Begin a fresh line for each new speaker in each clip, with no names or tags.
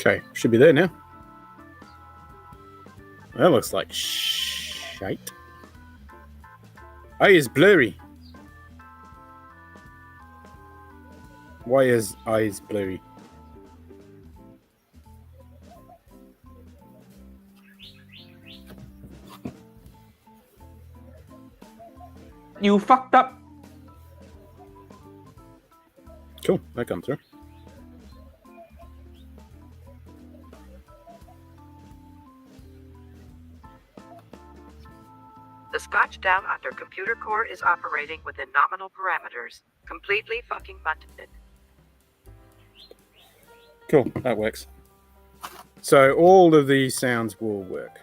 Okay, should be there now. That looks like shite. Eye is blurry. Why is eyes blurry?
You fucked up.
Cool, that come through.
The Scotch Down Under computer core is operating within nominal parameters. Completely fucking buttoned.
Cool, that works. So all of these sounds will work.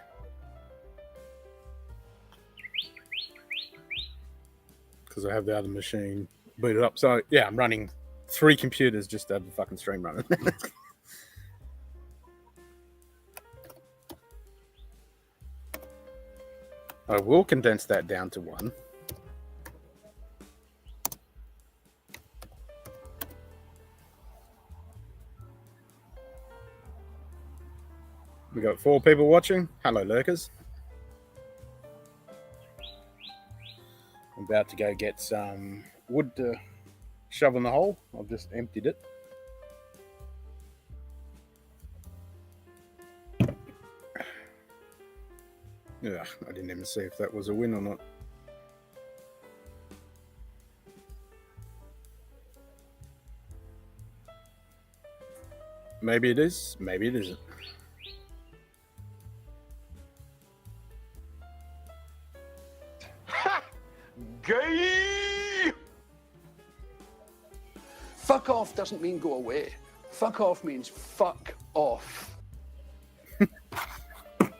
Because I have the other machine booted up. So yeah, I'm running 3 computers just to have the fucking stream running. I will condense that down to 1. We got 4 people watching. Hello, lurkers. I'm about to go get some wood to shove in the hole. I've just emptied it. Yeah, I didn't even see if that was a win or not. Maybe it is, maybe it isn't.
Gay! Fuck off doesn't mean go away. Fuck off means fuck off.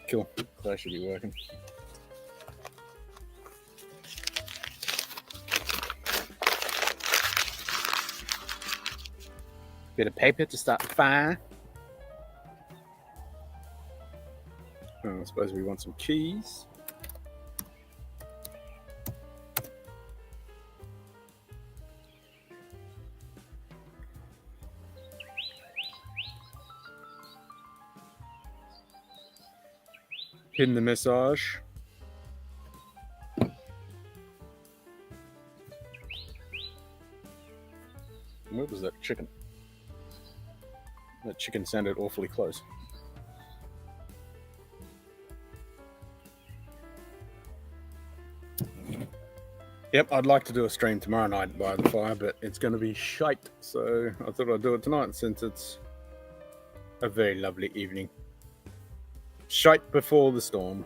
Cool. That should be working. Bit of paper to start the fire. Oh, I suppose we want some keys. Pin the massage. Where was that chicken? That chicken sounded awfully close. Yep, I'd like to do a stream tomorrow night by the fire, but it's going to be shite. So I thought I'd do it tonight since it's a very lovely evening. Shite before the storm.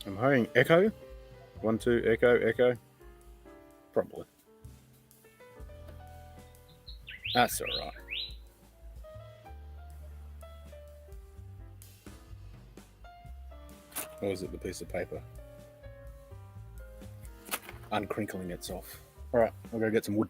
I'm hearing echo. 1, 2, echo, echo. Probably. That's all right. Or is it the piece of paper uncrinkling itself? All right, I'll go get some wood.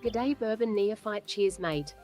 G'day Bourbon Neophyte, cheers mate.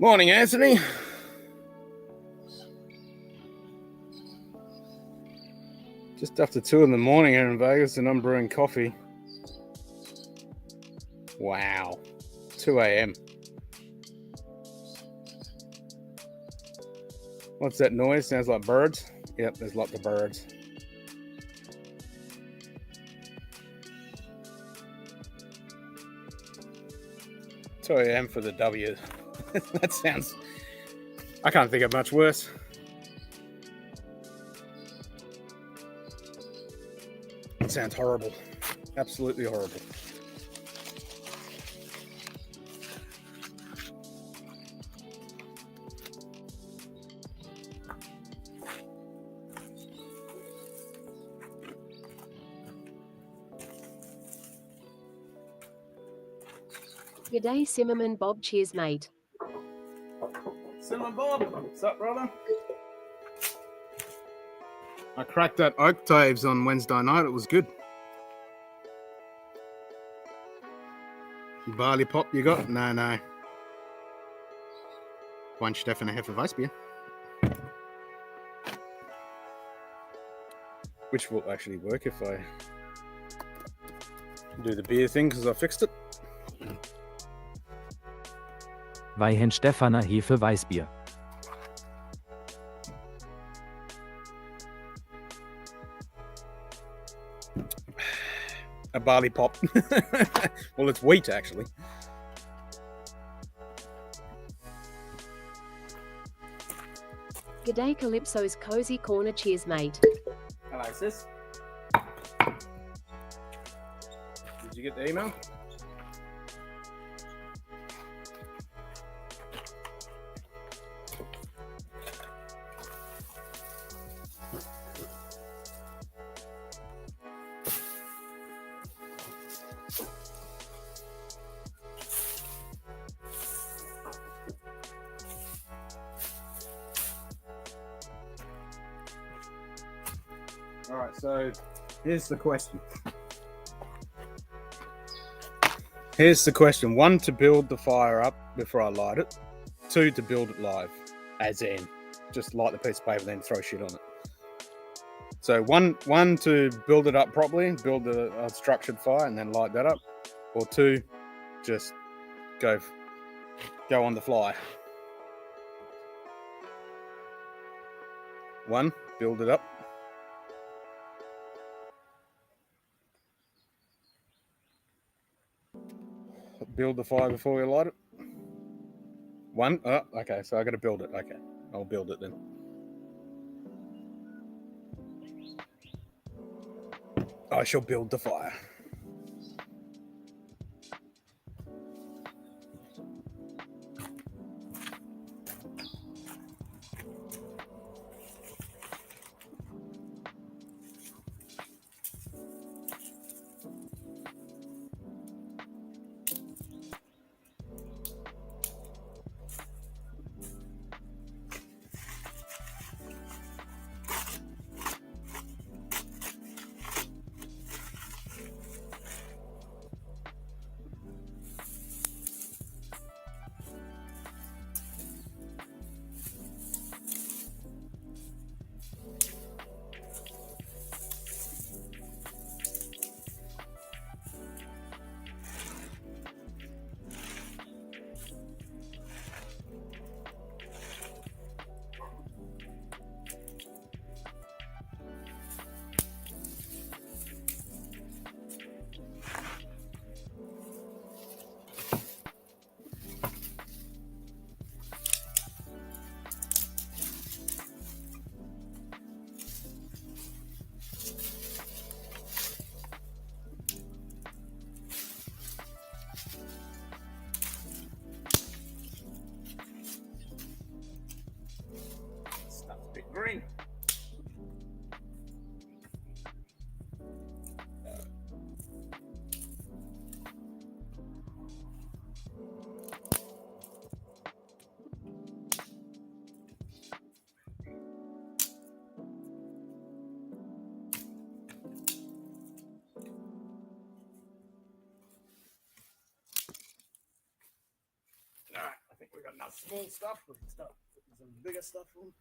Morning, Anthony. Just after 2 in the morning here in Vegas, and I'm brewing coffee. Wow, 2 a.m. What's that noise? Sounds like birds. Yep, there's lots of birds. Two a.m. for the W. That sounds... I can't think of much worse. It sounds horrible. Absolutely horrible.
G'day, Simmerman Bob. Cheers, mate.
Simon Bob, what's up, brother? I cracked that Octaves on Wednesday night. It was good. Barley pop you got? No. One Steff and a half of ice beer. Which will actually work if I do the beer thing because I fixed it.
Weihen Stefaner Hefe Weißbier.
A barley pop. Well, it's wheat actually.
G'day, Calypso's Cozy Corner. Cheers, mate.
Hello, sis. Did you get the email? All right, so here's the question. One, to build the fire up before I light it. Two, to build it live, as in just light the piece of paper, then throw shit on it. So one to build it up properly, build a structured fire, and then light that up. Or two, just go on the fly. One, build it up. Build the fire before we light it. One. Oh, okay, so I got to build it. Okay, I'll build it then. I shall build the fire. Stuff's a bit green. Alright, I think we've got enough small stuff. We can start putting some bigger stuff on.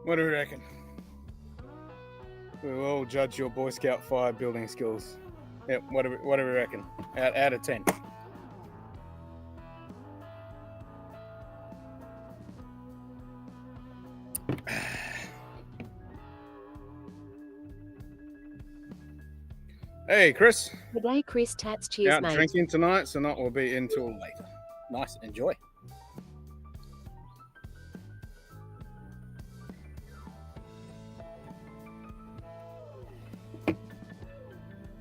What do we reckon? We will all judge your Boy Scout fire building skills. Yep, what do we reckon? Out of 10. Hey, Chris.
Good day, Chris. Tats. Cheers,
Out
mate.
drinking tonight, so not will be until later. Nice, enjoy.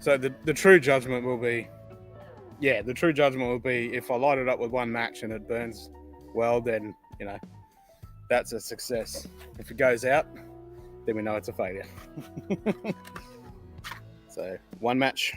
So the true judgment will be, the true judgment will be if I light it up with one match and it burns well, then, you know, that's a success. If it goes out, then we know it's a failure. So, one match.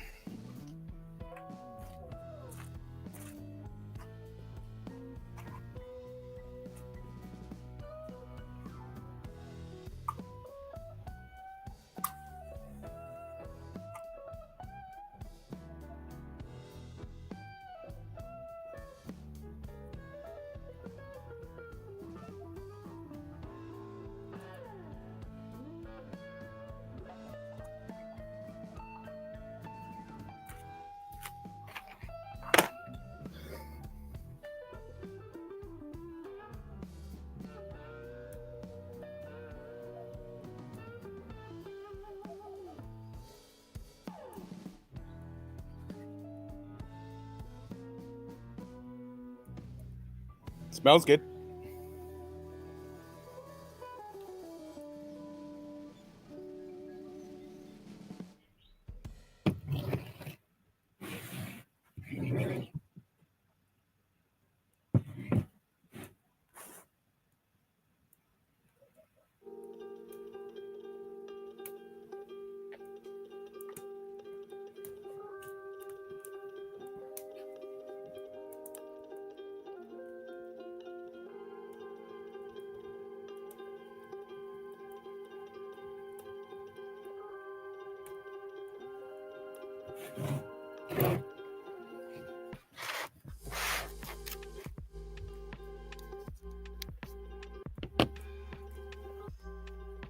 Smells good.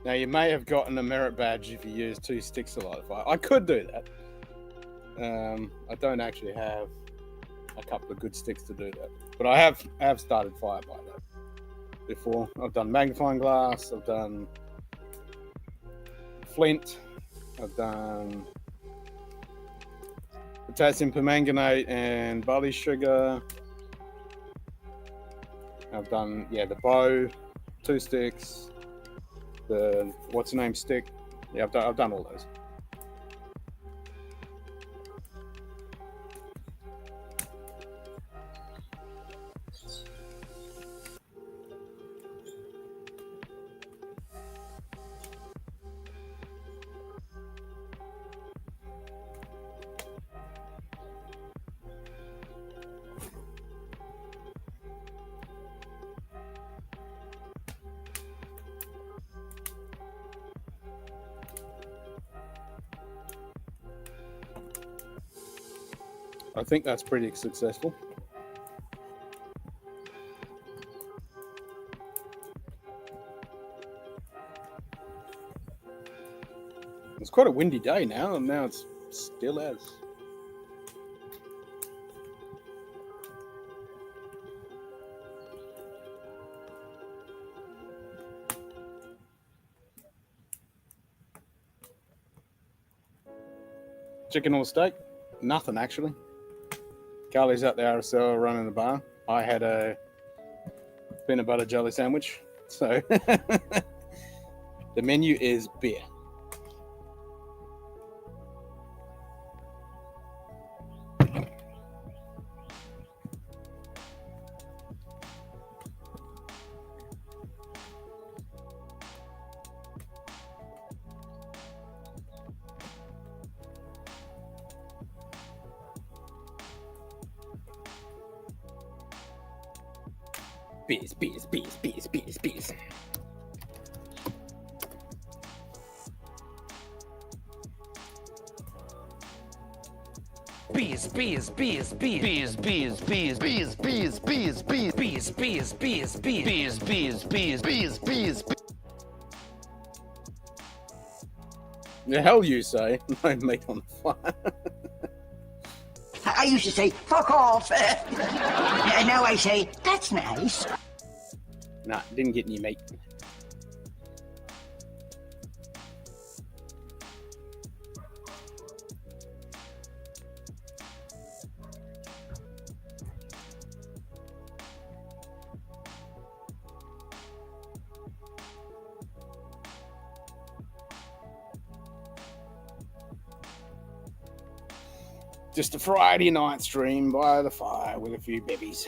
Now, you may have gotten a merit badge if you use 2 sticks to light a fire. I could do that. I don't actually have a couple of good sticks to do that, but I have started fire by that before. I've done magnifying glass. I've done flint. I've done potassium permanganate and barley sugar. I've done the bow, 2 sticks. The what's the name stick? Yeah, I've done all those. I think that's pretty successful. It's quite a windy day now, and now it's still as. Chicken or steak? Nothing, actually. Carly's at the RSL running the bar. I had a peanut butter jelly sandwich. So the menu is beer. Beers. The hell you say? No meat on the fire.
I used to say, fuck off. Now I say, that's nice.
Nah, didn't get any meat. Just a Friday night stream by the fire with a few bevvies.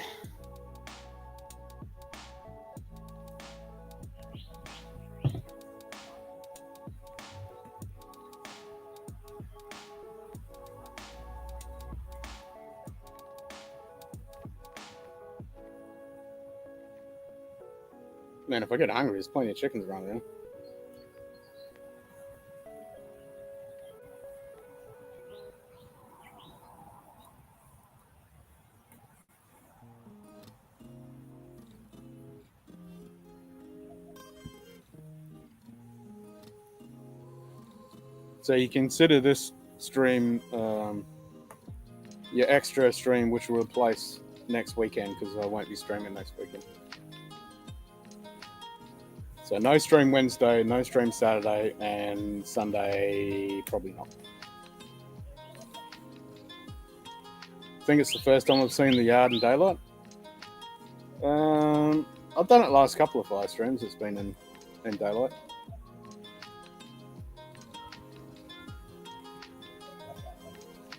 Man, if I get hungry, there's plenty of chickens around here. So you consider this stream your extra stream, which will replace next weekend because I won't be streaming next weekend. So no stream Wednesday, no stream Saturday, and Sunday probably not. I think it's the first time I've seen the yard in daylight. I've done it last couple of fire streams. It's been in daylight.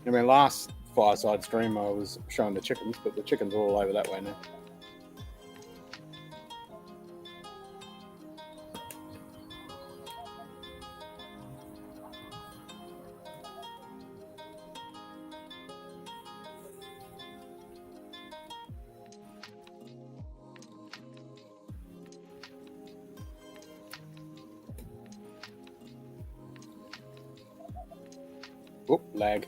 I mean, last fireside stream I was showing the chickens, but the chickens are all over that way now. Oop, lag.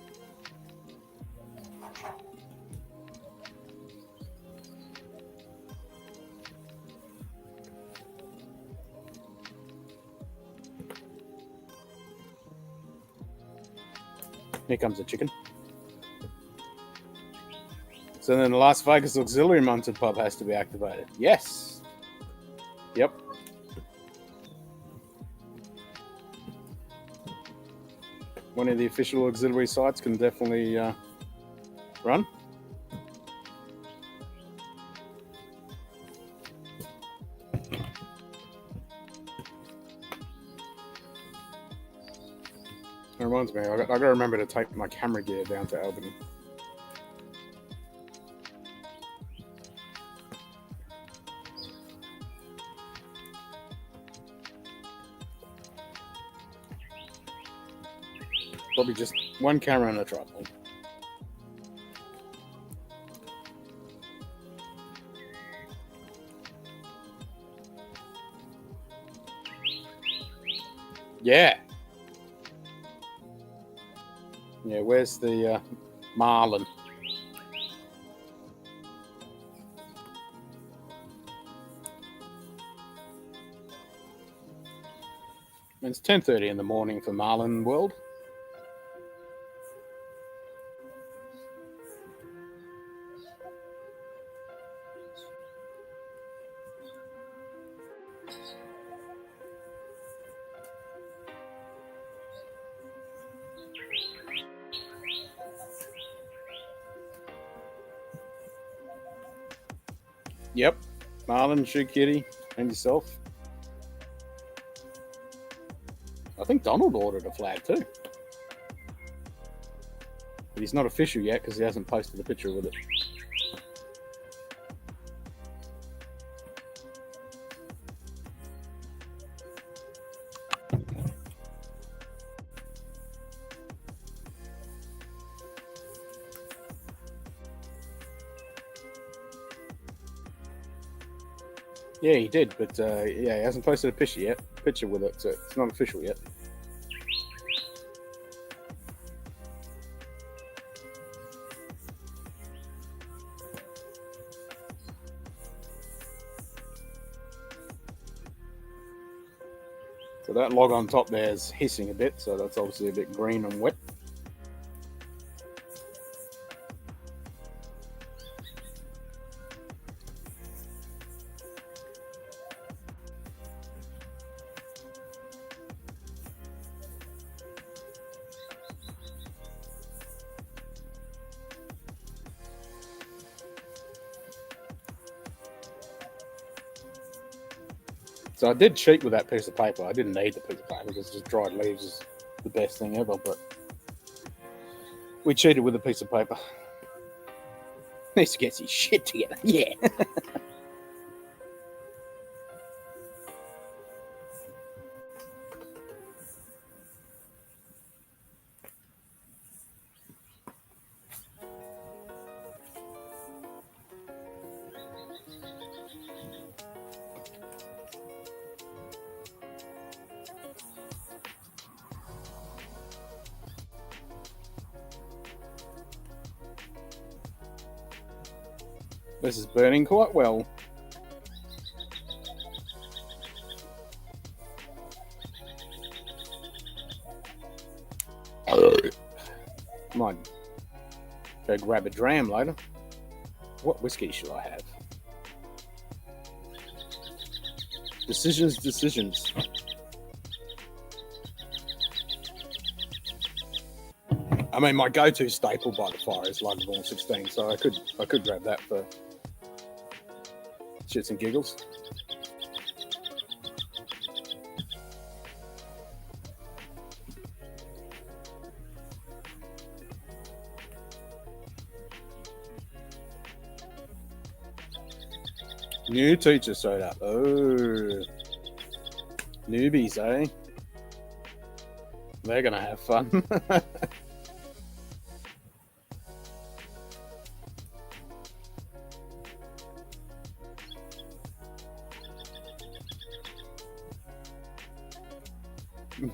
Here comes the chicken. So then the Las Vegas Auxiliary Mounted Pub has to be activated. Yes. Yep. One of the official auxiliary sites can definitely run. It reminds me, I got to remember to take my camera gear down to Albany. Probably just one camera and a tripod. Yeah. Yeah, where's the marlin? It's 10:30 in the morning for Marlin World. Yep, Marlin, Shoe Kitty, and yourself. I think Donald ordered a flag too. But he's not official yet because he hasn't posted a picture with it. Yeah, he did, but yeah, he hasn't posted a picture with it, so it's not official yet. So that log on top there is hissing a bit, so that's obviously a bit green and wet. So I did cheat with that piece of paper. I didn't need the piece of paper because just dried leaves is the best thing ever. But We cheated with a piece of paper. Needs to get his shit together. Yeah. This is burning quite well. Might go grab a dram later. What whiskey should I have? Decisions. I mean, my go-to staple by the fire is Lagerborn 16, so I could grab that for shits and giggles. New teacher showed up. Oh, newbies, eh? They're gonna have fun.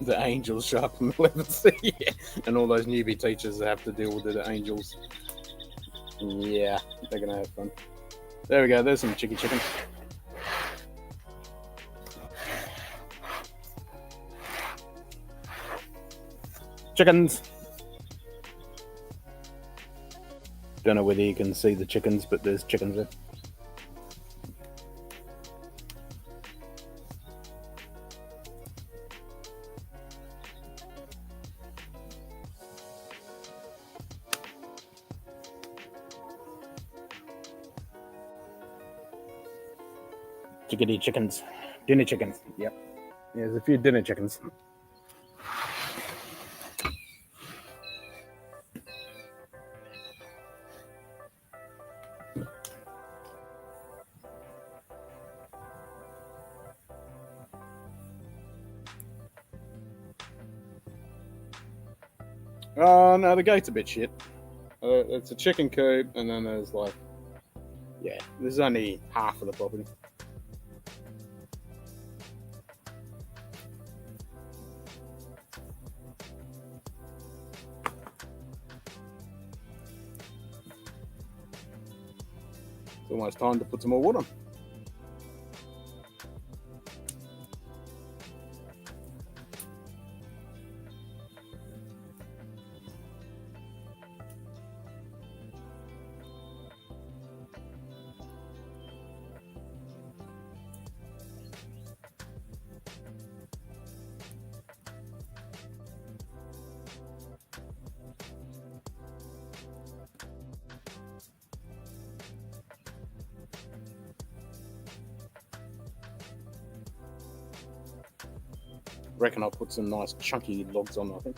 The angels show up in the 11th. Yeah. And all those newbie teachers have to deal with the angels. Yeah, they're gonna have fun. There we go, there's some chickens. Chickens! Don't know whether you can see the chickens, but there's chickens there. Chickadee chickens. Dinner chickens. Yep. Yeah, there's a few dinner chickens. Oh, no, the gate's a bit shit. It's a chicken coop, and then there's like, yeah, there's only half of the property. It's almost time to put some more wood on. Reckon I'll put some nice chunky logs on, I think.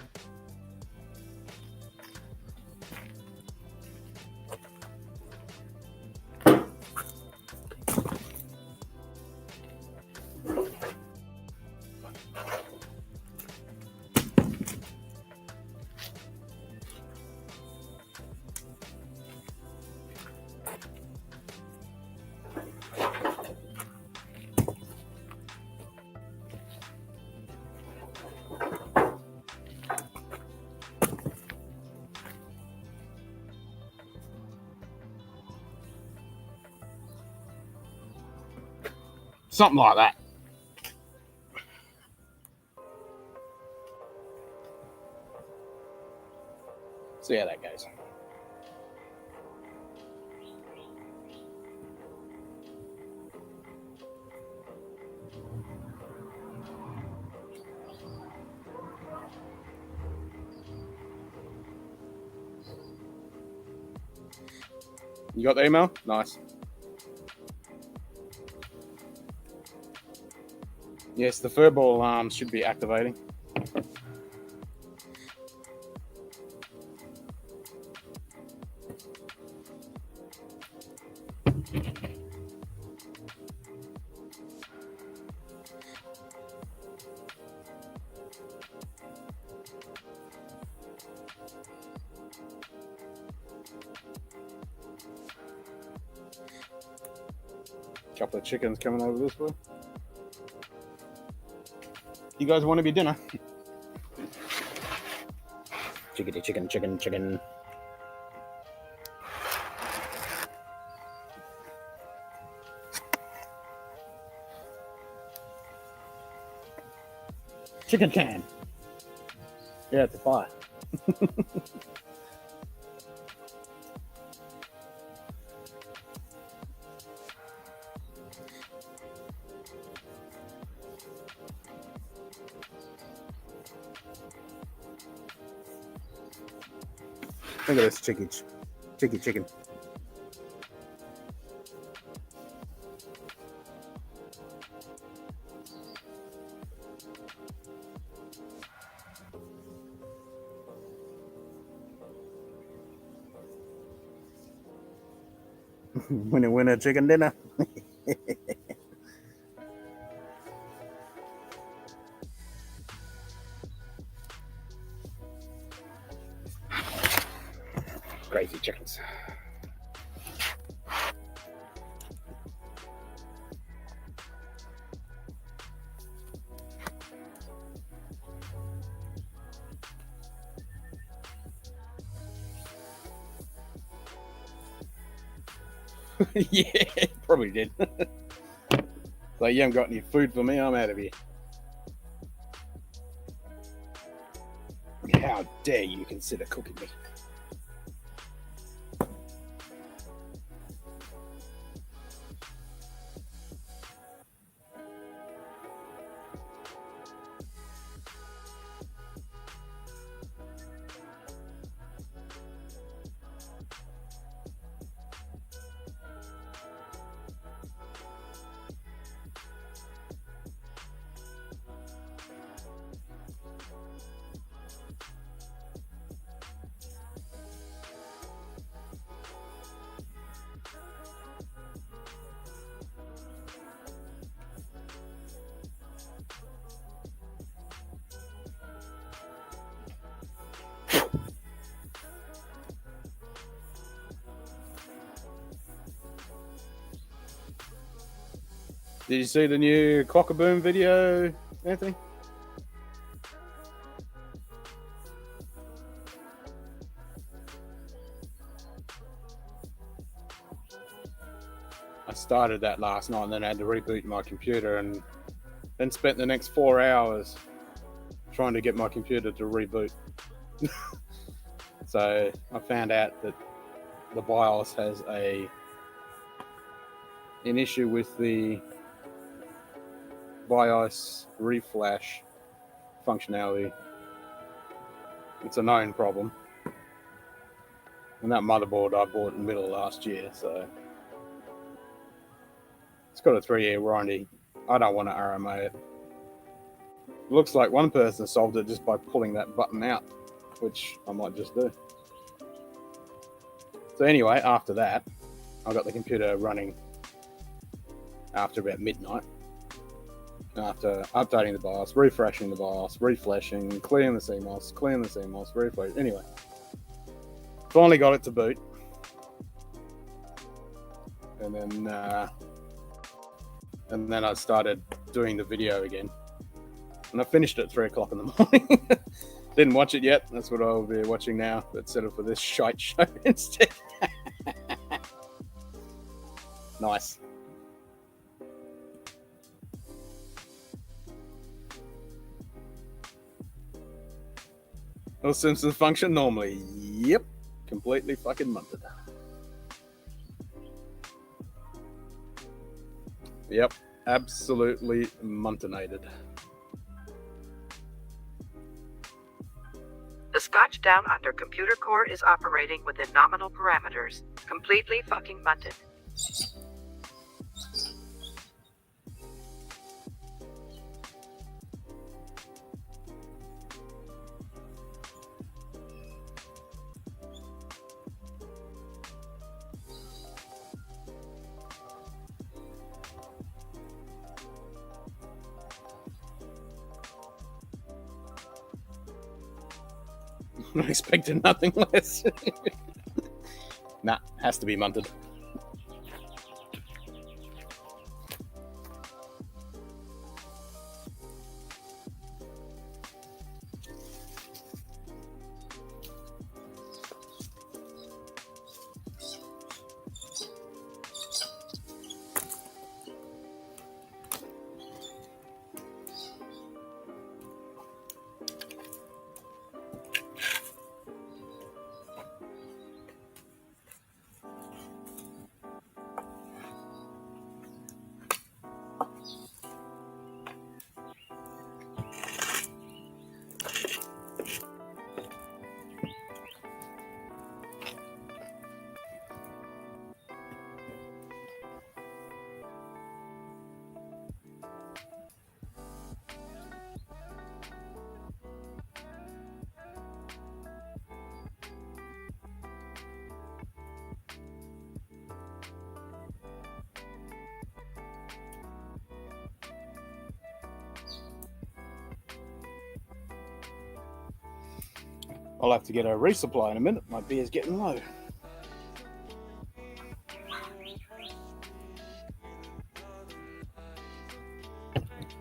Something like that. See how that goes. You got the email? Nice. Yes, the furball alarm should be activating. Couple of chickens coming over this way. You guys want to be dinner? Chickadee chicken, chicken, chicken. Chicken can. Yeah, it's a fire. Look at this chicken. Winner, chicken dinner. Crazy chickens. Yeah, probably did. Like, you haven't got any food for me, I'm out of here. How dare you consider cooking me? Did you see the new Cockaboom video, Anthony? I started that last night and then I had to reboot my computer and then spent the next 4 hours trying to get my computer to reboot. So I found out that the BIOS has an issue with the BIOS reflash functionality. It's a known problem. And that motherboard I bought in the middle of last year, so it's got a 3-year warranty. I don't want to RMA it. It looks like one person solved it just by pulling that button out, which I might just do. So anyway, after that, I got the computer running after about midnight. After updating the BIOS, refreshing the BIOS, reflashing, clearing the CMOS, refresh. Anyway, finally got it to boot. And then I started doing the video again. And I finished at 3 o'clock in the morning. Didn't watch it yet. That's what I'll be watching now. But set it for this shite show instead. Nice. Will Simpsons function normally? Yep. Completely fucking munted. Yep. Absolutely muntinated.
The Scotch Down Under computer core is operating within nominal parameters. Completely fucking munted.
I expected nothing less. Nah, has to be munted. I'll have to get a resupply in a minute. My beer's getting low.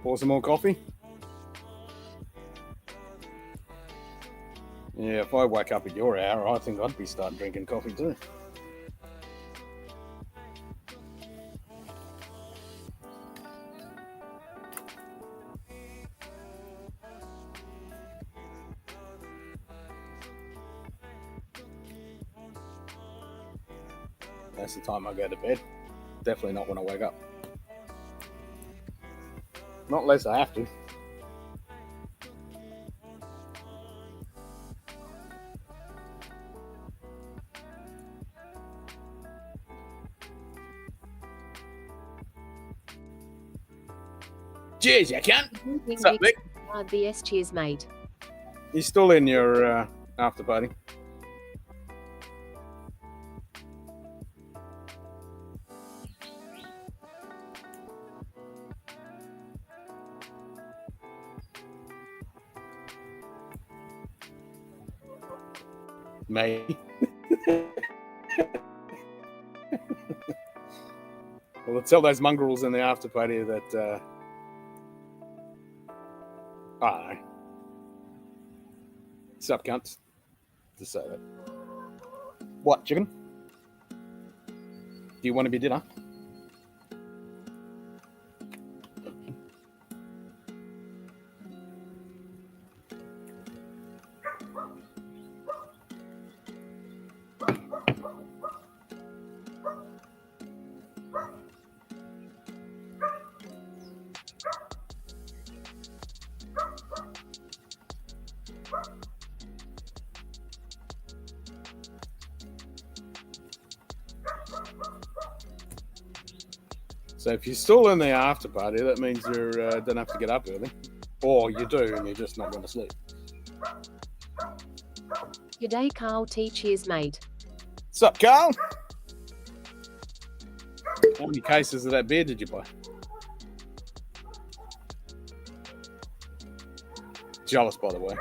Pour some more coffee. Yeah, if I wake up at your hour, I think I'd be starting drinking coffee too. That's the time I go to bed. Definitely not when I wake up. Not unless I have to. Cheers, you cunt. What's up, Vic?
BS, cheers, mate.
You still in your after party? Maybe. Well, let's tell those mongrels in the after party that I don't know. Sup, cunts? Just say that. What, chicken? Do you want to be dinner? So if you're still in the after party, that means you don't have to get up early. Or you do, and you're just not going to sleep.
G'day, Carl T. Cheers, mate.
Sup, Carl? How many cases of that beer did you buy? Jealous, by the way.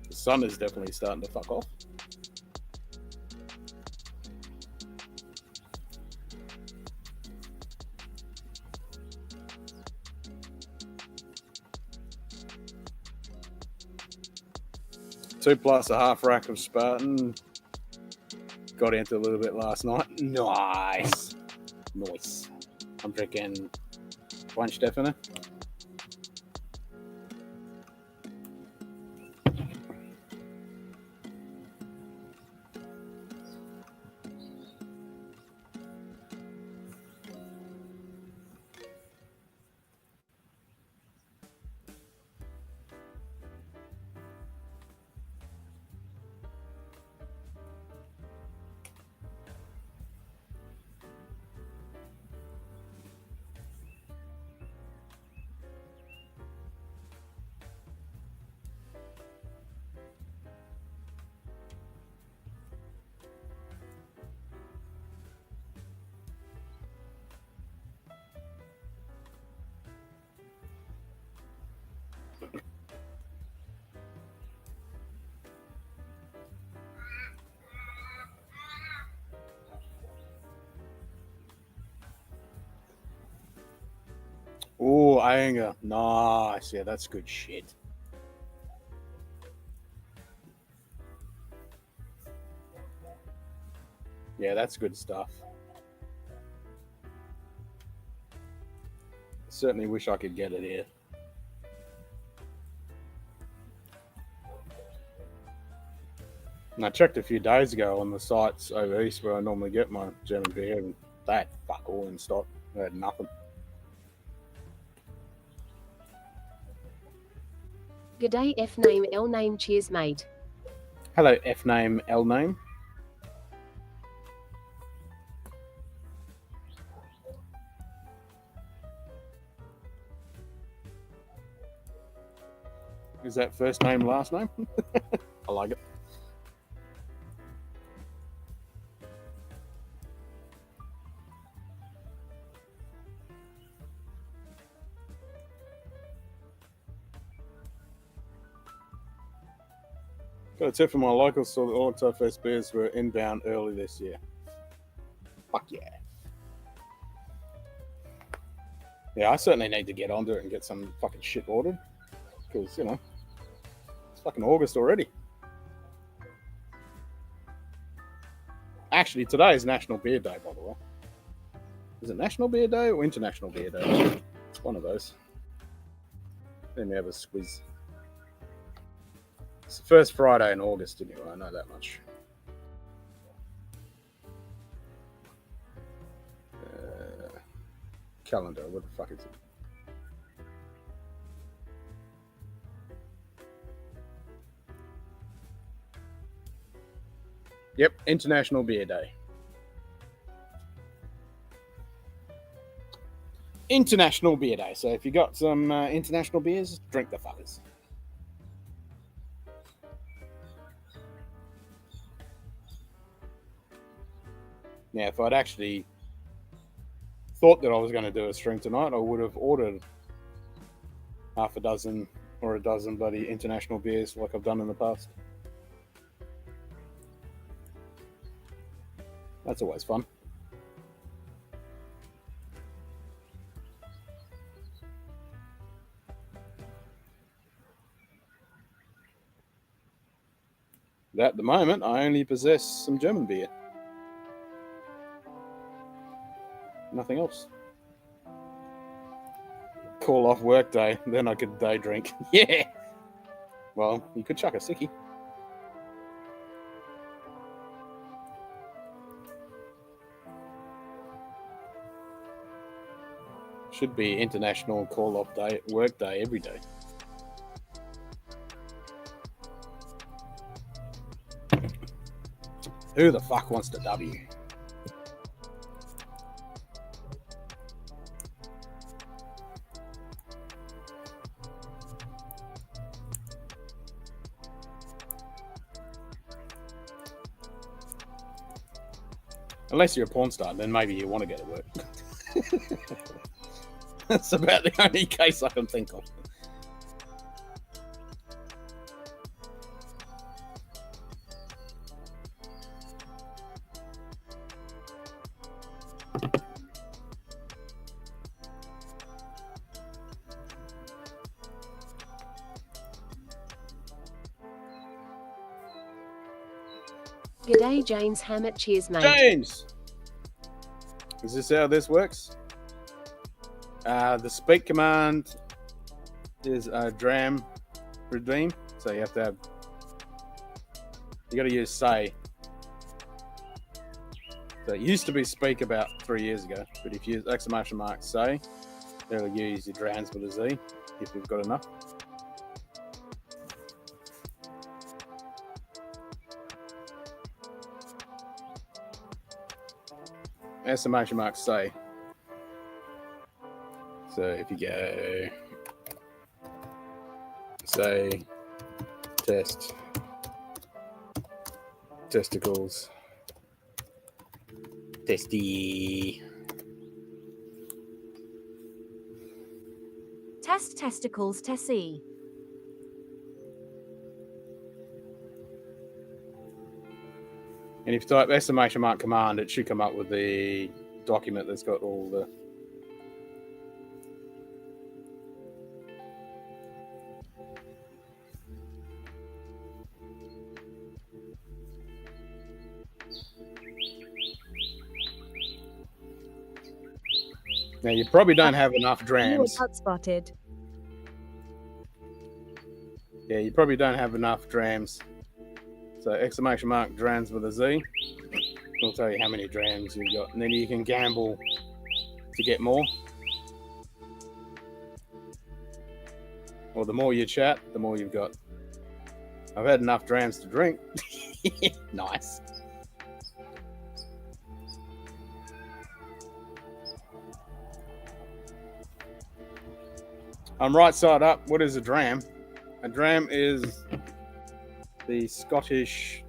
The sun is definitely starting to fuck off. Two plus a half rack of Spartan. Got into a little bit last night. Nice. Nice. I'm drinking one Stefano. Oh, anger. Nice. Yeah, that's good shit. Yeah, that's good stuff. Certainly wish I could get it here. And I checked a few days ago on the sites over east where I normally get my German beer, and they had fuck all in stock. They had nothing.
G'day, F name, L name, cheers, mate.
Hello, F name, L name. Is that first name, last name? I like it. Got a tip from my local store that all Oktoberfest beers were inbound early this year. Fuck yeah. Yeah, I certainly need to get onto it and get some fucking shit ordered. Because, you know, it's fucking August already. Actually, today is National Beer Day, by the way. Is it National Beer Day or International Beer Day? It's one of those. Let me have a squeeze. It's the first Friday in August, anyway. I know that much. Calendar, what the fuck is it? Yep, International Beer Day. International Beer Day. So if you got some international beers, drink the fuckers. Now, if I'd actually thought that I was going to do a stream tonight, I would have ordered half a dozen or a dozen bloody international beers like I've done in the past. That's always fun. At the moment, I only possess some German beer. Nothing else. Call off work day, then I could day drink. Yeah! Well, you could chuck a sickie. Should be international call off day, work day every day. Who the fuck wants to W? Unless you're a porn star, then maybe you want to go to work. That's about the only case I can think of.
G'day James Hammett, cheers mate.
James! Is this how this works? The speak command is a dram redeem. So you have to have, you got to use say. So it used to be speak about 3 years ago, but if you use exclamation mark say, it'll use your drams with a Z if you've got enough. Exclamation mark say. So if you go say test testicles testy
Test testicles tessie.
and if you type exclamation mark command, it should come up with the document that's got all the now you probably don't have enough
You were
drams.
butt spotted.
Yeah, you probably don't have enough drams. So exclamation mark drams with a Z. It'll tell you how many drams you've got. And then you can gamble to get more. Or the more you chat, the more you've got. I've had enough drams to drink. Nice. I'm right side up. What is a dram? A dram is the Scottish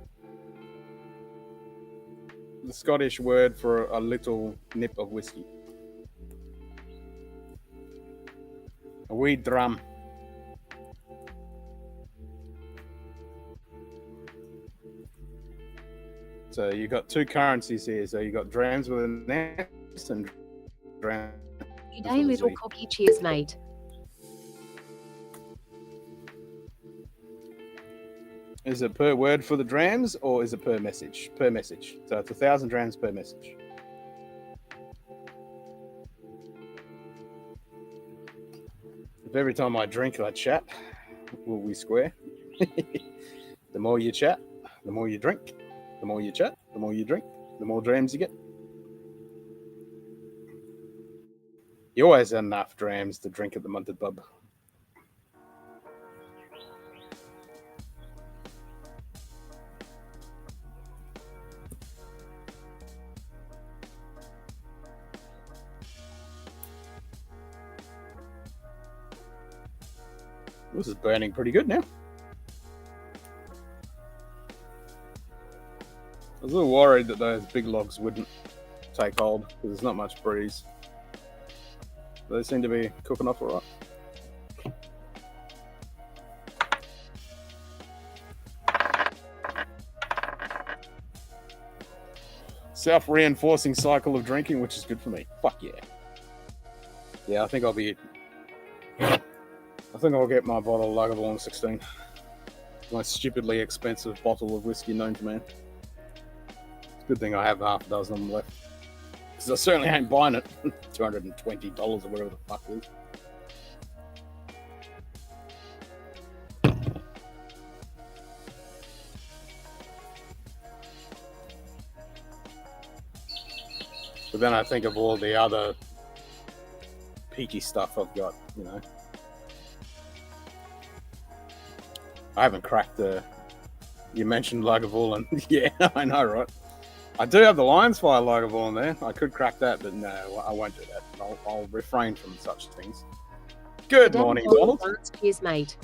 word for a little nip of whiskey. A wee dram. So you got two currencies here. So you got drams with an S and drams
G'day,
with a
little
Z.
cookie. Cheers, mate.
Is it per word for the drams or is it per message? Per message. So it's 1,000 drams per message. If every time I drink I chat, will we square? The more you chat, the more you drink. The more you chat, the more you drink, the more drams you get. You always have enough drams to drink at the Munted Pub. This is burning pretty good now. I was a little worried that those big logs wouldn't take hold because there's not much breeze. They seem to be cooking off all right. Self-reinforcing cycle of drinking, which is good for me. Fuck yeah. Yeah, I think I'll get my bottle of Lagavulin 16. My stupidly expensive bottle of whiskey known to man. It's a good thing I have half a dozen of them left. Because I certainly ain't buying it. $220 or whatever the fuck it is. But then I think of all the other peaky stuff I've got, you know. I haven't cracked the... You mentioned Lagavulin. Yeah, I know, right? I do have the Lion's Fire Lagavulin there. I could crack that, but no, I won't do that. I'll refrain from such things. Good
G'day,
morning,
Donald.
Donald.
Cheers, mate.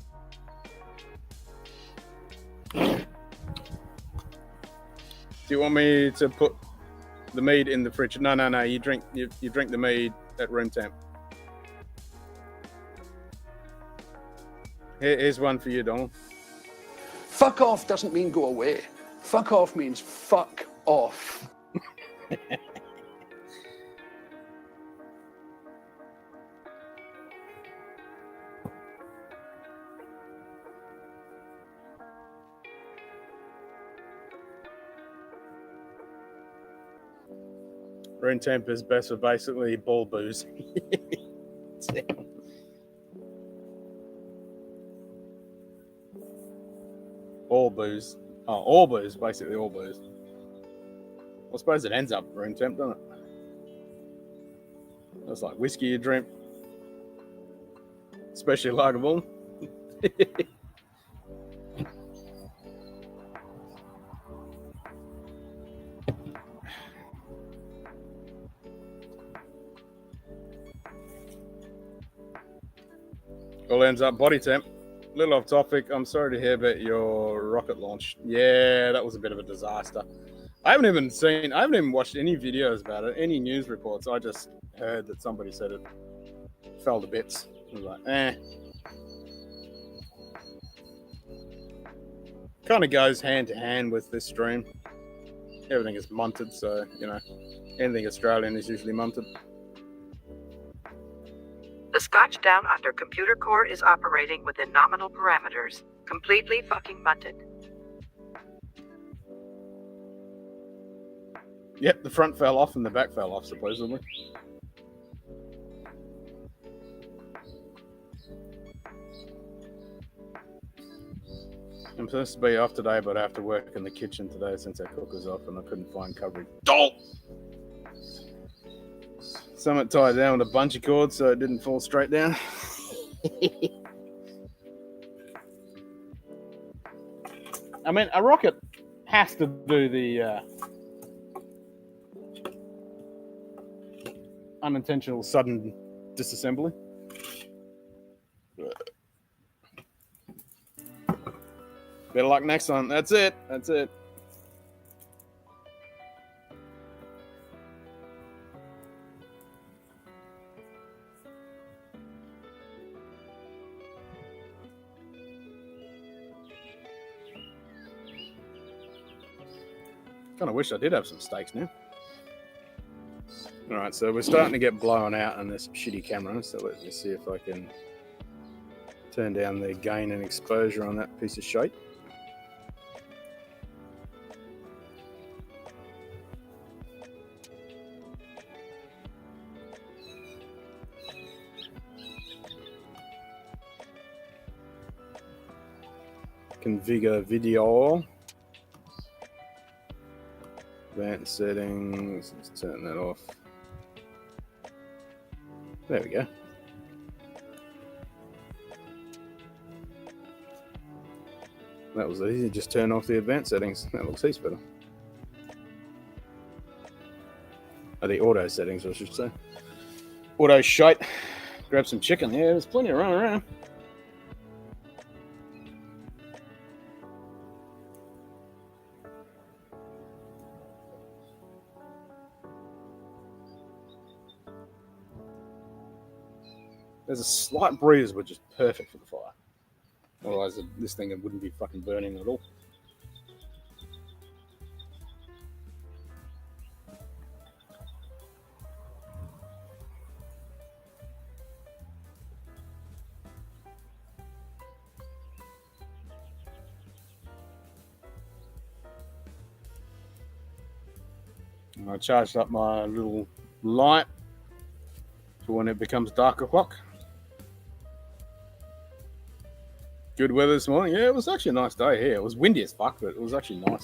Do you want me to put the mead in the fridge? No. You drink the mead at room temp. Here's one for you, Donald.
Fuck off doesn't mean go away. Fuck off means fuck off.
Room temp is best for basically ball booze. All booze. Oh, all booze, basically all booze. I suppose it ends up room temp, doesn't it? It's like whiskey you drink. Especially Lagavulin. All ends up body temp. Little off topic. I'm sorry to hear about your rocket launch. Yeah, that was a bit of a disaster. I haven't even watched any videos about it, any news reports. I just heard that somebody said it fell to bits. I was like, Kind of goes hand to hand with this stream. Everything is munted, so, you know, anything Australian is usually munted.
The Scotch Down Under computer core is operating within nominal parameters. Completely fucking munted.
Yep, the front fell off and the back fell off, supposedly. I'm supposed to be off today, but I have to work in the kitchen today since our cooker's off and I couldn't find coverage. Oh! Something tied down with a bungee cord so it didn't fall straight down. I mean, a rocket has to do the unintentional sudden disassembly. Better luck next time. That's it. That's it. Kind of wish I did have some steaks now. All right, so we're starting to get blown out on this shitty camera. So let me see if I can turn down the gain and exposure on that piece of shite. Configure video. Advanced settings. Let's turn that off. There we go. That was easy. Just turn off the advanced settings. That looks heaps better. The auto settings, I should say. Auto shite. Grab some chicken. Yeah, there's plenty of running around. There's a slight breeze, which is perfect for the fire. Otherwise, this thing wouldn't be fucking burning at all. I charged up my little light for when it becomes dark o'clock. Good weather this morning. Yeah, it was actually a nice day here. It was windy as fuck, but it was actually nice.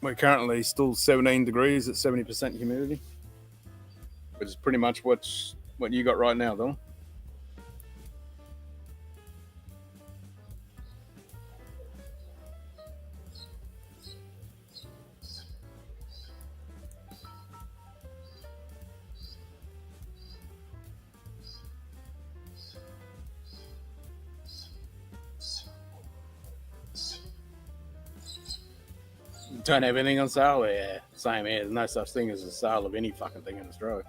We're currently still 17 degrees at 70% humidity, which is pretty much what you got right now, though. Don't have anything on sale? Yeah, same here. There's no such thing as a sale of any fucking thing in Australia.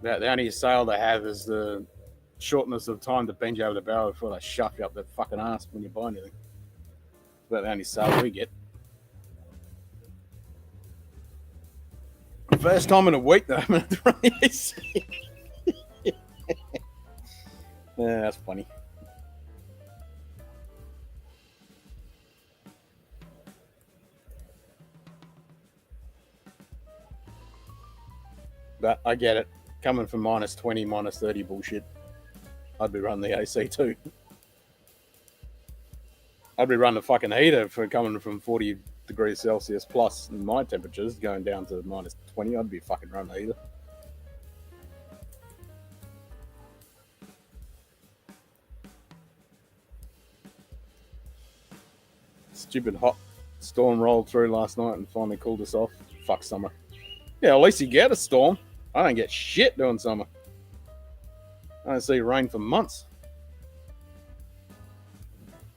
The only sale they have is the shortness of time to bend you over the barrel before they shove you up their fucking ass when you buy anything. That's about the only sale we get. First time in a week that I'm going to run the AC. Yeah, that's funny. But I get it. Coming from minus 20, minus 30 bullshit, I'd be running the AC too. I'd be running the fucking heater for coming from 40 degrees Celsius plus my temperatures going down to minus 20. I'd be fucking running the heater. Stupid hot storm rolled through last night and finally cooled us off. Fuck summer. Yeah, at least you get a storm. I don't get shit doing summer. I don't see rain for months.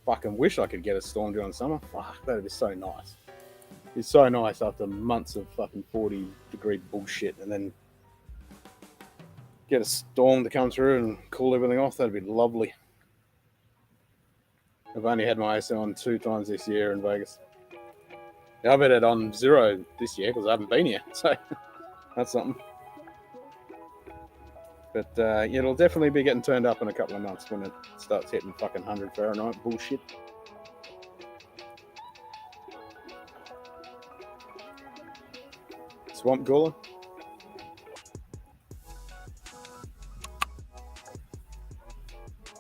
Fucking wish I could get a storm during summer. Fuck, that'd be so nice. It's so nice after months of fucking 40-degree bullshit and then get a storm to come through and cool everything off. That'd be lovely. I've only had my AC on 2 times this year in Vegas. I've had it on 0 this year because I haven't been here. So that's something. But yeah, it'll definitely be getting turned up in a couple of months when it starts hitting fucking 100 Fahrenheit bullshit. Swamp cooler.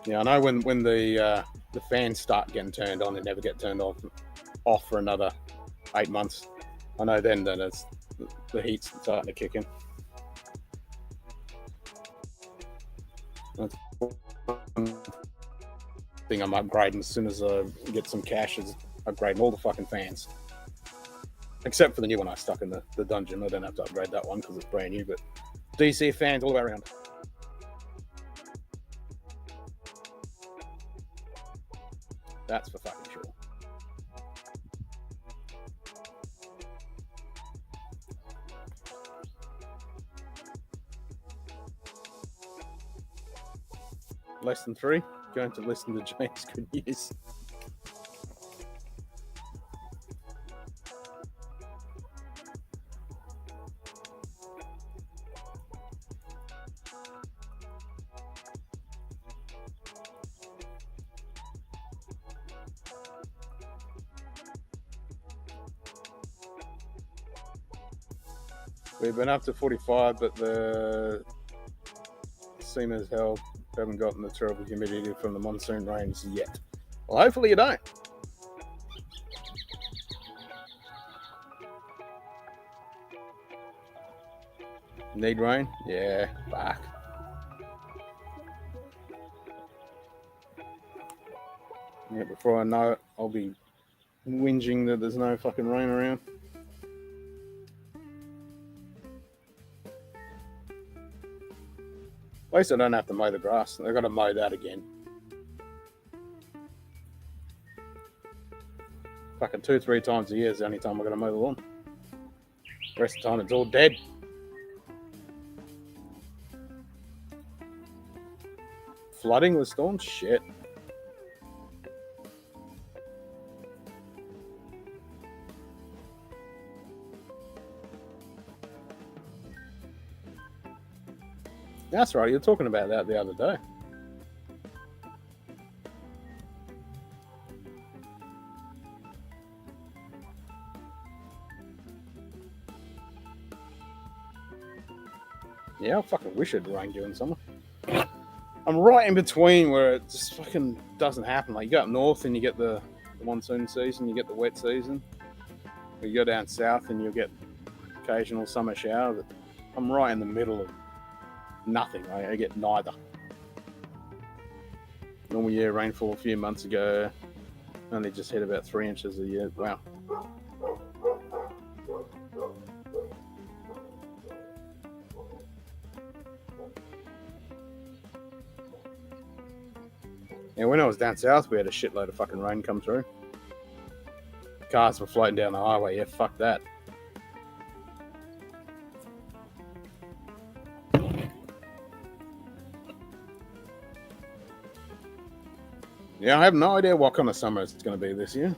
Yeah, I know when the fans start getting turned on, they never get turned off for another 8 months. I know then that it's the heat's starting to kick in. That's one thing I'm upgrading as soon as I get some cash is upgrading all the fucking fans. Except for the new one I stuck in the dungeon. I don't have to upgrade that one because it's brand new, but DC fans all the way around. That's for fucking sure. Less than 3. Going to listen to James. Good news. We've been up to 45, but the same as hell. Haven't gotten the terrible humidity from the monsoon rains yet. Well, hopefully you don't. Need rain? Yeah, fuck. Yeah, before I know it, I'll be whinging that there's no fucking rain around. At least I don't have to mow the grass. I've got to mow that again. Fucking 2-3 times a year is the only time I've got to mow the lawn. The rest of the time it's all dead. Flooding with storms? Shit. That's right, you were talking about that the other day. Yeah, I fucking wish it'd rain during summer. I'm right in between where it just fucking doesn't happen. Like, you go up north and you get the monsoon season, you get the wet season. Or you go down south and you'll get occasional summer shower. But I'm right in the middle of nothing. I get neither. Normal year rainfall a few months ago only just hit about 3 inches a year. Wow. Yeah, when I was down south, we had a shitload of fucking rain come through. Cars were floating down the highway. Yeah, fuck that. Yeah, I have no idea what kind of summer it's going to be this year.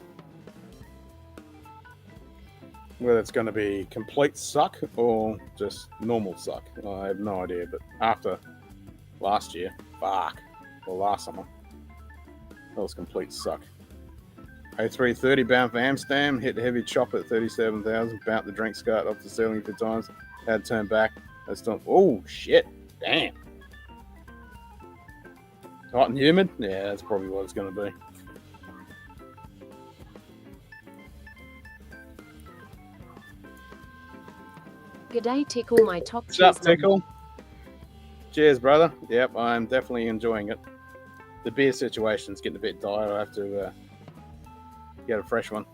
Whether it's going to be complete suck or just normal suck. I have no idea, but after last year, fuck, or last summer, that was complete suck. A330 bound for Amsterdam, hit the heavy chop at 37,000, bounced the drink skirt off the ceiling a few times, had to turn back. Oh, shit, damn. Hot and humid? Yeah, that's probably what it's going to be.
G'day, Tickle, my top
What's up,
cheers.
Tickle? Cheers, brother. Yep, I'm definitely enjoying it. The beer situation's getting a bit dire. I have to get a fresh one.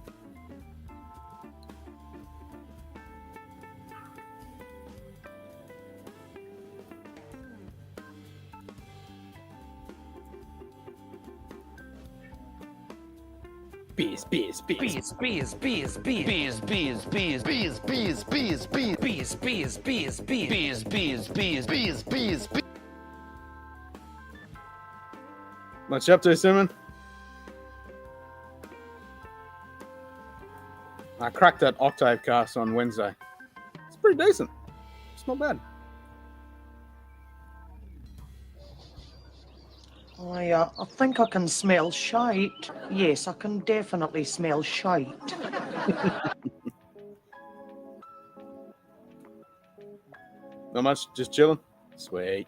Bees. Much up to, Simon? I cracked that octave cast on Wednesday. It's pretty decent. It's not bad.
I think I can smell shite. Yes, I can definitely smell shite.
Not much, just chilling. Sweet.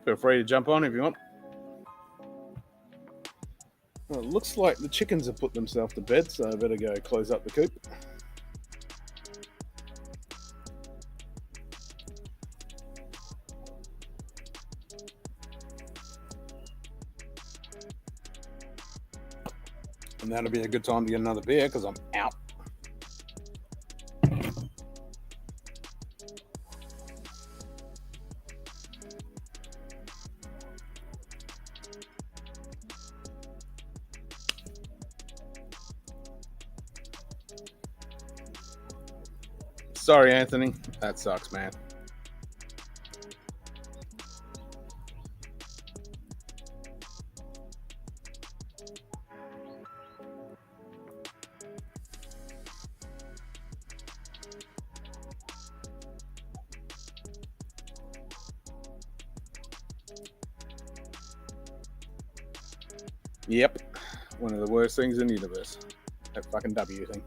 Feel free to jump on if you want. Well, it looks like the chickens have put themselves to bed, so I better go close up the coop. And that'll be a good time to get another beer because I'm out. Sorry, Anthony. That sucks, man. Yep. One of the worst things in the universe. That fucking W thing.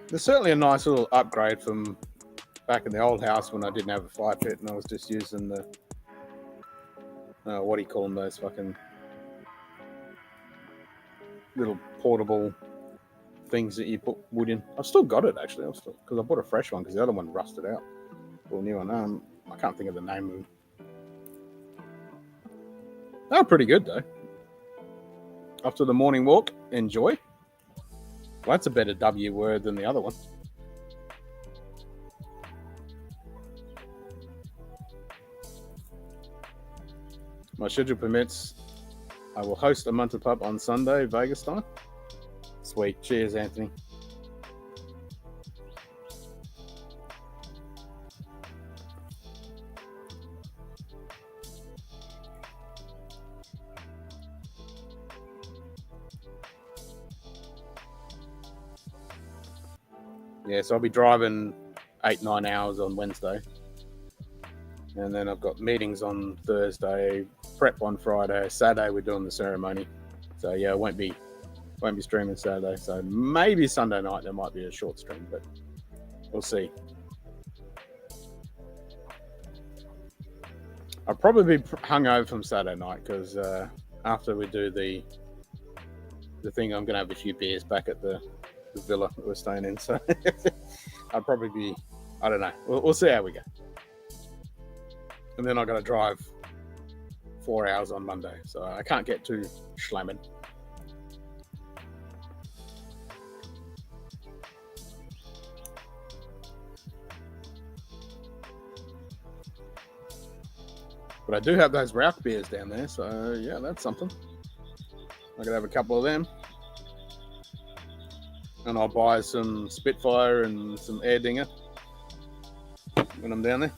There's certainly a nice little upgrade from back in the old house when I didn't have a fire pit and I was just using the what do you call them, those fucking little portable things that you put wood in. I've still got it actually, because I bought a fresh one because the other one rusted out. Or a new one. I can't think of the name of them. They were pretty good though. After the morning walk, enjoy. Well, that's a better W word than the other one. My schedule permits. I will host a Munter Pub on Sunday, Vegas time. Sweet. Cheers, Anthony. Yeah, so I'll be driving 8-9 hours on Wednesday. And then I've got meetings on Thursday, prep on Friday. Saturday we're doing the ceremony. So yeah, I won't be streaming Saturday. So maybe Sunday night there might be a short stream, but we'll see. I'll probably be hungover from Saturday night because after we do the thing, I'm going to have a few beers back at the villa that we're staying in. So I'll probably be, I don't know. We'll see how we go. And then I got to drive 4 hours on Monday, so I can't get too slamming. But I do have those Rauch beers down there, so yeah, that's something. I could have a couple of them. And I'll buy some Spitfire and some Airdinger when I'm down there.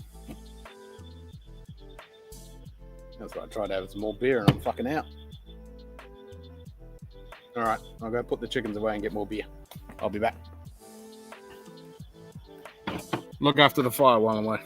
That's why I tried to have some more beer and I'm fucking out. All right, I'll go put the chickens away and get more beer. I'll be back. Look after the fire while I'm away.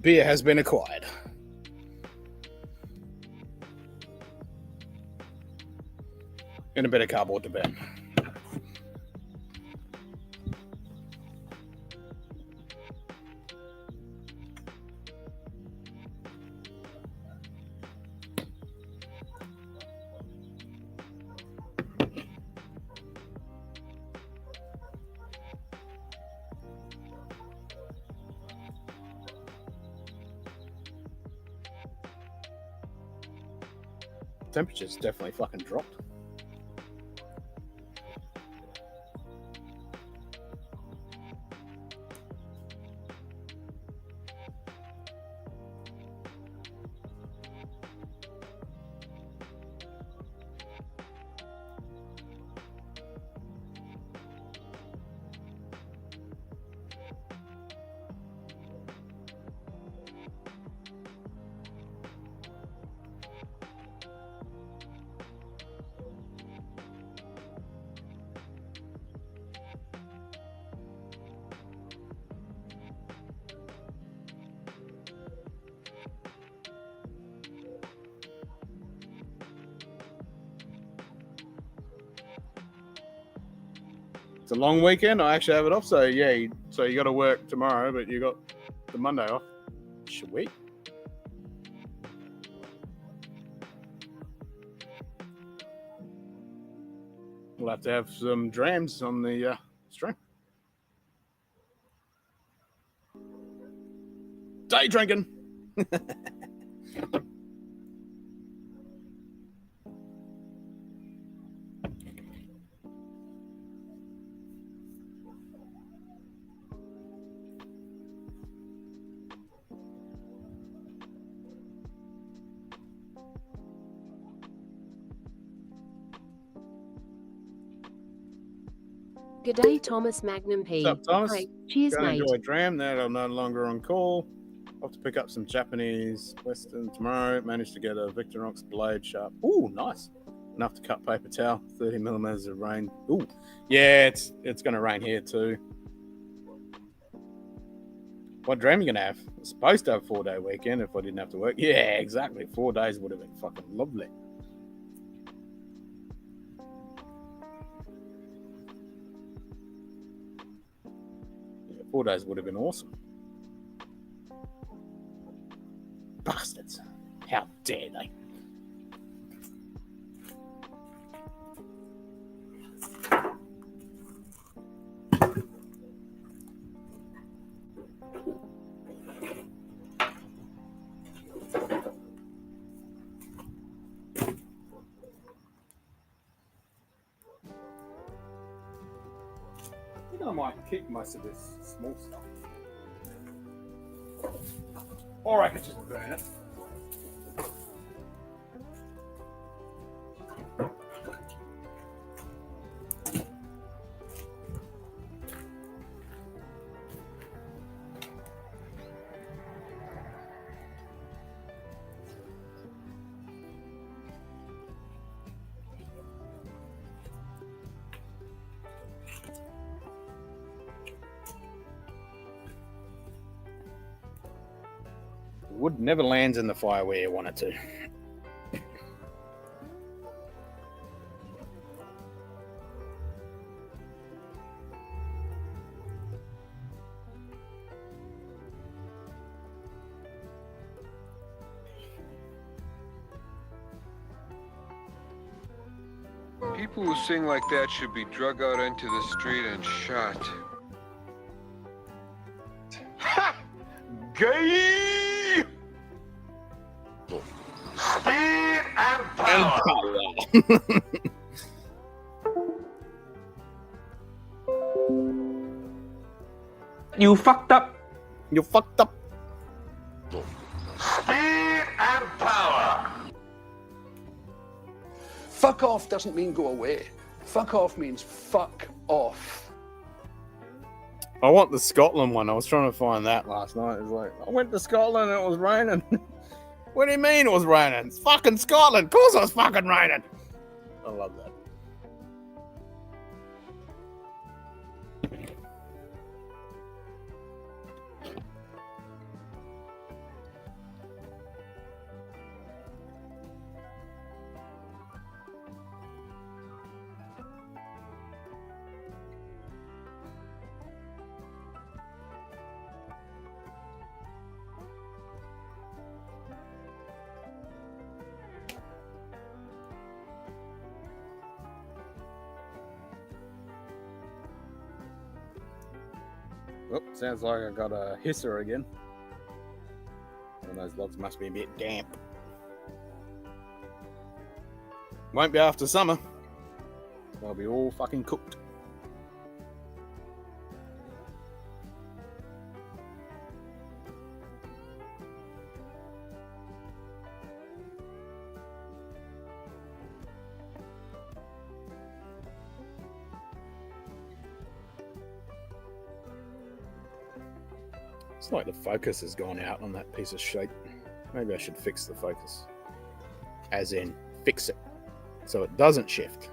Beer has been acquired. And a bit of cardboard to burn. Temperature's definitely fucking dropped. It's a long weekend. I actually have it off, so yeah. So you got to work tomorrow, but you got the Monday off. Sweet. We'll have to have some drams on the stream. Day drinking.
G'day, Thomas Magnum P.
What's up, Thomas?
Hi. Cheers,
Gonna
mate.
enjoy a dram now that I'm no longer on call. I'll have to pick up some Japanese Western tomorrow. Managed to get a Victorinox blade sharp. Ooh, nice. Enough to cut paper towel. 30 millimeters of rain. Ooh, yeah, it's going to rain here too. What dram are you going to have? I'm supposed to have a 4-day weekend if I didn't have to work. Yeah, exactly. 4 days would have been fucking lovely. Yeah, 4 days would have been awesome. Bastards. How dare they? I think I might keep most of this small stuff. Or I could just burn it. Wood never lands in the fire where you want it to.
People who sing like that should be drug out into the street and shot.
Ha! Gay! Speed and power!
You fucked up.
You fucked up.
Speed and power!
Fuck off doesn't mean go away. Fuck off means fuck off.
I want the Scotland one. I was trying to find that last night. It was like, I went to Scotland and it was raining. What do you mean it was raining? It's fucking Scotland. Of course it was fucking raining. I love that. Oh, sounds like I got a hisser again. One of those logs must be a bit damp. Won't be after summer. They'll be all fucking cooked. It's like the focus has gone out on that piece of shit. Maybe I should fix the focus. As in, fix it. So it doesn't shift.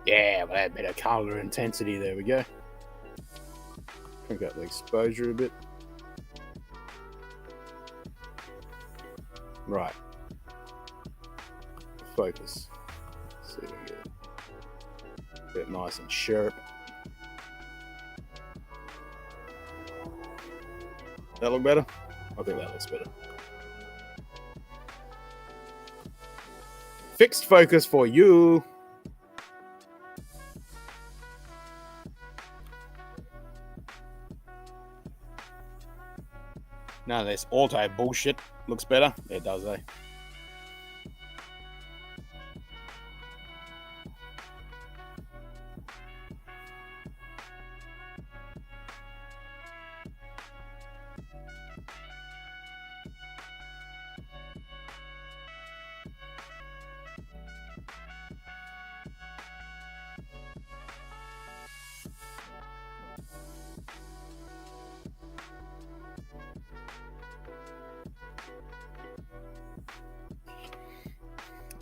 Yeah, well, a bit of colour intensity. There we go. Crank up the exposure a bit. Right. Focus. Let's see if we get a bit nice and sharp. That look better? I think that looks better. Fixed focus for you. None of this auto bullshit. Looks better. It does, eh?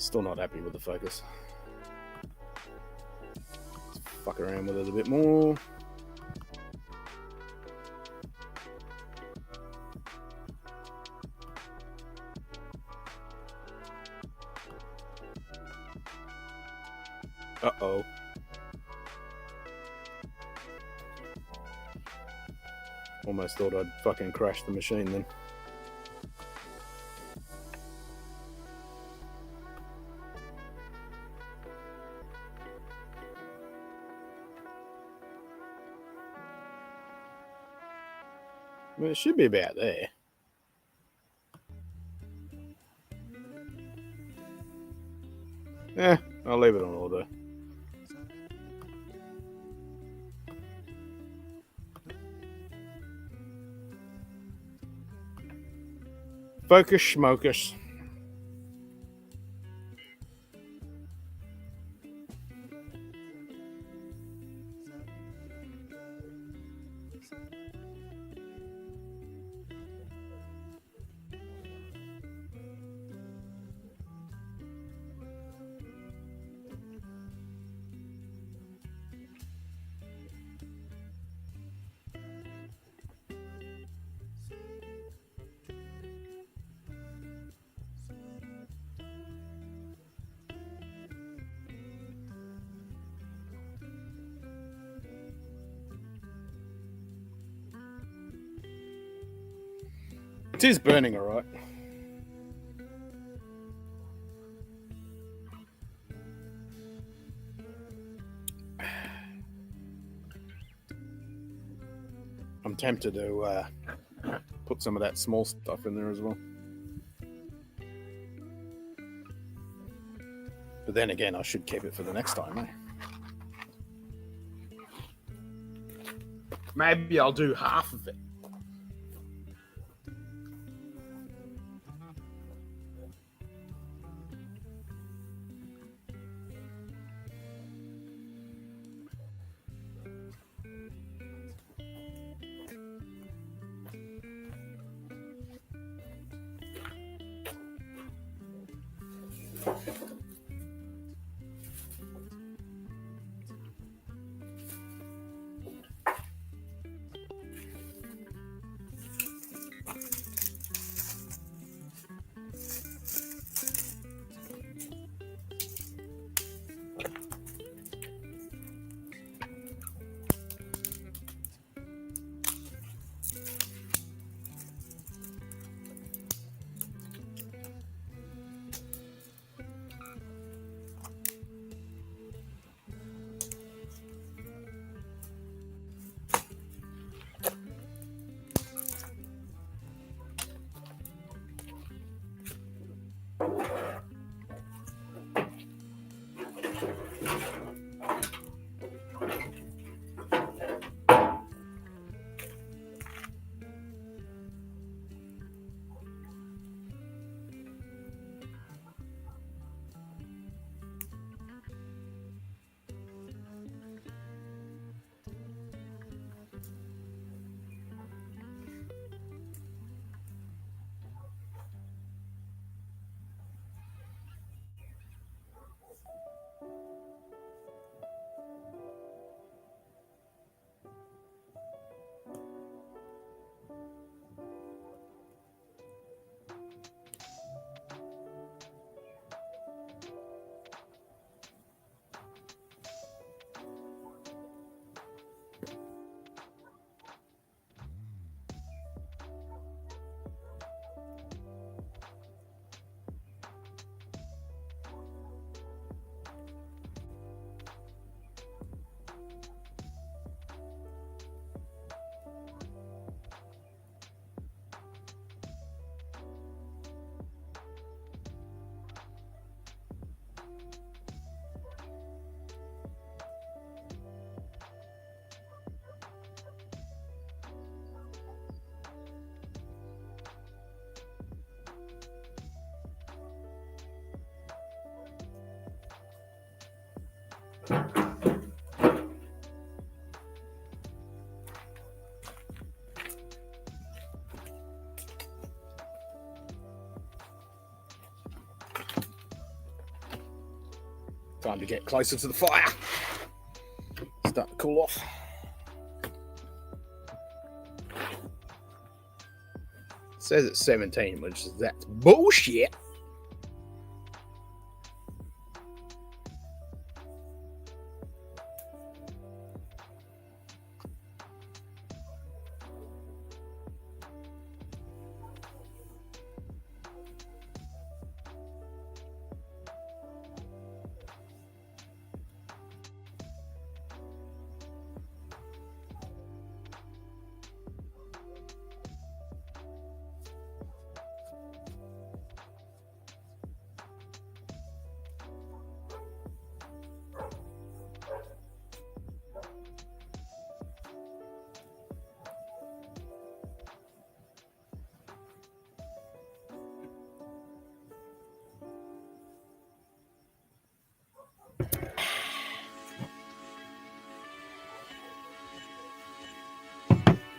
Still not happy with the focus. Let's fuck around with it a bit more. Uh-oh. Almost thought I'd fucking crash the machine then. Well, it should be about there. I'll leave it on auto. Focus schmokers. It is burning all right. I'm tempted to put some of that small stuff in there as well. But then again, I should keep it for the next time, eh? Maybe I'll do half of it. Time to get closer to the fire. Start to cool off. It says it's 17, which is that's bullshit.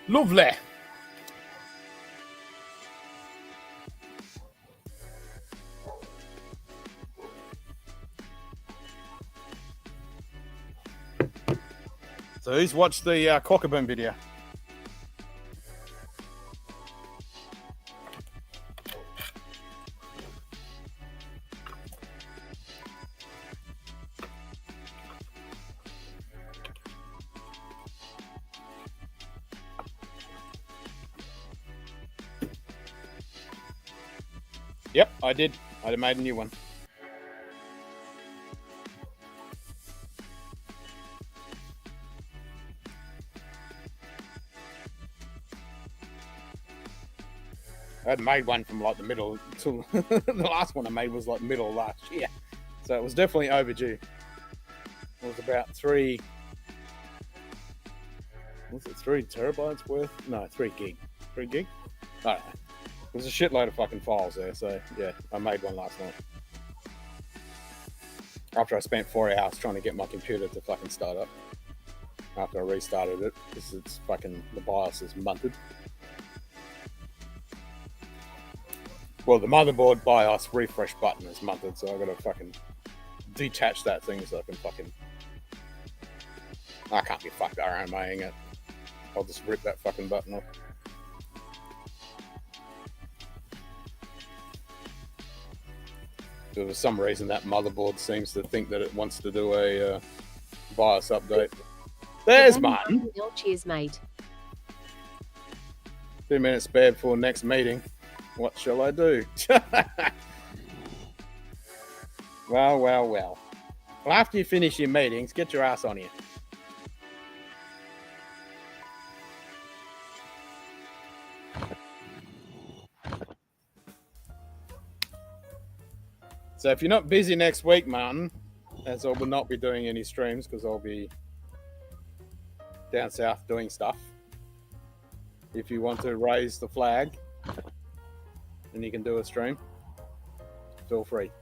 Lovely. So who's watched the Cockabone video? Yep, I did. I made a new one. I had made one from like the middle till the last one I made was like middle of last year. So it was definitely overdue. It was about 3 terabytes worth? No, 3 gig. 3 gig? I don't know. There's a shitload of fucking files there, so yeah, I made one last night. After I spent 4 hours trying to get my computer to fucking start up. After I restarted it, because it's fucking, the BIOS is munted. Well, the motherboard BIOS refresh button is mounted, so I've got to fucking detach that thing so I can fucking... I can't be fucked RMAing it. I'll just rip that fucking button off. So for some reason, that motherboard seems to think that it wants to do a BIOS update. There's Martin.
Cheers, mate.
2 minutes spare before next meeting. What shall I do? Well. Well, after you finish your meetings, get your ass on here. So if you're not busy next week, Martin, as I will not be doing any streams because I'll be down south doing stuff. If you want to raise the flag and you can do a stream, feel free.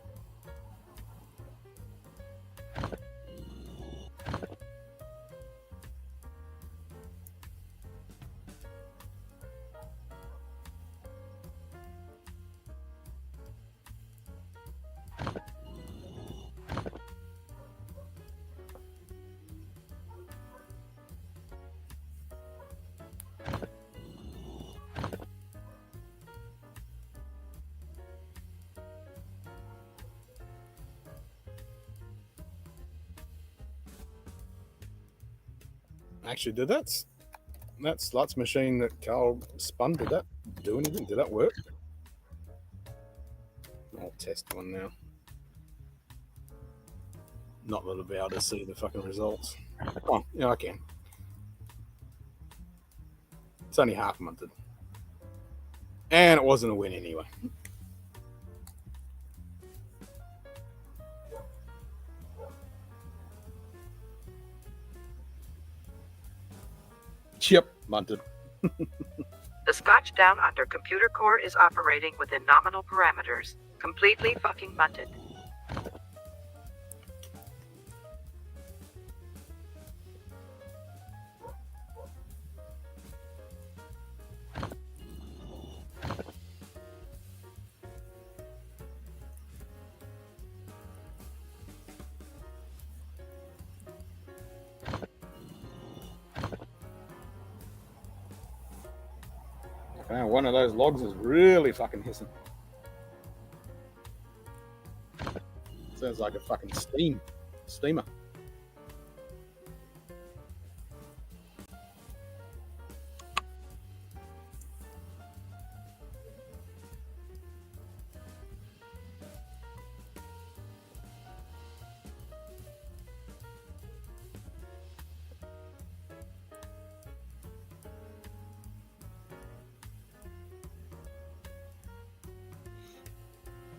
Actually, did that slots machine that Carl spun, did that do anything? Did that work? I'll test one now. Not that I'll be able to see the fucking results. Oh, yeah, I can. It's only half monted. And it wasn't a win anyway. Yep, munted.
The Scotch Down Under computer core is operating within nominal parameters. Completely fucking munted.
One of those logs is really fucking hissing. Sounds like a fucking steamer.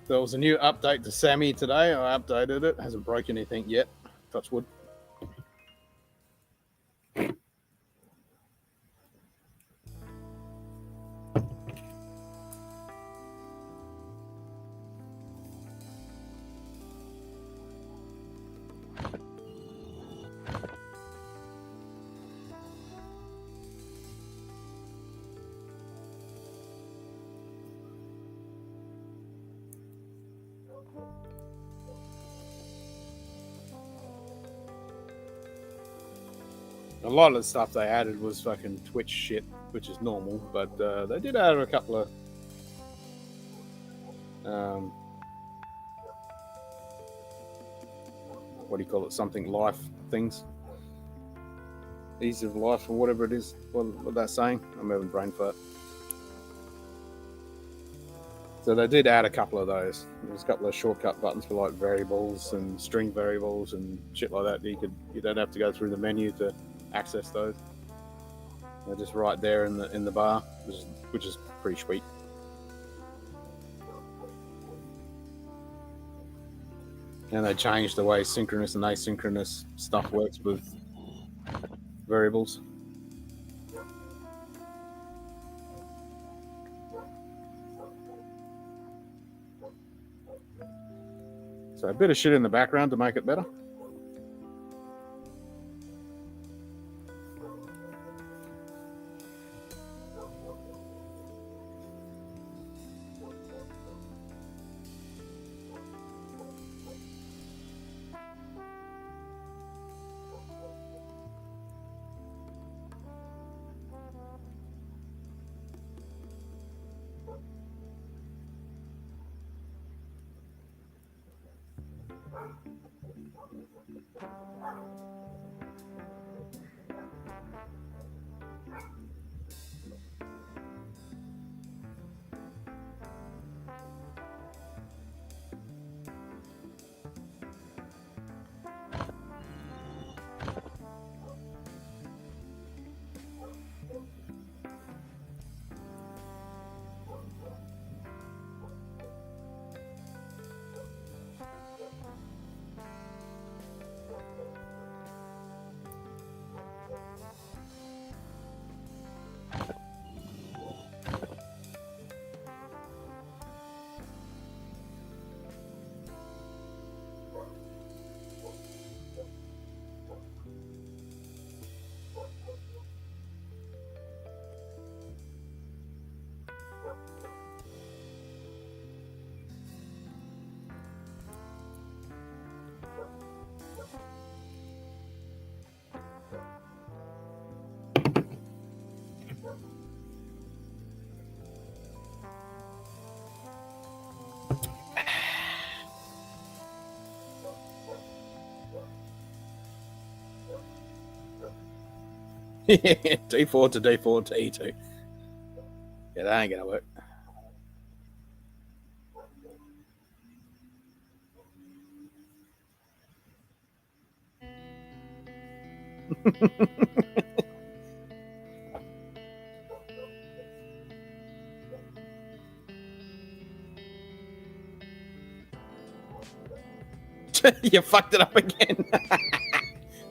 There was a new update to Sammy today. I updated it. Hasn't broken anything yet. Touch wood. A lot of the stuff they added was fucking Twitch shit, which is normal, but they did add a couple of what do you call it? Something life things. Ease of life or whatever it is. What that's saying? I'm having brain fart. So they did add a couple of those. There's a couple of shortcut buttons for like variables and string variables and shit like that. You don't have to go through the menu to access those. They're just right there in the bar, which is pretty sweet. And they changed the way synchronous and asynchronous stuff works with variables. So a bit of shit in the background to make it better. D4 to D4 to E2. Yeah, that ain't gonna work. You fucked it up again.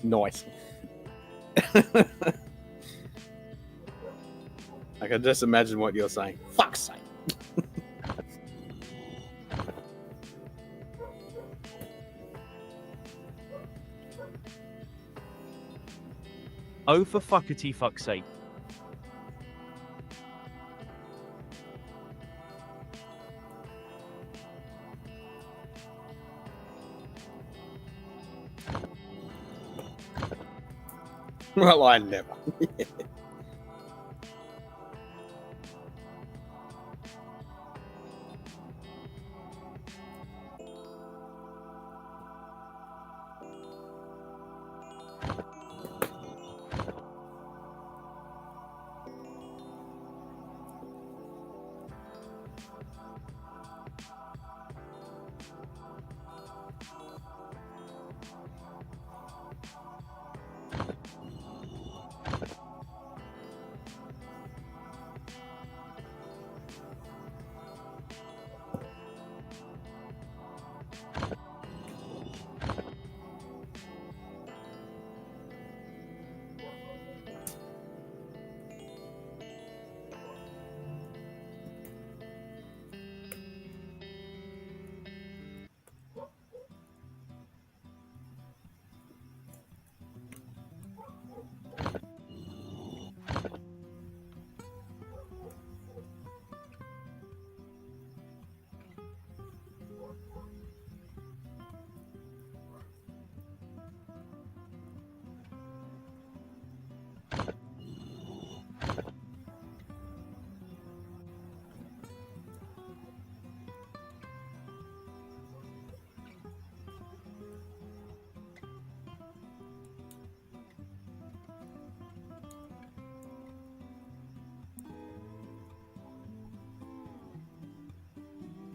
Nice. I can just imagine what you're saying. Fuck's sake.
Oh, for fuckity fuck's sake.
Well, I never.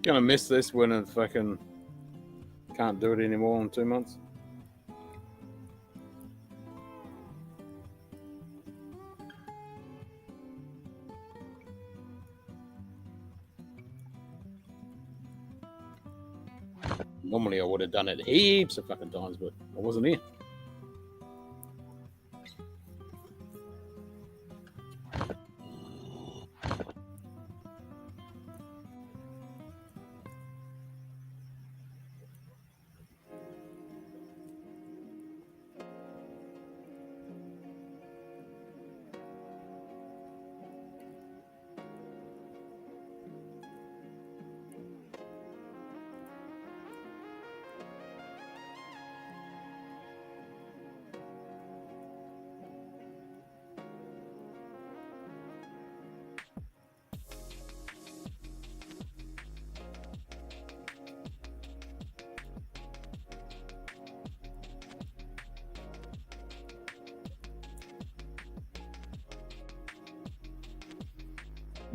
Gonna miss this when it fucking can't do it anymore in 2 months. Normally I would have done it heaps of fucking times, but I wasn't here.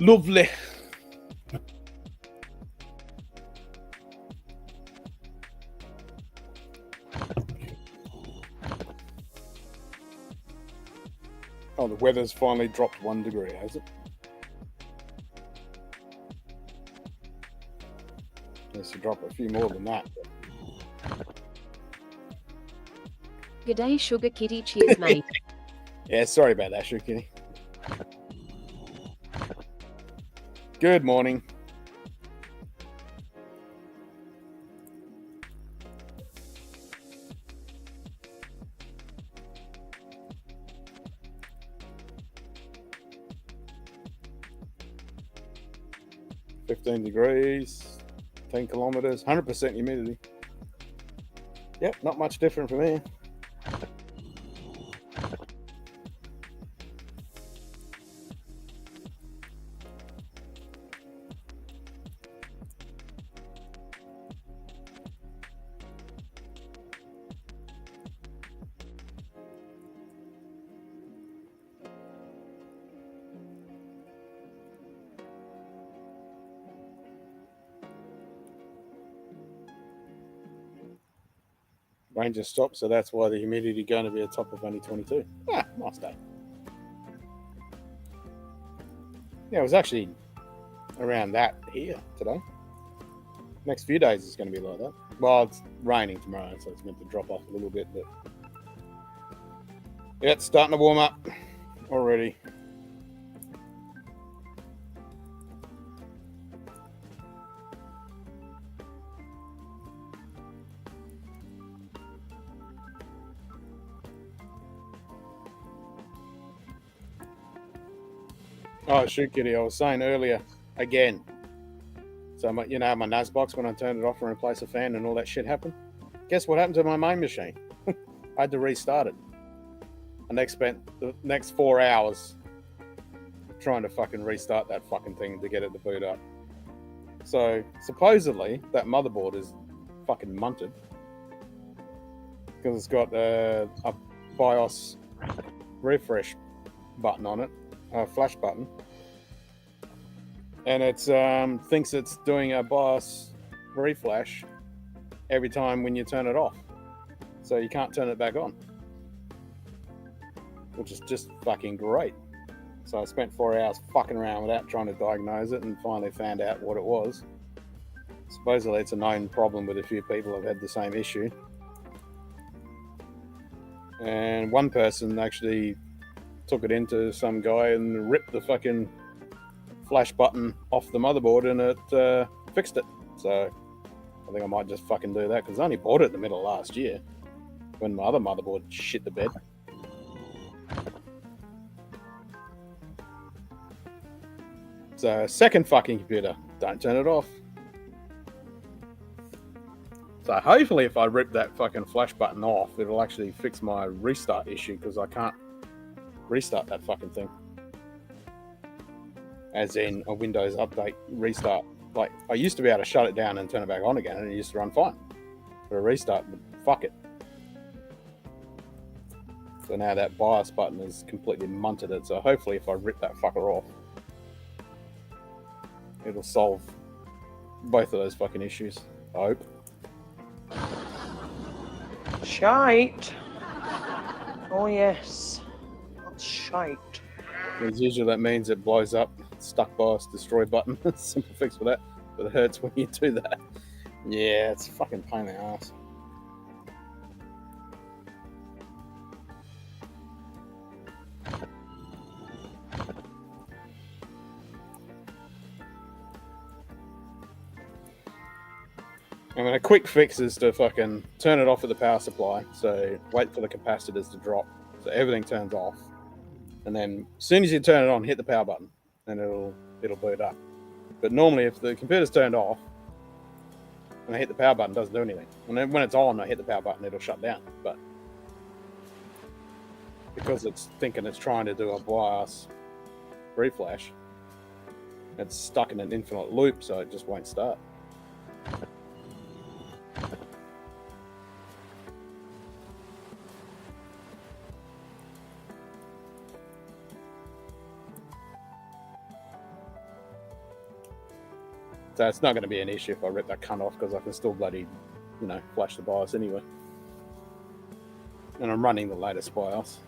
Lovely. Oh, the weather's finally dropped 1 degree, has it? Needs to drop a few more than that.
G'day, Sugar Kitty. Cheers, mate.
Yeah, sorry about that, Sugar Kitty. Good morning. $15 degrees, 10 kilometers, 100% humidity. Yep, not much different from here. Rain just stopped, so that's why the humidity going to be a top of only 22. Ah, nice day. Yeah, it was actually around that here today. Next few days is going to be like that. Well, it's raining tomorrow, so it's meant to drop off a little bit, but yeah, it's starting to warm up already. Oh, shoot, Kitty, I was saying earlier, again. So, my NAS box, when I turned it off and replaced the fan and all that shit happened, guess what happened to my main machine? I had to restart it. And I spent the next 4 hours trying to fucking restart that fucking thing to get it to boot up. So, supposedly, that motherboard is fucking munted. Because it's got a BIOS refresh button on it. A flash button, and it thinks it's doing a BIOS reflash every time when you turn it off, so you can't turn it back on, which is just fucking great. So I spent 4 hours fucking around with that, trying to diagnose it, and finally found out what it was. Supposedly it's a known problem with a few people have had the same issue, and one person actually took it into some guy and ripped the fucking flash button off the motherboard, and it fixed it. So I think I might just fucking do that, because I only bought it in the middle of last year when my other motherboard shit the bed. So second fucking computer, don't turn it off. So hopefully if I rip that fucking flash button off, it'll actually fix my restart issue, because I can't restart that fucking thing, as in a Windows update restart. Like, I used to be able to shut it down and turn it back on again, and it used to run fine. But a restart, fuck it. So now that BIOS button is completely munted it. So hopefully if I rip that fucker off, it'll solve both of those fucking issues. I hope.
Shite. Oh yes. Shite.
As usual, that means it blows up. Stuck BIOS destroy button. Simple fix for that. But it hurts when you do that. Yeah, it's a fucking pain in the ass. I mean, a quick fix is to fucking turn it off at the power supply. So wait for the capacitors to drop, so everything turns off. And then as soon as you turn it on, hit the power button, and it'll boot up. But normally, if the computer's turned off and I hit the power button, it doesn't do anything. And then when it's on, I hit the power button, it'll shut down. But because it's thinking it's trying to do a BIOS reflash, it's stuck in an infinite loop, so it just won't start. So it's not going to be an issue if I rip that cunt off because I can still bloody, flash the BIOS anyway. And I'm running the latest BIOS.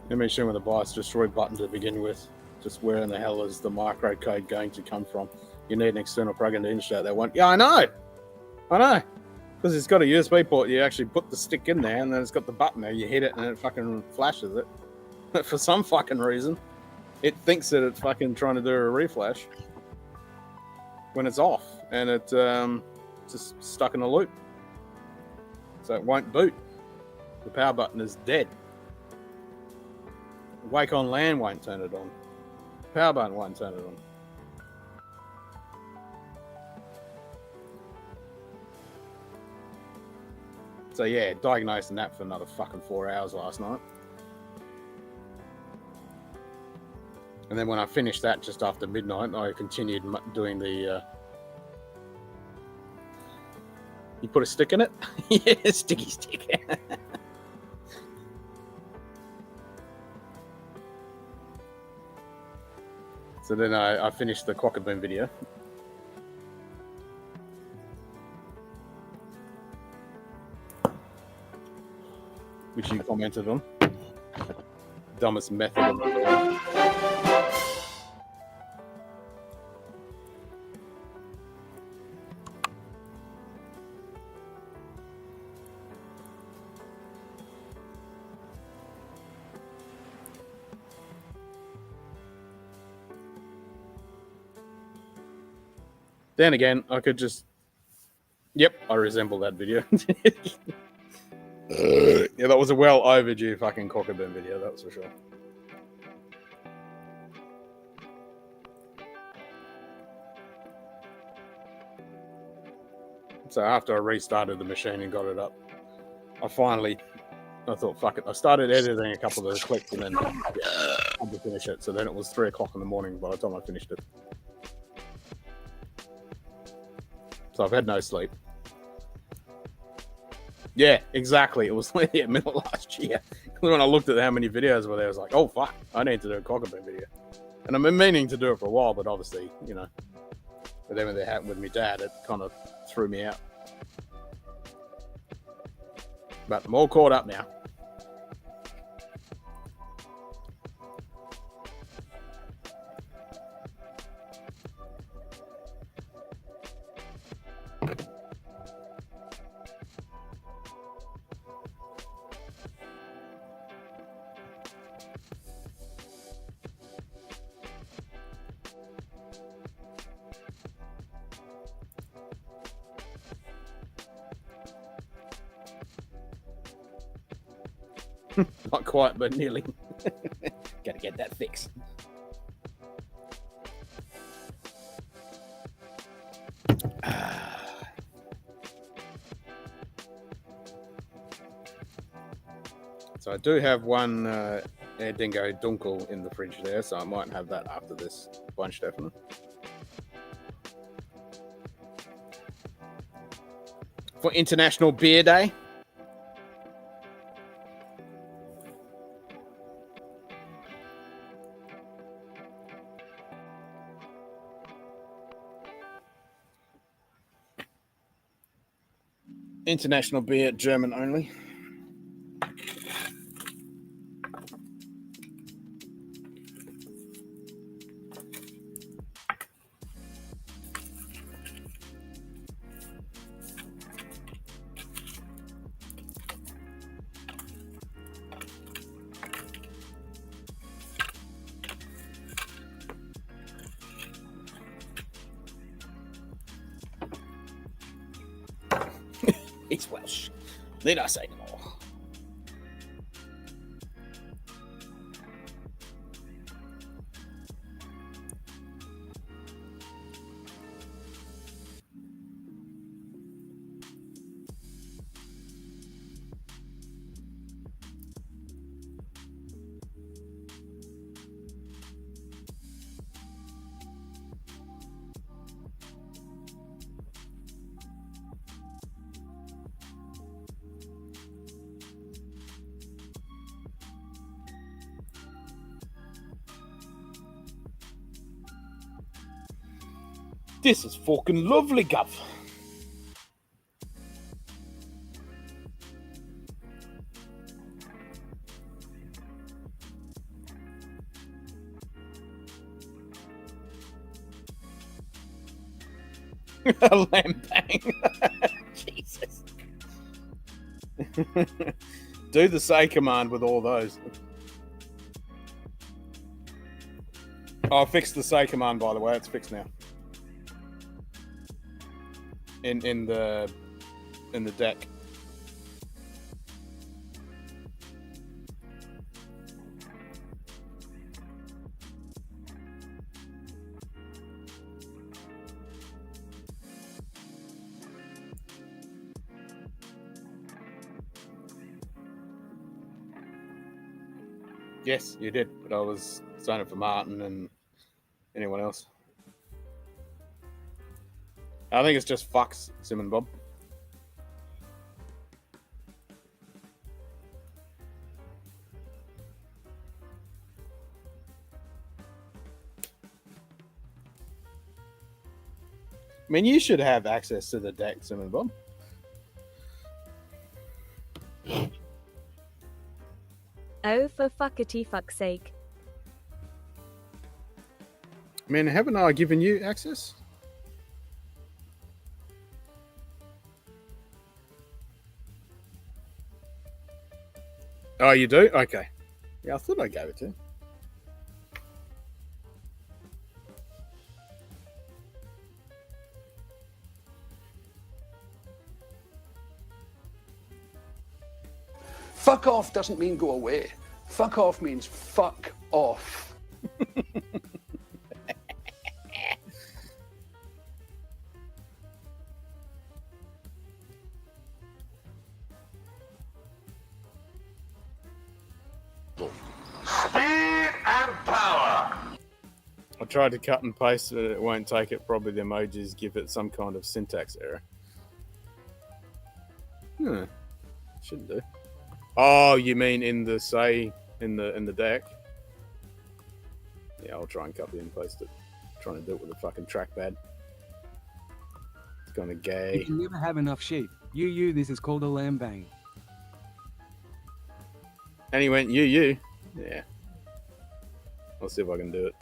Let me show you the BIOS destroy button to begin with. Just where in the hell is the microcode going to come from? You need an external plug-in to insert that one. Yeah, I know. Because it's got a USB port. You actually put the stick in there, and then it's got the button there. You hit it, and it fucking flashes it. But for some fucking reason, it thinks that it's fucking trying to do a reflash when it's off, and it's just stuck in a loop. So it won't boot. The power button is dead. Wake on LAN won't turn it on. Power button won't turn it on. So yeah, diagnosing that for another fucking 4 hours last night. And then when I finished that just after midnight, I continued doing the... You put a stick in it? Yeah, sticky stick. So then I finished the Quackaboom video. Which you commented on. Dumbest method of the world. Then again, I could just... Yep, I resemble that video. Yeah, that was a well overdue fucking Quackaboom video, that's for sure. So after I restarted the machine and got it up, I thought, fuck it. I started editing a couple of the clips and then I had to finish it. So then it was 3 o'clock in the morning by the time I finished it. So I've had no sleep. Yeah, exactly. It was middle of last year. When I looked at how many videos were there, I was like, oh, fuck, I need to do a Quackaboom video. And I've been meaning to do it for a while, but obviously, with everything that happened with my dad, it kind of threw me out. But I'm all caught up now. Not quite, but nearly. Gotta get that fixed. So I do have one Air Dingo Dunkel in the fridge there, so I might have that after this bunch, definitely. For International Beer Day. International beer, German only. It's Welsh. Need I say no more? This is fucking lovely, Gov. A lamb bang. Jesus. Do the say command with all those. I fixed the say command, by the way. It's fixed now. In the deck. Yes, you did, but I was saying it for Martin and anyone else. I think it's just fucks, Sim and Bob. I mean, you should have access to the deck, Sim and Bob.
Oh, for fuckity fuck's sake.
I mean, haven't I given you access? Oh, you do? Okay. Yeah, I thought I gave it to you.
Fuck off doesn't mean go away. Fuck off means fuck off.
Speed and power.
I tried to cut and paste, but it won't take it. Probably the emojis give it some kind of syntax error. Shouldn't do. Oh, you mean in the say in the deck? Yeah, I'll try and copy and paste it. Trying to do it with a fucking trackpad. It's kind of gay.
You can never have enough sheep. This is called a lamb bang.
And he went, you. Yeah. I'll see if I can do it.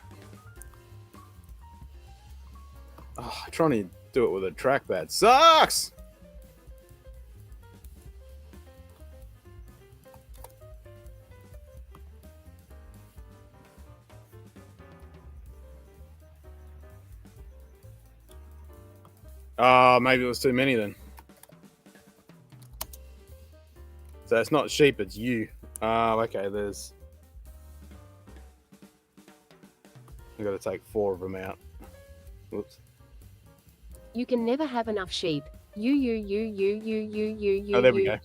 Oh, trying to do it with a trackpad sucks! Maybe it was too many then. So it's not sheep, it's you. Okay, there's... I've got to take 4 of them out. Whoops.
You can never have enough sheep.
Oh, there we go.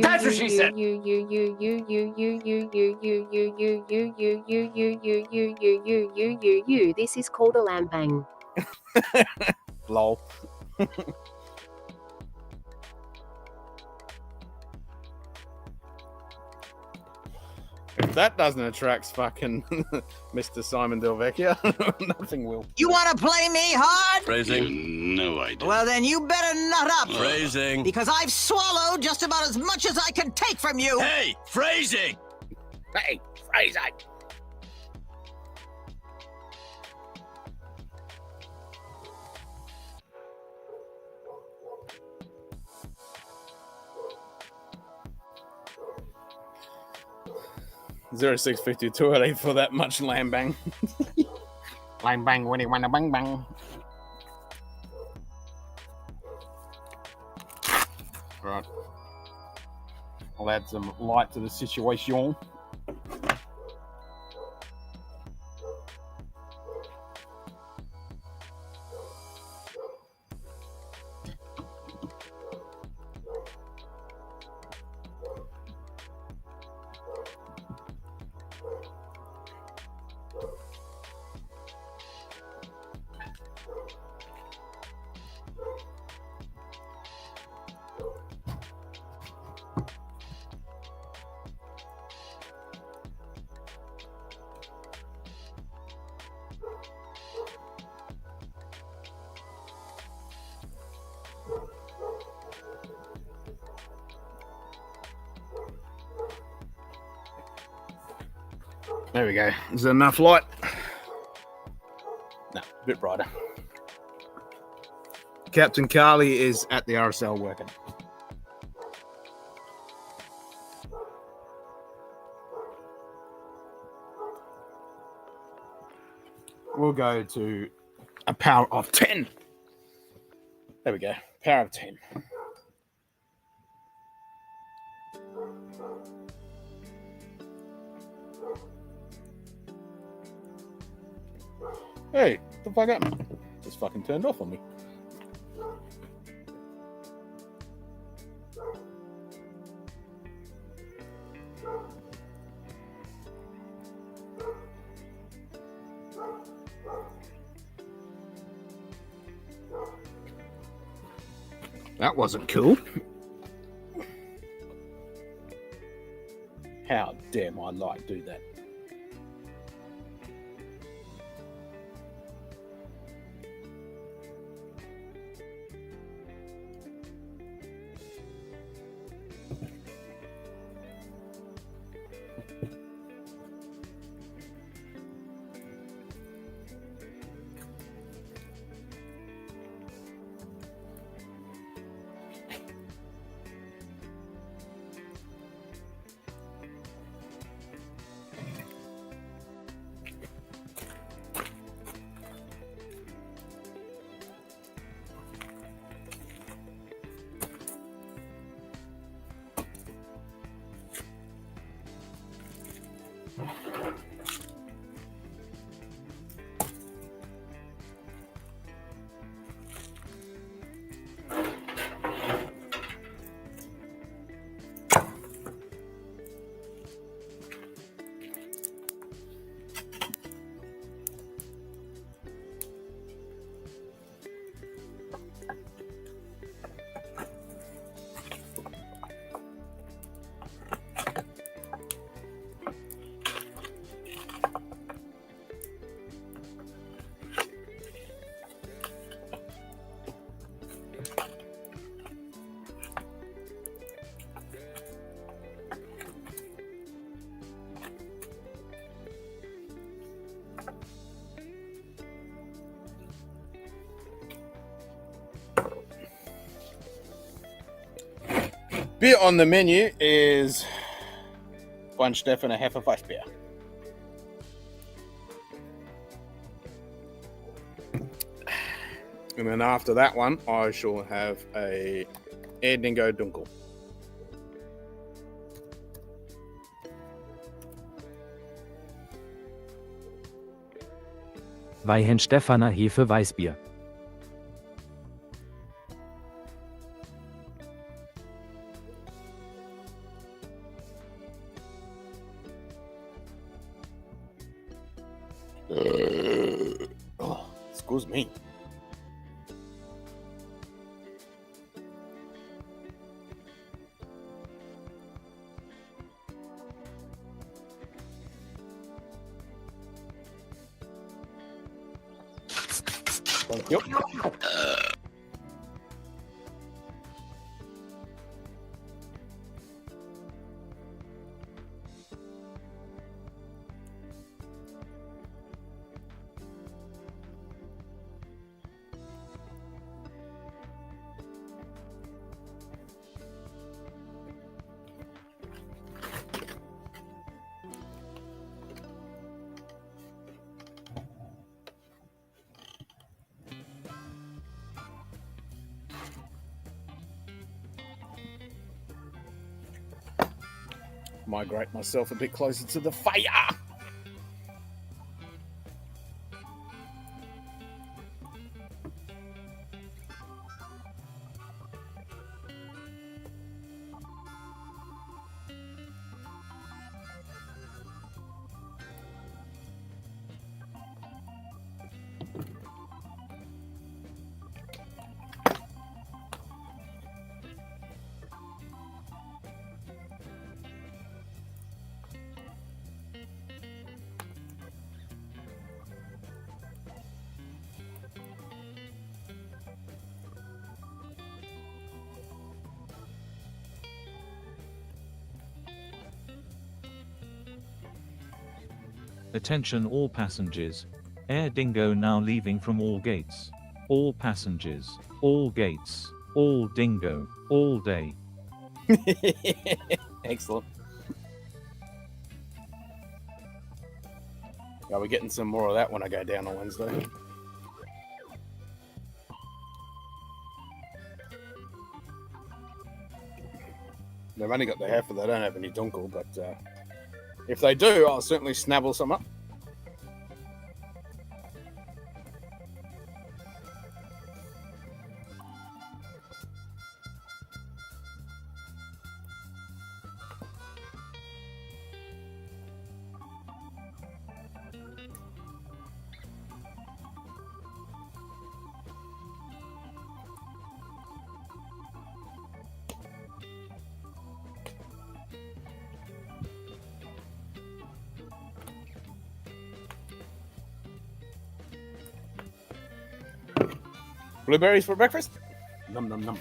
That's what she said. This is called a lamb bang.
Lol. If that doesn't attract fucking Mr. Simon Del Vecchio, nothing will.
You want to play me hard?
Phrasing? No idea.
Well, then you better nut up.
Phrasing.
Because I've swallowed just about as much as I can take from you.
Hey, phrasing!
Hey, phrasing! $0652 for that much lamb bang. Lamb bang, winnie, wanna bang bang. Right. I'll add some light to the situation. There we go. Is there enough light? No, a bit brighter. Captain Carly is at the RSL working. We'll go to a power of 10. There we go. Power of 10. Hey, what the fuck happened? Just fucking turned off on me. That wasn't cool. How dare my light do that? Beer on the menu is one Steff and a Hefeweißbier. And then after that one, I shall have a Erdingo Dunkel.
Weihenstephaner Hefeweißbier.
Oh, excuse me. Thank you. Migrate myself a bit closer to the fire.
Attention all passengers. Air Dingo now leaving from all gates. All passengers, all gates, all Dingo, all day.
Excellent. Are we getting some more of that when I go down on Wednesday? They've only got the heifer, they don't have any dunkel, but if they do, I'll certainly snabble some up. Blueberries for breakfast? Num num num.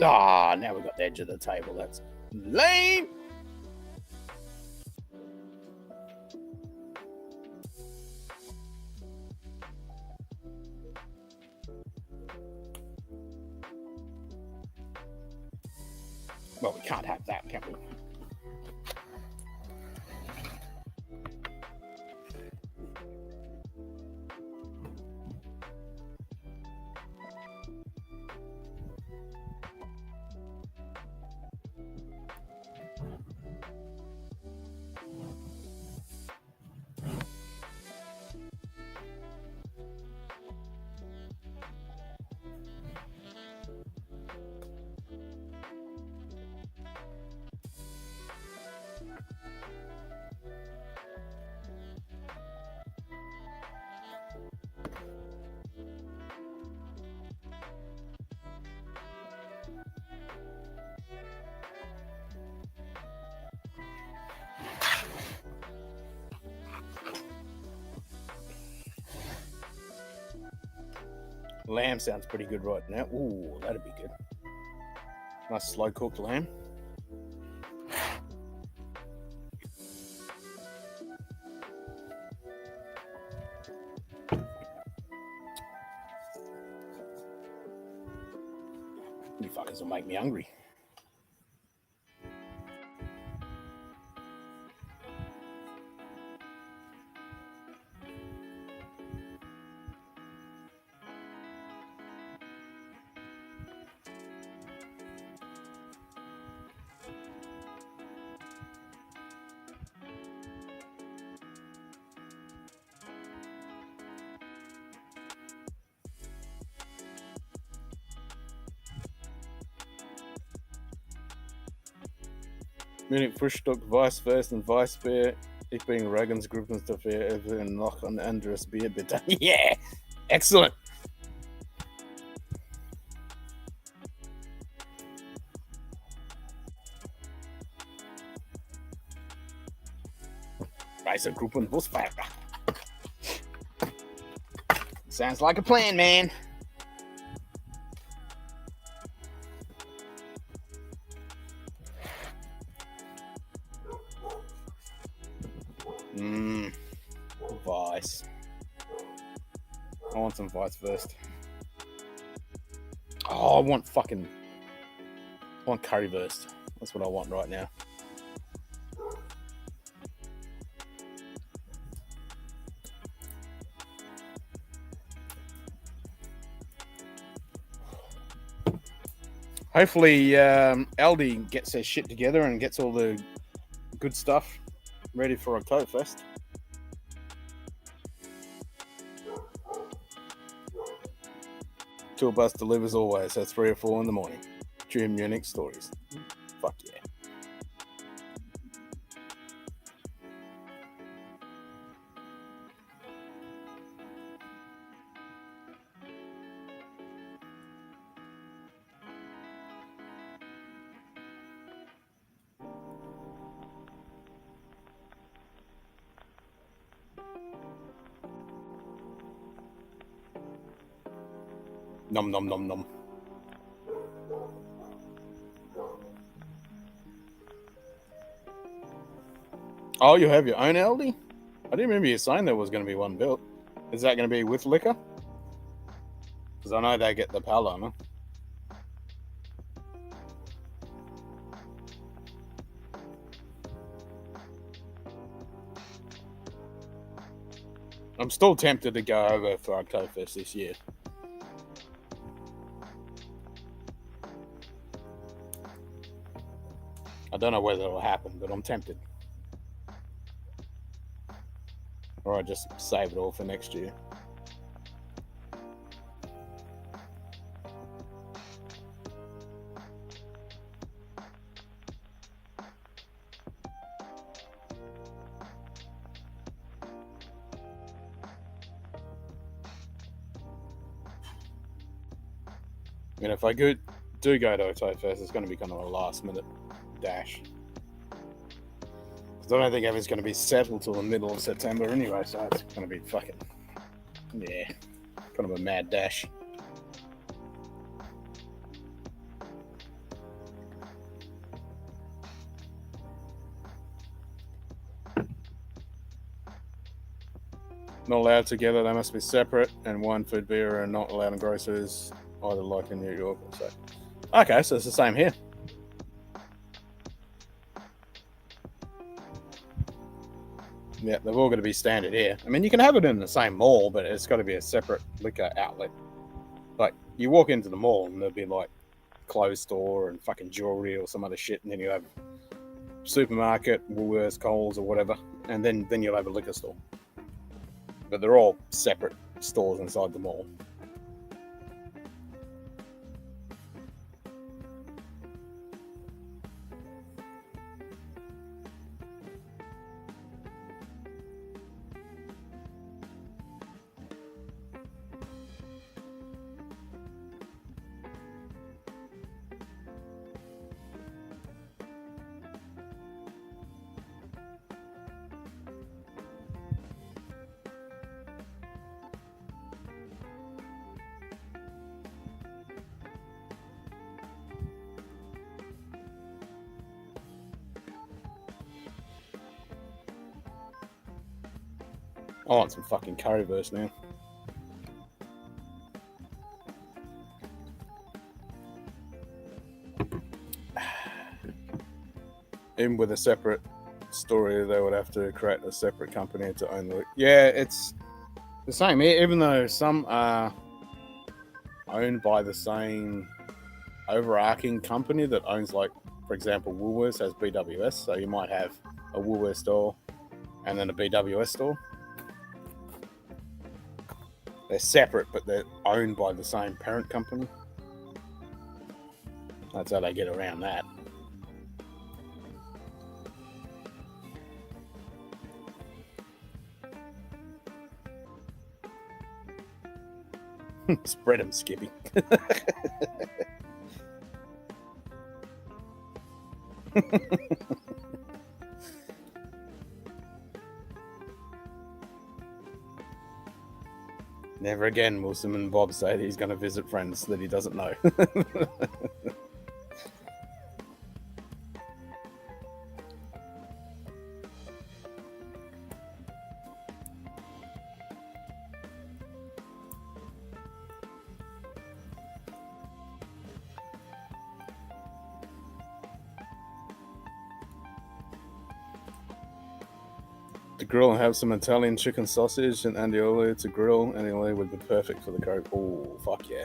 Ah, now we've got the edge of the table. That's lame. Well, we can't have that, can we? Lamb sounds pretty good right now. Ooh, that'd be good. Nice slow cooked lamb. You fuckers will make me hungry. Meaning Frühstück, Weiss first and Weissbier. Ich bin Regensgruppen dafür even noch ein anderes Bier bitte. Yeah! Excellent! Reisegruppen Busfahrer. Sounds like a plan, man. Vice. I want some Vice first. Oh, I want currywurst. That's what I want right now. Hopefully, Aldi gets their shit together and gets all the good stuff ready for Oktoberfest. Tour bus delivers always at 3 or 4 in the morning. Dream Munich stories. Fuck yeah. Nom nom nom nom. Oh, you have your own Aldi? I didn't remember you saying there was going to be one built. Is that going to be with liquor? Because I know they get the Palo, no? I'm still tempted to go over for Oktoberfest this year. I don't know whether it'll happen, but I'm tempted. Or I just save it all for next year. And if I do go to Oktoberfest, it's going to be kind of a last minute dash. Because I don't think everything's going to be settled till the middle of September anyway, so it's going to be fucking, yeah, kind of a mad dash. Not allowed together, they must be separate, and wine, food, beer are not allowed in grocers, either like in New York. So, okay, so it's the same here. Yeah, they've all got to be standard here. I mean, you can have it in the same mall, but it's got to be a separate liquor outlet. Like, you walk into the mall and there'll be like clothes store and fucking jewelry or some other shit, and then you have supermarket, Woolworths, Coles, or whatever, and then you'll have a liquor store. But they're all separate stores inside the mall. I want some fucking currywurst now. Even with a separate story, they would have to create a separate company to own the... Yeah, it's the same here, even though some are owned by the same overarching company that owns, like, for example, Woolworths has BWS, so you might have a Woolworths store and then a BWS store. They're separate, but they're owned by the same parent company. That's how they get around that. Spread them, Skippy. Never again will Sim and Bob say that he's going to visit friends that he doesn't know. To grill and have some Italian chicken sausage and andouille to grill. Andouille would be perfect for the curry. Oh, fuck yeah.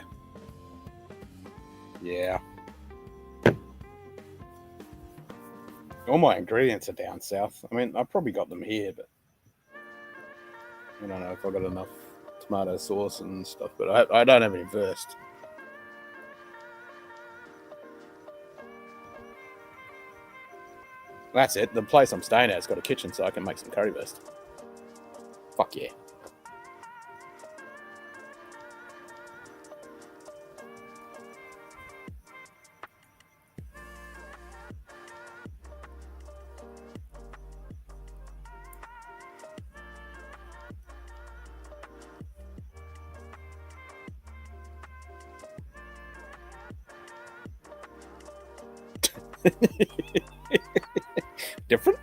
Yeah. All my ingredients are down south. I mean, I probably got them here, but I don't know if I got enough tomato sauce and stuff, but I don't have any versed. That's it. The place I'm staying at's got a kitchen, so I can make some currywurst. Fuck yeah. Different?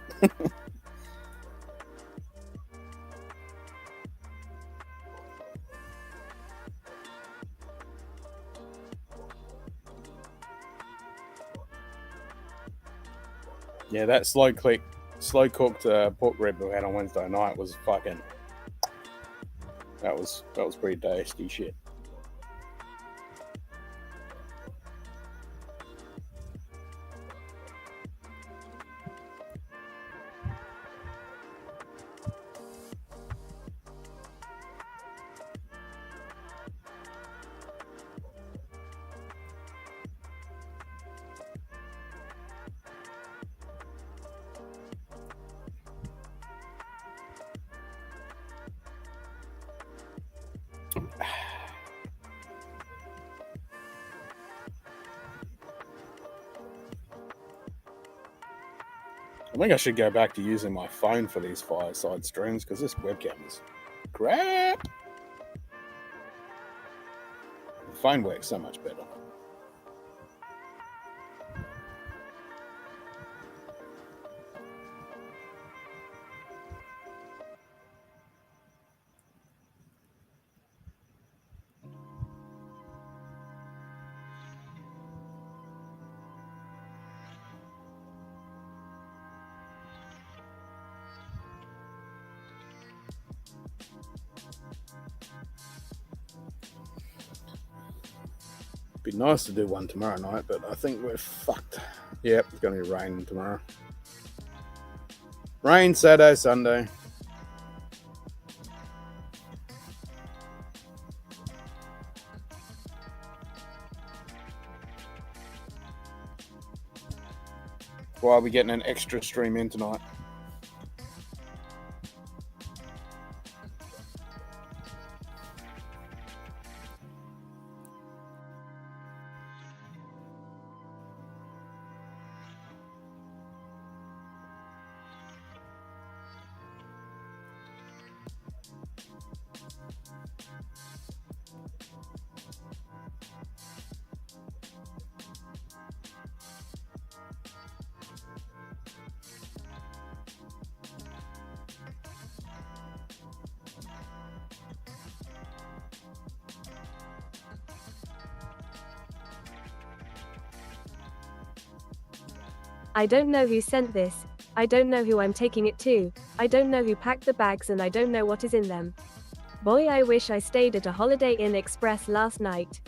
Yeah, that slow cooked pork rib we had on Wednesday night was fucking. That was pretty tasty shit. I think I should go back to using my phone for these fireside streams because this webcam is crap. The phone works so much better. Be nice to do one tomorrow night, but I think we're fucked. Yep, it's going to be raining tomorrow. Rain Saturday, Sunday. Why are we getting an extra stream in tonight?
I don't know who sent this. I don't know who I'm taking it to. I don't know who packed the bags and I don't know what is in them. Boy, I wish I stayed at a Holiday Inn Express last night.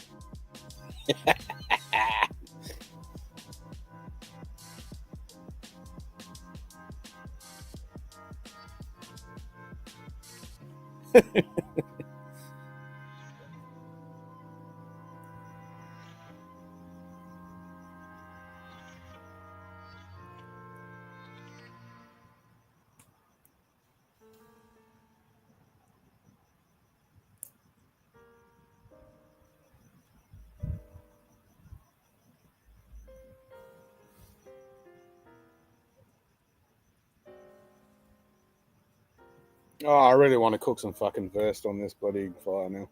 Oh, I really want to cook some fucking wurst on this bloody fire now.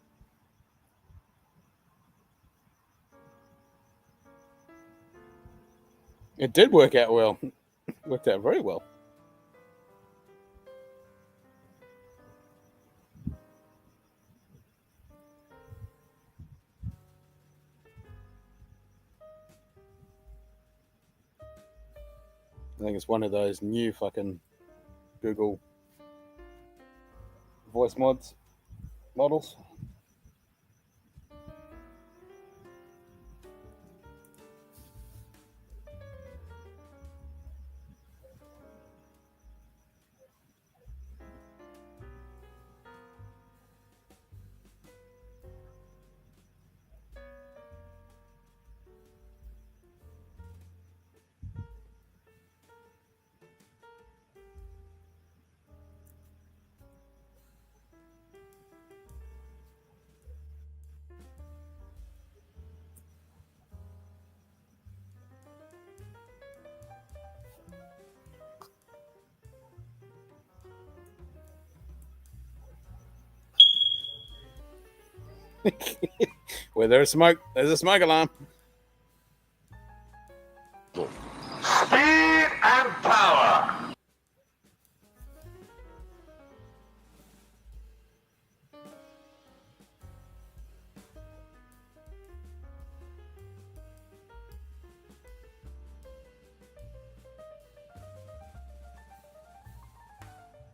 It did work out well. Worked out very well. I think it's one of those new fucking Google voice models. Where there's smoke, there's a smoke alarm.
Speed and power.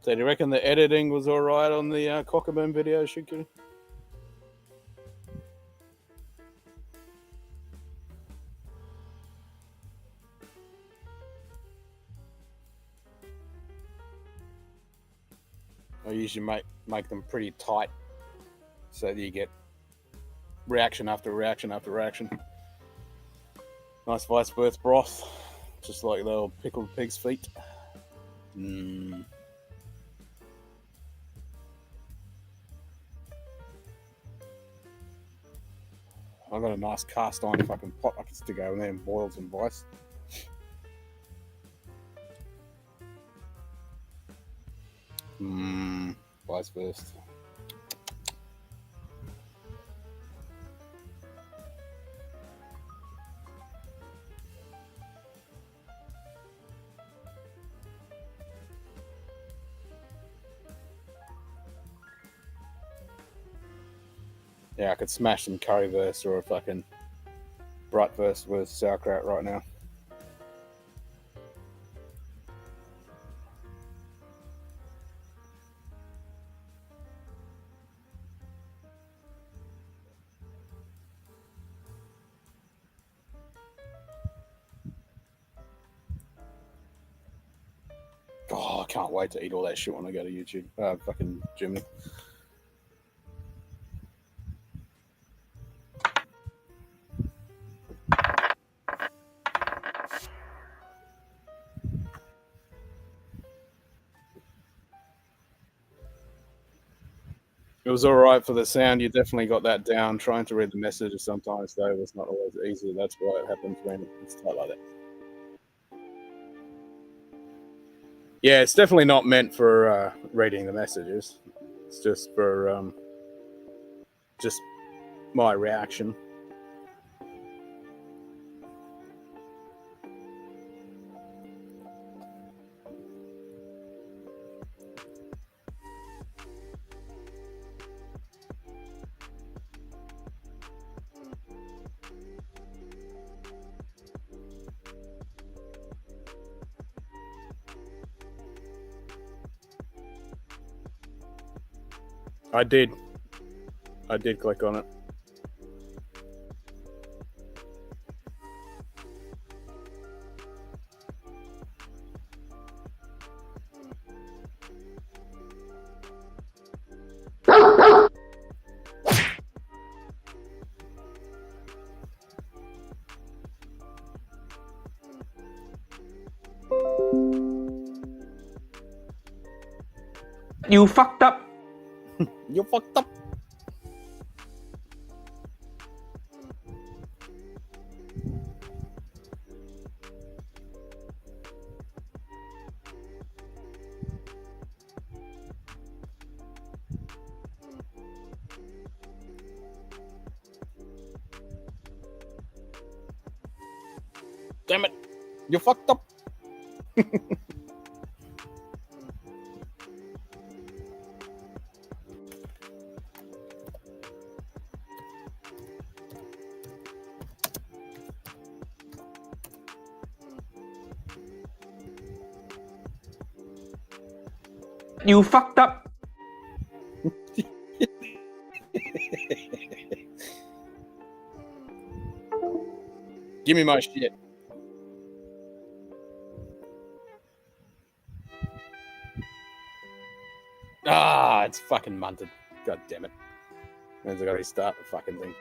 So do you reckon the editing was all right on the Cockaboom video, Shuku? I usually make them pretty tight so that you get reaction after reaction after reaction. Nice vice versa broth, just like the old pickled pig's feet. Mmm. I've got a nice cast iron fucking pot I can stick over there and boil some vice. Mmm, vice versa. Yeah, I could smash some currywurst or a fucking bratwurst with sauerkraut right now. Oh, I can't wait to eat all that shit when I go to YouTube. Fucking Germany. It was all right for the sound. You definitely got that down. Trying to read the messages sometimes, though, was not always easy. That's why it happens when it's tight like that. Yeah, it's definitely not meant for reading the messages. It's just for just my reaction. I did click on it.
You fucked up.
You fucked up. Damn it. You fucked up.
You fucked up.
Give me my shit. Ah, it's fucking munted. God damn it. Means I gotta restart the fucking thing.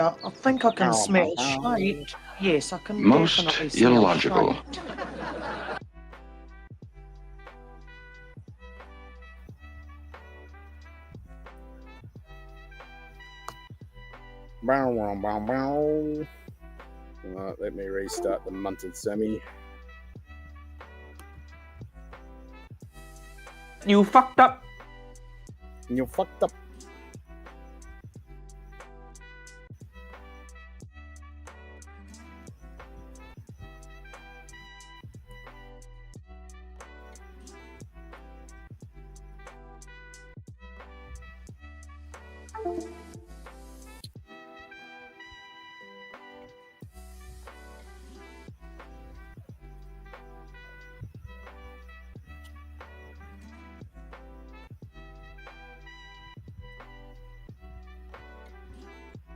I think I can smell shite. Yes, I can
Most
definitely smell
illogical.
shite.
Bow, bow, bow, bow. Alright, let me restart the munted semi.
You fucked up.
You fucked up.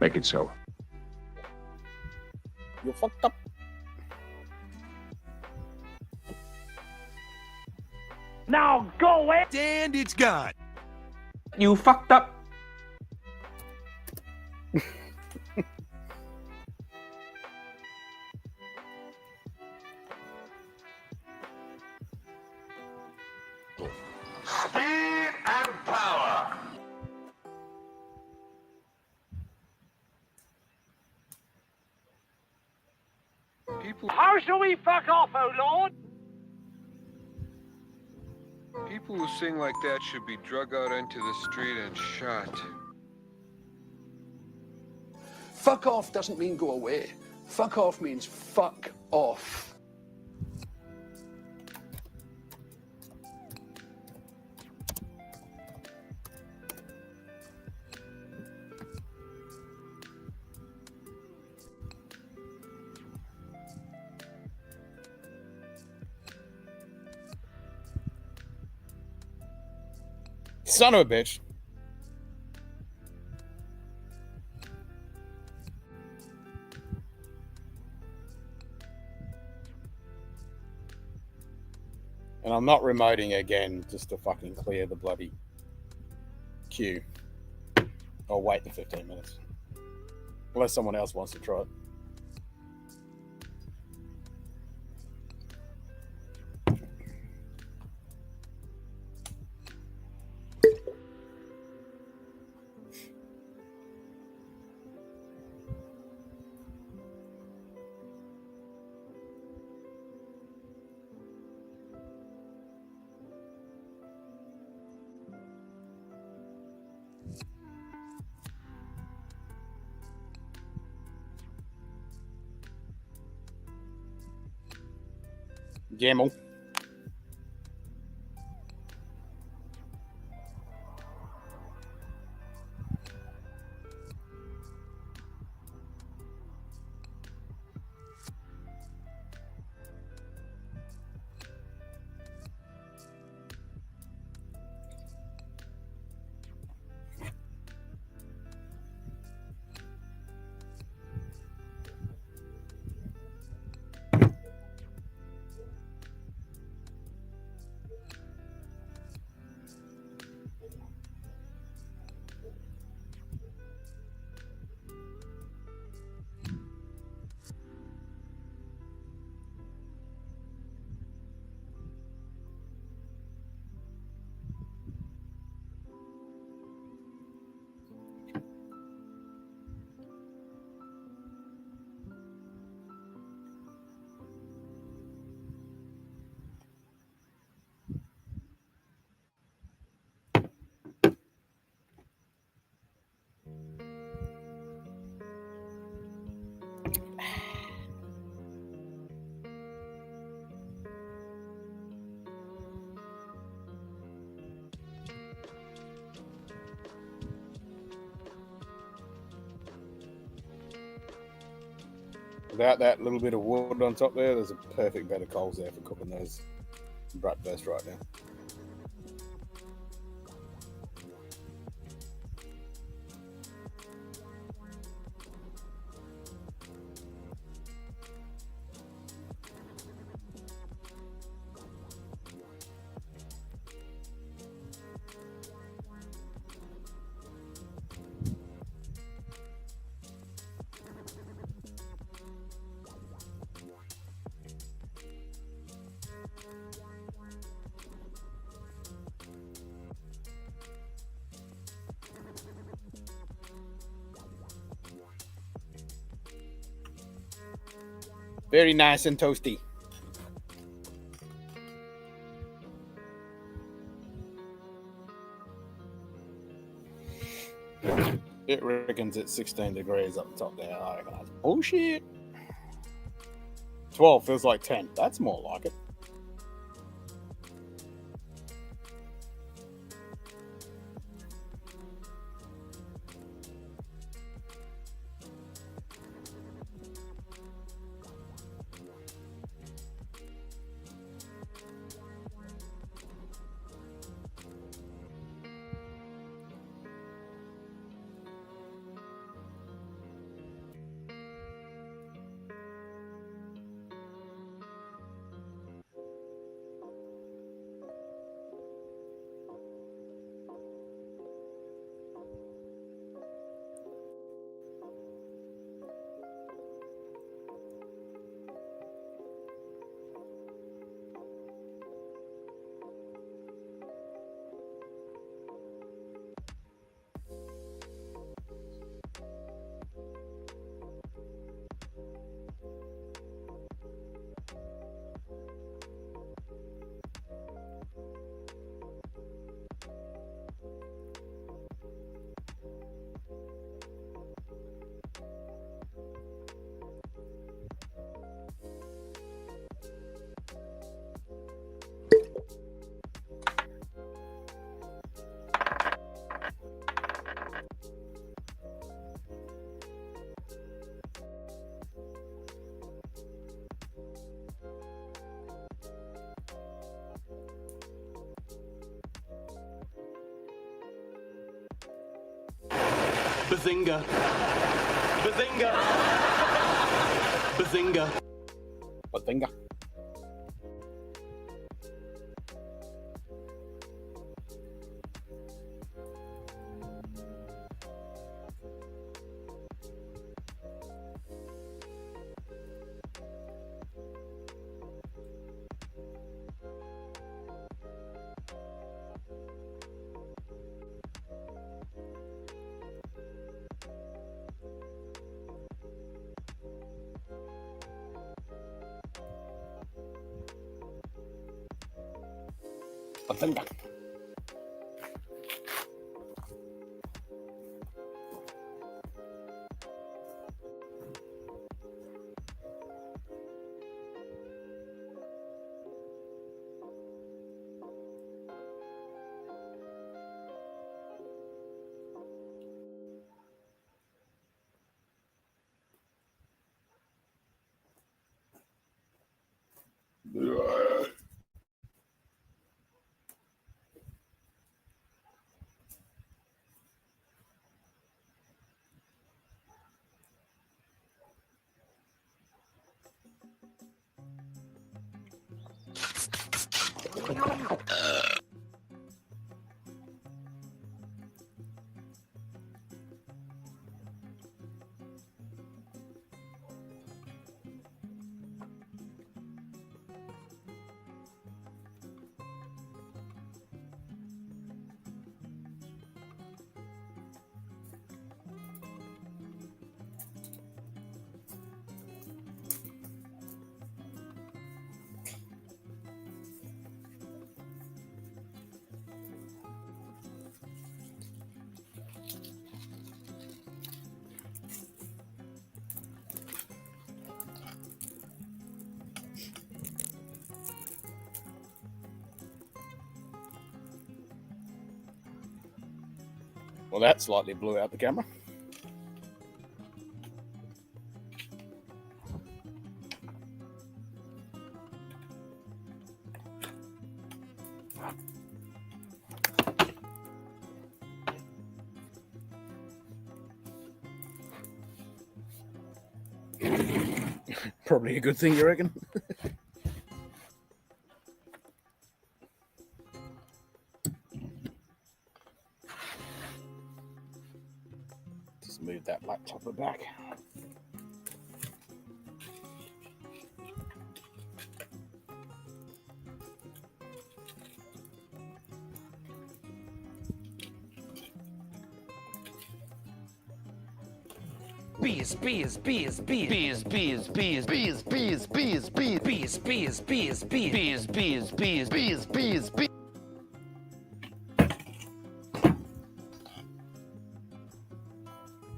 Make it so.
You fucked up.
Now go away!
And it's gone.
You fucked up.
Speed and power!
People,
How shall we fuck off, oh lord?
people who sing like that should be drug out into the street and shot.
Fuck off doesn't mean go away. Fuck off means fuck off.
Son of a bitch. And I'm not remoting again just to fucking clear the bloody queue. I'll wait the 15 minutes. Unless someone else wants to try it. Gamble. Without that little bit of wood on top there, there's a perfect bed of coals there for cooking those bratwurst right now. Very nice and toasty. It reckons it's 16 degrees up top there. I reckon that's bullshit. 12 feels like 10. That's more like it.
Bazinga! Bazinga! Bazinga!
Bazinga. Bazinga. Well, that slightly blew out the camera. Probably a good thing, you reckon? Just move that laptop back.
Bees, bees, bees, bees, bees, bees, bees, bees, bees, bees, bees, bees, bees, bees, bees, bees, bees, bees, bees, bees.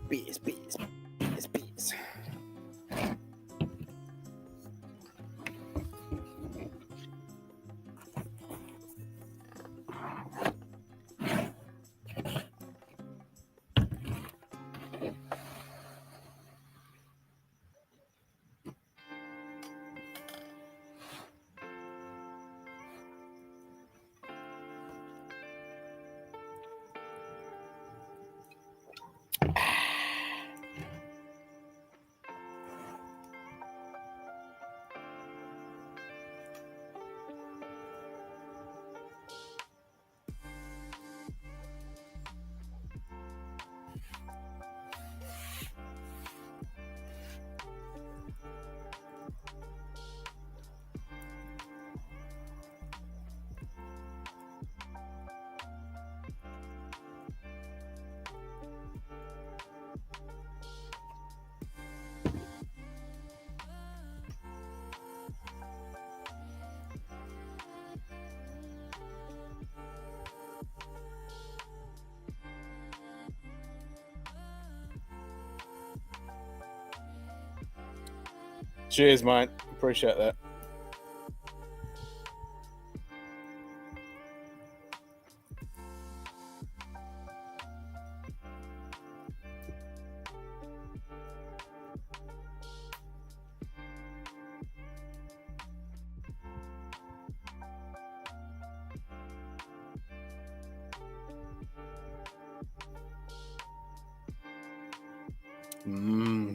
Bees, bees, bees, bees. Cheers, mate. Appreciate that.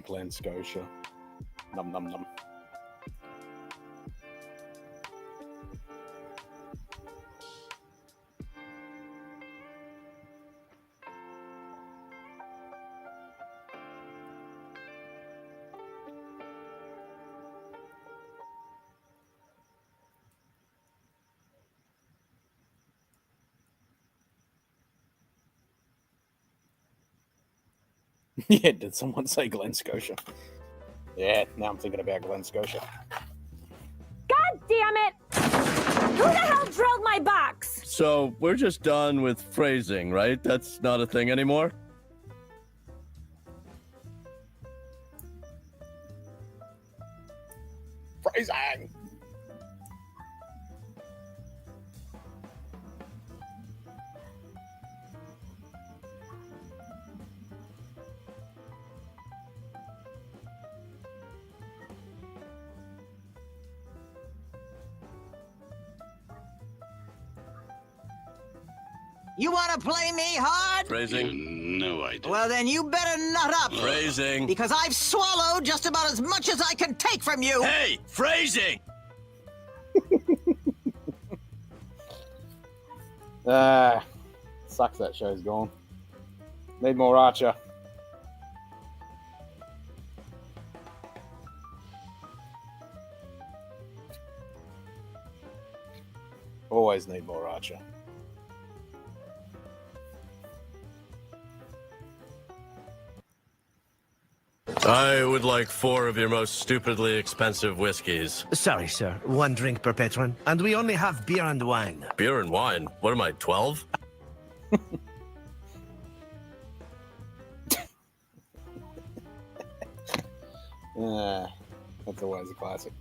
Glen Scotia. Num num num. Yeah, did someone say Glen Scotia? Yeah, now I'm thinking about Glen Scotia.
God damn it! Who the hell drilled my box?
So we're just done with phrasing, right? That's not a thing anymore?
Phrasing!
You want to play me hard?
Phrasing?
No idea.
Well, then you better nut up.
Phrasing.
Because I've swallowed just about as much as I can take from you.
Hey, phrasing!
Sucks that show's gone. Need more Archer. Always need more Archer.
I would like 4 of your most stupidly expensive whiskeys.
Sorry, sir. 1 drink per patron. And we only have beer and wine.
Beer and wine? What am I, 12?
That's always a classic.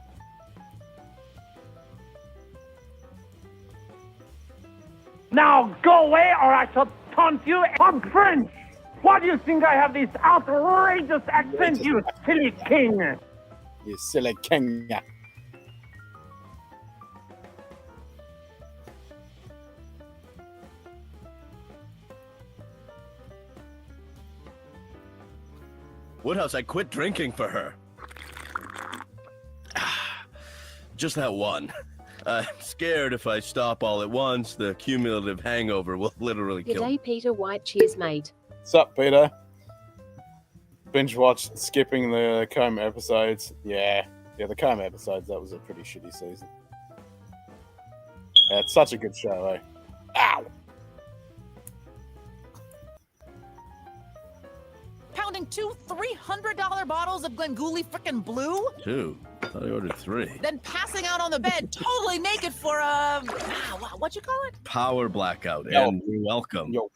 Now go away or I shall taunt you. I'm French. Why do you think I have this outrageous accent, you silly king?
You silly king.
Woodhouse, I quit drinking for her. Just that one. I'm scared if I stop all at once, the cumulative hangover will literally kill me.
G'day, Peter White. Cheers, mate.
Sup, Peter? Binge watched skipping the Coma episodes. Yeah, the Coma episodes, that was a pretty shitty season. Yeah, it's such a good show, eh? Ow!
opening 2 $300 bottles of Glengoolie frickin' Blue,
2. I thought I ordered 3.
then passing out on the bed totally naked for a what you call it?
Power blackout,
Yo.
and you're welcome.
Yo.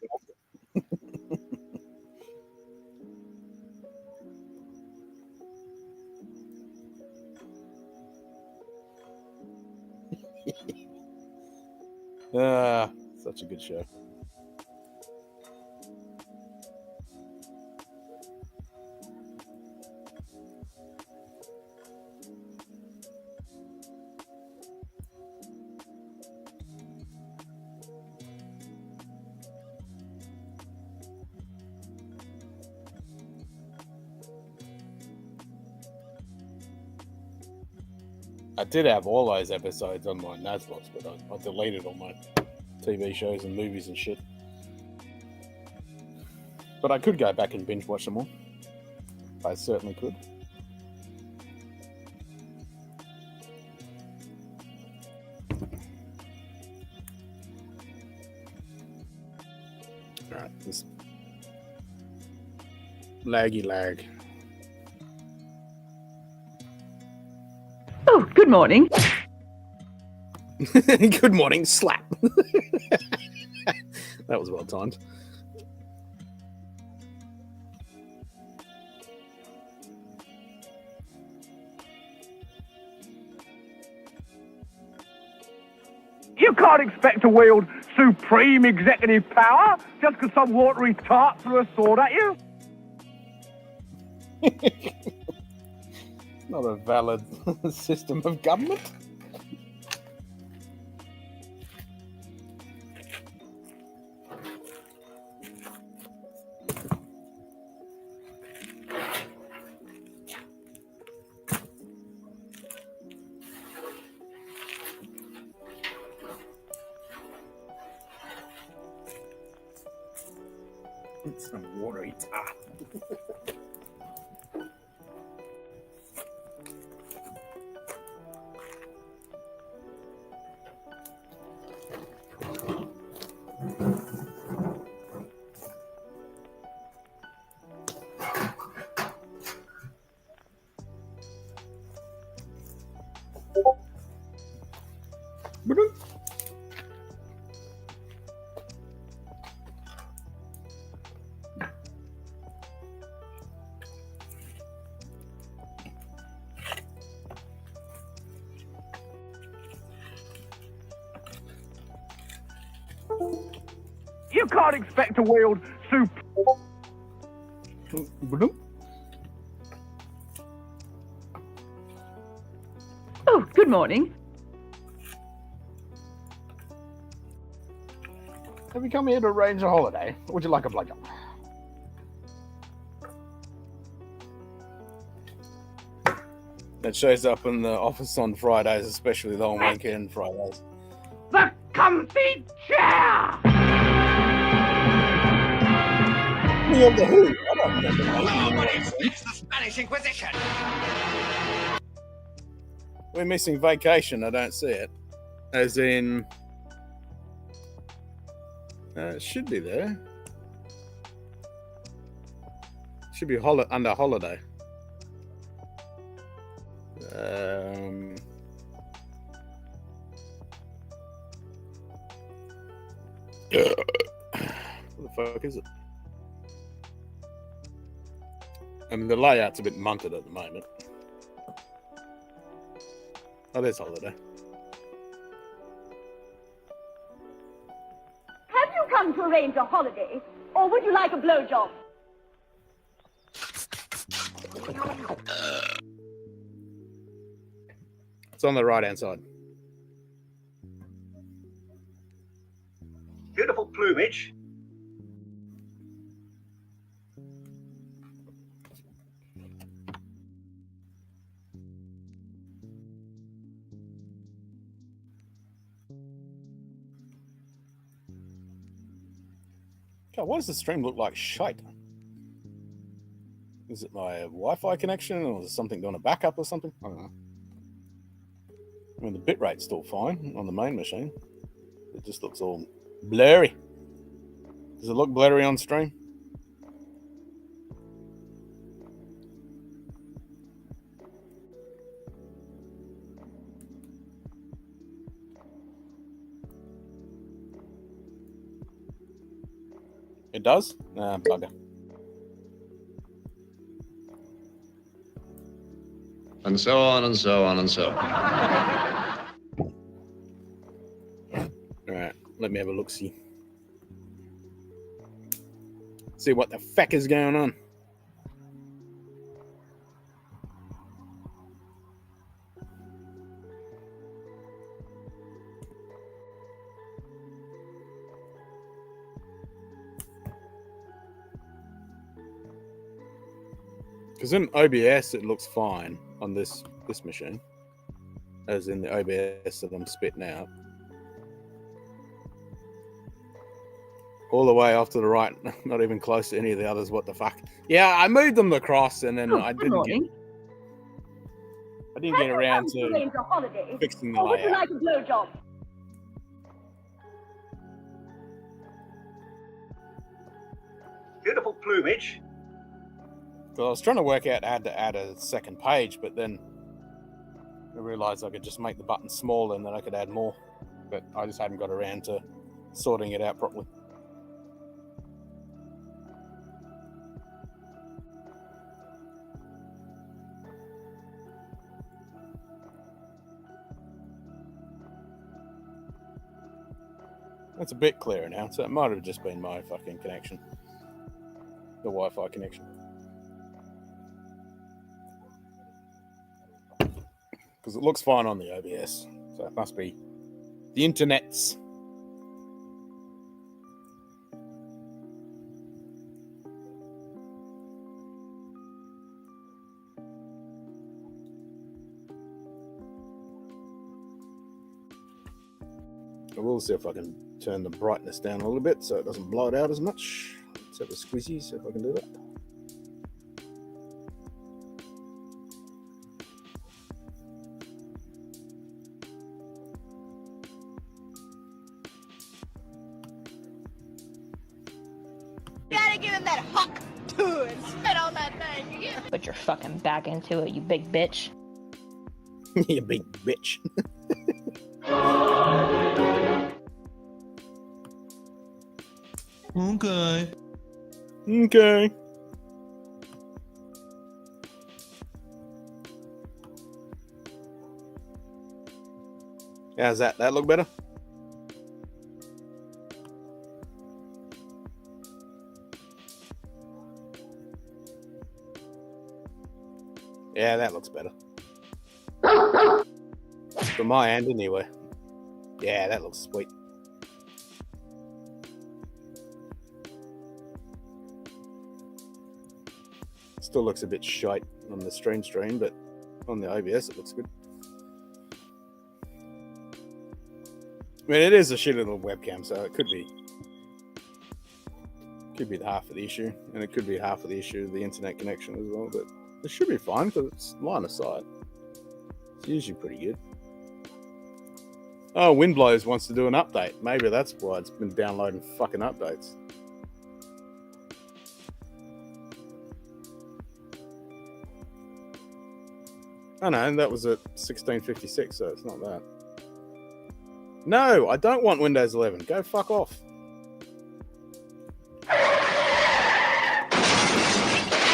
Such a good show. I did have all those episodes on my Nasbox, but I deleted all my TV shows and movies and shit. But I could go back and binge watch them all. I certainly could. Alright, this laggy lag.
Oh, good morning.
Good morning, slap. That was well timed.
You can't expect to wield supreme executive power just because some watery tart threw a sword at you.
Not a valid system of government. It's some watery tart.
You can't expect to wield
Oh, good morning.
Have you come here to arrange a holiday? Or would you like a blowjob? That shows up in the office on Fridays, especially long weekend Fridays.
the comfy chair.
Me of the Who? I don't remember that.
Nobody expects the Spanish Inquisition.
We're missing vacation. I don't see it. As in, it should be there. Should be under holiday. What the fuck is it? I mean, the layout's a bit munted at the moment. Oh, there's holiday.
Have you come to arrange a holiday, or would you like a blowjob?
It's on the right-hand side.
Beautiful plumage.
God, why does the stream look like shite? Is it my Wi-Fi connection, or is something doing a backup or something? I don't know. I mean, the bitrate's still fine on the main machine. It just looks all blurry. Does it look blurry on stream? It does? Ah, bugger.
And so on and so on and so on.
Alright, let me have a look-see. See what the fuck is going on. Because in OBS it looks fine on this machine, as in the OBS that I'm spitting out. All the way off to the right, not even close to any of the others. What the fuck? Yeah, I moved them across, and then I didn't get around to fixing the
Or would you
layout.
like a blowjob?
Beautiful plumage.
So I was trying to work out how to add a second page, but then I realized I could just make the button smaller and then I could add more. But I just hadn't got around to sorting it out properly. That's a bit clearer now, so it might have just been my fucking connection. The Wi-Fi connection. Because it looks fine on the OBS, so it must be the internet's. I will see if I can turn the brightness down a little bit so it doesn't blow it out as much. Let's have a squeezy, see if I can do that.
Gotta give him that huck to it. Spit on that thing. Yeah.
Put your fucking back into it, you big bitch.
You big bitch.
Okay.
Okay. How's that? That look better? Yeah, that looks better. From my end, anyway. Yeah, that looks sweet. Still looks a bit shite on the stream, but on the OBS it looks good. I mean, it is a shitty little webcam, so it could be the half of the issue, and it could be half of the issue of the internet connection as well. But it should be fine because it's line of sight. It's usually pretty good. Oh, Windblows wants to do an update. Maybe that's why it's been downloading fucking updates. Oh no, that was at 1656, so it's not that. No, I don't want Windows 11. Go fuck off.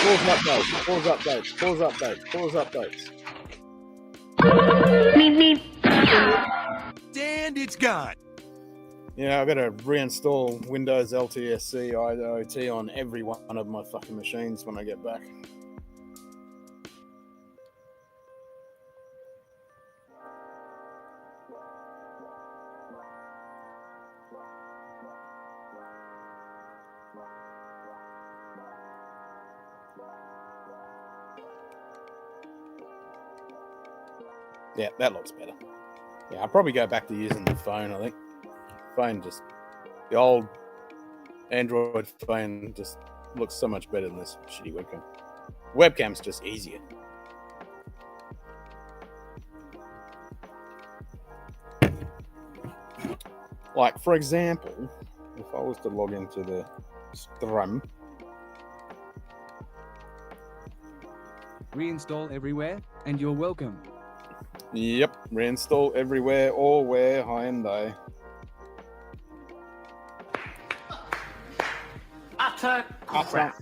Pause updates, pause updates, pause updates, pause updates.
And it's gone.
Yeah, I've got to reinstall Windows LTSC IoT on every one of my fucking machines when I get back. Yeah, that looks better. Yeah, I'll probably go back to using the phone, I think. The old Android phone just looks so much better than this shitty webcam. Webcam's just easier. Like, for example, if I was to log into the stream.
Reinstall everywhere, and you're welcome.
Yep, reinstall everywhere, all where, high and day.
Utter crap.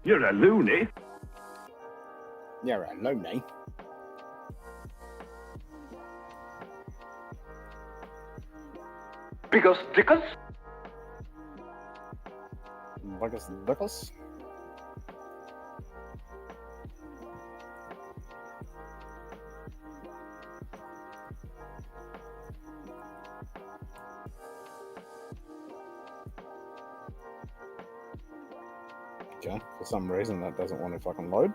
You're a loony.
You're a loony.
Because Dickens?
Dickens? Okay, for some reason that doesn't want to fucking load.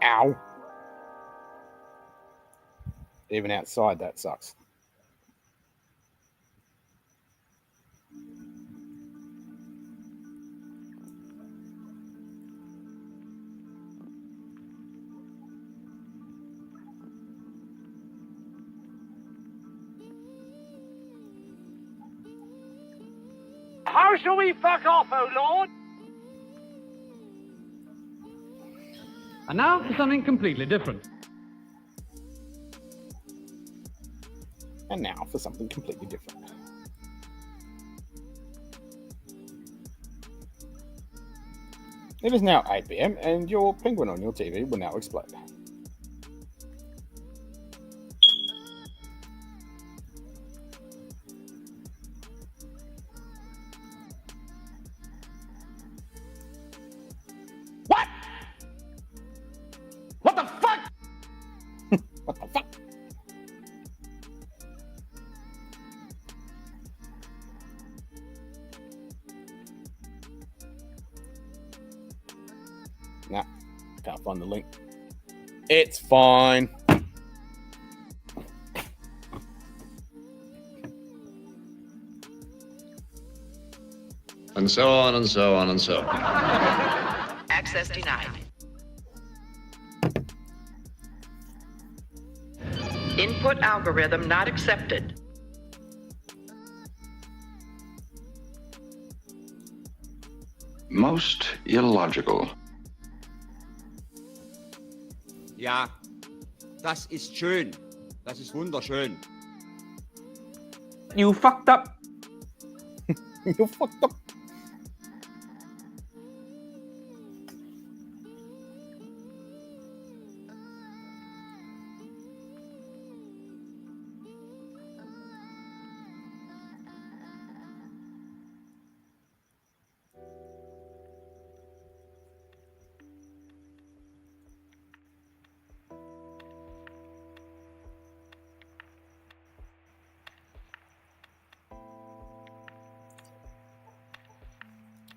Ow. Even outside, that sucks.
How shall we fuck off, oh Lord?
And now for something completely different.
And now for something completely different. It is now 8 PM and your penguin on your TV will now explode.
What? What the fuck?
What the fuck? Nah, can't find the link. It's fine.
And so on and so on and so on.
Access denied. Input algorithm not accepted.
Most illogical.
Ja, das ist schön. Das ist wunderschön.
You fucked up.
You fucked up.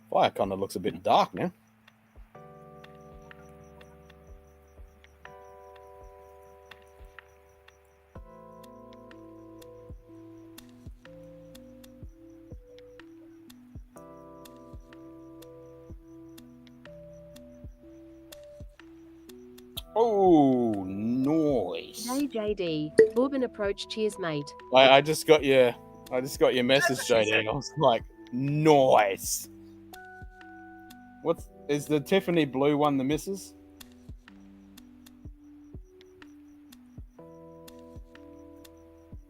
Fire kind of looks a bit dark now. Oh, nice.
Hey JD, Bourbon approach, cheers mate.
I just got your message, JD, and I was like, nice. Is the Tiffany blue one the missus?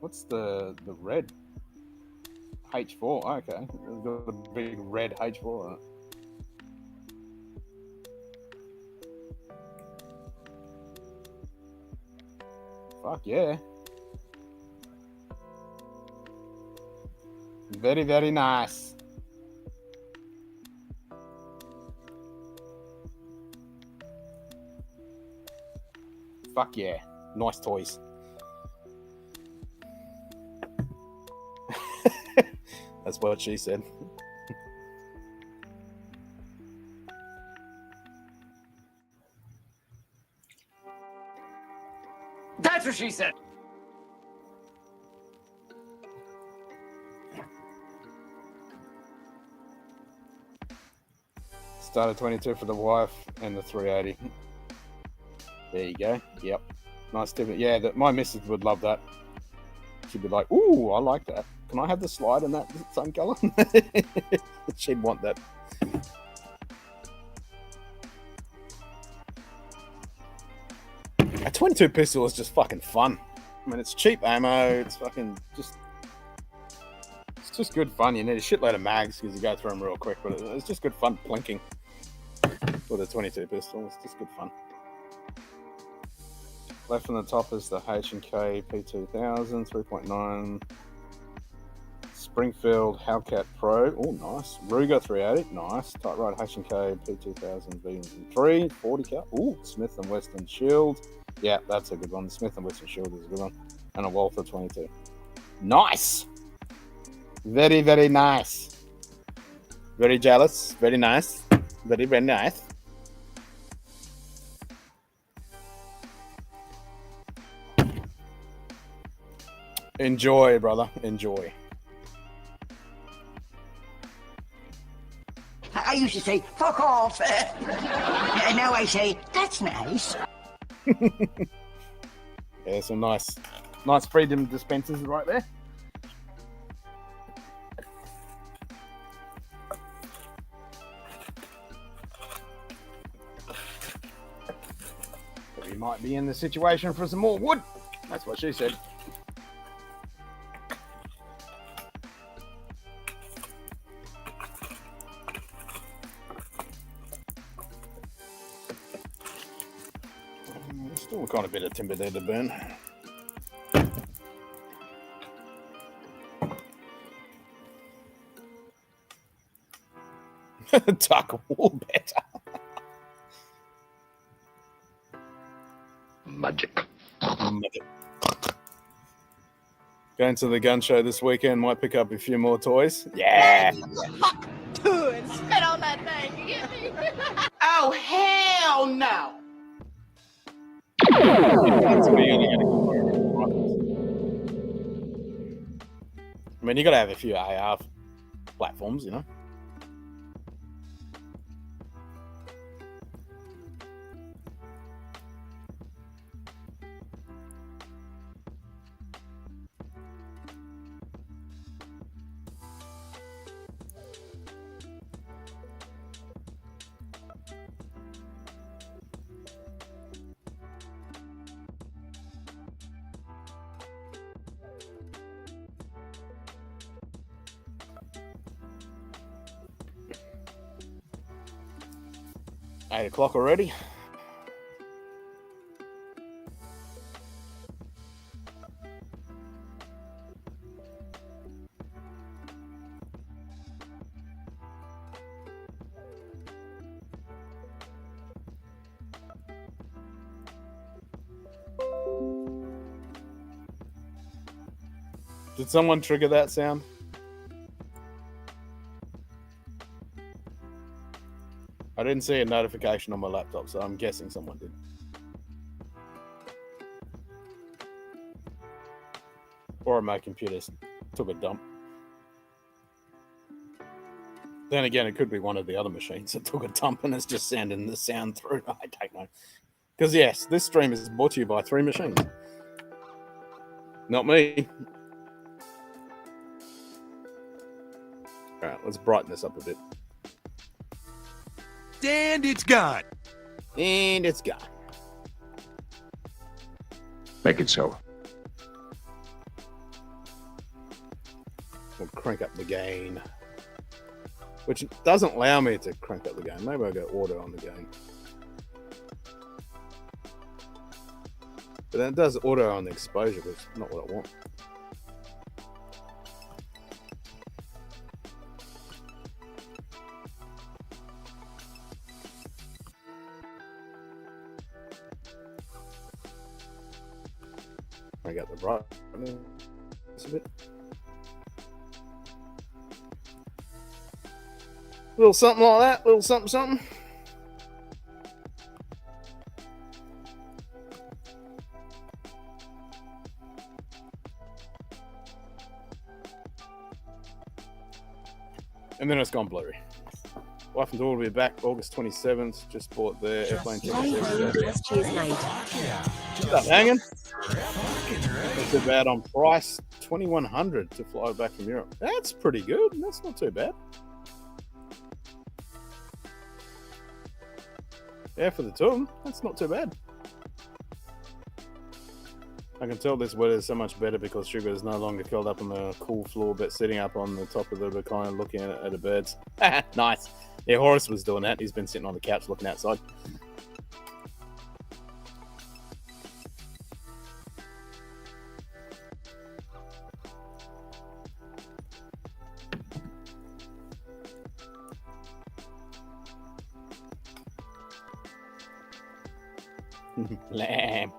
What's the red? H4, okay. It's got a big red H4 on it. Fuck yeah. Very, very nice. Fuck yeah. Nice toys. That's what she said.
That's what she said.
Started 22 for the wife and the 380. There you go. Yep. Nice tip. Yeah, my missus would love that. She'd be like, "Ooh, I like that. Can I have the slide in that same color?" She'd want that. A 22 pistol is just fucking fun. I mean, it's cheap ammo. It's fucking just... It's just good fun. You need a shitload of mags because you go through them real quick, but it's just good fun plinking with a 22 pistol. It's just good fun. Left on the top is the H&K P2000 3.9 Springfield Hellcat Pro. Oh, nice. Ruger 380. Nice. Tight Ride H&K P2000 V3 40 cal. Oh, Smith & Wesson Shield. Yeah, that's a good one. The Smith & Wesson Shield is a good one. And a Walther 22. Nice. Very, very nice. Very jealous. Very nice. Very, very nice. Enjoy, brother. Enjoy.
I used to say, fuck off. And now I say, that's nice.
Yeah, some nice freedom dispensers right there. We might be in the situation for some more wood. That's what she said. Still got a bit of timber there to burn. Dark wool better.
Magic.
Going to the gun show this weekend. Might pick up a few more toys. Yeah.
Dude, spit on that thing. You get me? Oh, hell no.
I mean, you got to have a few AR platforms, you know. Eight o'clock already. Did someone trigger that sound? I didn't see a notification on my laptop, so I'm guessing someone did. Or my computer took a dump. Then again, it could be one of the other machines that took a dump and it's just sending the sound through. I don't know. Because yes, this stream is brought to you by 3 machines. Not me. All right, let's brighten this up a bit.
And it's gone.
And it's gone.
Make it so.
We'll crank up the gain. Which doesn't allow me to crank up the gain. Maybe I'll go auto on the gain. But then it does auto on the exposure, which is not what I want. I got the brightness a bit. Little something like that, little something, something. And then it's gone blurry. Wife and daughter will be back August 27th. Just bought their airplane
G'day,
tickets.
cheers, mate.
Stop hanging. Not too bad on price. $2,100 to fly back from Europe. That's pretty good. That's not too bad. Yeah, for the two of them, that's not too bad. I can tell this weather is so much better because Sugar is no longer curled up on the cool floor, but sitting up on the top of the recliner looking at the birds. Nice. Yeah, Horace was doing that. He's been sitting on the couch looking outside. Lamb.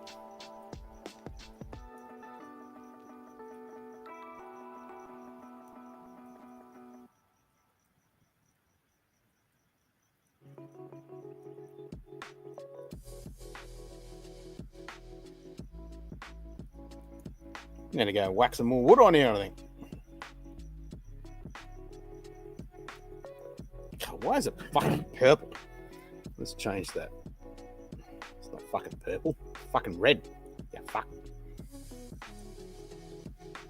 I'm gonna go whack some more wood on here, I think. God, why is it fucking purple? Let's change that. It's not fucking purple. It's fucking red. Yeah, fuck.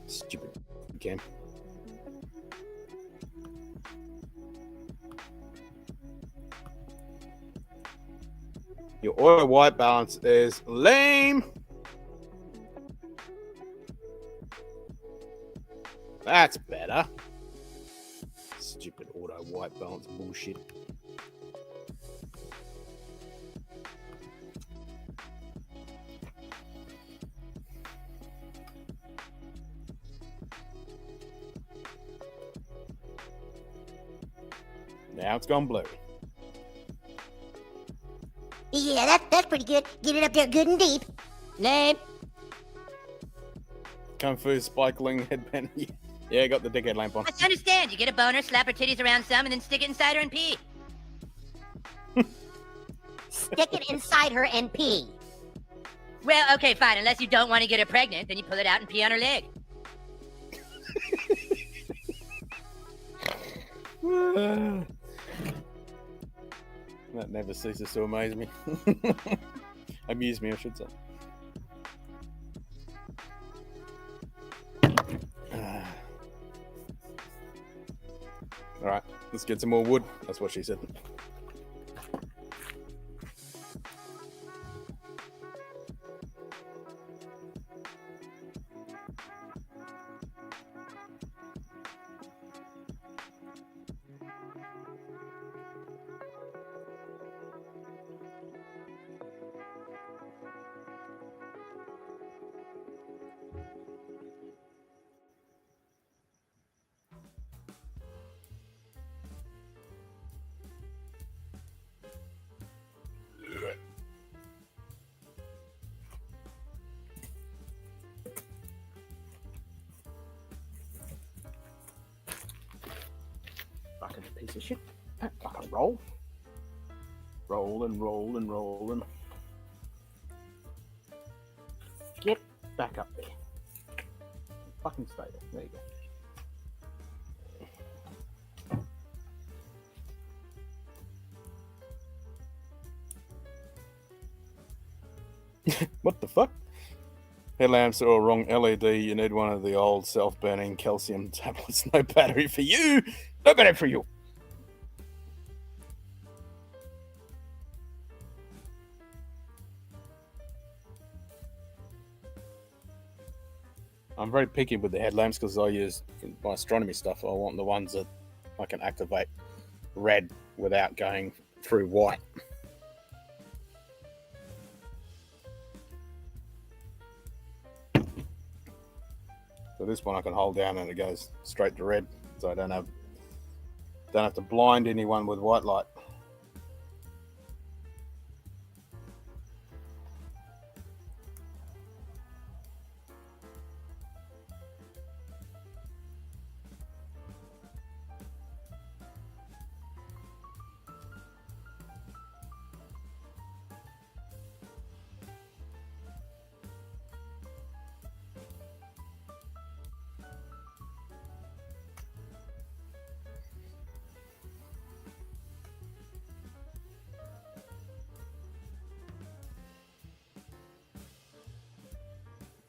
Stupid game. Your auto white balance is lame. That's better. Stupid auto white balance bullshit. Now it's gone blue.
Yeah, that's pretty good. Get it up there good and deep. Lame.
Kung Fu Spikeling headband. Yeah, got the dickhead lamp on.
I understand. You get a boner, slap her titties around some, and then stick it inside her and pee. Stick it inside her and pee. Well, okay, fine. Unless you don't want to get her pregnant, then you pull it out and pee on her leg.
That never ceases to amaze me. Amuse me, I should say. All right, let's get some more wood. That's what she said. Fucking piece of shit. Fucking roll. Rolling. Get back up there. Fucking stay there. There you go. What the fuck? Headlamps are all wrong. LED, you need one of the old self-burning calcium tablets. No battery for you. No battery for you. I'm very picky with the headlamps because I use, for my astronomy stuff, I want the ones that I can activate red without going through white. So this one I can hold down and it goes straight to red, so I don't have to blind anyone with white light.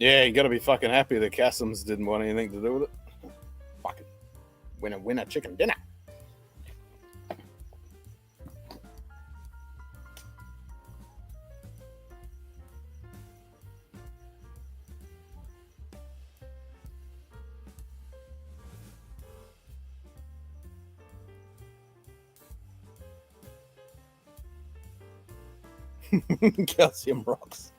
Yeah, you gotta be fucking happy the Cassams didn't want anything to do with it. Fucking winner, chicken dinner. Calcium rocks.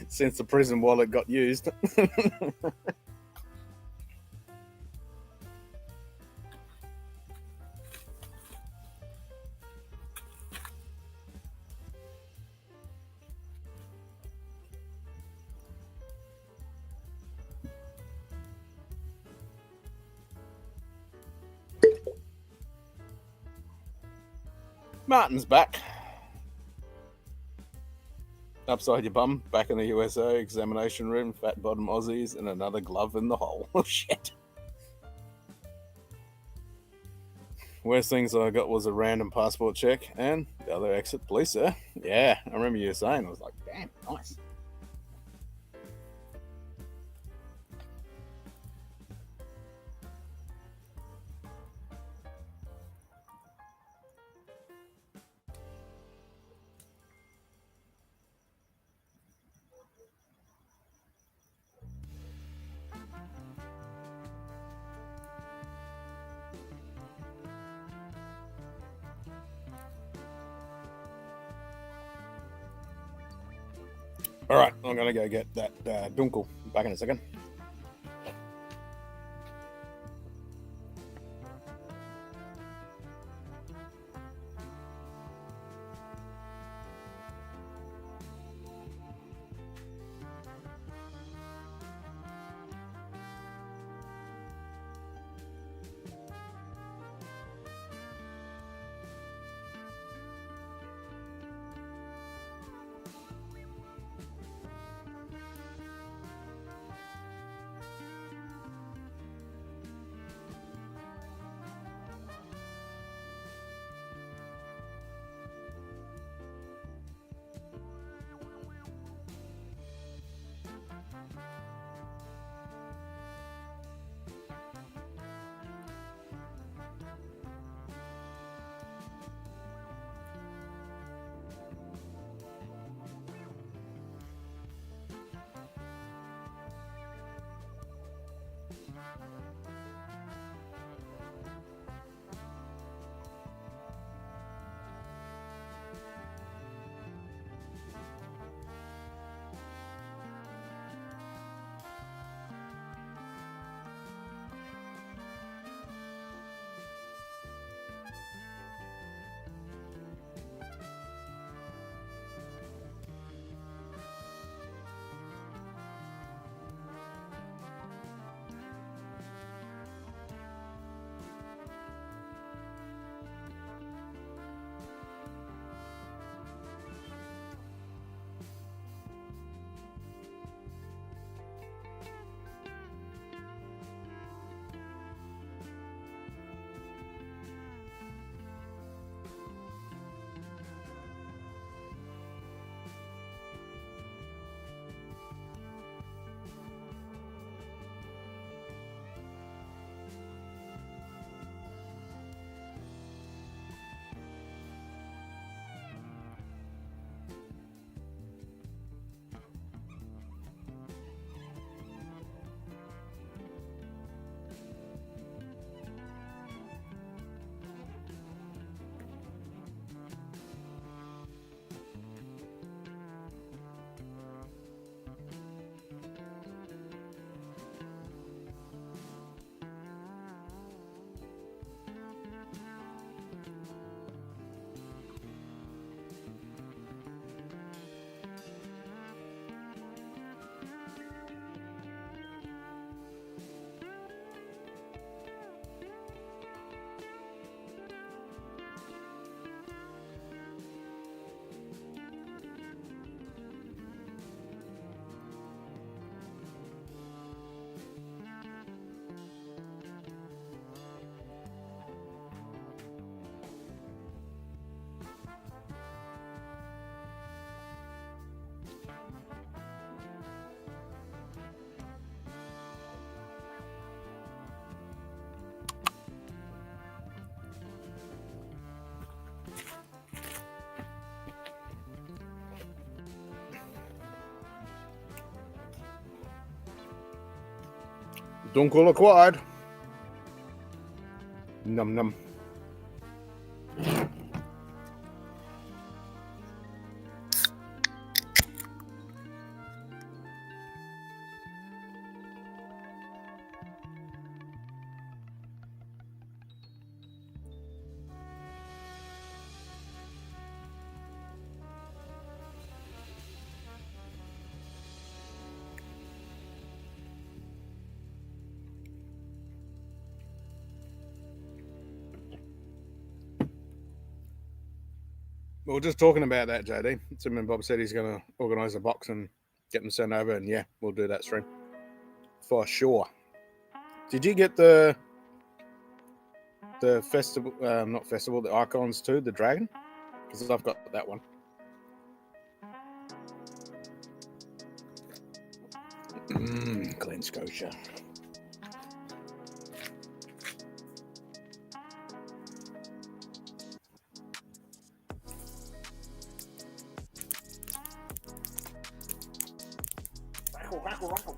Since the prison wallet got used. Martin's back. Upside your bum, back in the USA, examination room, fat bottom Aussies, and another glove in the hole. Oh, shit. Worst things I got was a random passport check and the other exit police, sir. Yeah, I remember you saying, I was like, damn, nice. All right, I'm gonna go get that dunkel. Back in a second. Dunkel acquired. Num num. We were just talking about that, JD. Tim and Bob said he's going to organise a box and get them sent over, and yeah, we'll do that stream for sure. Did you get the festival? Not festival, the icons too, the dragon, because I've got that one. Glen Scotia. Rackle.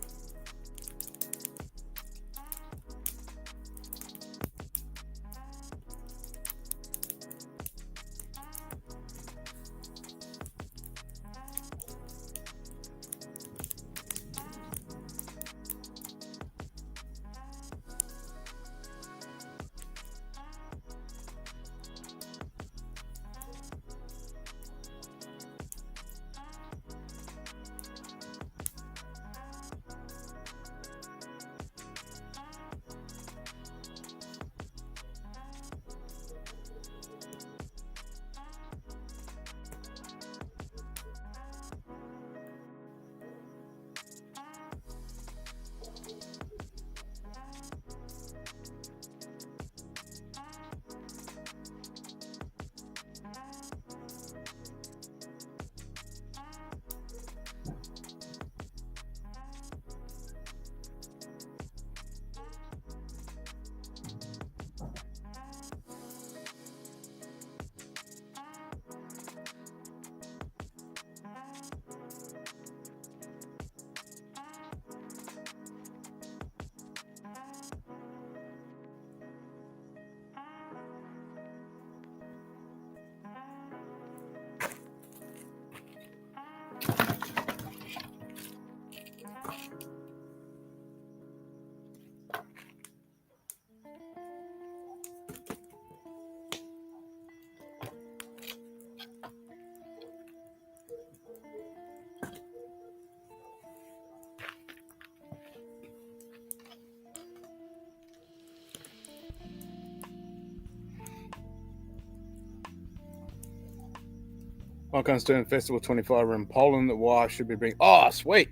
Icons doing Festival 25 in Poland that I should be bringing. Oh, sweet.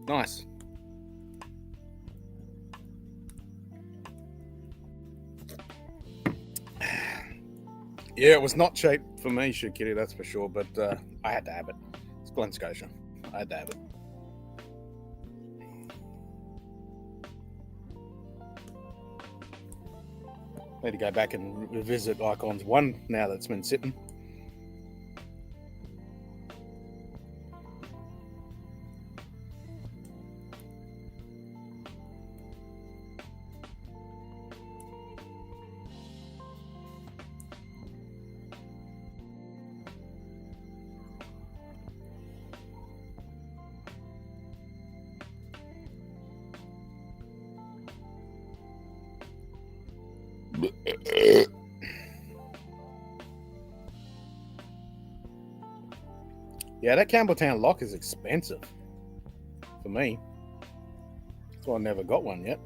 Nice. Yeah, it was not cheap for me, Shit Kitty, that's for sure, but I had to have it. It's Glen Scotia. I had to have it. Need to go back and revisit Icons 1 now that's been sitting. Yeah, that Campbelltown lock is expensive for me. So I never got one yet.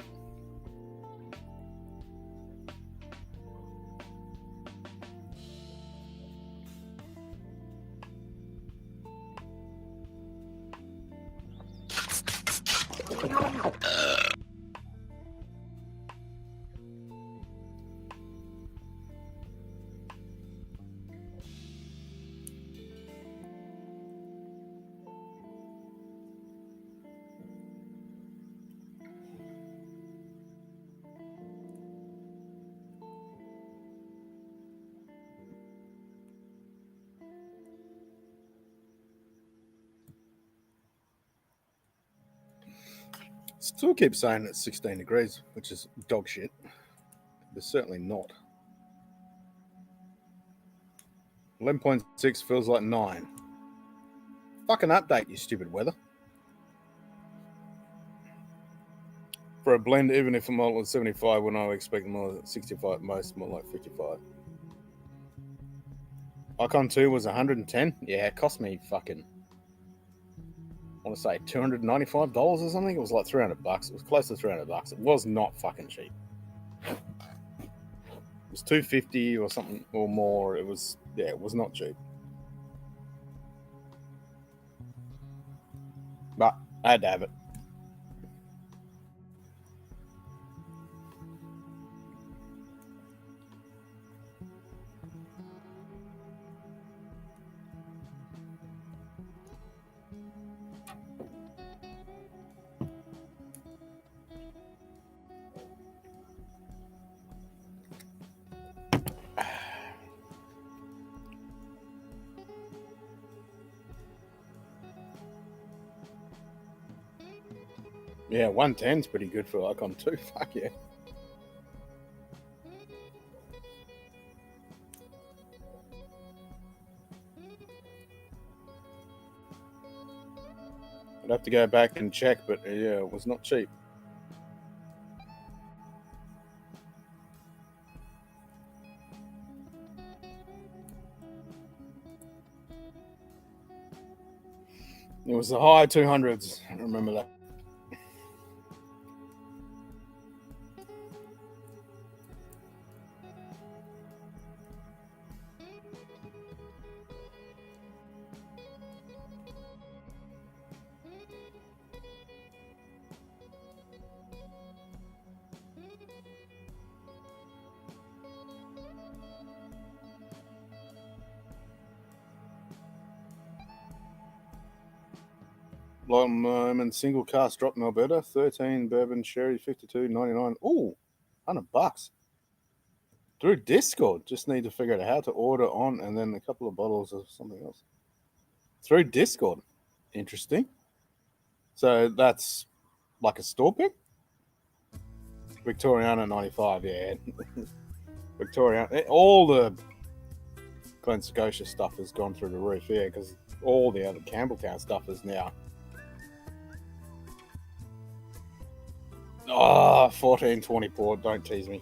Still keep saying it's 16 degrees, which is dog shit. But certainly not. 11.6 feels like 9. Fucking update, you stupid weather. For a blend, even if a model is 75, when I would expect more than 65, most more like 55. Icon 2 was 110. Yeah, it cost me fucking, I want to say $295 or something. It was like $300. It was close to $300. It was not fucking cheap. It was $250 or something or more. It was, yeah, it was not cheap. But I had to have it. Yeah, 110's pretty good for Icon 2. Fuck yeah. I'd have to go back and check, but yeah, it was not cheap. It was the high 200s. I remember that. Long moment single cast drop in Alberta, 13 bourbon sherry, 52.99. Ooh, $100 through Discord. Just need to figure out how to order on, and then a couple of bottles of something else through Discord. Interesting. So that's like a store pick. Victoriana 95, yeah. Victoriana, all the Glen Scotia stuff has gone through the roof, yeah, because all the other Campbelltown stuff is now. 14.20 port. Don't tease me.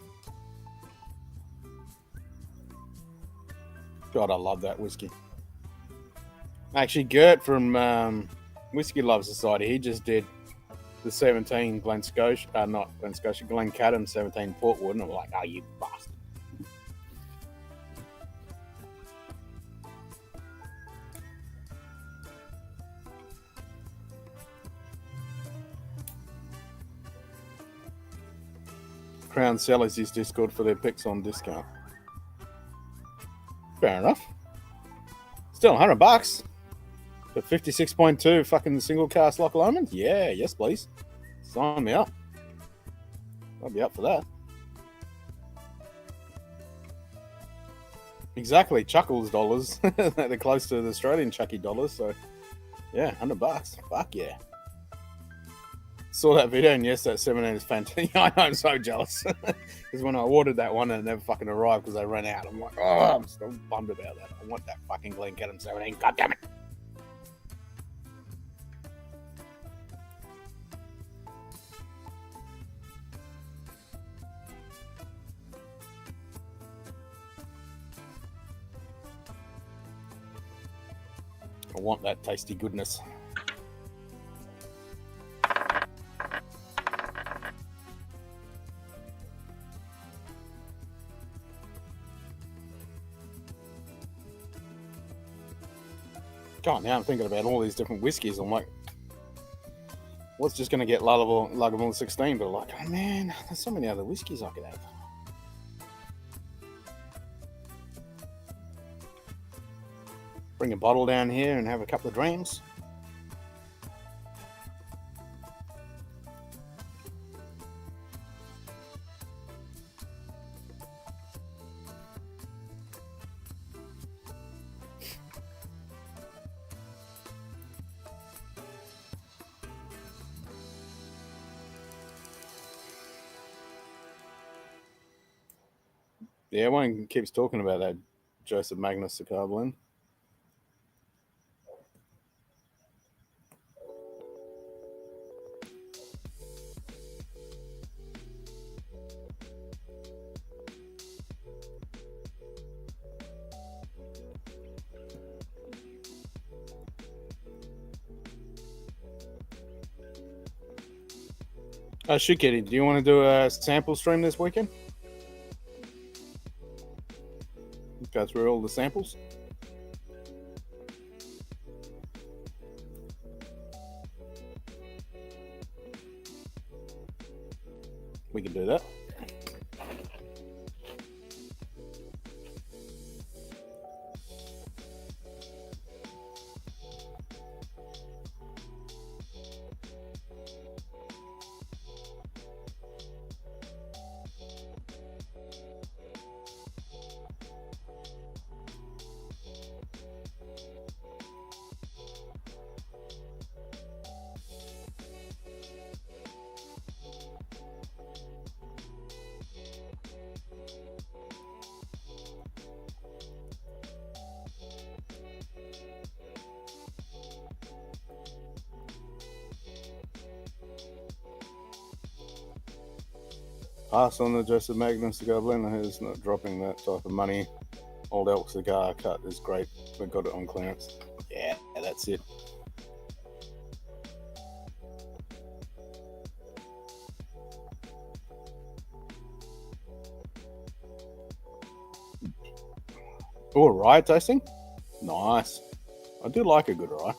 God, I love that whiskey. Actually, Gert from Whiskey Love Society, he just did the 17 Glen Scotia, not Glen Scotia, Glencadam 17 Portwood, and I'm like, oh, you bastard. Crown Sellers use Discord for their picks on discount. Fair enough. Still $100 for 56.2 fucking single cast Loch Lomond. Yeah, yes please. Sign me up. I'll be up for that. Exactly, Chuckles dollars. They're close to the Australian Chucky dollars, so yeah, $100. Fuck yeah. Saw that video, and yes, that 17 is fantastic. I know, I'm so jealous. Because when I ordered that one and it never fucking arrived because they ran out, I'm like, oh, I'm still bummed about that. I want that fucking Glencadam 17. God damn it. I want that tasty goodness. God, now I'm thinking about all these different whiskies. I'm like, what's just going to get Lagavulin 16? But like, oh man, there's so many other whiskies I could have. Bring a bottle down here and have a couple of dreams. Yeah, everyone keeps talking about that Joseph Magnus cigar blend. Shikiti, do you want to do a sample stream this weekend? Go through all the samples. We can do that. Pass on the Joseph Magnus cigar blend. Who's not dropping that type of money? Old Elk cigar cut is great. We got it on clearance. Yeah, that's it. Oh, a rye tasting? Nice. I do like a good rye.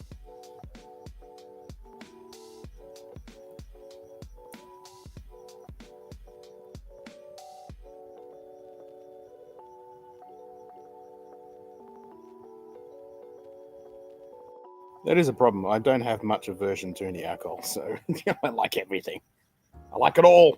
That is a problem. I don't have much aversion to any alcohol, so I like everything. I like it all.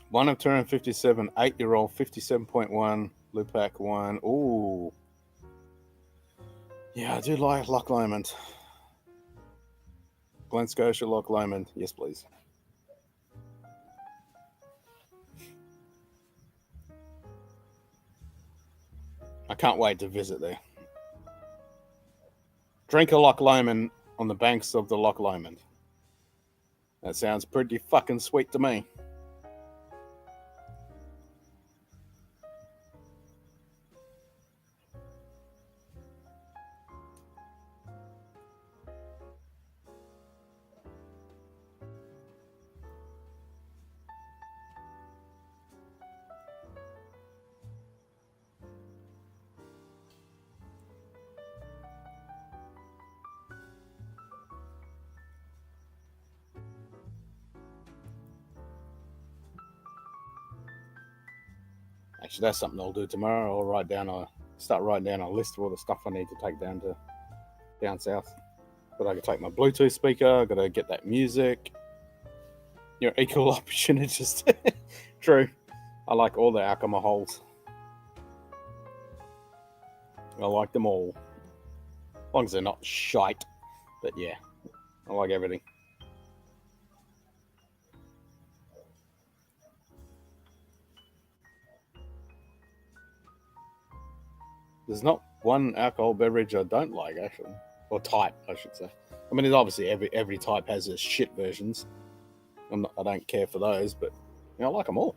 One of 257, 8-year-old, 57.1, Lupac 1. Ooh. Yeah, I do like Loch Lomond. Glen Scotia, Loch Lomond. Yes, please. I can't wait to visit there. Drink a Loch Lomond on the banks of the Loch Lomond. That sounds pretty fucking sweet to me. Actually, that's something I'll do tomorrow. I'll start writing down a list of all the stuff I need to take down south. But I can take my Bluetooth speaker. I got to get that music. Equal opportunities. True. I like all the alcohols. I like them all. As long as they're not shite. But yeah, I like everything. There's not one alcohol beverage I don't like, actually. Or type, I should say. I mean, obviously every type has its shit versions. I don't care for those, but I like them all.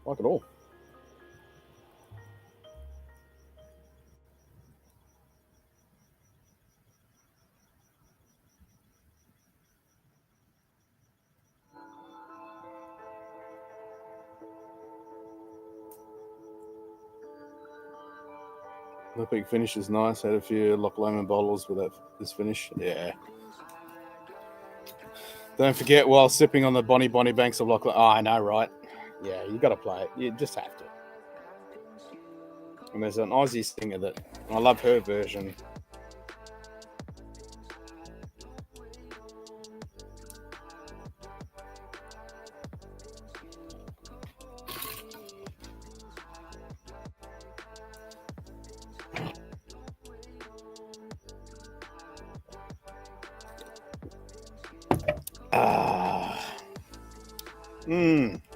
I like it all. The big finish is nice. Had a few Loch Lomond bottles with this finish. Yeah. Don't forget, while sipping on the Bonnie banks of Loch Lomond. Oh, I know, right? Yeah, you got to play it. You just have to. And there's an Aussie singer that I love her version.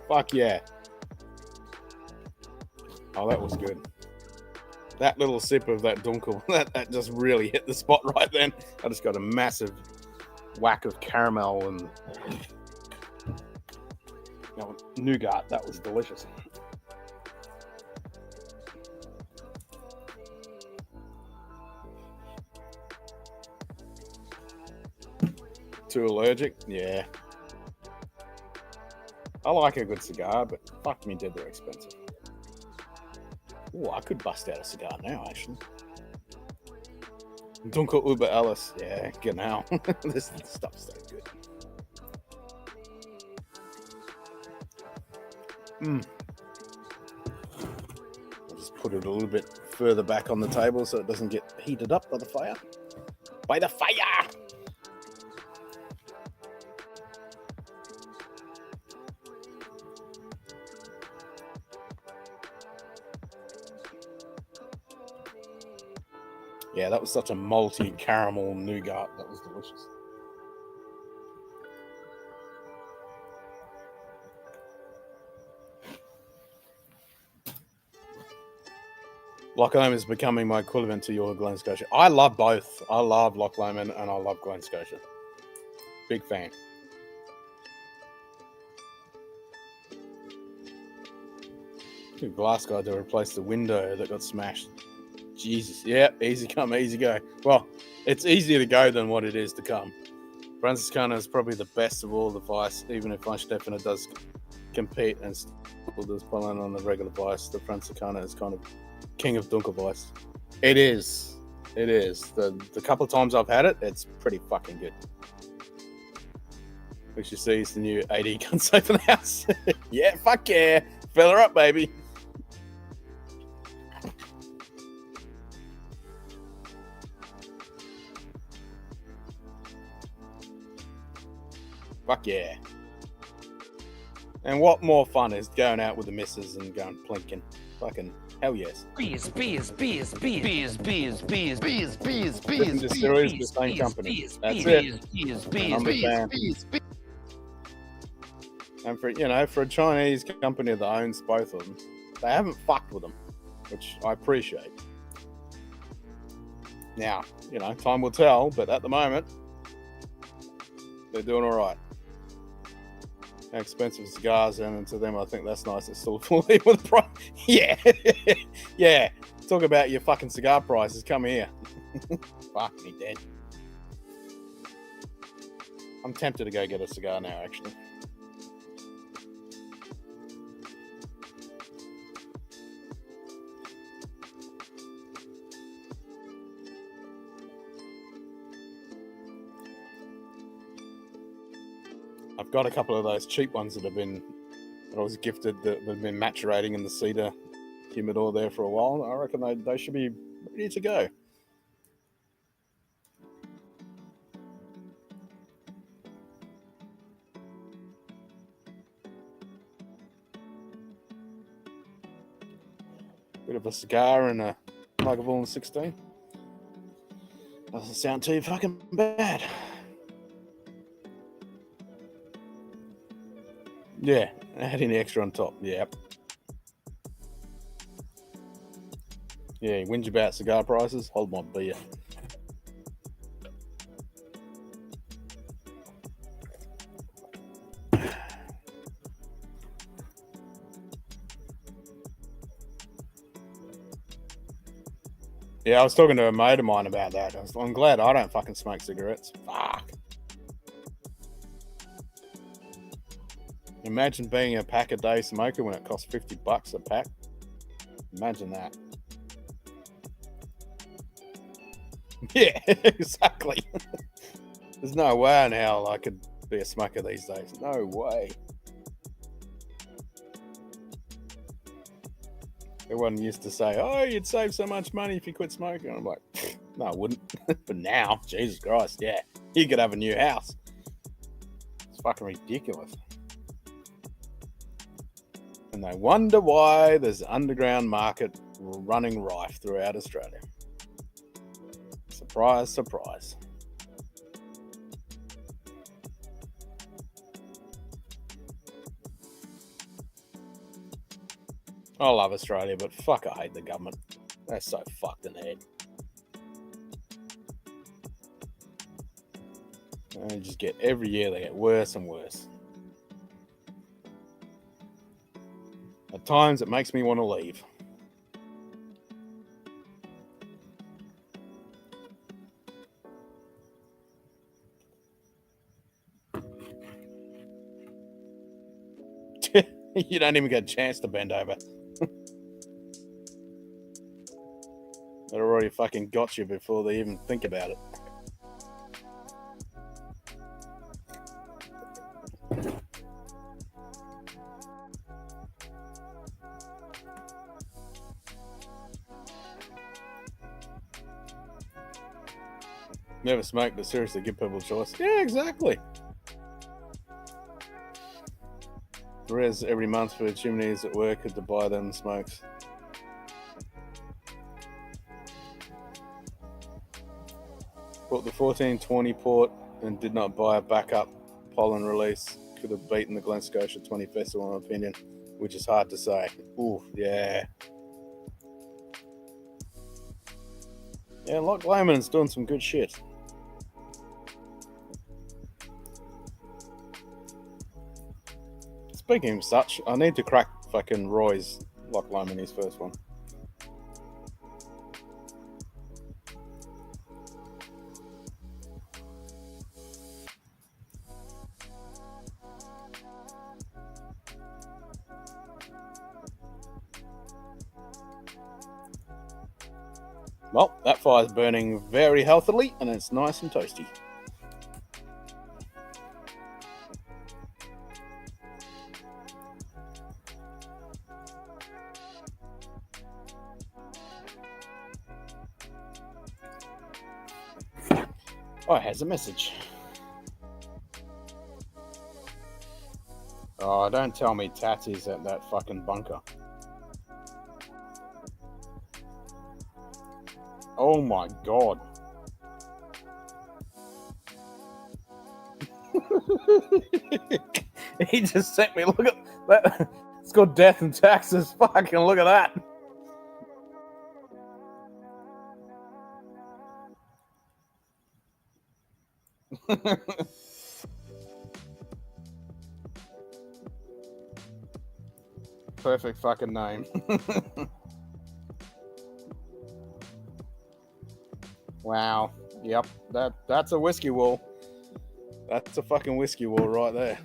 Fuck yeah. Oh, that was good. That little sip of that dunkel, that just really hit the spot right then. I just got a massive whack of caramel and nougat. That was delicious. Too allergic? Yeah. I like a good cigar, but fuck me dead, they're expensive. Oh, I could bust out a cigar now, actually. Dunkel Uber Ellis. Yeah, genau. This stuff's so good. I'll just put it a little bit further back on the table so it doesn't get heated up by the fire. By the fire! Yeah, that was such a malty caramel nougat. That was delicious. Loch Lomond is becoming my equivalent to your Glen Scotia. I love both. I love Loch Lomond and I love Glen Scotia. Big fan. Glass guy to replace the window that got smashed. Jesus. Yeah, easy come, easy go. Well, it's easier to go than what it is to come. Franciscana is probably the best of all the vice, even if Stefano does compete and still does pulling on the regular vice. The Franciscana is kind of king of Dunkel vice. It is. It is. The couple of times I've had it, it's pretty fucking good. Which you see is the new AD Guns Open House. Yeah, fuck yeah. Fill her up, baby. Fuck yeah. And what more fun is going out with the missus and going plinking? Fucking hell yes.
Bees, bees, bees, bees, bees, bees, bees, bees, bees,
Different distilleries, the same company. That's it. I'm a fan. And for a Chinese company that owns both of them, they haven't fucked with them, which I appreciate. Now, time will tell, but at the moment, they're doing all right. Expensive cigars, and to them, I think that's nice. It's still fully with the price. Yeah, yeah. Talk about your fucking cigar prices. Come here. Fuck me dead. I'm tempted to go get a cigar now, actually. I've got a couple of those cheap ones that I was gifted that have been maturating in the cedar humidor there for a while. I reckon they should be ready to go. Bit of a cigar and a Lagavulin 16. Doesn't sound too fucking bad. Yeah, adding the extra on top. Yep. Yeah, whinge about cigar prices. Hold my beer. Yeah, I was talking to a mate of mine about that. I'm glad I don't fucking smoke cigarettes. Fuck. Imagine being a pack a day smoker when it costs $50 a pack. Imagine that. Yeah, exactly. There's no way in hell I could be a smoker these days. No way. Everyone used to say, oh, you'd save so much money if you quit smoking. I'm like, no, I wouldn't. But now, Jesus Christ, yeah. You could have a new house. It's fucking ridiculous. And they wonder why there's an underground market running rife throughout Australia. Surprise, surprise. I love Australia, but fuck, I hate the government. They're so fucked in the head. And they just get, every year they get worse and worse. At times it makes me want to leave. You don't even get a chance to bend over. They've already fucking got you before they even think about it. Never smoke, but seriously, give people a choice. Yeah, exactly. Whereas every month for chimneys at work had to buy them smokes. Bought the 1420 port and did not buy a backup pollen release. Could have beaten the Glen Scotia 20 Festival in my opinion, which is hard to say. Ooh, yeah. Yeah, Loch Lomond's doing some good shit. Speaking of such, I need to crack fucking Roy's Loch Lomond, his first one. Well, that fire's burning very healthily and it's nice and toasty. Oh, it has a message. Oh, don't tell me Tatsy's at that fucking bunker. Oh my god. He just sent me, look at that. It's called Death and Taxes. Fucking look at that. Perfect fucking name. Wow. Yep. That's a whiskey wall. That's a fucking whiskey wall right there.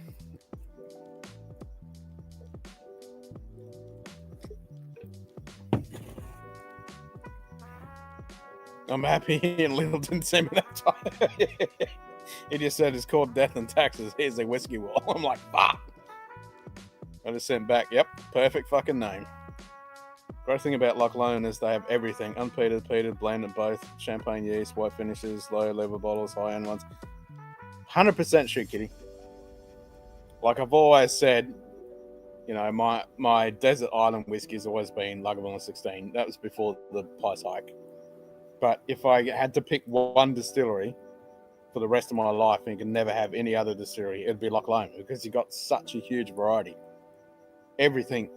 I'm happy and Little didn't send me that time. He just said it's called Death and Taxes. Here's a whiskey wall. I'm like, fuck. I just sent back, yep, perfect fucking name. Great thing about Loch Lomond is they have everything. Unpeated, peated, blended both. Champagne yeast, white finishes, low level bottles, high-end ones. 100% shit, kitty. Like I've always said, you know, my desert island whiskey's always been Lagavulin 16. That was before the price hike. But if I had to pick one distillery for the rest of my life and could never have any other distillery, it'd be Loch Lomond because you got such a huge variety. Everything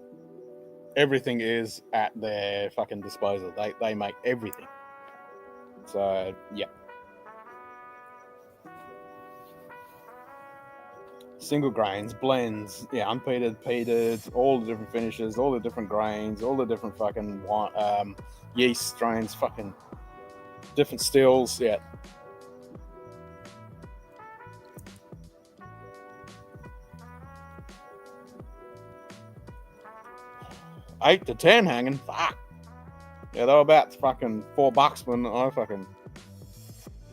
is at their fucking disposal. They make everything. So yeah. Single grains, blends, yeah, unpeated, peated, all the different finishes, all the different grains, all the different fucking yeast strains, fucking different stills, yeah. $8 to $10 hanging, fuck. Yeah, they were about fucking $4 when I fucking.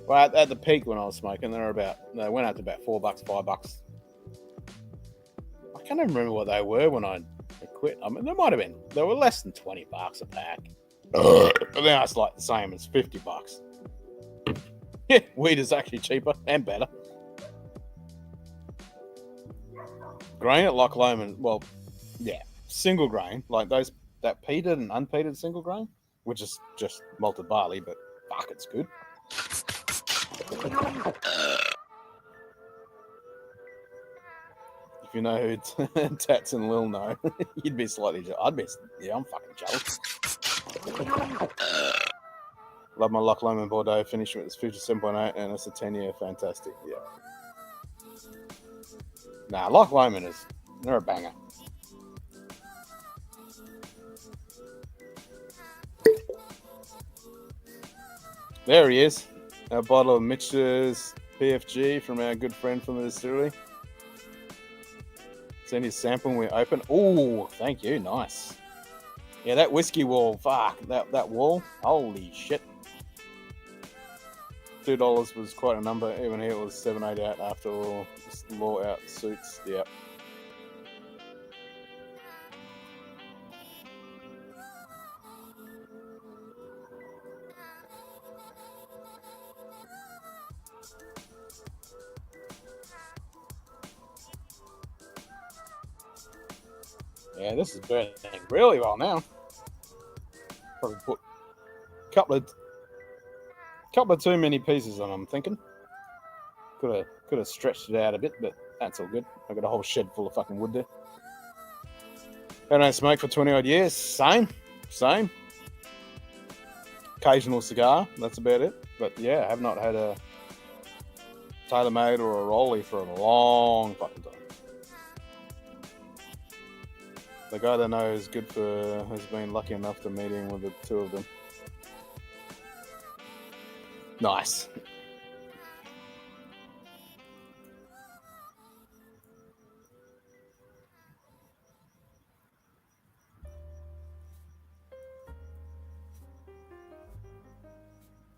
Well, at the peak when I was smoking, they went out to about $4, $5. I can't even remember what they were when I quit. I mean, they were less than $20 a pack. But now it's like the same as $50. Yeah, weed is actually cheaper and better. Grain at Loch Lomond, well, yeah, single grain, like that peated and unpeated single grain, which is just malted barley, but fuck, it's good. you know who Tats and Lil know, you'd be slightly jealous. I'm fucking jealous. Love my Loch Lomond Bordeaux. Finished with 57.8, and it's a 10-year fantastic. Yeah. Nah, Loch Lomond they're a banger. There he is. A bottle of Mitch's PFG from our good friend from the distillery. Send his sample when we open. Oh, thank you. Nice. Yeah, that whiskey wall. Fuck. That wall. Holy shit. $2 was quite a number. Even here it was $7.88 after all law out suits. Yep. Yeah, this is burning really well now. Probably put a couple of too many pieces on, I'm thinking. Could have stretched it out a bit, but that's all good. I got a whole shed full of fucking wood there. I don't smoke for 20 odd years. Same. Occasional cigar, that's about it. But yeah, I have not had a tailor-made or a rollie for a long fucking time. The guy that I know is good for has been lucky enough to meet him with the two of them. Nice.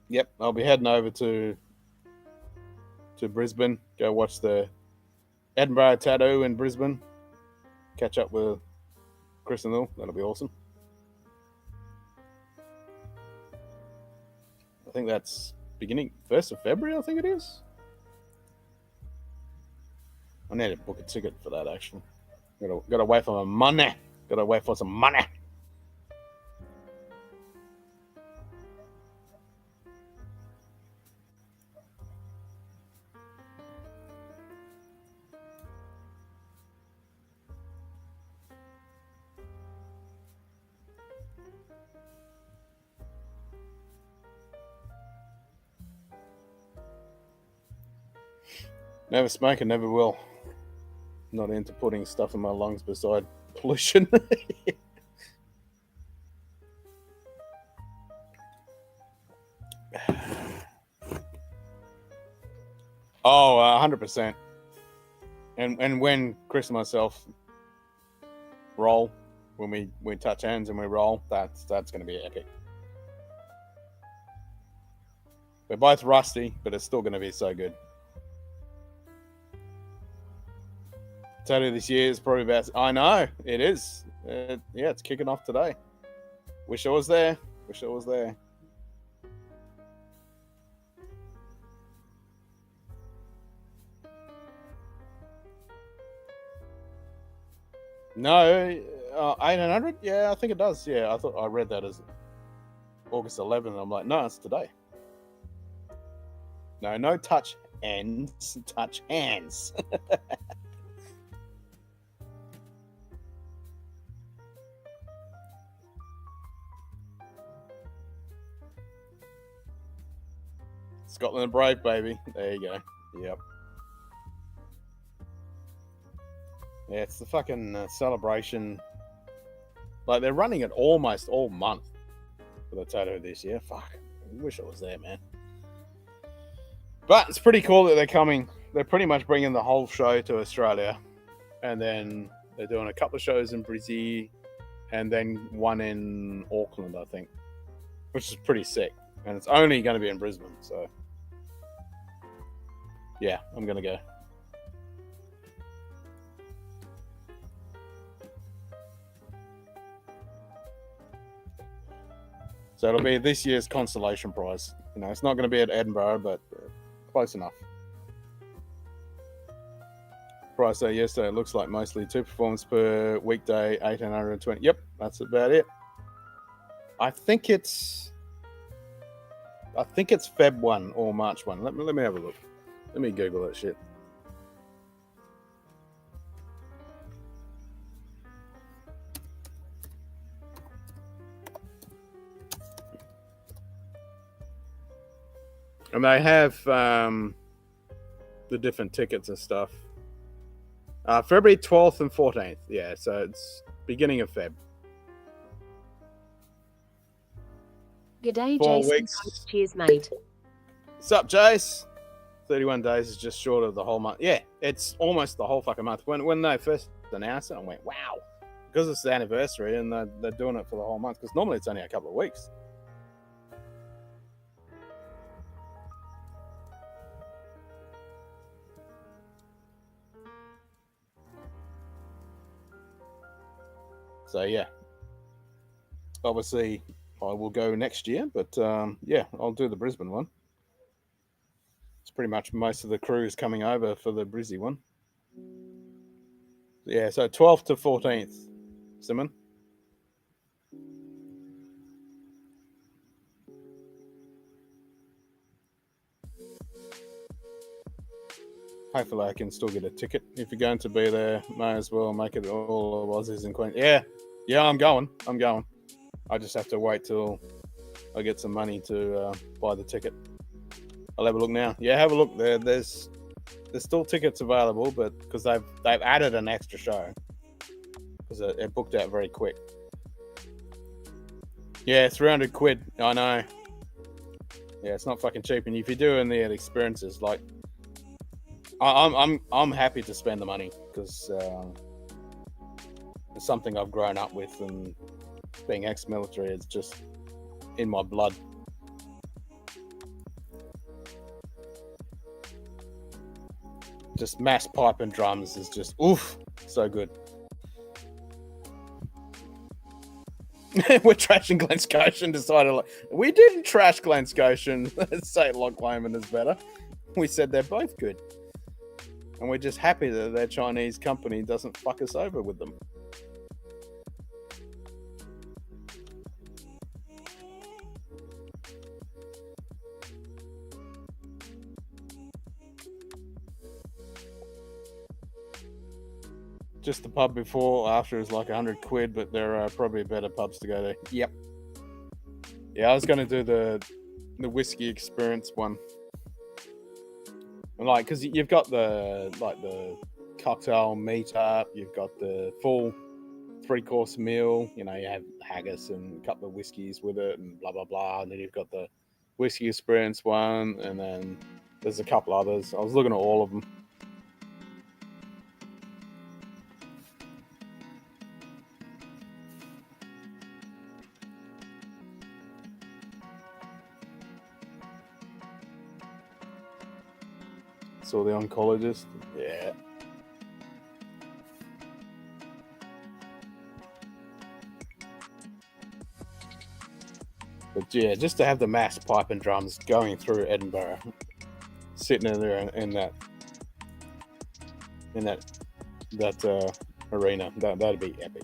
Yep, I'll be heading over to Brisbane. Go watch the Edinburgh Tattoo in Brisbane. Catch up with Chris and Lil. That'll be awesome. I think that's beginning 1st of February, I think it is. I need to book a ticket for that, actually. Gotta wait for my money. Gotta wait for some money. Never smoke and never will. Not into putting stuff in my lungs beside pollution. Oh, 100%. And when Chris and myself roll, when we touch hands and we roll, that's going to be epic. We're both rusty, but it's still going to be so good. Tattoo this year is probably about... I know, it is. Yeah, it's kicking off today. Wish I was there. No, 1800? Yeah, I think it does. Yeah, I thought I read that as August 11th. I'm like, no, it's today. No touch ends, touch hands. Scotland Brave, baby. There you go. Yep. Yeah, it's the fucking celebration. Like, they're running it almost all month for the tattoo this year. Fuck. I wish I was there, man. But it's pretty cool that they're coming. They're pretty much bringing the whole show to Australia. And then they're doing a couple of shows in Brizzy. And then one in Auckland, I think. Which is pretty sick. And it's only going to be in Brisbane, so... yeah, I'm going to go. So it'll be this year's consolation prize. You know, it's not going to be at Edinburgh, but close enough. Price there yesterday, it looks like mostly 2 performances per weekday, 1,820. Yep, that's about it. I think it's Feb 1 or March 1. Let me have a look. Let me Google that shit. And they have the different tickets and stuff. February 12th and 14th. Yeah, so it's beginning of Feb.
G'day,
4
Jason.
weeks.
Cheers, mate.
What's up, Jace? 31 days is just short of the whole month. Yeah, it's almost the whole fucking month. When they first announced it, I went, wow. Because it's the anniversary and they're doing it for the whole month. Because normally it's only a couple of weeks. So, yeah. Obviously, I will go next year. But, yeah, I'll do the Brisbane one. It's pretty much most of the crews coming over for the Brizzy one. Yeah, so 12th to 14th, Simon. Hopefully I can still get a ticket. If you're going to be there, may as well make it all of Aussies and Queens. Yeah, I'm going. I just have to wait till I get some money to buy the ticket. I'll have a look now. Yeah, have a look there. There's still tickets available, but because they've added an extra show because it booked out very quick. Yeah, 300 quid. I know. Yeah, it's not fucking cheap, and if you're doing the experiences, like I'm happy to spend the money because it's something I've grown up with, and being ex-military, it's just in my blood. Just mass pipe and drums is just oof, so good. We're trashing Glen Scotia and decided like we didn't trash Glen Scotia and say Loch Lomond is better. We said they're both good. And we're just happy that their Chinese company doesn't fuck us over with them. Just the pub before, after is like 100 quid, but there are probably better pubs to go to. Yep. Yeah, I was going to do the whiskey experience one. And like, because you've got the cocktail meetup, you've got the full 3-course meal. You know, you have haggis and a couple of whiskeys with it, and blah blah blah. And then you've got the whiskey experience one, and then there's a couple others. I was looking at all of them. Saw the oncologist. Yeah. But yeah, just to have the mass pipe and drums going through Edinburgh, sitting in there in that arena, that'd be epic.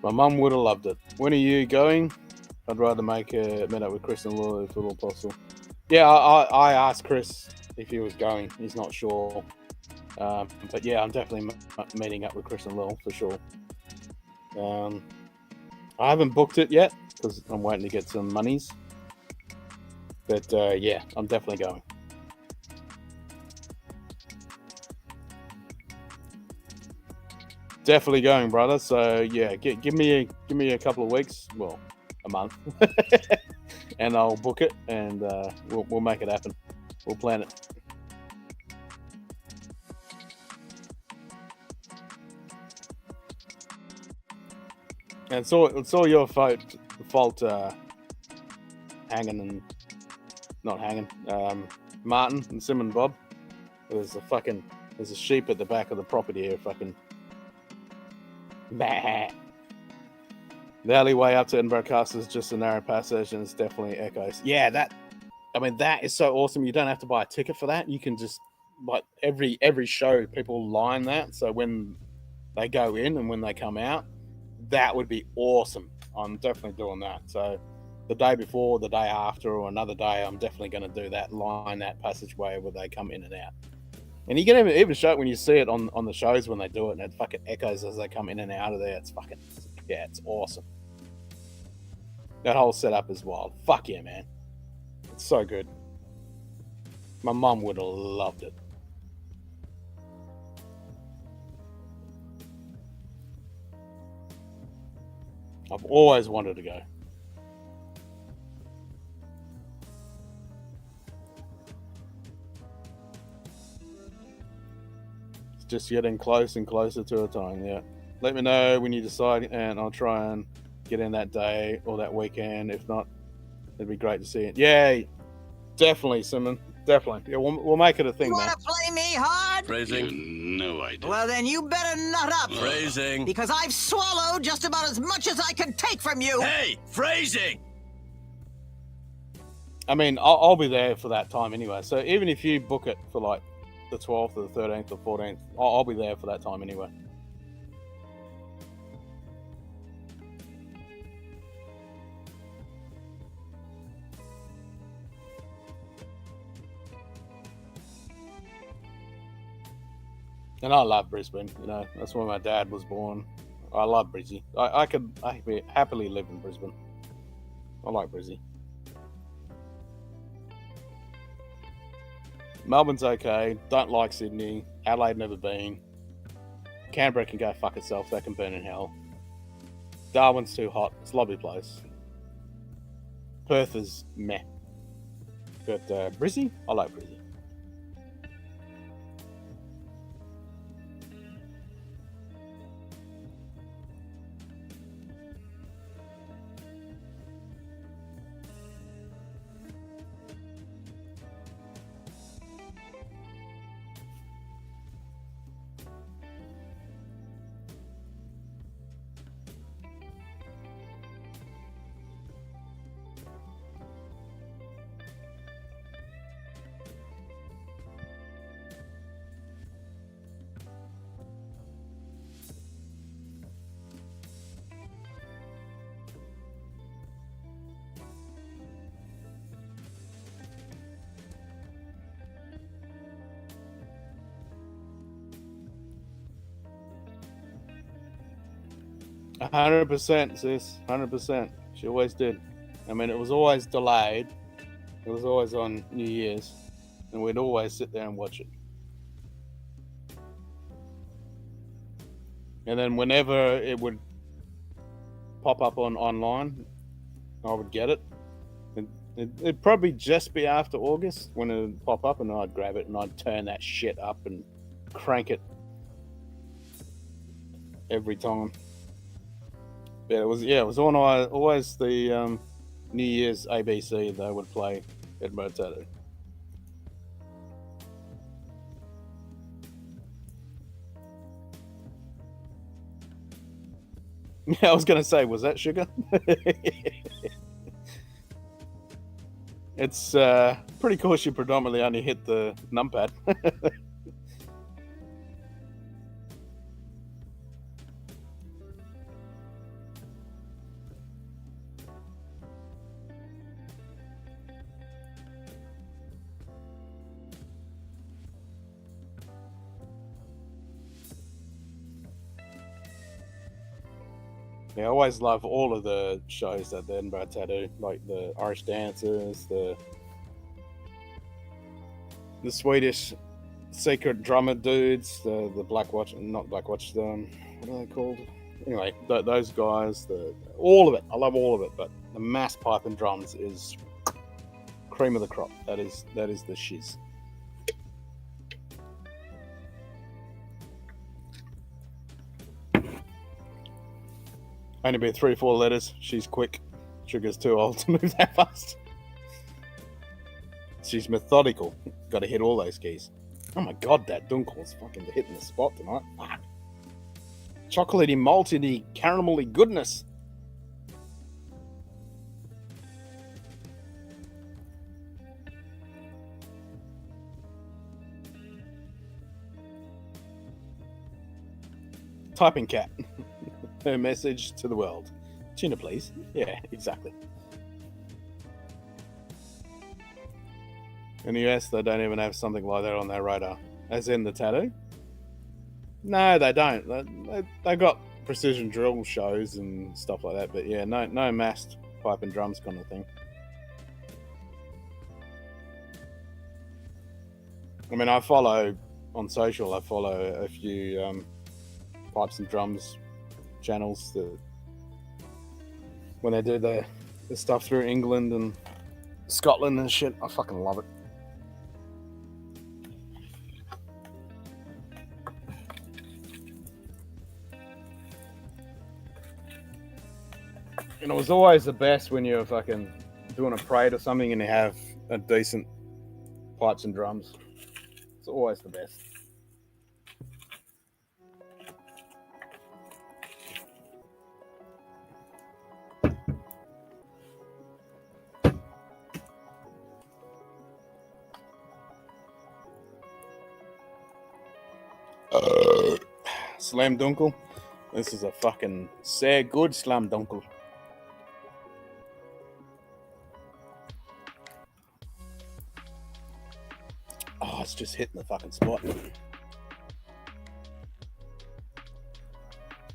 My mum would have loved it. When are you going? I'd rather meet up with Chris and Laura if at all possible. Yeah, I asked Chris if he was going. He's not sure. But yeah, I'm definitely meeting up with Chris and Lil for sure. I haven't booked it yet because I'm waiting to get some monies. But yeah, I'm definitely going. Definitely going, brother. So yeah, give me a couple of weeks, well, a month, and I'll book it, and we'll make it happen. We'll plan it. And it's all your fault. Martin and Sim and Bob. There's a sheep at the back of the property here. Fucking. Bah. The alleyway up to Edinburgh Castle is just a narrow passage, and it's definitely echoes. Yeah, that is so awesome. You don't have to buy a ticket for that. You can just, like, every show people line that. So when they go in and when they come out, that would be awesome. I'm definitely doing that. So the day before, the day after, or another day, I'm definitely going to do that, line that passageway where they come in and out. And you can even show it when you see it on the shows when they do it, and it fucking echoes as they come in and out of there. It's fucking, yeah, it's awesome. That whole setup is wild. Fuck yeah, man. It's so good. My mum would have loved it. I've always wanted to go. It's just getting close and closer to a time, yeah. Let me know when you decide, and I'll try and get in that day or that weekend. If not, it'd be great to see it. Yay! Definitely, Simon. Definitely. Yeah, we'll make it a thing,
You
man.
want to play me hard?
Phrasing.
No idea.
Well, then you better nut up.
Phrasing.
Because I've swallowed just about as much as I can take from you.
Hey, phrasing.
I mean, I'll be there for that time anyway. So even if you book it for like the 12th or the 13th or 14th, I'll be there for that time anyway. And I love Brisbane, you know, that's where my dad was born. I love Brizzy. I could happily live in Brisbane. I like Brizzy. Melbourne's okay. Don't like Sydney. Adelaide, never been. Canberra can go fuck itself. They can burn in hell. Darwin's too hot. It's a lovely place. Perth is meh. But Brizzy, I like Brizzy. A 100%, sis. 100%. She always did. I mean, it was always delayed. It was always on New Year's, and we'd always sit there and watch it. And then whenever it would pop up online, I would get it. It'd probably just be after August when it would pop up, and I'd grab it and I'd turn that shit up and crank it every time. But it was on always the New Year's ABC they would play Edinburgh Tattoo. Yeah, I was going to say, was that sugar? It's pretty cool she predominantly only hit the numpad. Yeah, I always love all of the shows at the Edinburgh Tattoo, like the Irish dancers, the Swedish secret drummer dudes, the Black Watch, not Black Watch, what are they called? Anyway, those guys, all of it. I love all of it, but the mass pipe and drums is cream of the crop. That is the shiz. Only be 3 or 4 letters. She's quick. Sugar's too old to move that fast. She's methodical. Got to hit all those keys. Oh my god, that Dunkel's fucking hitting the spot tonight. Fuck. Chocolatey, malty, caramelly goodness. typing cat. Her message to the world. Tuna, please. Yeah, exactly. In the US, they don't even have something like that on their radar. As in the tattoo? No, they don't. They got precision drill shows and stuff like that, but yeah, no massed pipe and drums kind of thing. I mean, I follow on social. I follow a few pipes and drums channels that when they do the stuff through England and Scotland and shit. I fucking love it. And it was always the best when you're fucking doing a parade or something and you have a decent pipes and drums. It's always the best. Slam Dunkel. This is a fucking sehr good Slam Dunkel. Oh, it's just hitting the fucking spot.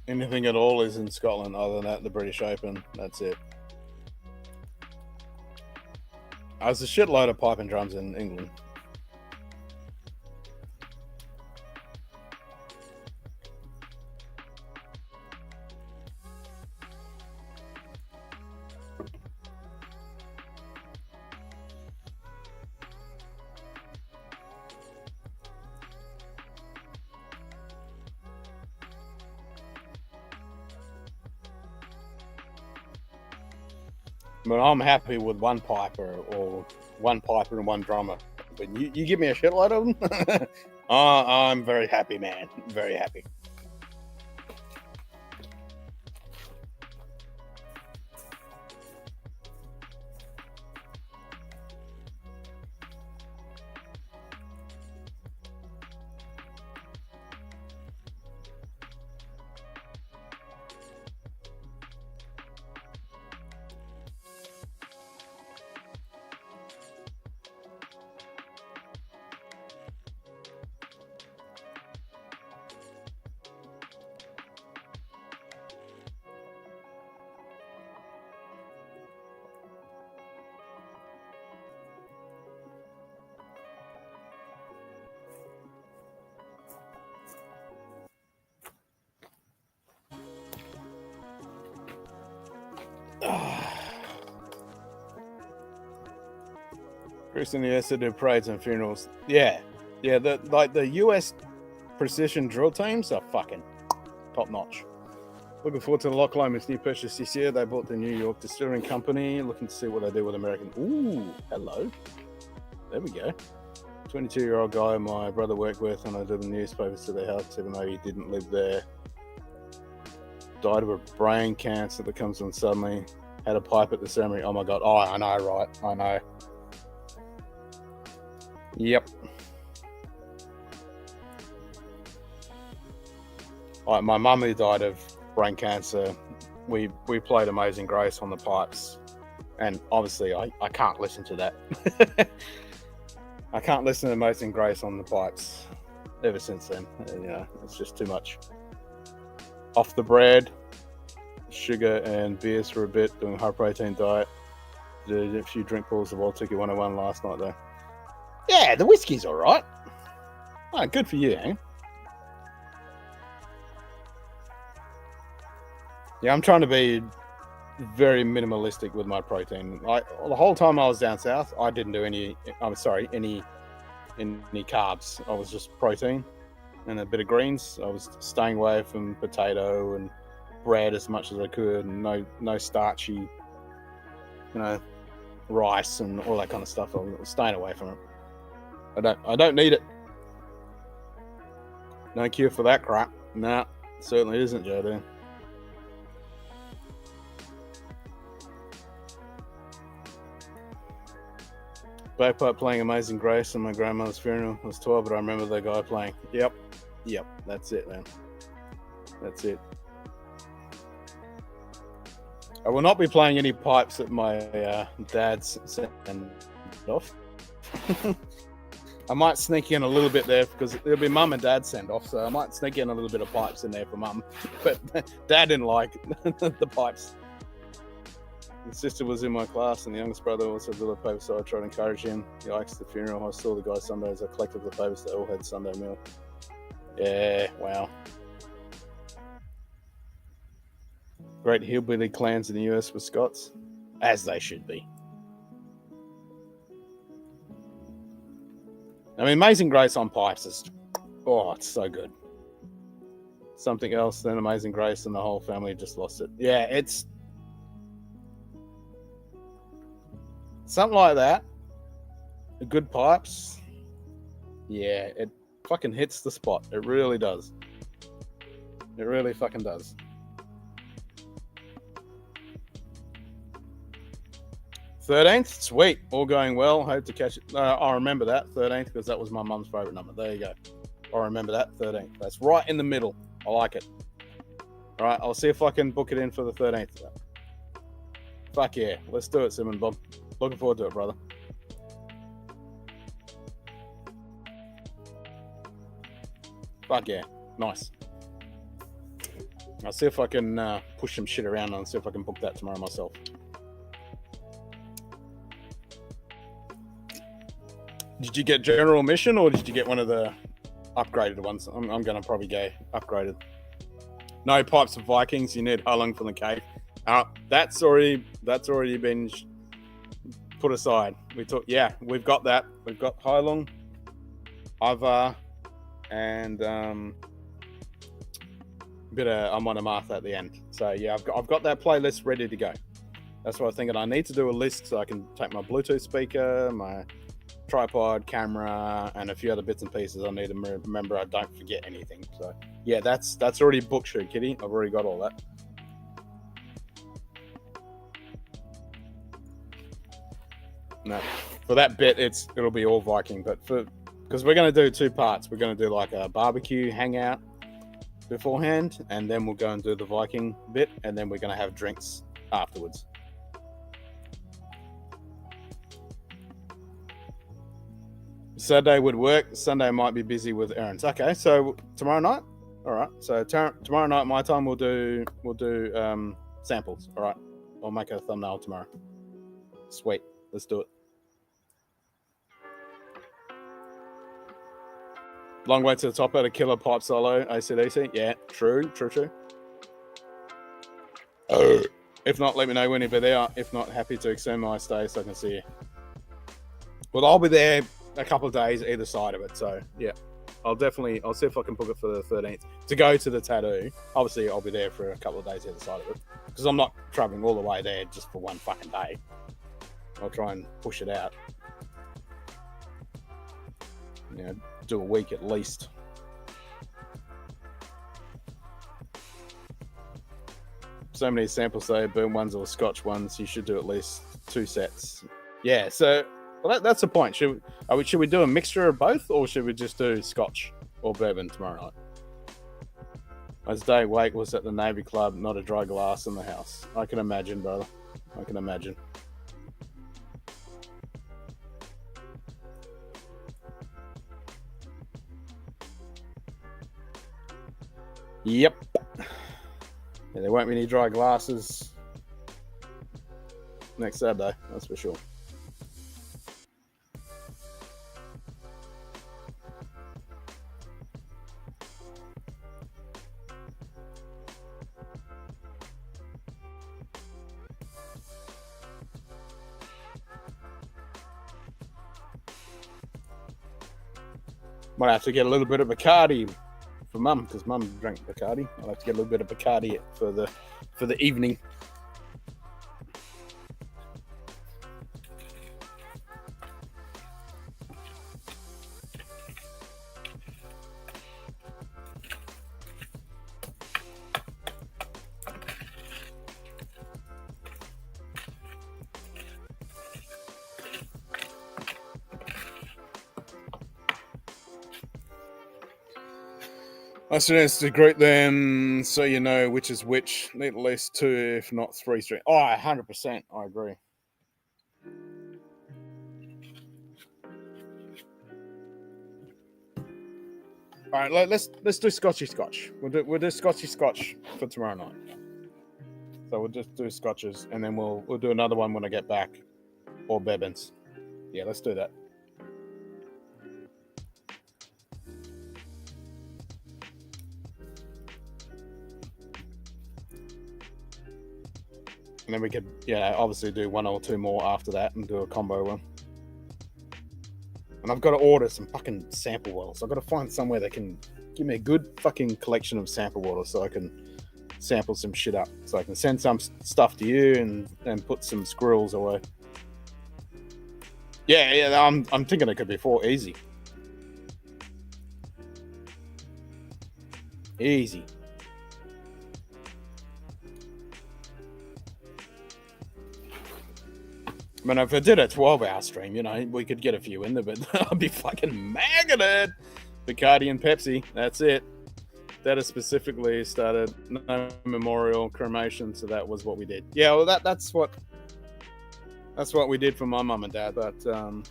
Anything at all is in Scotland other than that, the British Open. That's it. There's a shitload of pipe and drums in England. But I'm happy with one piper or one piper and one drummer. But you give me a shitload of them, I'm very happy, man. Very happy. Chris in the US do parades and funerals. Yeah. The US precision drill teams are fucking top notch. Looking forward to the Loch Lomond's new purchase this year. They bought the New York Distilling Company. Looking to see what they do with American. Ooh, hello. There we go. 22-year-old guy my brother worked with, and I did the newspapers to their house, even though he didn't live there. Died of a brain cancer that comes on suddenly. Had a pipe at the ceremony. Oh my god. Oh, I know, right? I know. Yep. My mum who died of brain cancer, we played Amazing Grace on the pipes, and obviously I can't listen to that. I can't listen to Amazing Grace on the pipes ever since then. You know, it's just too much. Off the bread, sugar and beers for a bit, doing a high protein diet. Did a few drink pools of Wild Tiki 101 last night though. Yeah, the whiskey's all right. Oh, good for you, eh? Yeah, I'm trying to be very minimalistic with my protein. The whole time I was down south, I didn't do any carbs. I was just protein and a bit of greens. I was staying away from potato and bread as much as I could, and no starchy, rice and all that kind of stuff. I was staying away from it. I don't need it. No cure for that crap. Nah, certainly isn't, Joe. Bagpipe playing Amazing Grace on my grandmother's funeral. I was 12, but I remember the guy playing. Yep, that's it, man. That's it. I will not be playing any pipes at my dad's send off. I might sneak in a little bit there because it'll be mum and dad's send off, so I might sneak in a little bit of pipes in there for mum. But dad didn't like the pipes. His sister was in my class, and the youngest brother also did a paper, so I tried to encourage him. He likes the funeral. I saw the guy Sundays. I collected the papers. They all had Sunday meal. Yeah, wow. Great hillbilly clans in the US were Scots, as they should be. I mean, Amazing Grace on pipes is, oh, it's so good. Something else than Amazing Grace, and the whole family just lost it. Yeah, it's something like that. The good pipes. Yeah, it fucking hits the spot. It really does. It really fucking does. '13th, sweet, all going well. Hope to catch it. I remember that 13th because that was my mum's favorite number. There you go. I remember that 13th. That's right in the middle. I like it. All right, I'll see if I can book it in for the 13th. Fuck yeah, let's do it, Simon Bob. Looking forward to it, brother. Fuck yeah, nice. I'll see if I can push some shit around and see if I can book that tomorrow myself. Did you get general admission or did you get one of the upgraded ones? I'm going to probably go upgraded. No pipes of Vikings. You need Halung from the cave. That's already been put aside. We've got that. We've got Halung, Ivar, and bit of I'm on a Martha at the end. So yeah, I've got that playlist ready to go. That's what I was thinking. I need to do a list so I can take my Bluetooth speaker, my tripod, camera, and a few other bits and pieces. I need to remember I don't forget anything. So yeah, that's already booked, Shoot Kitty. I've already got all that. No, for that bit, it'll be all Viking, but because we're going to do two parts. We're going to do like a barbecue hangout beforehand, and then we'll go and do the Viking bit, and then we're going to have drinks afterwards. Saturday would work. Sunday might be busy with errands. Okay, so tomorrow night. All right. So tomorrow night, my time, we'll do samples. All right. I'll make a thumbnail tomorrow. Sweet. Let's do it. Long way to the top at a killer pipe solo. AC/DC. Yeah. True. If not, let me know when you'll be there. If not, happy to extend my stay so I can see you. Well, I'll be there a couple of days either side of it. So yeah, I'll see if I can book it for the 13th to go to the tattoo. Obviously, I'll be there for a couple of days either side of it because I'm not traveling all the way there just for one fucking day. I'll try and push it out. Yeah, do a week at least. So many samples though, burn ones or Scotch ones. You should do at least 2 sets. Yeah, so well, that's the point. Should we do a mixture of both, or should we just do Scotch or bourbon tomorrow night? As day wake was at the Navy Club, not a dry glass in the house. I can imagine, brother. I can imagine. Yep. Yeah, there won't be any dry glasses next Saturday, that's for sure. Might have to get a little bit of Bacardi for Mum, because Mum drank Bacardi. I'll have to get a little bit of Bacardi for the evening. I suggest to group them so you know which is which. Need at least 2, if not 3 streams. Oh, 100%. I agree. All right, let's do Scotchy Scotch. We'll do Scotchy Scotch for tomorrow night. So we'll just do Scotches, and then we'll do another one when I get back, or Bourbons. Yeah, let's do that. And then we could, obviously do 1 or 2 more after that and do a combo one. And I've got to order some fucking sample bottles. I've got to find somewhere that can give me a good fucking collection of sample bottles so I can sample some shit up. So I can send some stuff to you and put some squirrels away. Yeah, I'm thinking it could be 4 easy. Easy. I mean, if I did a 12-hour stream, we could get a few in there, but I'd be fucking magging it. Bacardi and Pepsi, that's it. That is specifically started no memorial cremation, so that was what we did. Yeah, well, that's what we did for my mum and dad, but and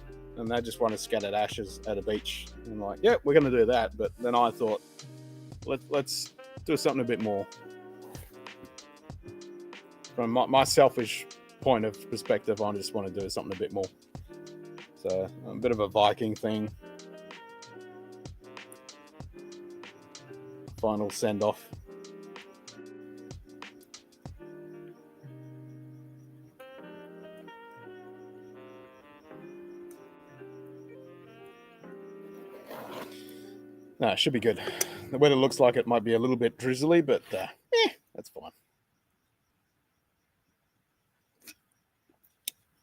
they just wanted scattered ashes at a beach, and like, yeah, we're gonna do that. But then I thought, let's do something a bit more from my selfish point of perspective. I just want to do something a bit more. So a bit of a Viking thing. Final send off. No, it should be good. The weather looks like it might be a little bit drizzly, but that's fine.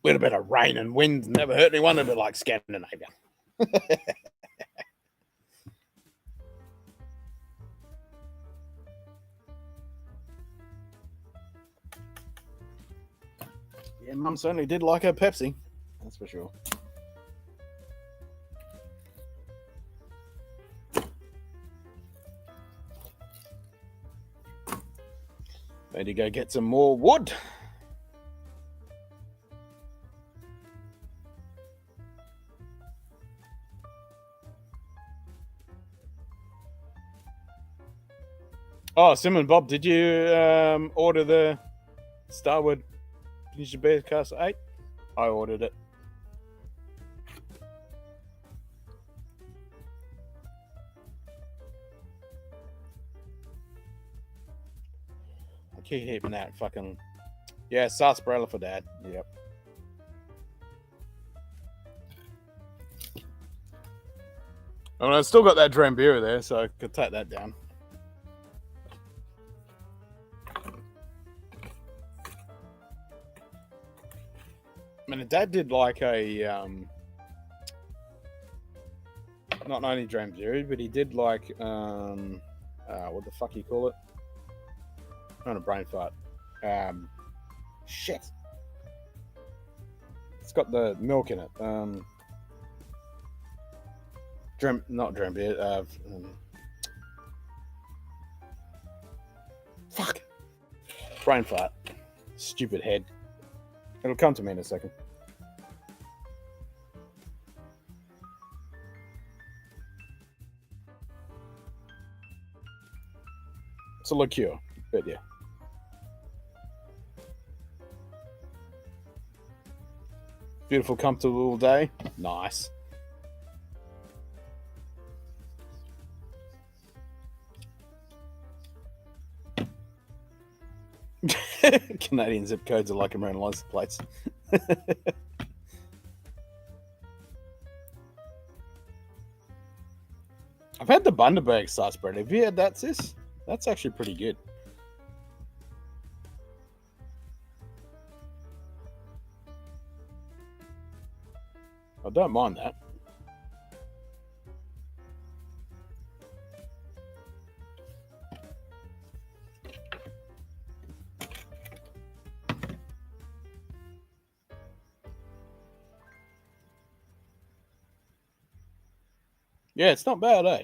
A little bit of rain and wind never hurt anyone, a bit like Scandinavia. Yeah, Mum certainly did like her Pepsi. That's for sure. Need to go get some more wood. Oh, Simon Bob, did you order the Starwood Ninja Bear Cast 8? I ordered it. I keep hitting that fucking... Yeah, sarsaparilla for Dad. Yep. I mean, I've still got that Drambuie there, so I could take that down. I mean, Dad did like a... not only Drambuie, but he did like... what the fuck you call it? Not a brain fart. Shit. It's got the milk in it. Not Drambuie. Fuck. Brain fart. Stupid head. It'll come to me in a second. It's a liqueur, but yeah. Beautiful, comfortable day. Nice. Canadian zip codes are like American license plates. I've had the Bundaberg sauce bread. Have you had that, sis? That's actually pretty good. I don't mind that. Yeah, it's not bad, eh?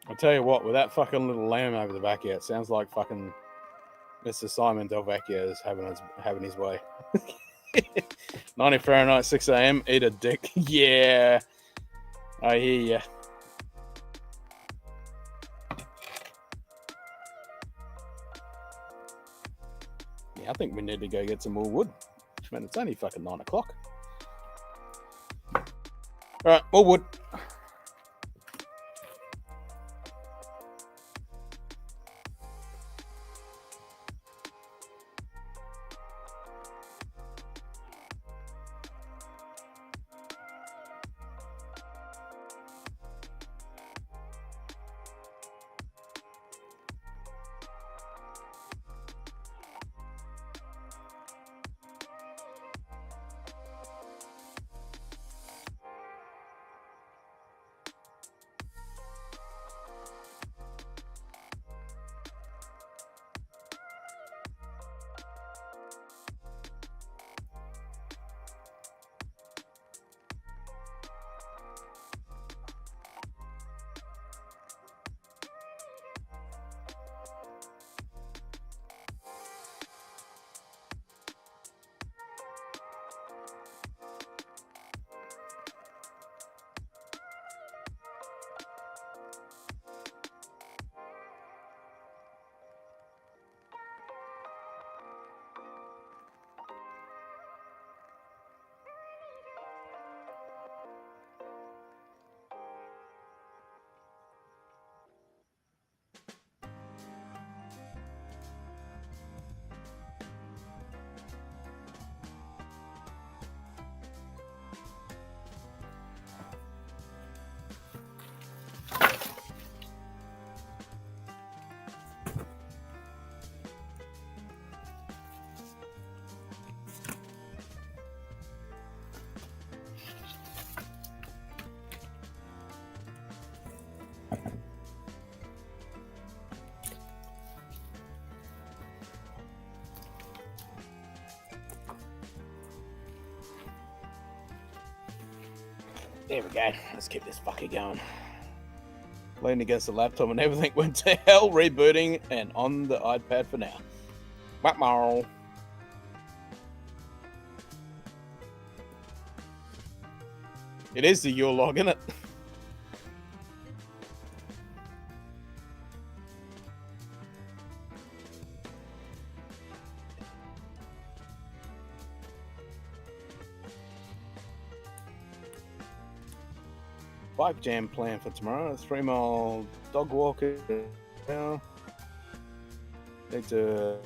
I'll tell you what, with that fucking little lamb over the back here, it sounds like fucking Mr. Simon Delvecchio is having his way. 90 Fahrenheit, 6 a.m. Eat a dick. Yeah, I hear ya. Yeah, I think we need to go get some more wood. Man, it's only fucking 9 o'clock. All right, more wood. There we go. Let's keep this fucker going. Leaning against the laptop and everything went to hell, rebooting and on the iPad for now. Wow. It is the Yule log, isn't it? Bike jam plan for tomorrow. 3-mile dog walk. Now need to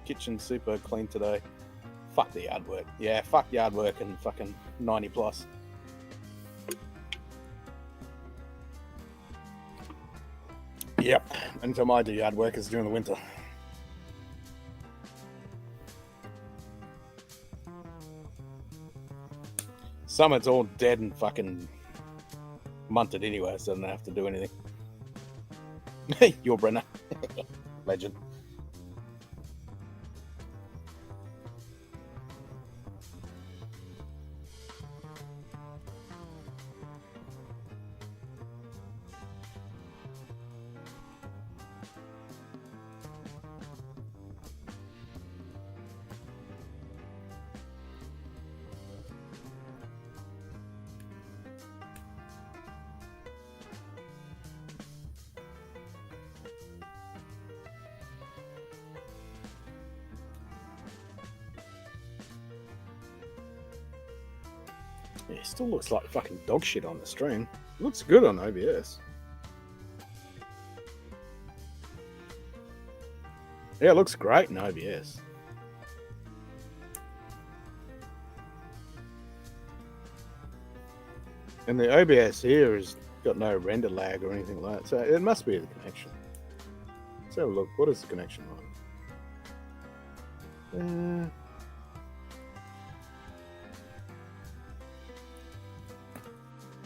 kitchen super clean today. Fuck the yard work. Yeah, fuck yard work and fucking 90 plus. Yep. Anytime I do yard work is during the winter. Summer it's all dead and fucking munted anyway, so I don't have to do anything. You're Brenner. Legend. Yeah, it still looks like fucking dog shit on the stream. It looks good on OBS. Yeah, it looks great in OBS. And the OBS here has got no render lag or anything like that, so it must be the connection. Let's have a look. What is the connection like?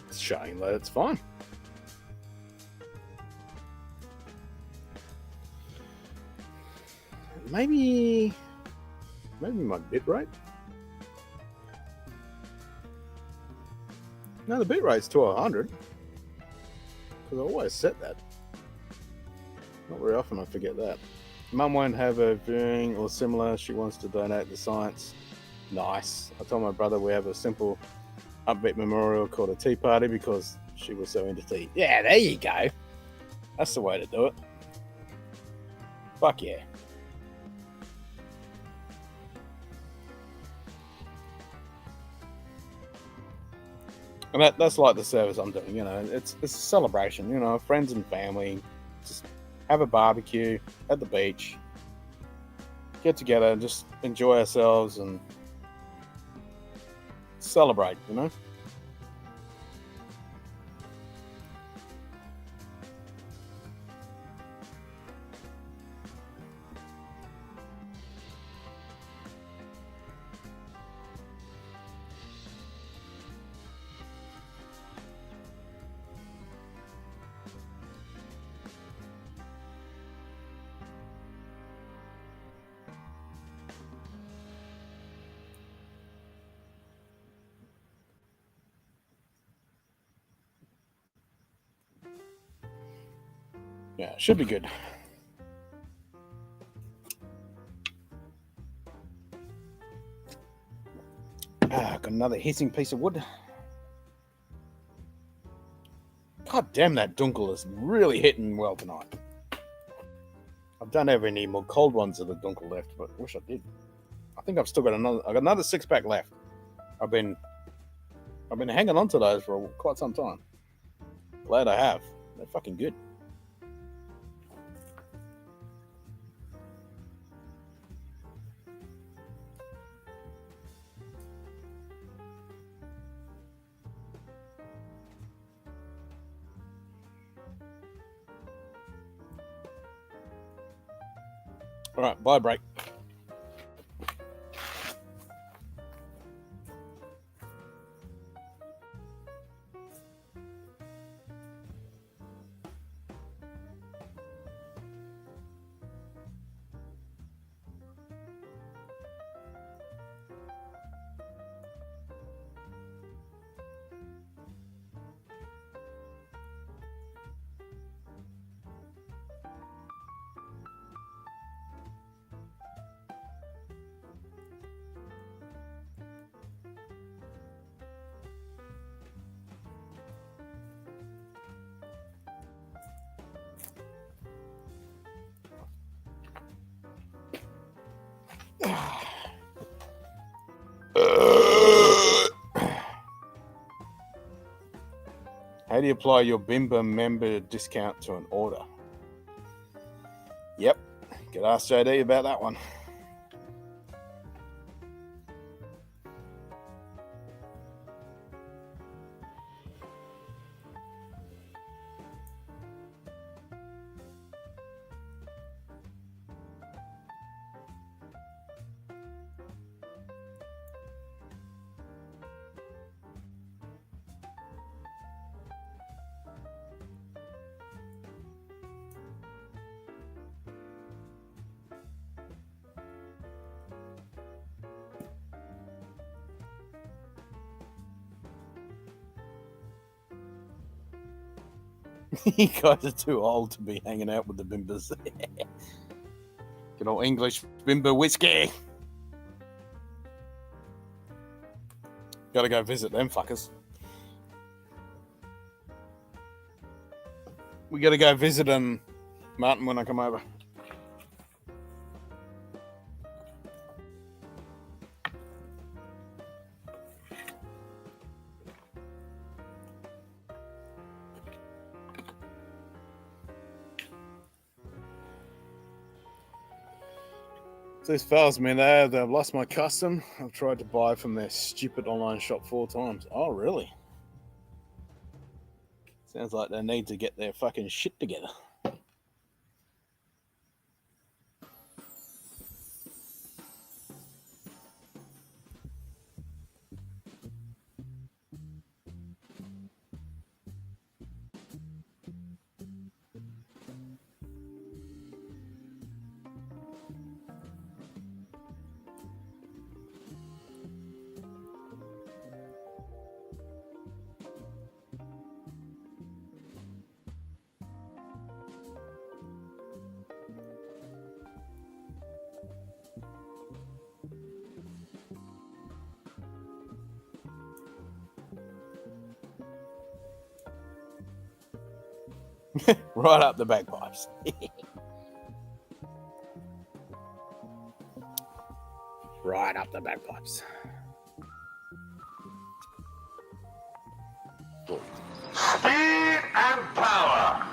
It's showing that it's fine. Maybe my bitrate. No, the bitrate's to 100 because I always set that. Not very often I forget that. Mum won't have a viewing or similar. She wants to donate to science. Nice. I told my brother we have a simple upbeat memorial called a tea party because she was so into tea. Yeah, there you go. That's the way to do it. Fuck yeah. And that's like the service I'm doing, you know. It's a celebration, you know, friends and family. Just have a barbecue at the beach. Get together and just enjoy ourselves and celebrate, you know. Yeah, it should be good. Got another hissing piece of wood. God damn, that dunkel is really hitting well tonight. I don't have any more cold ones of the dunkel left, but I wish I did. I think I've still got another 6-pack left. I've been hanging on to those for quite some time. Glad I have. They're fucking good. All right, bye break. How do you apply your Bimba member discount to an order? Yep, could ask JD about that one. You guys are too old to be hanging out with the Bimbers. Good old English Bimber whiskey. Gotta go visit them fuckers. We gotta go visit them, Martin, when I come over. These fellas, man, they've lost my custom. I've tried to buy from their stupid online shop 4 times. Oh, really? Sounds like they need to get their fucking shit together. Right up the bagpipes. Right up the bagpipes.
Speed and power.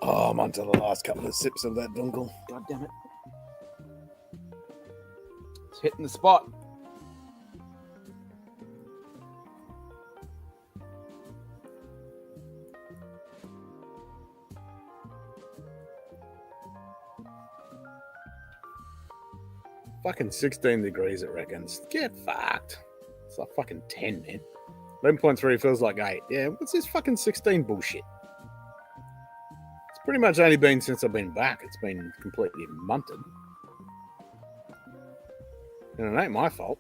Oh, I'm on to the last couple of sips of that dunkel. God damn it. It's hitting the spot. Fucking 16 degrees, it reckons. Get fucked. It's like fucking 10, man. 11.3 feels like 8. Yeah, what's this fucking 16 bullshit? It's pretty much only been since I've been back. It's been completely munted. And it ain't my fault.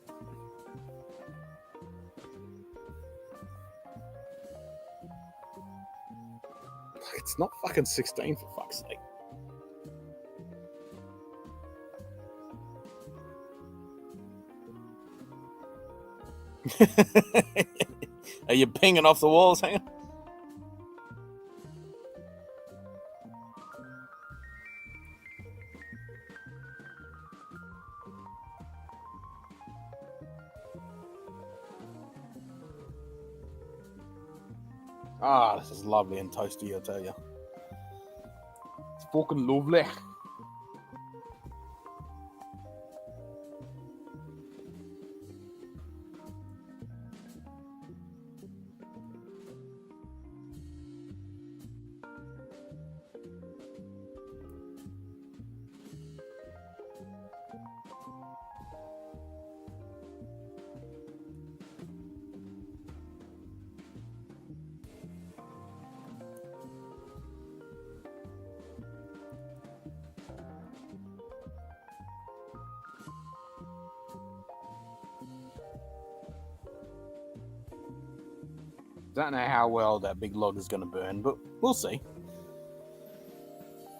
It's not fucking 16 for fuck's sake. Are you pinging off the walls, hang on? Ah, this is lovely and toasty, I tell you. It's fucking lovely. Don't know how well that big log is going to burn, but we'll see.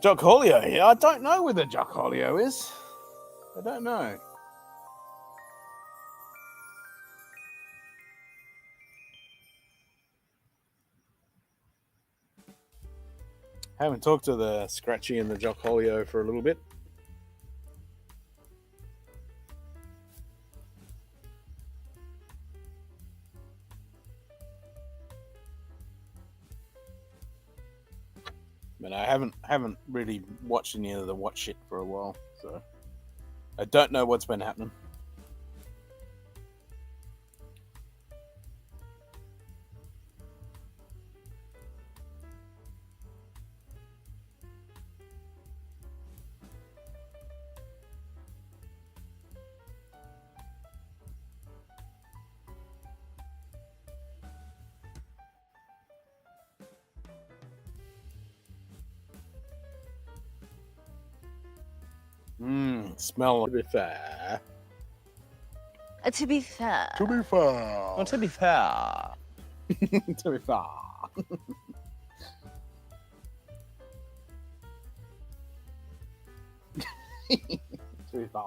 Jocholio here. I don't know where the Jocholio is. I don't know. Haven't talked to the Scratchy and the Jocholio for a little bit. But I haven't really watched any of the watch shit for a while, so I don't know what's been happening. Smell to be fair.
To be fair.
To be fair.
Well, to be fair.
To be fair. To be fair.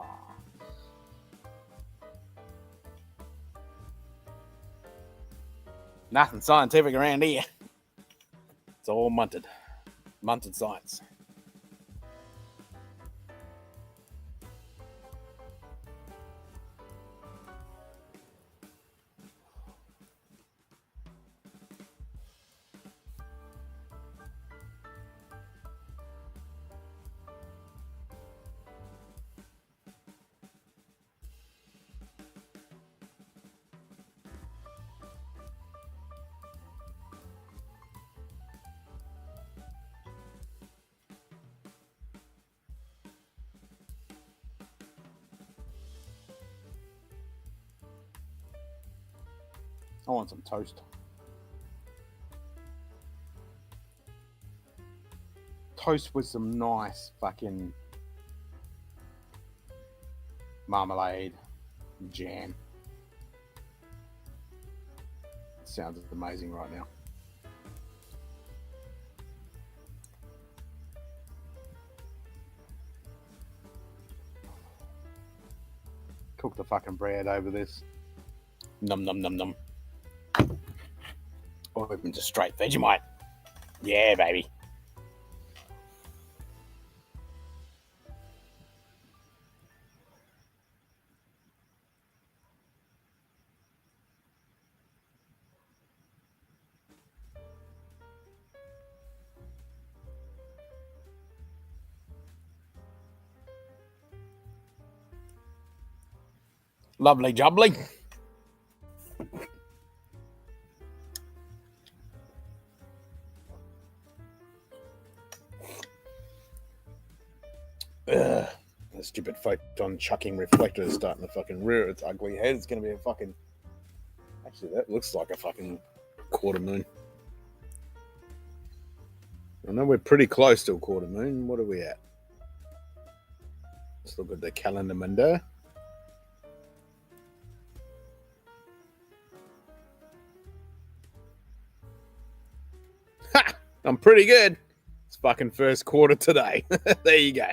Nothing scientific around here. It's all munted. Munted science. I want some toast. Toast with some nice fucking marmalade, jam. Sounds amazing right now. Cook the fucking bread over this. Num num num num. Or even just straight Vegemite. Yeah, baby. Lovely jubbly. Ugh. The stupid photon chucking reflector is starting to fucking rear its ugly head. It's going to be a fucking... Actually, that looks like a fucking quarter moon. I know we're pretty close to a quarter moon. What are we at? Let's look at the calendar window. Ha! I'm pretty good. It's fucking first quarter today. There you go.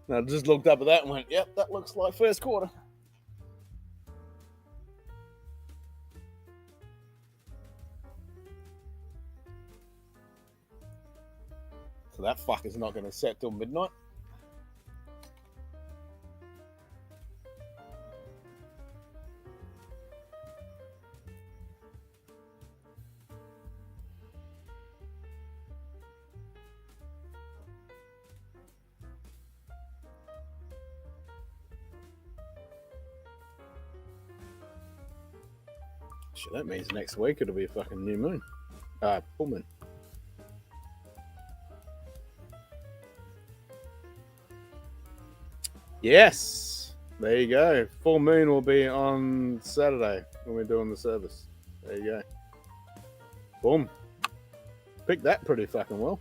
I just looked up at that and went, yep, that looks like first quarter. So that fucker's not going to set till midnight. Shit, that means next week it'll be a fucking new moon. Full moon. Yes! There you go. Full moon will be on Saturday when we're doing the service. There you go. Boom. Picked that pretty fucking well.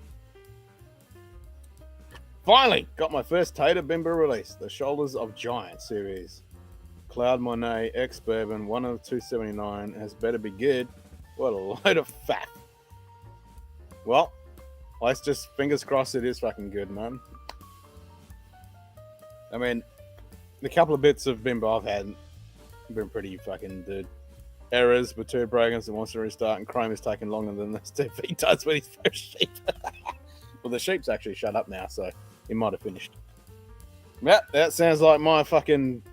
Finally! Got my first Tater Bimber release. The Shoulders of Giants series. Cloud Monet X Bourbon, 1 of 279. Has better be good. What a load of fat. Well, let's just fingers crossed it is fucking good, man. I mean, the couple of bits of Bimber I've had have been pretty fucking good. Errors with 2 Bragans and wants to restart, and Chrome is taking longer than this TV does with his first sheep. Well, the sheep's actually shut up now, so he might have finished. Yeah, that sounds like my fucking...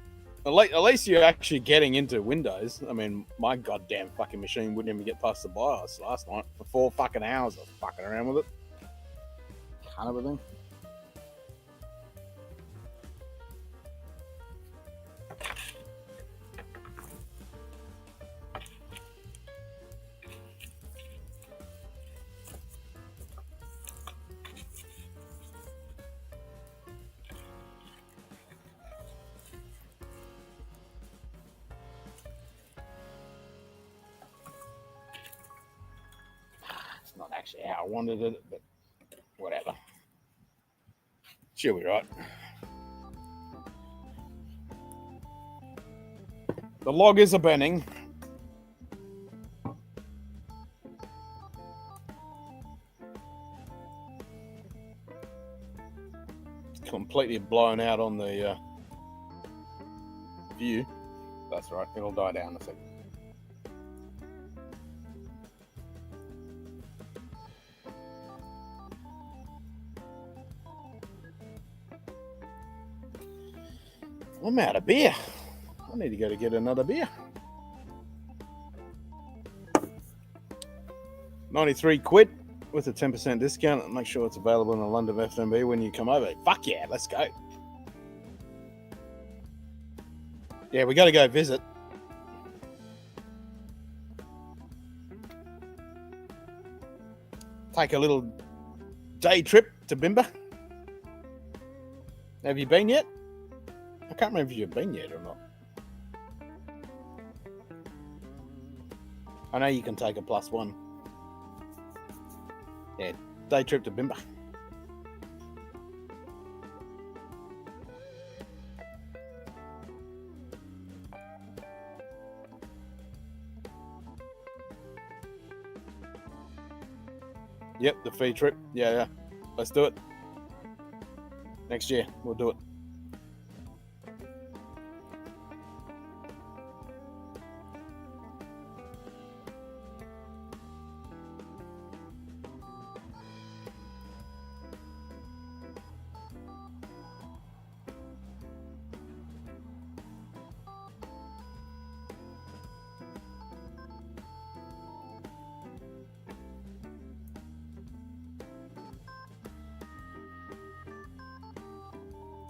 At least you're actually getting into Windows. I mean, my goddamn fucking machine wouldn't even get past the BIOS last night for 4 fucking hours of fucking around with it. Kind of a thing. It's not actually how I wanted it, but whatever. She'll be right. The log is a burning. It's completely blown out on the view. That's right, it'll die down in a second. I'm out of beer. I need to go to get another beer. 93 quid with a 10% discount. Make sure it's available in the London FMB when you come over. Fuck yeah, let's go. Yeah, we got to go visit. Take a little day trip to Bimber. Have you been yet? I can't remember if you've been yet or not. I know you can take a +1. Yeah, day trip to Bimber. Yep, the fee trip. Yeah. Let's do it. Next year, we'll do it.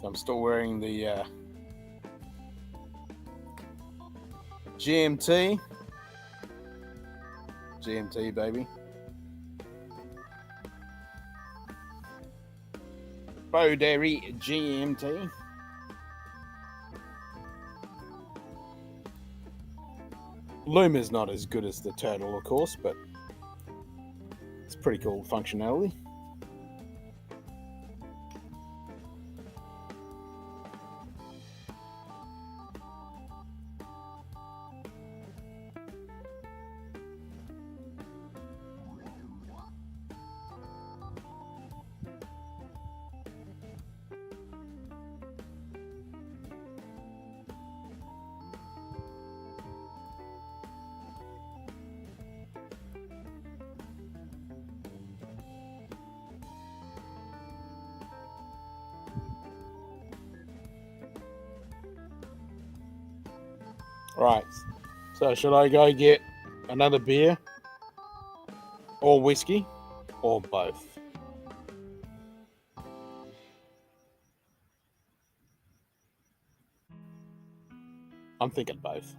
So I'm still wearing the GMT. GMT, baby. Bowderry GMT. Loom is not as good as the Turtle, of course, but it's pretty cool functionality. Right, so should I go get another beer or whiskey or both? I'm thinking both.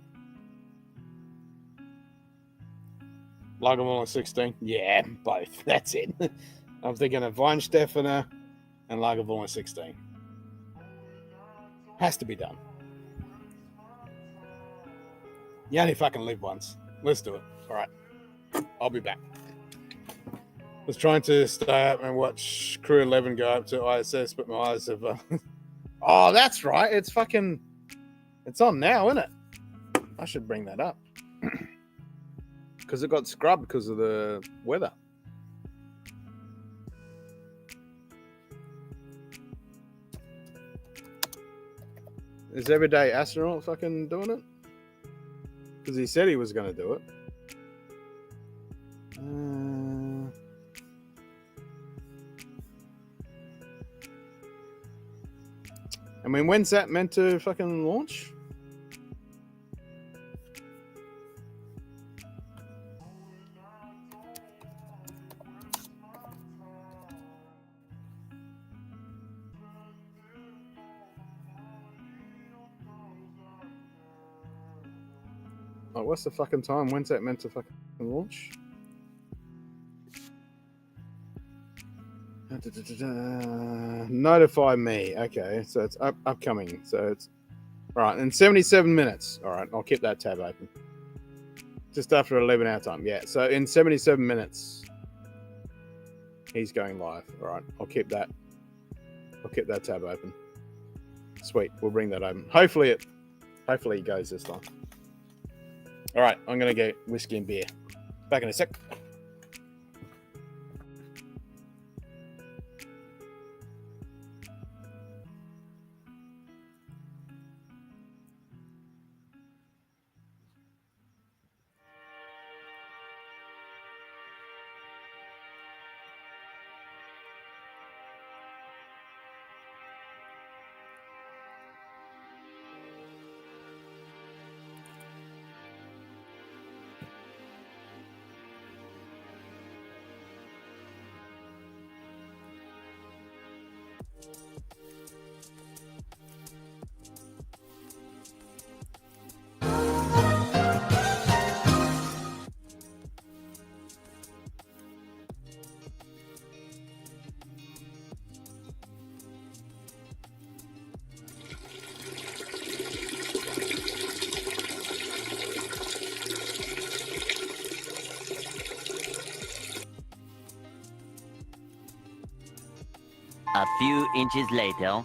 Lagavulin 16? Yeah, both. That's it. I'm thinking of Weinstefener and Lagavulin 16. Has to be done. You only fucking live once. Let's do it. All right. I'll be back. Was trying to stay up and watch Crew 11 go up to ISS, but my eyes have... Oh, that's right. It's fucking... It's on now, isn't it? I should bring that up. Because it got scrubbed because of the weather. Is Everyday Astronaut fucking doing it? Because he said he was going to do it. I mean, when's that meant to fucking launch? Oh, what's the fucking time? When's that meant to fucking launch? Notify me. Okay, so it's upcoming. So it's right in 77 minutes. All right, I'll keep that tab open. Just after 11 hour time. Yeah, so in 77 minutes, he's going live. All right, I'll keep that tab open. Sweet, we'll bring that open. Hopefully it goes this time. All right, I'm gonna get whiskey and beer. Back in a sec.
A few inches later.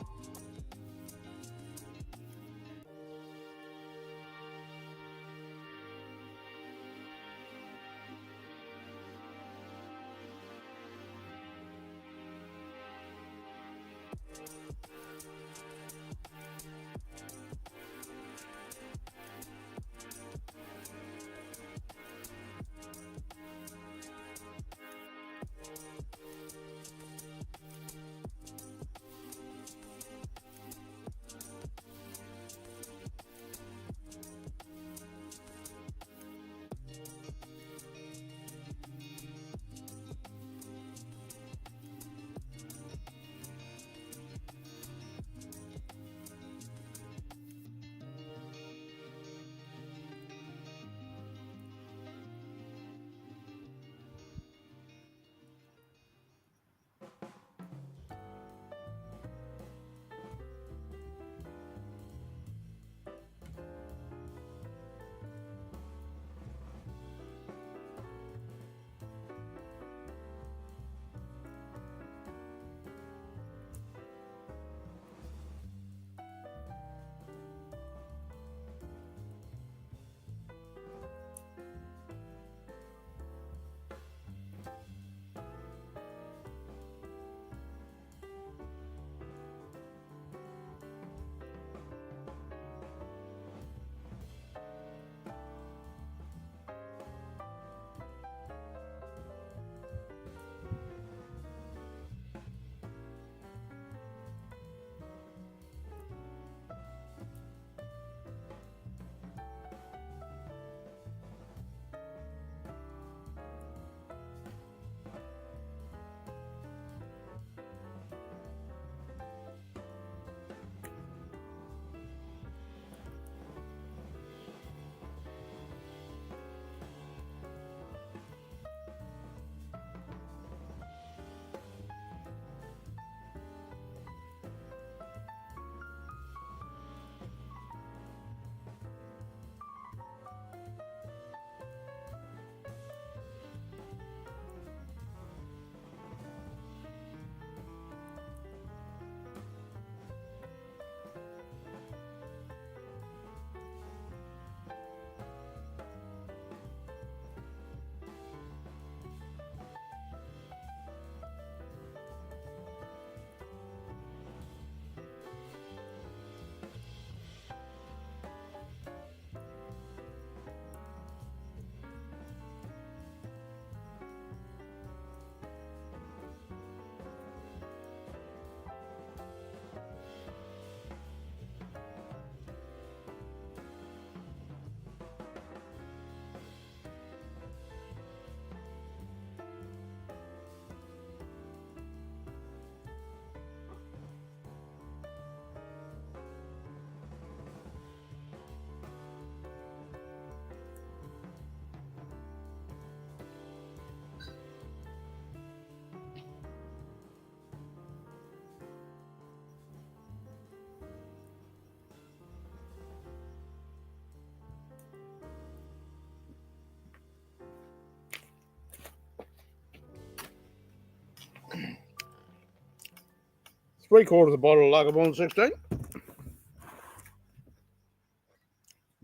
3/4 of bottle of Lagerbond 16.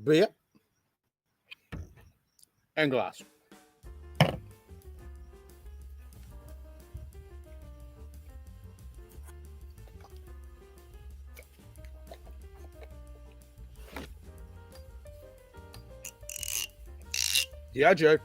Beer. And glass. Yeah, Joe.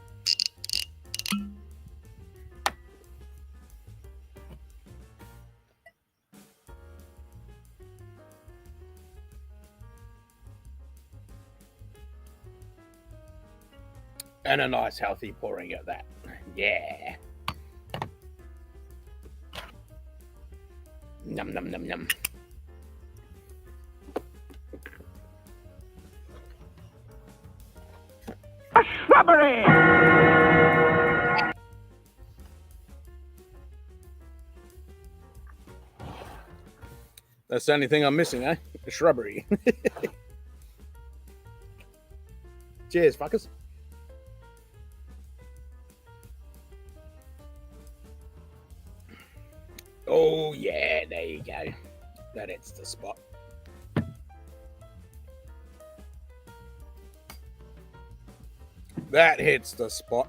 And a nice healthy pouring at that. Yeah. Num num num num.
A shrubbery!
That's the only thing I'm missing, eh? The shrubbery. Cheers, fuckers. Oh, yeah, there you go. That hits the spot. That hits the spot.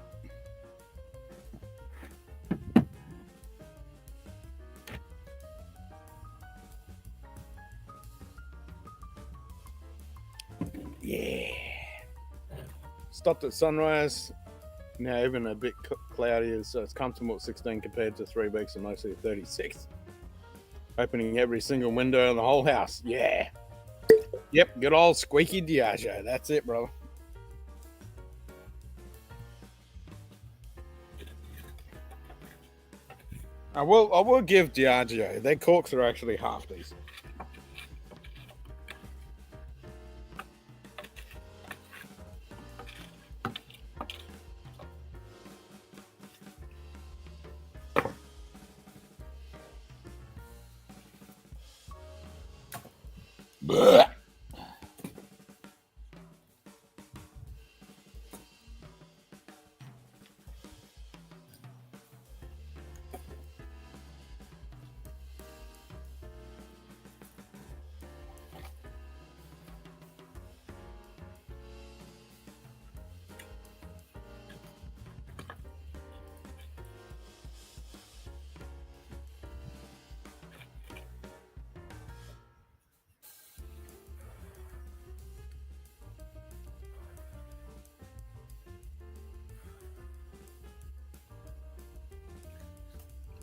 Yeah. Stopped at sunrise. Now even a bit cloudy, so it's comfortable at 16 compared to 3 weeks and mostly 36. Opening every single window in the whole house. Yeah. Yep, good old squeaky Diageo. That's it, brother. I will give Diageo. Their corks are actually half decent. Blech.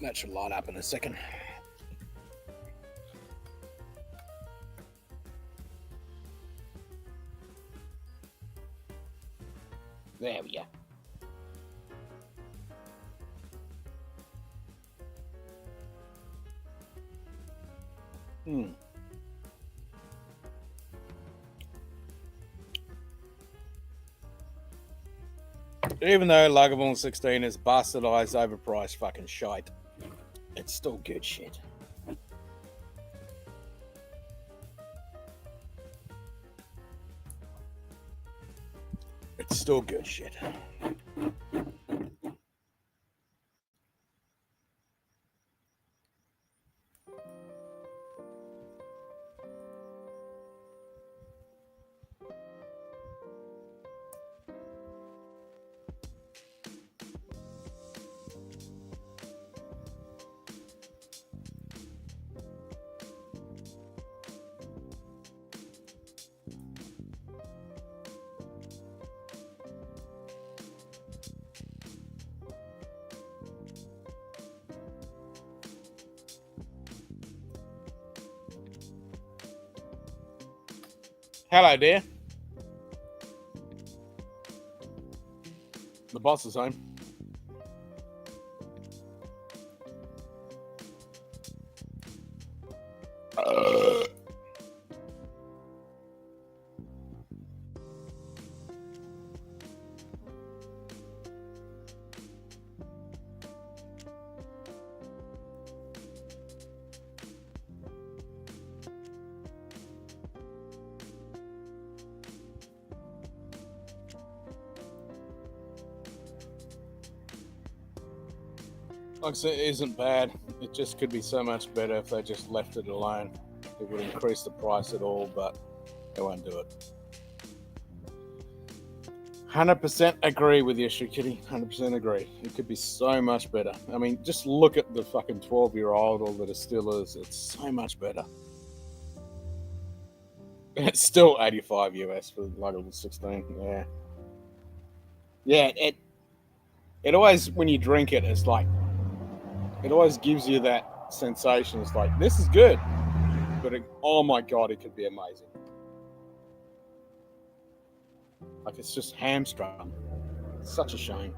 That should light up in a second. There we go. Even though Lagerbond 16 is bastardized, overpriced fucking shite, it's still good shit. It's still good shit. Hello, dear. The boss is home. Like I said, it isn't bad. It just could be so much better if they just left it alone. It would increase the price at all, but they won't do it. 100% agree with you, Kitty. 100% agree. It could be so much better. I mean, just look at the fucking 12-year-old or the distillers. It's so much better. It's still 85 US for like a 16. Yeah. Yeah, it always, when you drink it, it's like, it always gives you that sensation. It's like, this is good. But oh my God, it could be amazing. Like, it's just hamstrung. It's such a shame.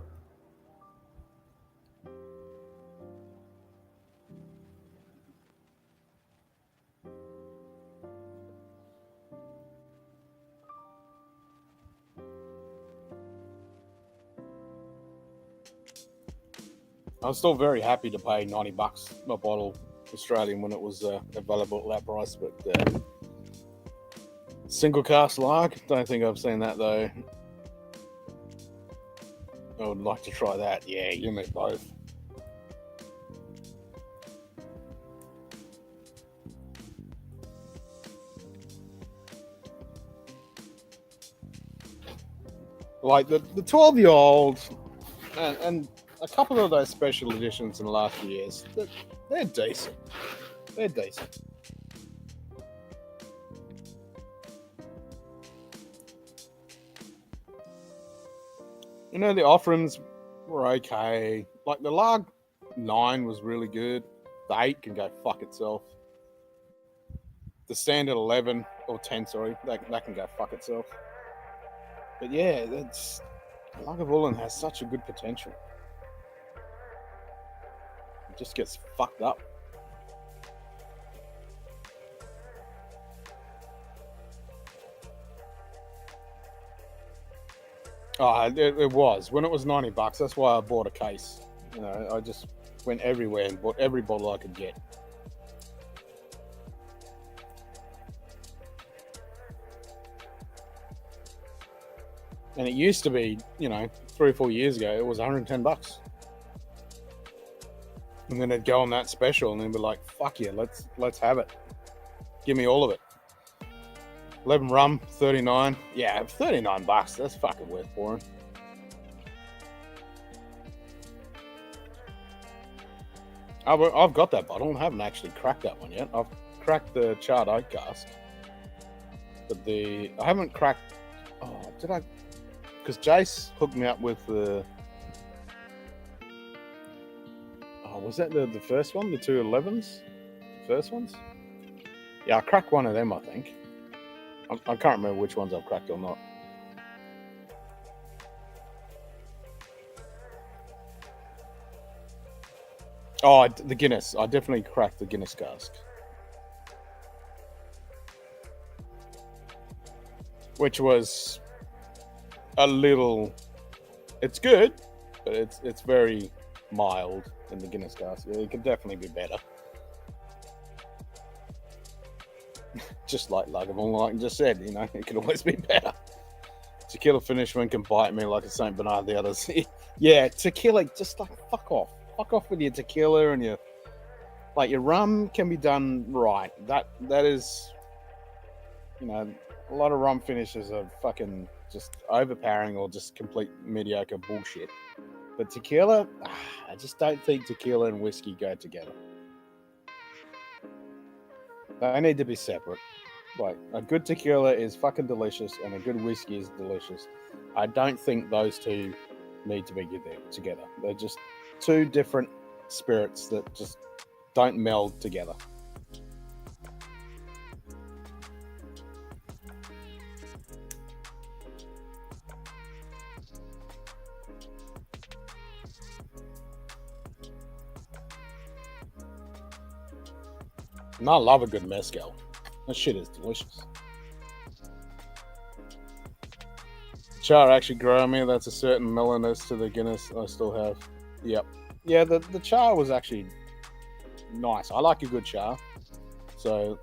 I was still very happy to pay $90 a bottle Australian when it was available at that price, but single cask lager, don't think I've seen that though. I would like to try that. Yeah, you me both. Like the 12-year-old and a couple of those special editions in the last few years, they're decent. They're decent. You know, the offerings were okay. Like the Lag 9 was really good. The 8 can go fuck itself. The standard 11 or 10, sorry, that can go fuck itself. But yeah, that's Lagavulin has such a good potential. It just gets fucked up. Oh, it was. When it was $90, that's why I bought a case. You know, I just went everywhere and bought every bottle I could get. And it used to be, you know, 3 or 4 years ago, it was $110. And then they'd go on that special and then be like, fuck yeah, let's have it. Give me all of it. 11 rum, 39. Yeah, $39. That's fucking worth pouring. I've got that bottle. I haven't actually cracked that one yet. I've cracked the charred oak cask. But I haven't cracked... Oh, did I... Because Jace hooked me up with the... Oh, was that the first one? The 2 11s? First ones? Yeah, I cracked one of them, I think. I can't remember which ones I've cracked or not. Oh, the Guinness. I definitely cracked the Guinness cask. Which was a little... It's good, but it's very mild in the Guinness cask. It could definitely be better. Just like Lagavulin, like I just said, you know, it could always be better. Tequila Finishman can bite me like a St. Bernard the others. Yeah, tequila, just like fuck off. Fuck off with your tequila and your rum can be done right. That is, you know, a lot of rum finishes are fucking just overpowering or just complete mediocre bullshit. But tequila, I just don't think tequila and whiskey go together. They need to be separate. Like, a good tequila is fucking delicious and a good whiskey is delicious. I don't think those two need to be together. They're just two different spirits that just don't meld together. And I love a good mezcal. That shit is delicious. Char actually grew on me. That's a certain mellowness to the Guinness I still have. Yep. Yeah, the char was actually nice. I like a good char. So,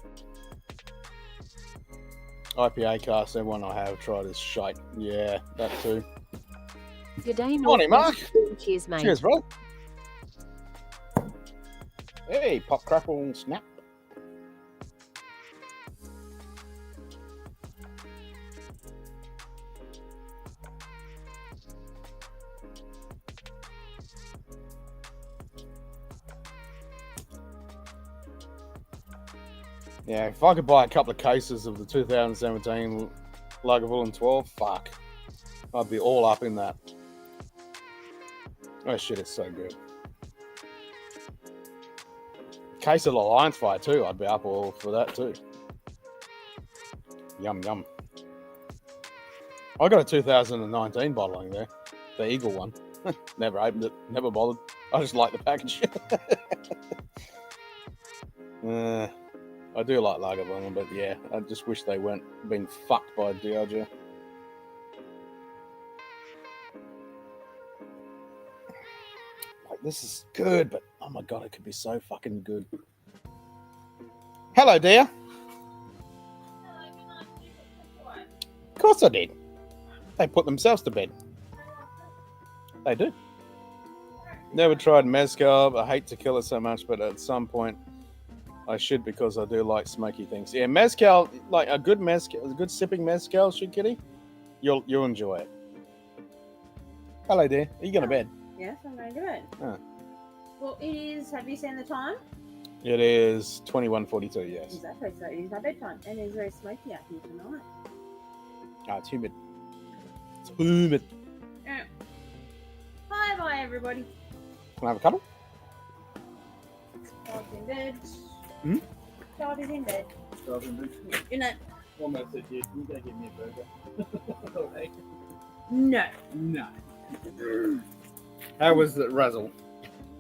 IPA cast, everyone I have tried is shite. Yeah, that too.
Good day,
Morning, Mark.
Cheers, mate.
Cheers, bro. Hey, pop, crackle, and snap. Yeah, if I could buy a couple of cases of the 2017 Lagavulin 12, fuck. I'd be all up in that. Oh shit, it's so good. Case of the Lions Fire too, I'd be up all for that too. Yum, yum. I got a 2019 bottling there. The Eagle one. Never opened it, never bothered. I just like the package. I do like Lagavulin, but yeah, I just wish they weren't being fucked by Diageo. Like, this is good, but oh my god, it could be so fucking good. Hello, dear. Of course I did. They put themselves to bed. They do. Never tried mezcal. I hate tequila so much, but at some point I should because I do like smoky things. Yeah, mezcal, like a good sipping mezcal, shit kitty, you'll enjoy it. Hello, dear. Are you going to bed?
Yes, I'm going to bed.
Oh.
Well, it is. Have you seen the time?
It is 21:42. Yes.
Exactly. So it is my bedtime, and it's very smoky out here tonight.
Ah, it's humid. It's humid.
Yeah. Bye, everybody.
Can I have a cuddle?
Child's in bed.
Hmm?
Child is in bed.
Child's in bed.
You know.
Almost said, "Yeah, can you go get me a burger?"
No.
No. How was it, Razzle?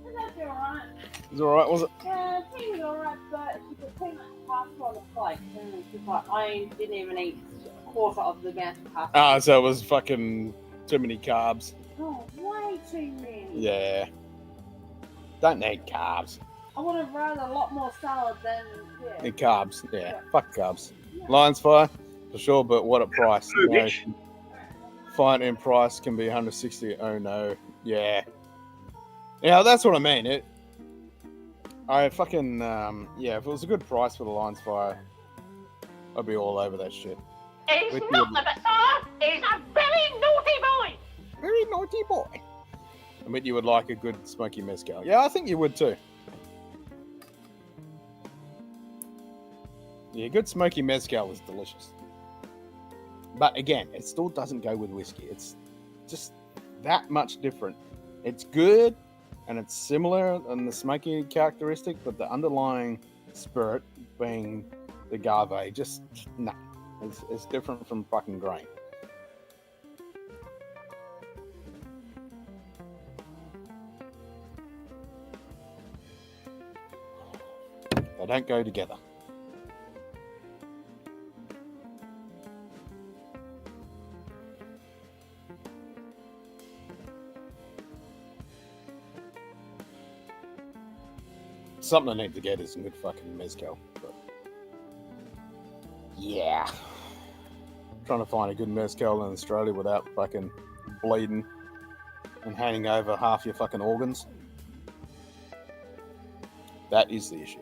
It's actually alright.
It was alright, was it?
Yeah, tea was alright, but she put too much pasta on the plate. And it's just like, I didn't even eat a quarter of the amount of pasta.
Ah, so it was fucking too many carbs.
Oh, way too many.
Yeah. Don't need carbs.
I would have rather a lot more salad than, yeah.
Carbs, yeah. Fuck carbs. Lions Fire, for sure, but what a price. You know, fine in price can be 160. Oh no. Yeah. Yeah, that's what I mean. I fucking, yeah, if it was a good price for the Lions Fire, I'd be all over that shit.
He's not the Messiah. He's a very naughty boy.
Very naughty boy. I bet you would like a good smoky mezcal. Yeah, I think you would too. Yeah, good smoky mezcal is delicious. But again, it still doesn't go with whiskey. It's just that much different. It's good and it's similar in the smoky characteristic, but the underlying spirit being the agave, just nah. It's different from fucking grain. They don't go together. Something I need to get is a good fucking mezcal. But yeah. Trying to find a good mezcal in Australia without fucking bleeding and handing over half your fucking organs. That is the issue.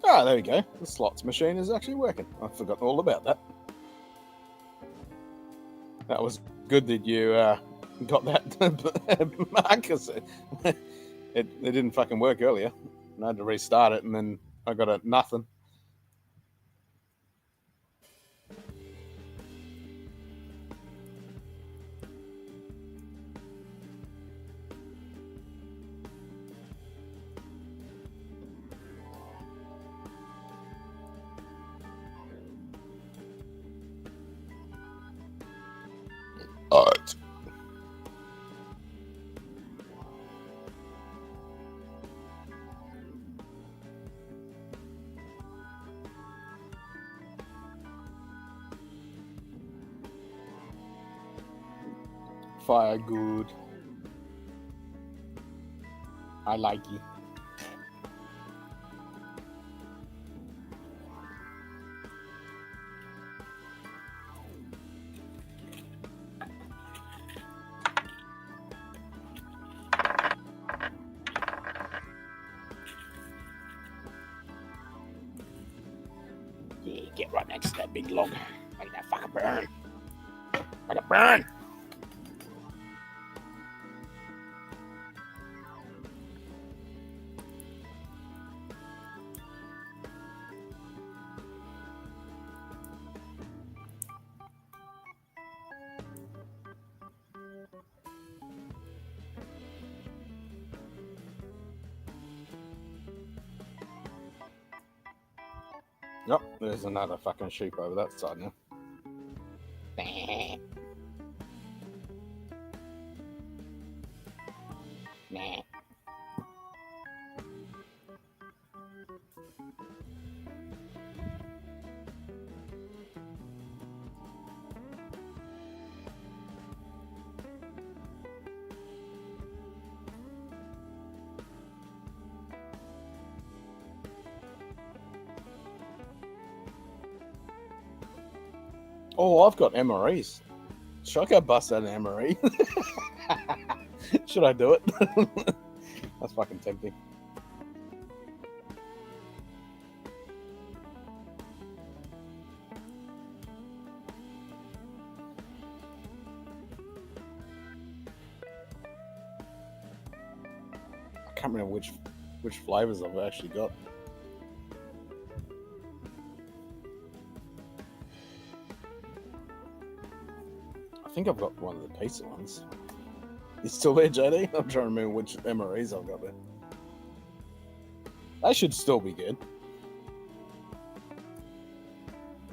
Ah, there we go. The slots machine is actually working. I've forgotten all about that. That was good that you got that Marcus. It didn't fucking work earlier. I had to restart it and then I got a nothing. Alright. fire good. I like it. Yeah, get right next to that big log. Make that fucking burn. Make it burn. Yep, there's another fucking sheep over that side now. Nah. Oh, I've got MREs. Should I go bust out an MRE? Should I do it? That's fucking tempting. I can't remember which flavors I've actually got. I think I've got one of the pizza ones. You still there, JD? I'm trying to remember which MREs I've got there. They should still be good.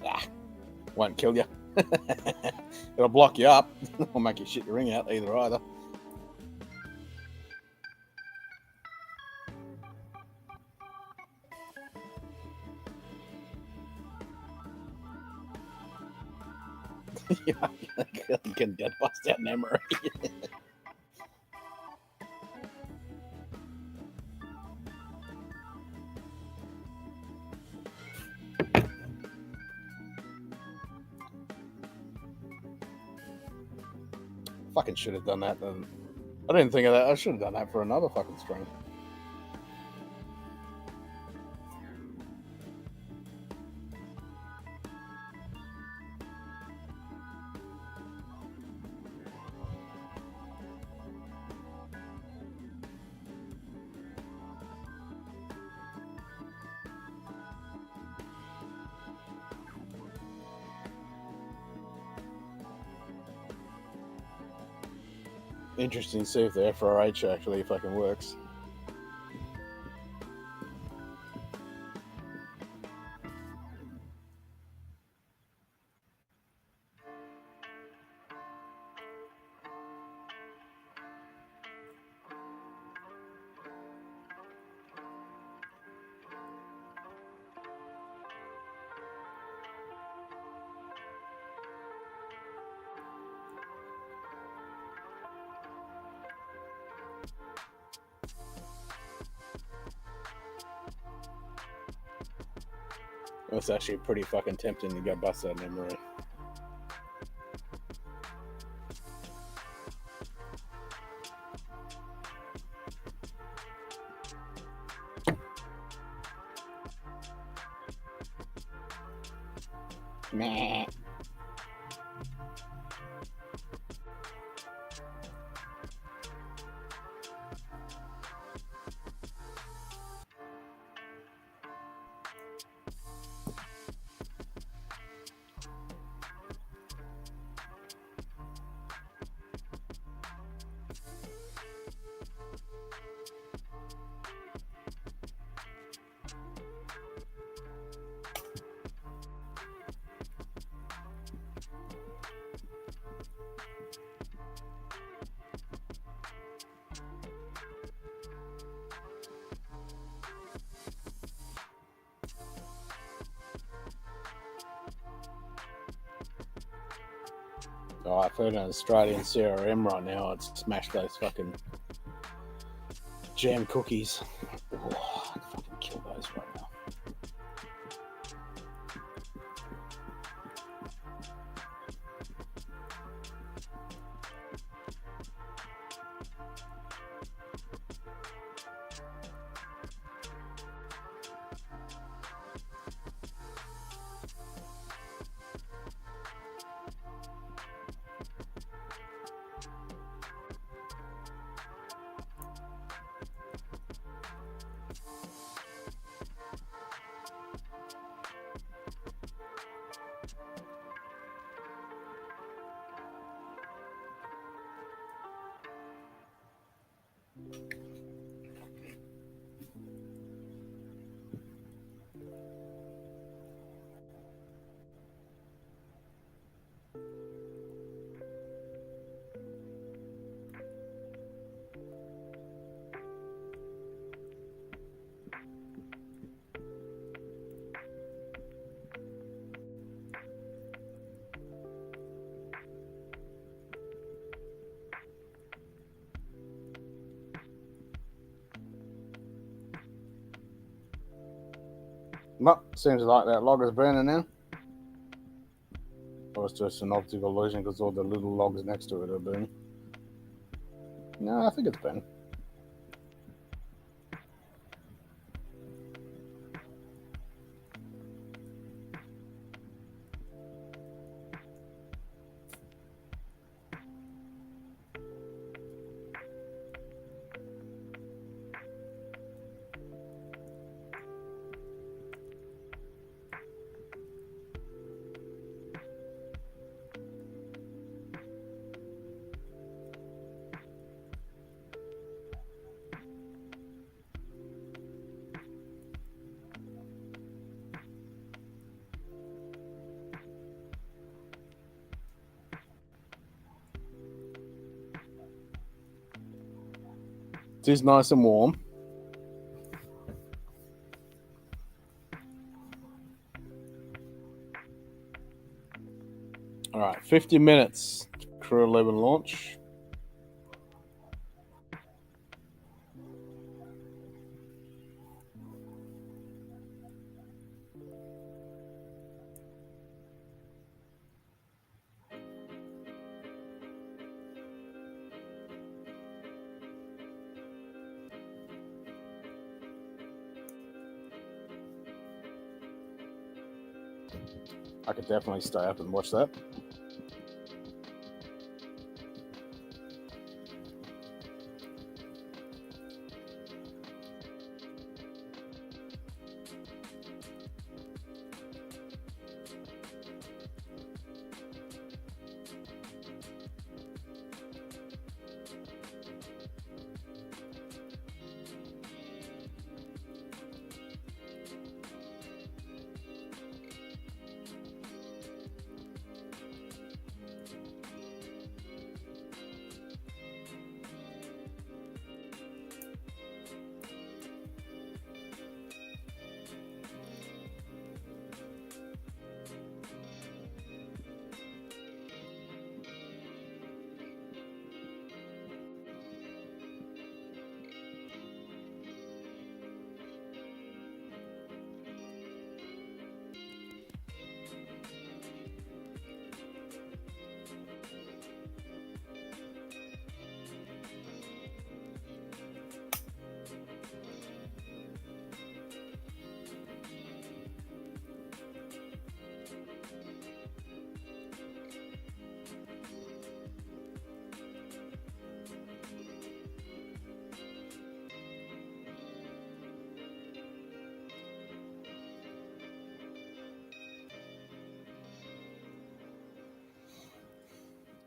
Ah, won't kill you. It'll block you up. Or make you shit your ring out, either. Yeah, you can get bust out an MRE. Fucking should have done that then. I didn't think of that. I should have done that for another fucking stream. Interesting to see if the FRH actually fucking works. It's actually pretty fucking tempting to go bust that memory. Nah. Oh, I've heard an Australian CRM right now. It's smashed those fucking jam cookies. Oh, I'd fucking kill those right now. Well, seems like that log is burning now. Or it's just an optical illusion because all the little logs next to it are burning. No, I think it's burning. It is nice and warm. All right, 50 minutes. Crew 11 launch. I could definitely stay up and watch that.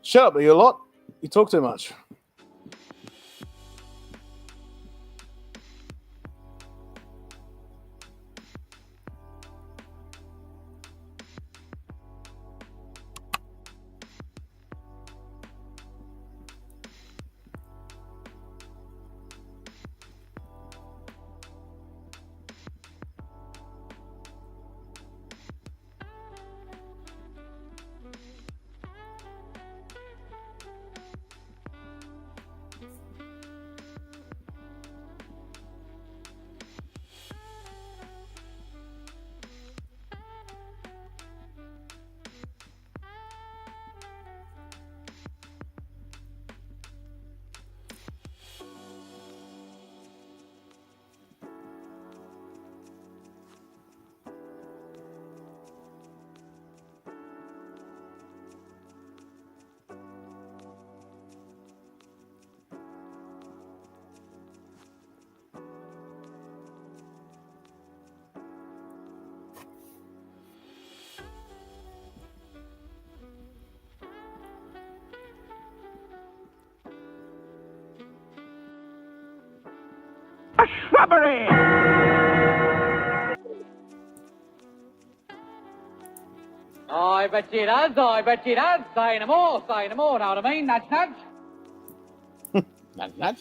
Shut up, you lot. You talk too much.
robbery! I bet she does, I bet she does. Say no more, know what I mean? Nudge, nudge.
Nudge.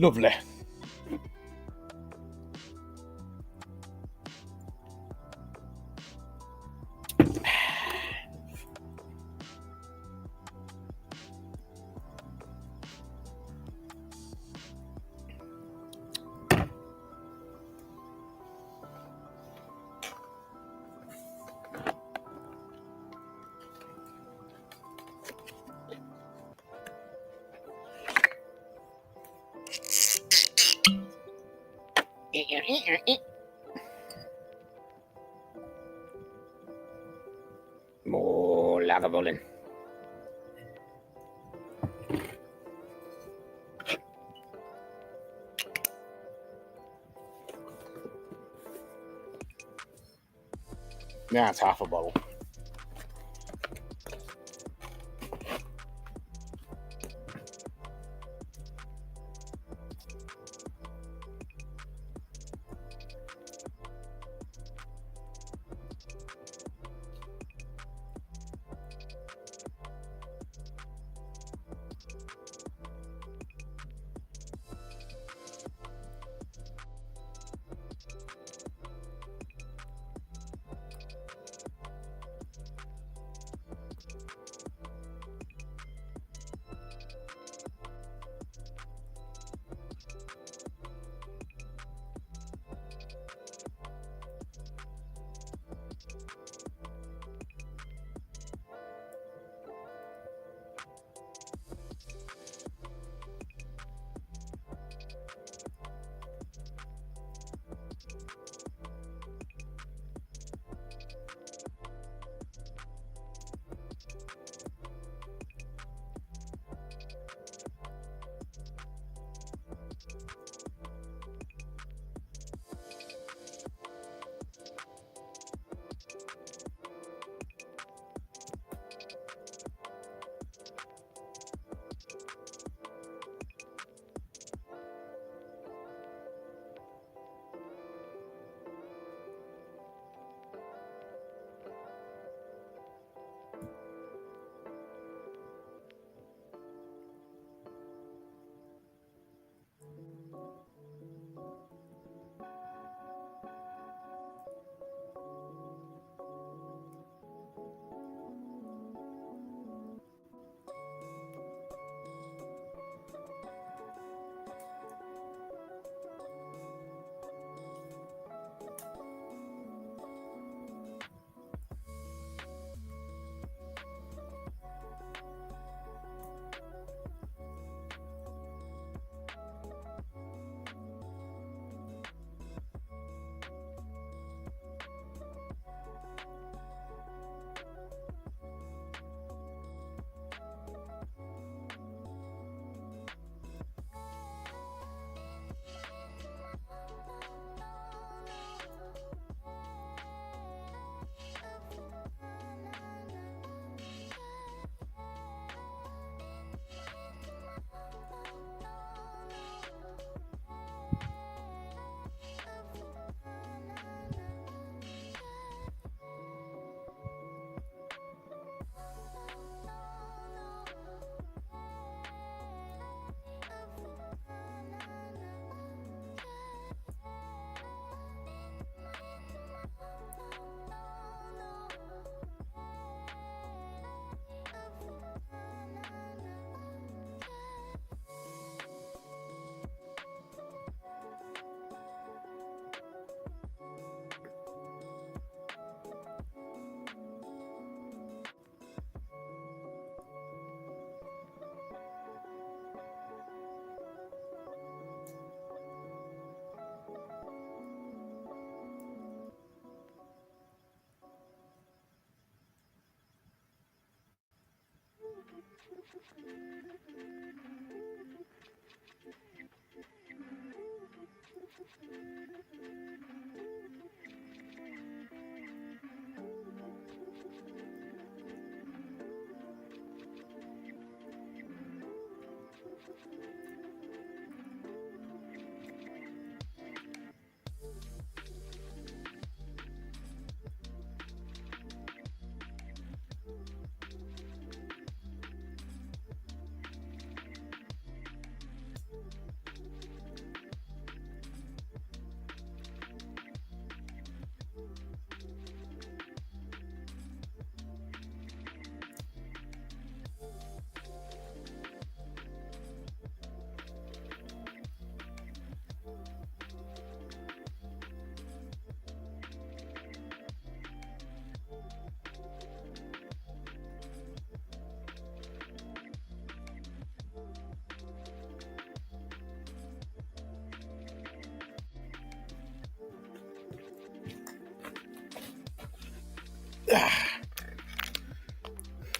Lovely. More Lagavulin. Now it's half a bottle.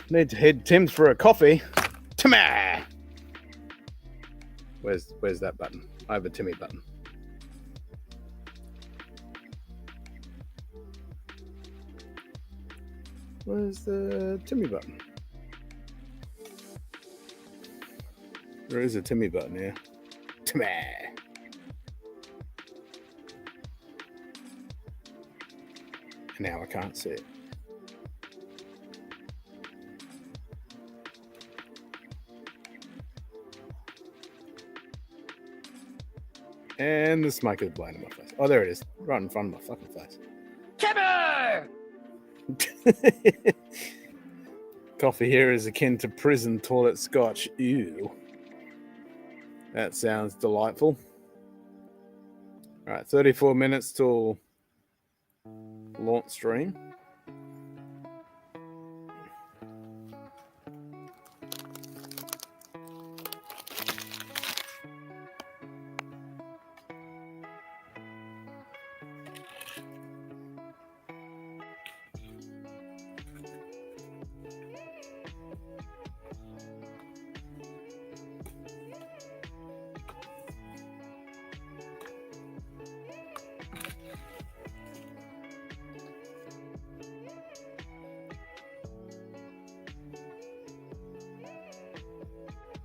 Need to head Tim's for a coffee. Timmy! Where's that button? I have a Timmy button. Where's the Timmy button? There is a Timmy button here. Timmy! Now I can't see it. And the smoke is blowing in my face. Oh, there it is. Right in front of my fucking face.
Timber!
Coffee here is akin to prison toilet scotch. Ew. That sounds delightful. All right, 34 minutes till launch stream.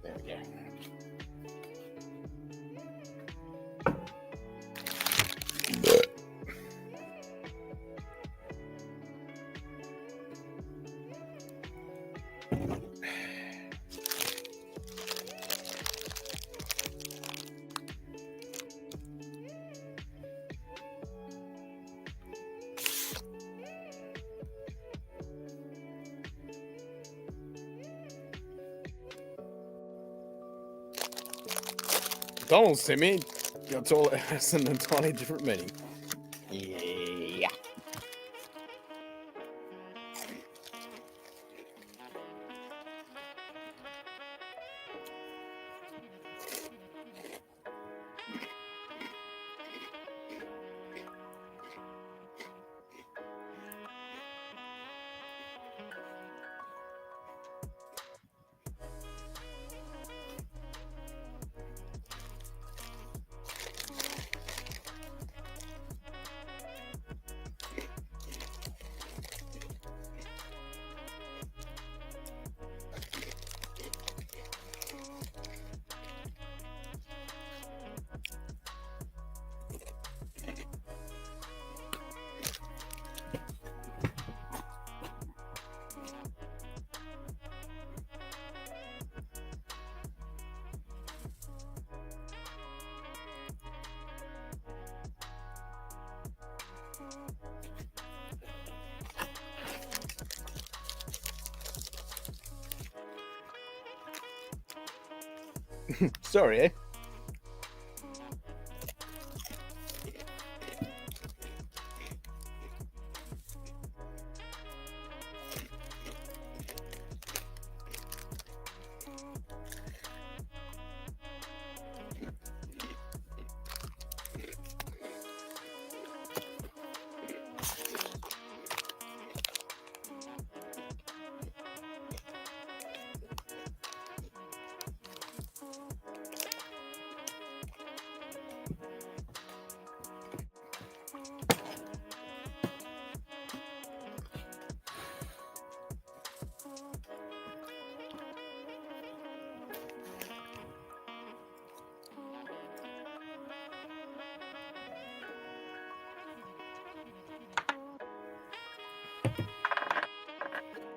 There we go. Donald's Timmy. Your toilet has an entirely different meaning. Yeah. Sorry, eh?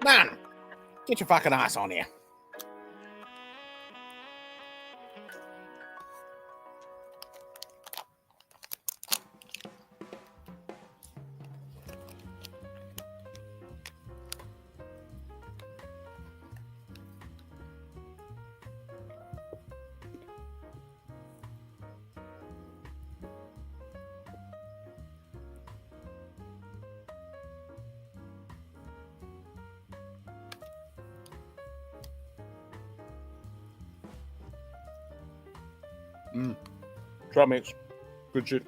Man, get your fucking ass on here. Try mix. Good shit.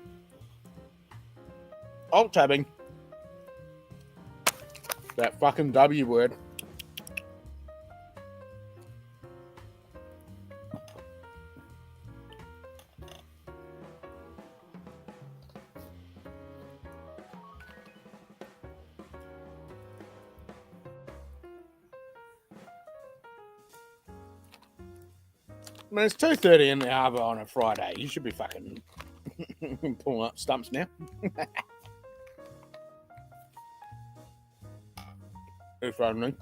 Alt tabbing. That fucking W word. I mean, it's 2:30 in the harbour on a Friday. You should be fucking pulling up stumps now. If only.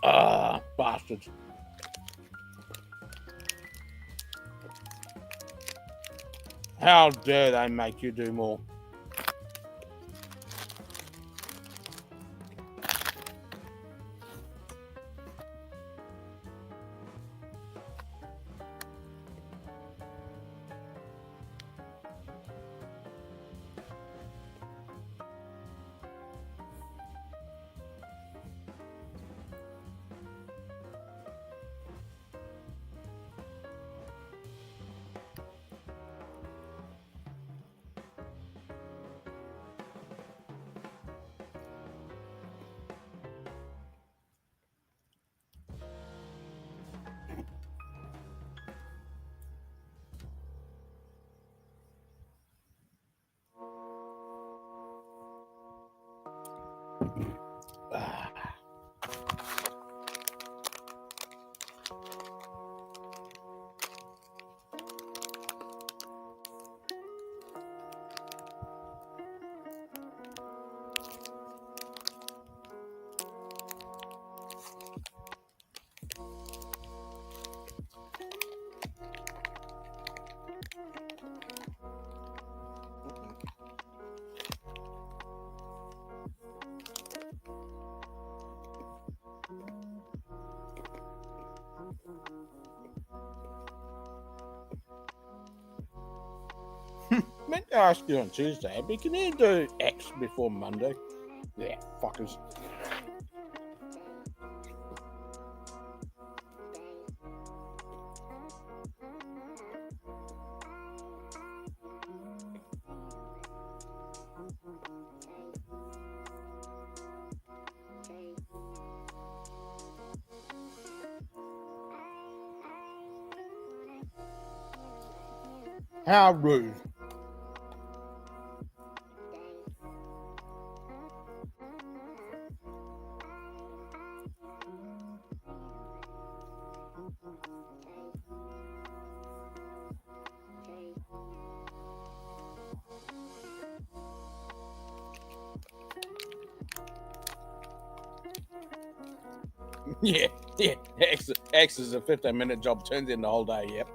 Ah, bastards. How dare they make you do more? Meant to ask you on Tuesday, but can you do X before Monday? Yeah, fuckers. How rude. Yeah, yeah. X is a 15-minute job, turns in the whole day, yep.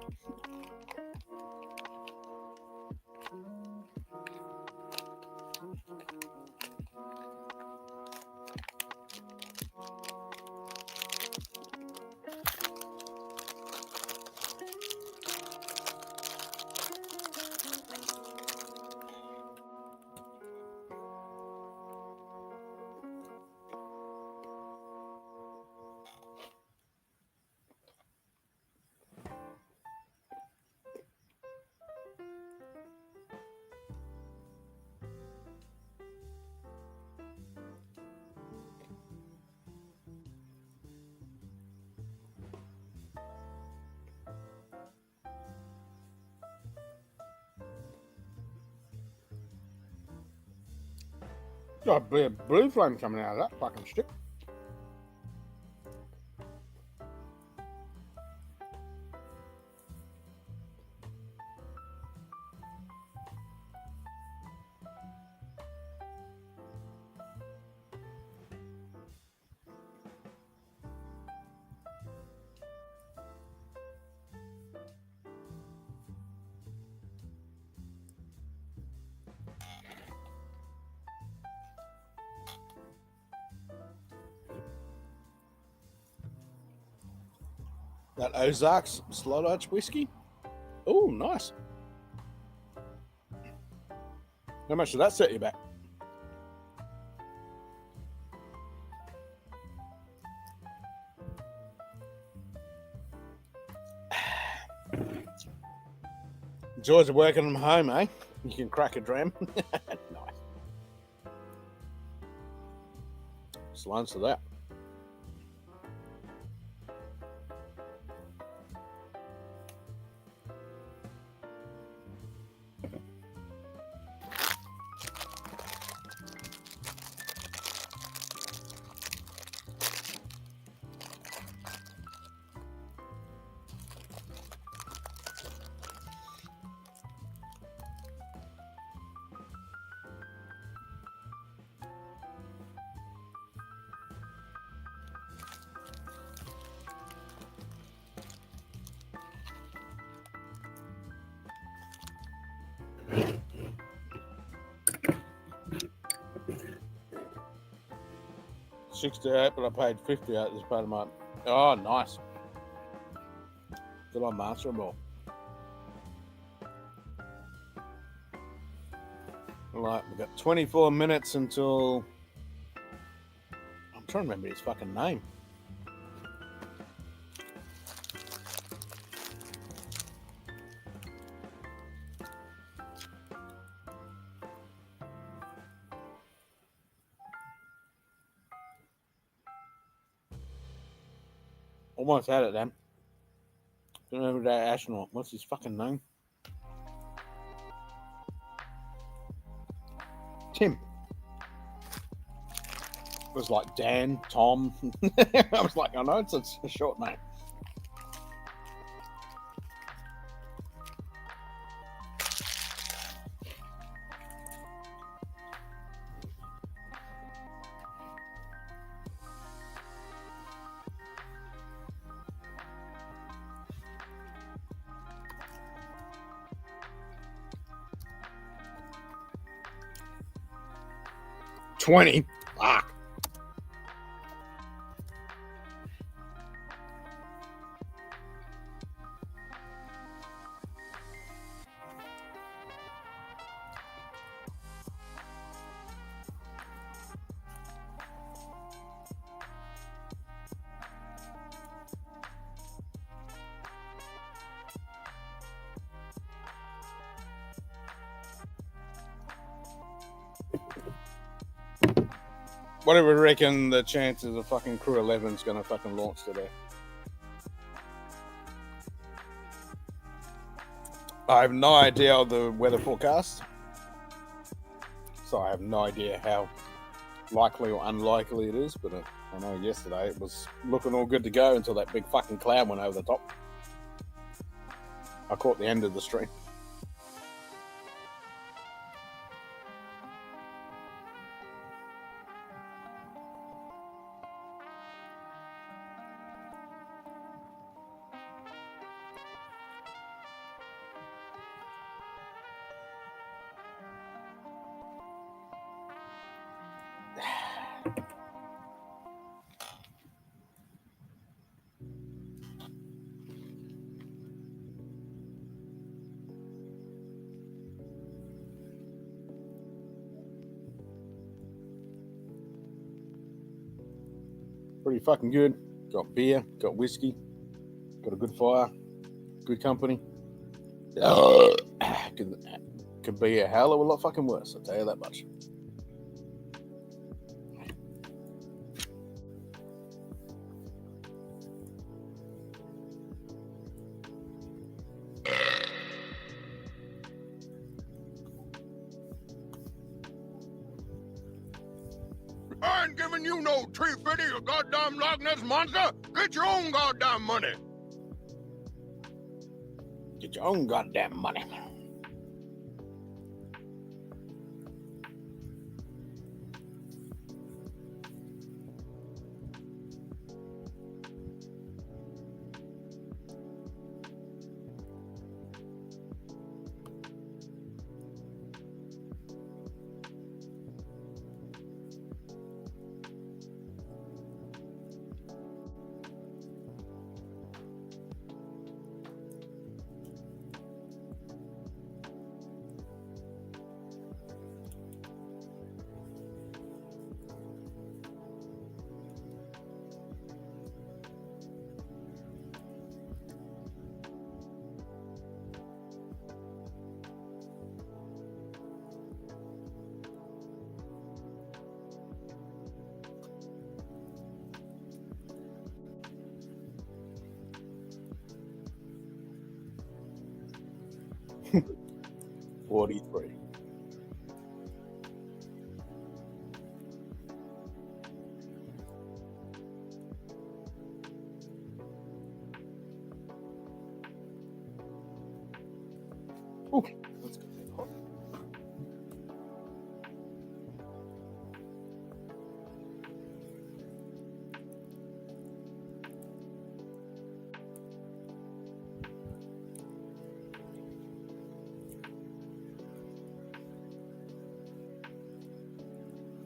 Got a blue flame coming out of that fucking stick. That Ozarks Slow Dutch whiskey. Oh, nice. How much did that set you back? Joys of working from home, eh? You can crack a dram. Nice. Just lunch to that. $68, but I paid $58 as part of my. Oh, nice. Good on Master Ball. Right, we've got 24 minutes until. I'm trying to remember his fucking name. Almost had it then. Don't know who that astronaut. What's his fucking name? Tim. It was like Dan, Tom. I was like, I know it's a short name. $20. Fuck. What do we reckon the chances of fucking Crew 11's going to fucking launch today? I have no idea of the weather forecast. So I have no idea how likely or unlikely it is. But I know yesterday it was looking all good to go until that big fucking cloud went over the top. I caught the end of the stream. Pretty fucking good. Got beer, got whiskey, got a good fire, good company. Could be a hell of a lot fucking worse, I'll tell you that much.
I ain't giving you no $350, you goddamn Loch Ness monster. Get your own goddamn money.
Get your own goddamn money. 43. Ooh, that's good.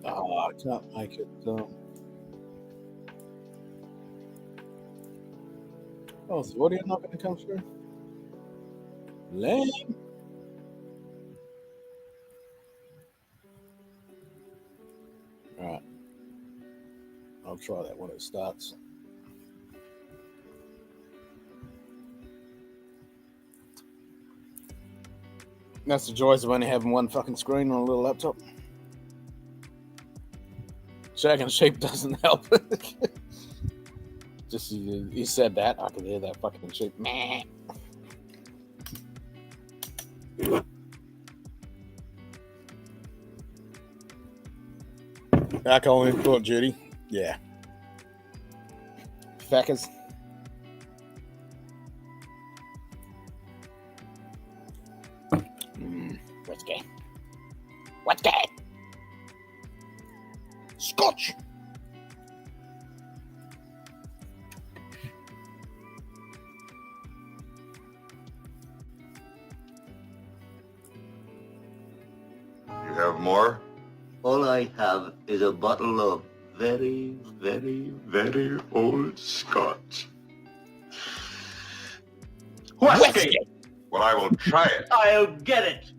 Oh, I can't make it. Oh, is the audio not going to come through? Lame. All right. I'll try that when it starts. That's the joys of only having one fucking screen on a little laptop. Shagging sheep doesn't help. Just you said that, I could hear that fucking sheep. Meh. Alcohol in Call of Duty. Yeah. Feckers. Whiskey. Whiskey. Scotch.
You have more?
All I have is a bottle of very, very, very old Scotch.
Whiskey! Well, I will try it.
I'll get it.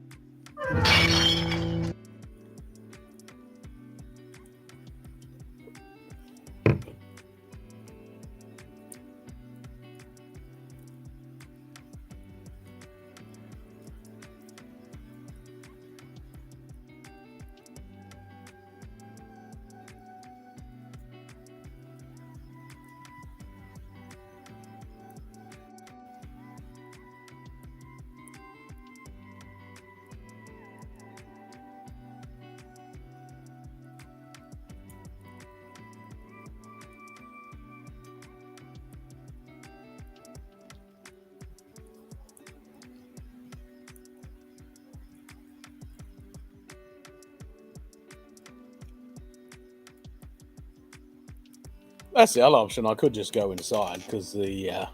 That's the other option. I could just go inside because the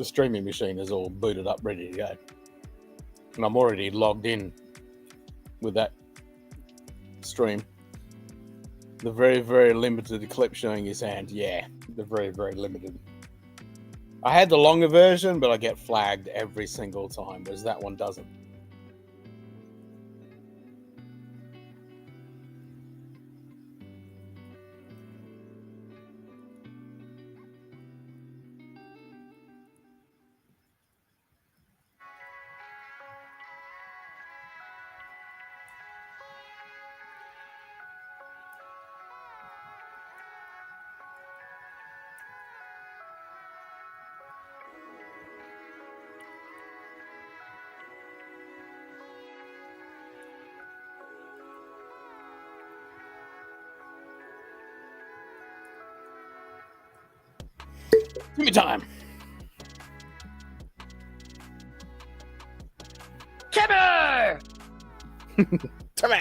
streaming machine is all booted up, ready to go, and I'm already logged in with that stream. The very, very limited clip showing his hand. Yeah, the very, very limited. I had the longer version, but I get flagged every single time, whereas that one doesn't. Give me time.
Timber!
Come on.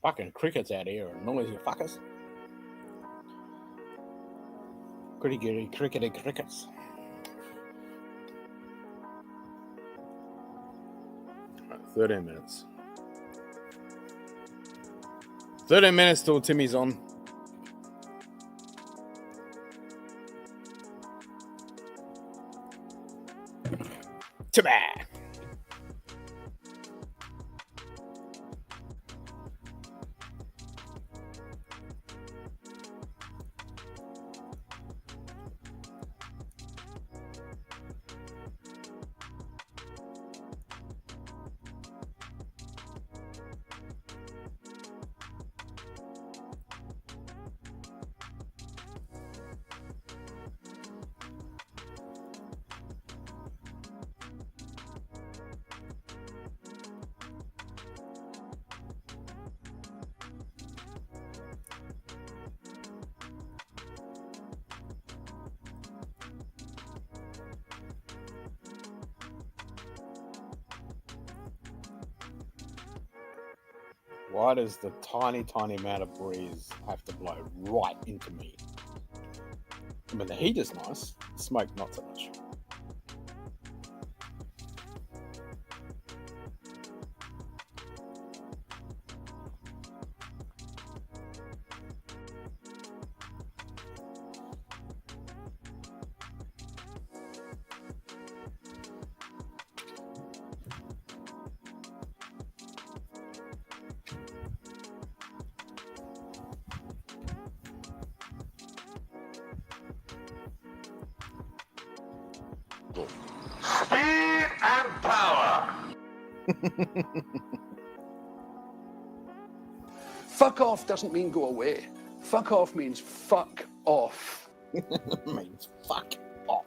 Fucking crickets out here are noisy fuckers. Crickety crickets. Right, 13 minutes. 13 minutes till Timmy's on. Timmy! Why does the tiny amount of breeze have to blow right into me? I mean, the heat is nice, smoke not so much.
Speed and power.
Fuck off doesn't mean go away. Fuck off means fuck off.
Means fuck off.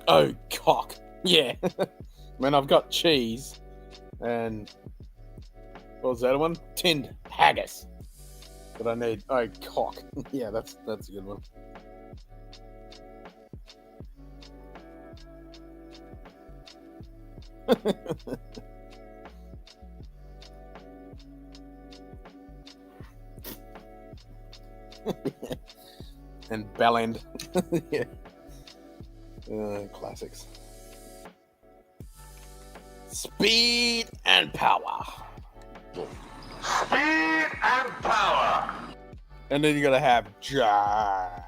Oh, cock. Yeah. I mean, I've got cheese and what was the other one? Tinned haggis. But I need, oh, cock. Yeah, that's a good one. And bellend. Yeah. Classics. Speed and power.
Speed and power.
And then you gotta have Jack.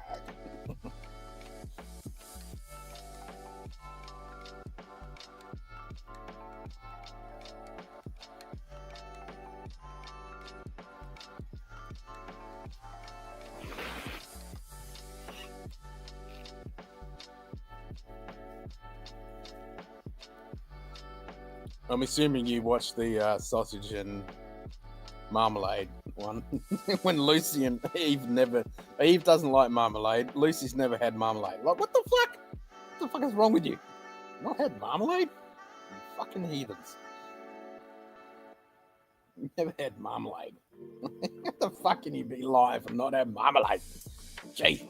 I'm assuming you watched the sausage and marmalade one. When Lucy and Eve doesn't like marmalade. Lucy's never had marmalade. Like, what the fuck? What the fuck is wrong with you? Not had marmalade? You fucking heathens. You never had marmalade. What the fuck can you be live and not have marmalade? Gee.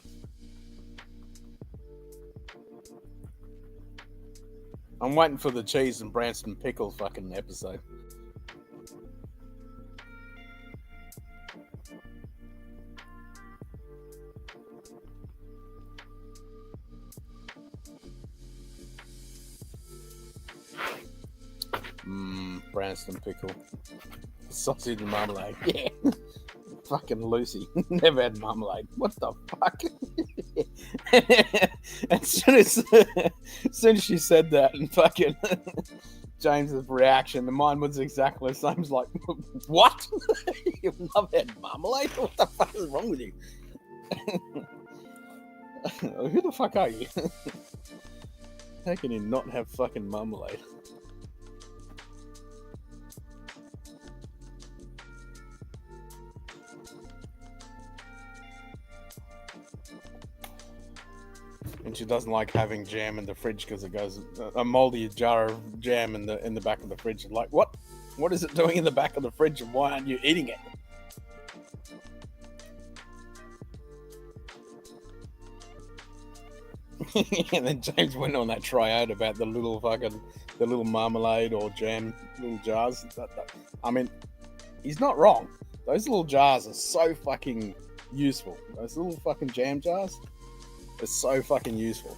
I'm waiting for the cheese and Branston pickle fucking episode. Branston pickle. Sausage and marmalade. Yeah. Fucking Lucy. Never had marmalade. What the fuck? As soon as she said that and fucking James's reaction. The mine was exactly the same. It's like, what? You love that marmalade? What the fuck is wrong with you? Who the fuck are you? How can you not have fucking marmalade? And she doesn't like having jam in the fridge because it goes a moldy jar of jam in the back of the fridge. Like, what? What is it doing in the back of the fridge, and why aren't you eating it? And then James went on that triad about the little marmalade or jam little jars. I mean, he's not wrong. Those little jars are so fucking useful. Those little fucking jam jars. It's so fucking useful.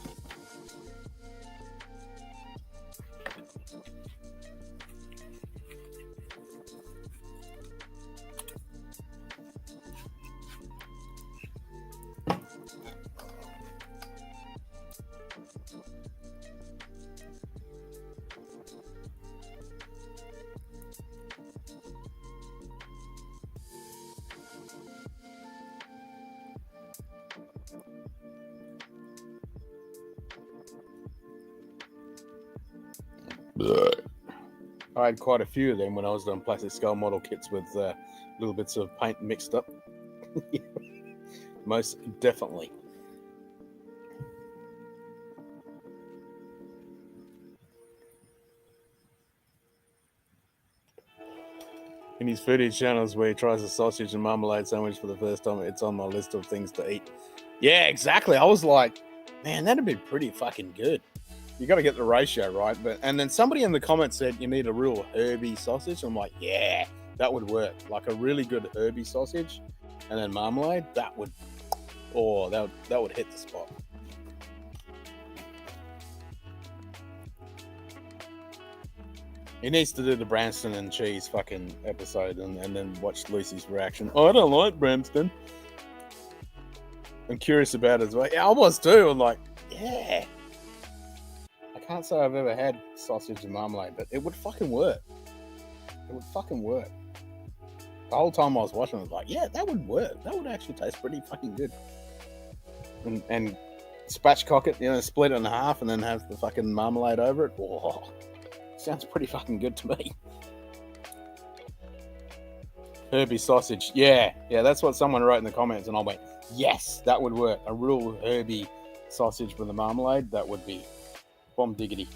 I had quite a few of them when I was doing plastic skull model kits with little bits of paint mixed up. Most definitely. In his foodie channels where he tries a sausage and marmalade sandwich for the first time, it's on my list of things to eat. Yeah, exactly. I was like, man, that'd be pretty fucking good. You got to get the ratio right. And then somebody in the comments said you need a real herby sausage. I'm like, yeah, that would work. Like a really good herby sausage and then marmalade, that would hit the spot. He needs to do the Branston and cheese fucking episode and then watch Lucy's reaction. Oh, I don't like Branston. I'm curious about it as well. Yeah, I was too. I'm like, yeah. I can't say I've ever had sausage and marmalade, but it would fucking work. It would fucking work. The whole time I was watching, I was like, yeah, that would work. That would actually taste pretty fucking good. And spatchcock it, split it in half and then have the fucking marmalade over it. Oh, sounds pretty fucking good to me. Herby sausage. Yeah, that's what someone wrote in the comments, and I went, yes, that would work. A real herby sausage with a marmalade, that would be bomb diggity.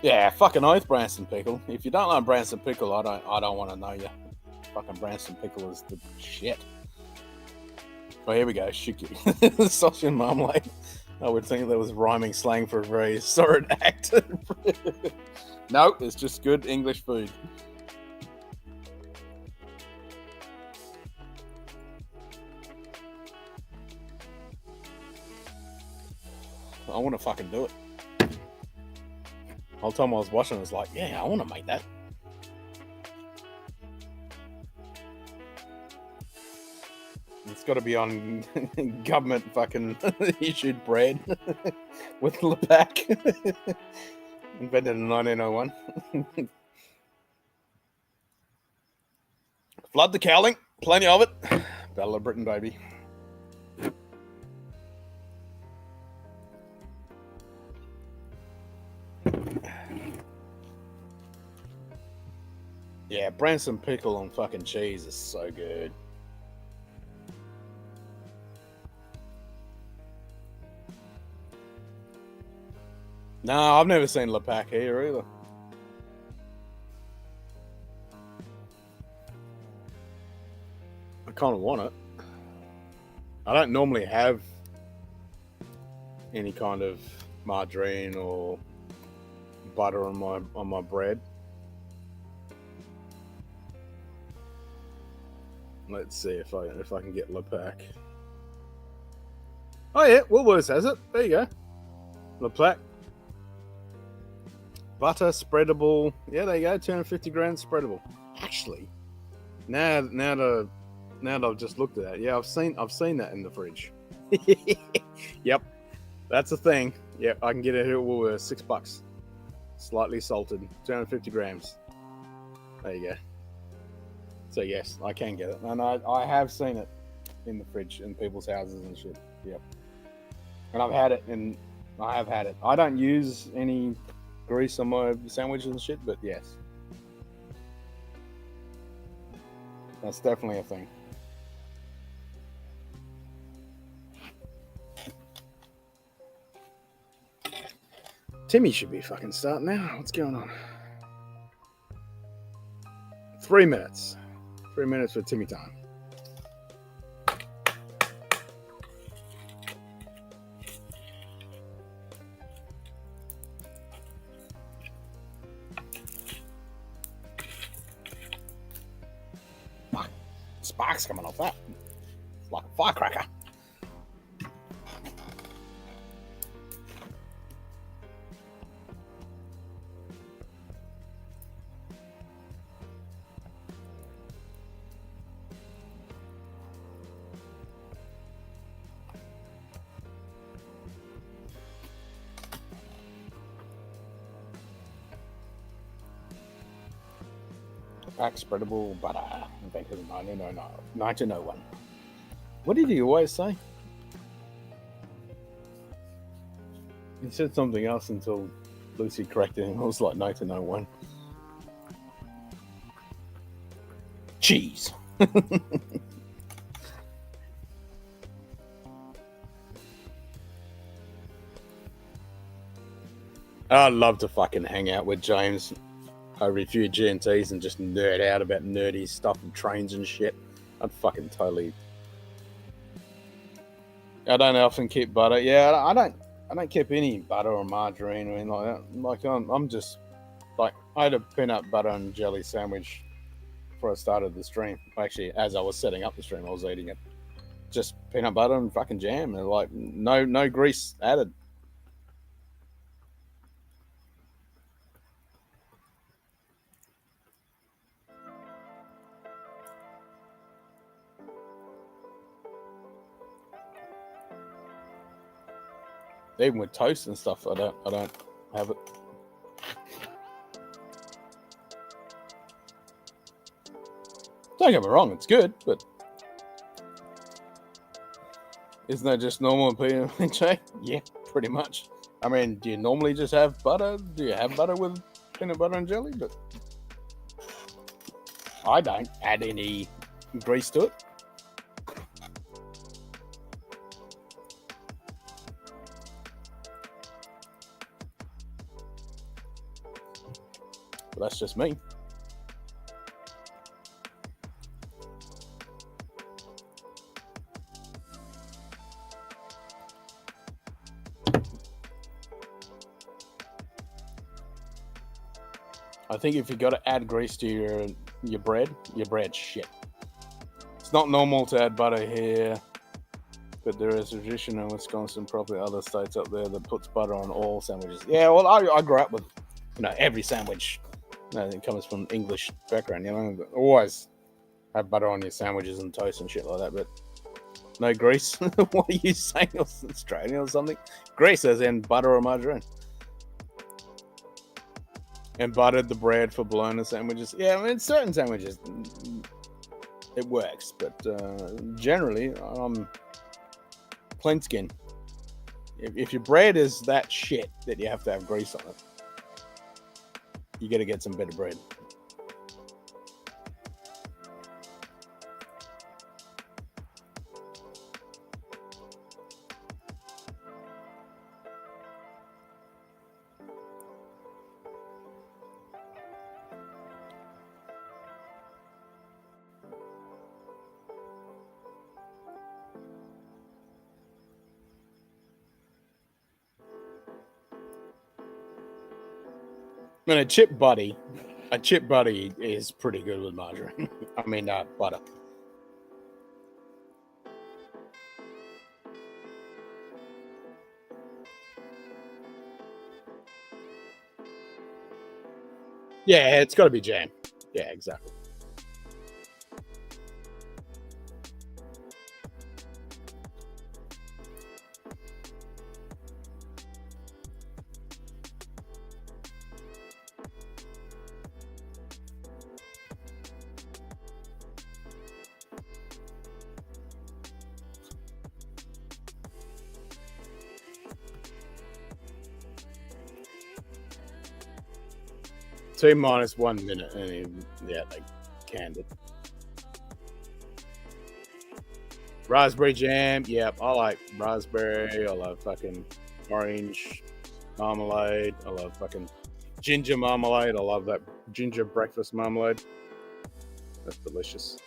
Yeah, fucking oath, Branston pickle. If you don't like Branston pickle, I don't want to know you. Fucking Branston pickle is the shit. Oh, here we go. Shiki. Sausage and marmalade. I would think that was rhyming slang for a very sordid act. No, it's just good English food. I want to fucking do it. The whole time I was watching, I was like, yeah, I want to make that. It's got to be on government fucking issued bread with Lepac. Invented in 1901. Flood the cowling. Plenty of it. Battle of Britain, baby. Yeah, Branston pickle on fucking cheese is so good. No, I've never seen Lepac here either. I kind of want it. I don't normally have any kind of margarine or butter on my bread. Let's see if I can get Lepac. Oh yeah, Woolworths has it. There you go. Lepac. Butter spreadable. Yeah, there you go. 250 grams spreadable. Actually, now that I've just looked at that, yeah, I've seen that in the fridge. Yep, that's a thing. Yeah, I can get it at Woolworths, $6. Slightly salted, 250 grams. There you go. So yes, I can get it, and I have seen it in the fridge in people's houses and shit. Yep. And I've had it, and I have had it. I don't use any grease on my sandwiches and shit, but yes, that's definitely a thing. Timmy should be fucking starting now. What's going on? 3 minutes. 3 minutes for Timmy time. Fuck. Sparks coming off that. It's like a firecracker. Pack spreadable butter. Invented in 1901. What did he always say? He said something else until Lucy corrected him. It was like 1901. Cheese. I'd love to fucking hang out with James over a few G&Ts and just nerd out about nerdy stuff and trains and shit. I'd fucking totally. I don't often keep butter. Yeah, I don't keep any butter or margarine or anything like that. Like I'm just like I had a peanut butter and jelly sandwich before I started the stream. Actually, as I was setting up the stream, I was eating it. Just peanut butter and fucking jam, and like no grease added. Even with toast and stuff, I don't have it. Don't get me wrong, it's good, but isn't that just normal PNJ? Yeah, pretty much. I mean, do you normally just have butter? Do you have butter with peanut butter and jelly? But I don't add any grease to it. But that's just me. I think if you got to add grease to your bread's shit. It's not normal to add butter here, but there is a tradition in Wisconsin, probably other states up there, that puts butter on all sandwiches. Yeah, well, I grew up with, every sandwich. It comes from English background, always have butter on your sandwiches and toast and shit like that, but no grease. What are you saying? Australian or something? Grease as in butter or margarine. And buttered the bread for bologna sandwiches. Yeah, I mean, certain sandwiches, it works, but generally, I'm plain skin. If your bread is that shit that you have to have grease on it, you got to get some better bread. I mean, a chip buddy is pretty good with margarine. I mean, butter. Yeah, it's got to be jam. Yeah, exactly. T minus 1 minute, and yeah, they canned it. Raspberry jam, yep. I like raspberry. I love fucking orange marmalade. I love fucking ginger marmalade. I love that ginger breakfast marmalade. That's delicious.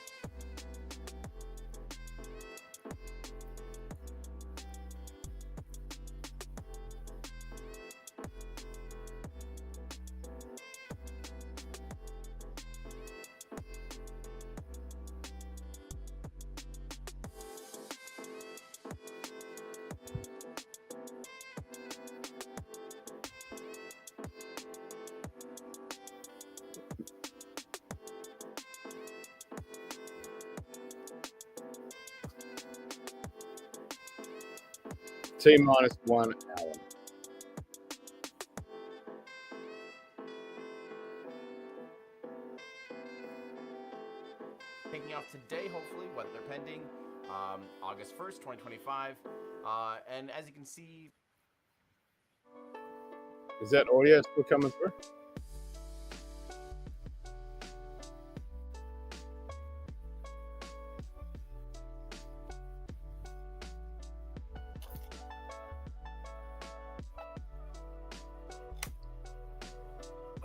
T minus 1 hour.
Taking off today, hopefully, weather pending, August 1st, 2025. And as you can see...
Is that audio still coming through?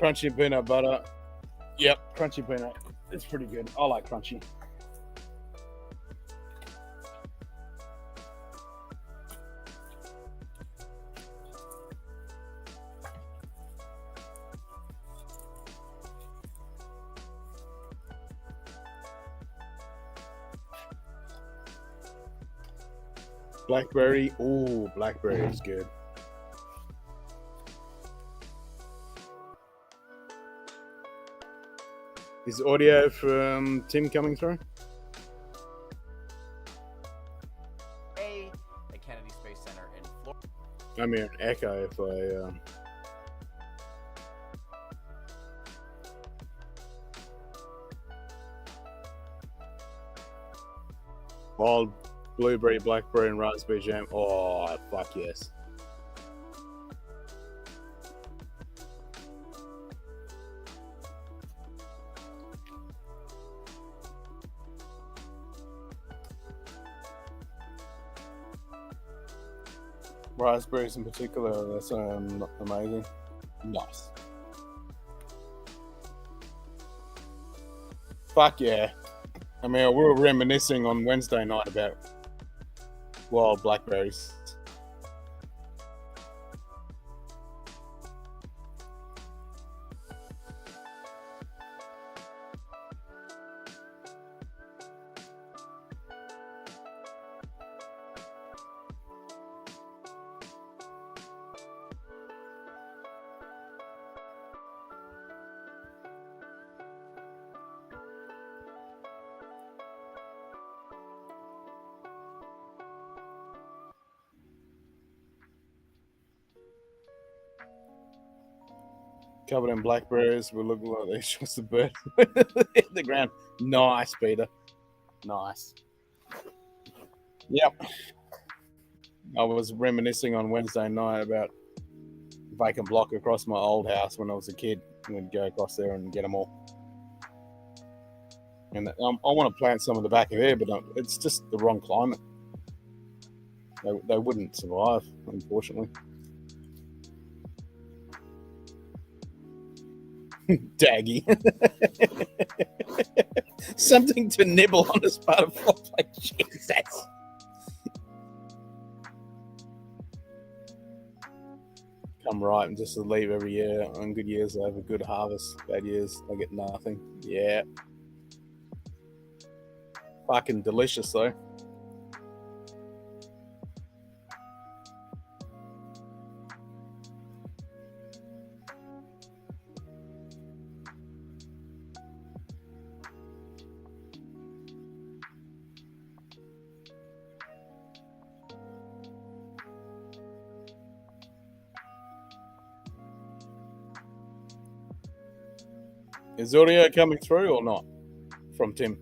Crunchy peanut butter. Yep, crunchy peanut. It's pretty good. I like crunchy. Blackberry. Ooh, blackberry is good. Is audio from Tim coming through?
At Kennedy Space Center in Florida.
I mean, an echo if I... Wild blueberry, blackberry, and raspberry jam. Oh, fuck yes. Raspberries in particular, that's amazing. Nice. Fuck yeah. I mean, we were reminiscing on Wednesday night about wild blackberries. Covered in blackberries. We're looking like these just a bird in the ground. Nice, Peter. Nice. Yep. I was reminiscing on Wednesday night about vacant block across my old house when I was a kid. We'd go across there and get them all. And I want to plant some of the back of there, but it's just the wrong climate. They wouldn't survive, unfortunately. Daggy. Something to nibble on as part of foreplay. Jesus. Come right and just leave every year. On good years, I have a good harvest. Bad years, I get nothing. Yeah. Fucking delicious, though. Is audio coming through or not from Tim?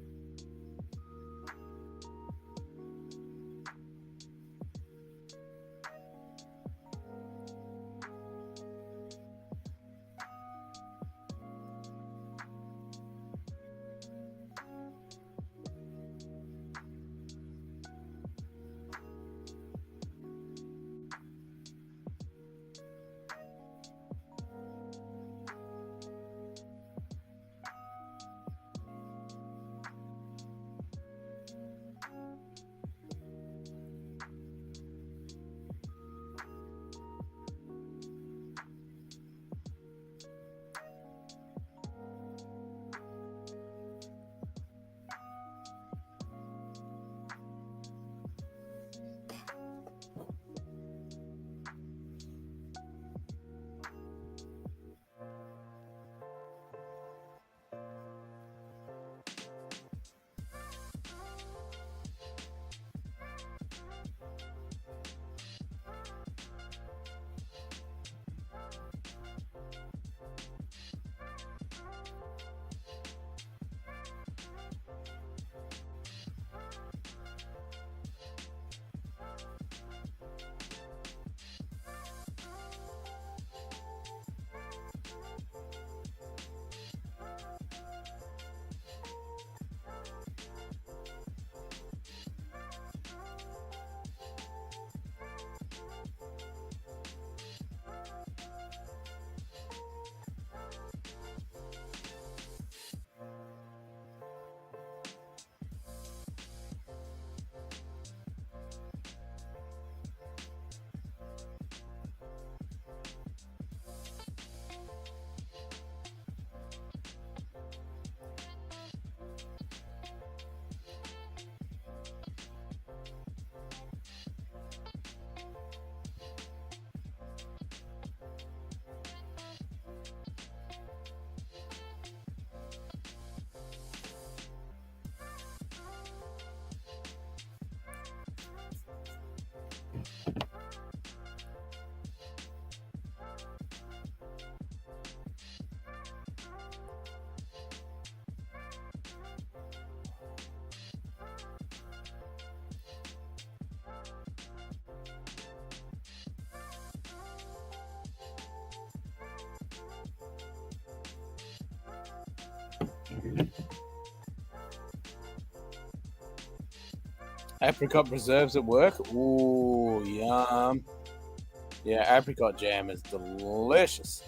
Apricot preserves at work. Ooh, yum. Yeah, apricot jam is delicious.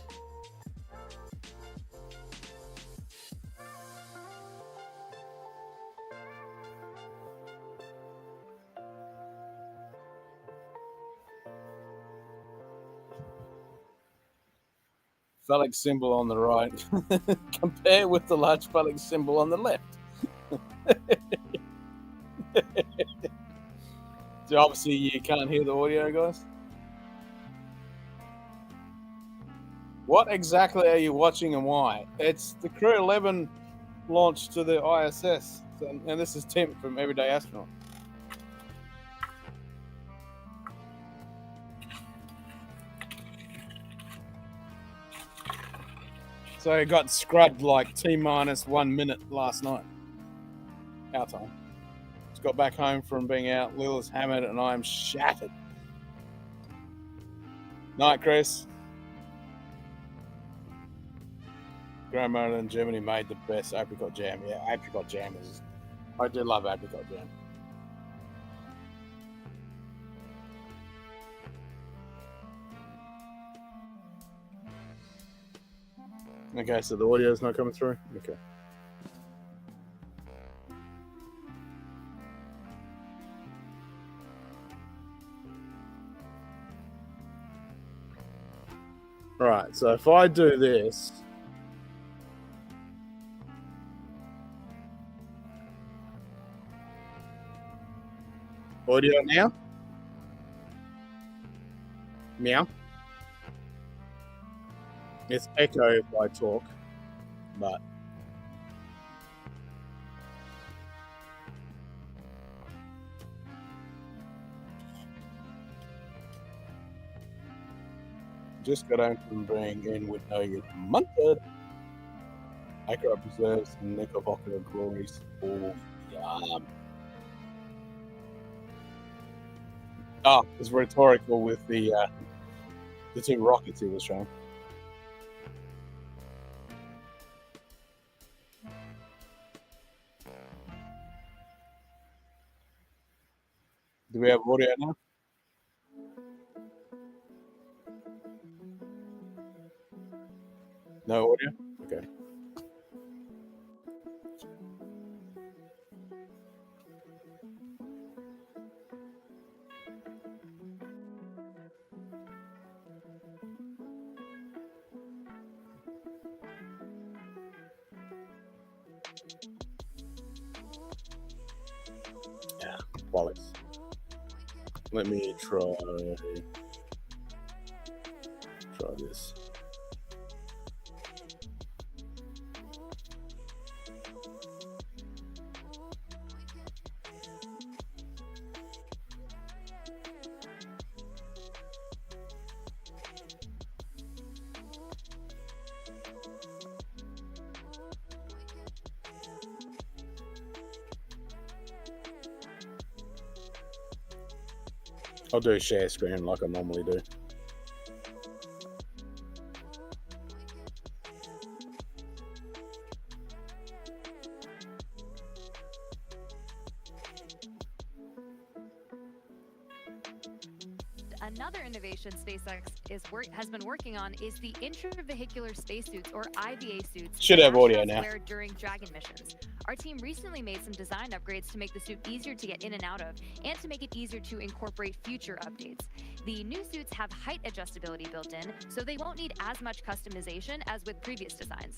Phallic symbol on the right. Compare with the large phallic symbol on the left. So obviously you can't hear the audio, guys. What exactly are you watching and why? It's the Crew 11 launch to the ISS. And this is Tim from Everyday Astronaut. So it got scrubbed like T-1 minute last night. Our time. Just got back home from being out. Lila's hammered and I am shattered. Night, Chris. Grandmother in Germany made the best apricot jam. Yeah, apricot jam is... I do love apricot jam. Okay, so the audio's not coming through? Okay. Right, so if I do this... Audio now? Meow. It's echo if I talk, but... Just got home from being in with no youth munted. Accurate preserves and knickerbocker glories. Oh, yum. Oh, it's rhetorical with the two rockets he was showing. Do we have audio now? No audio? Okay. Yeah, bollocks. Let me try this. I'll do a share screen like I normally do.
Another innovation SpaceX has been working on is the intravehicular spacesuits, or IVA suits.
Should have audio
astronauts
now.
wear during Dragon missions. Our team recently made some design upgrades to make the suit easier to get in and out of, and to make it easier to incorporate future updates. The new suits have height adjustability built in, so they won't need as much customization as with previous designs.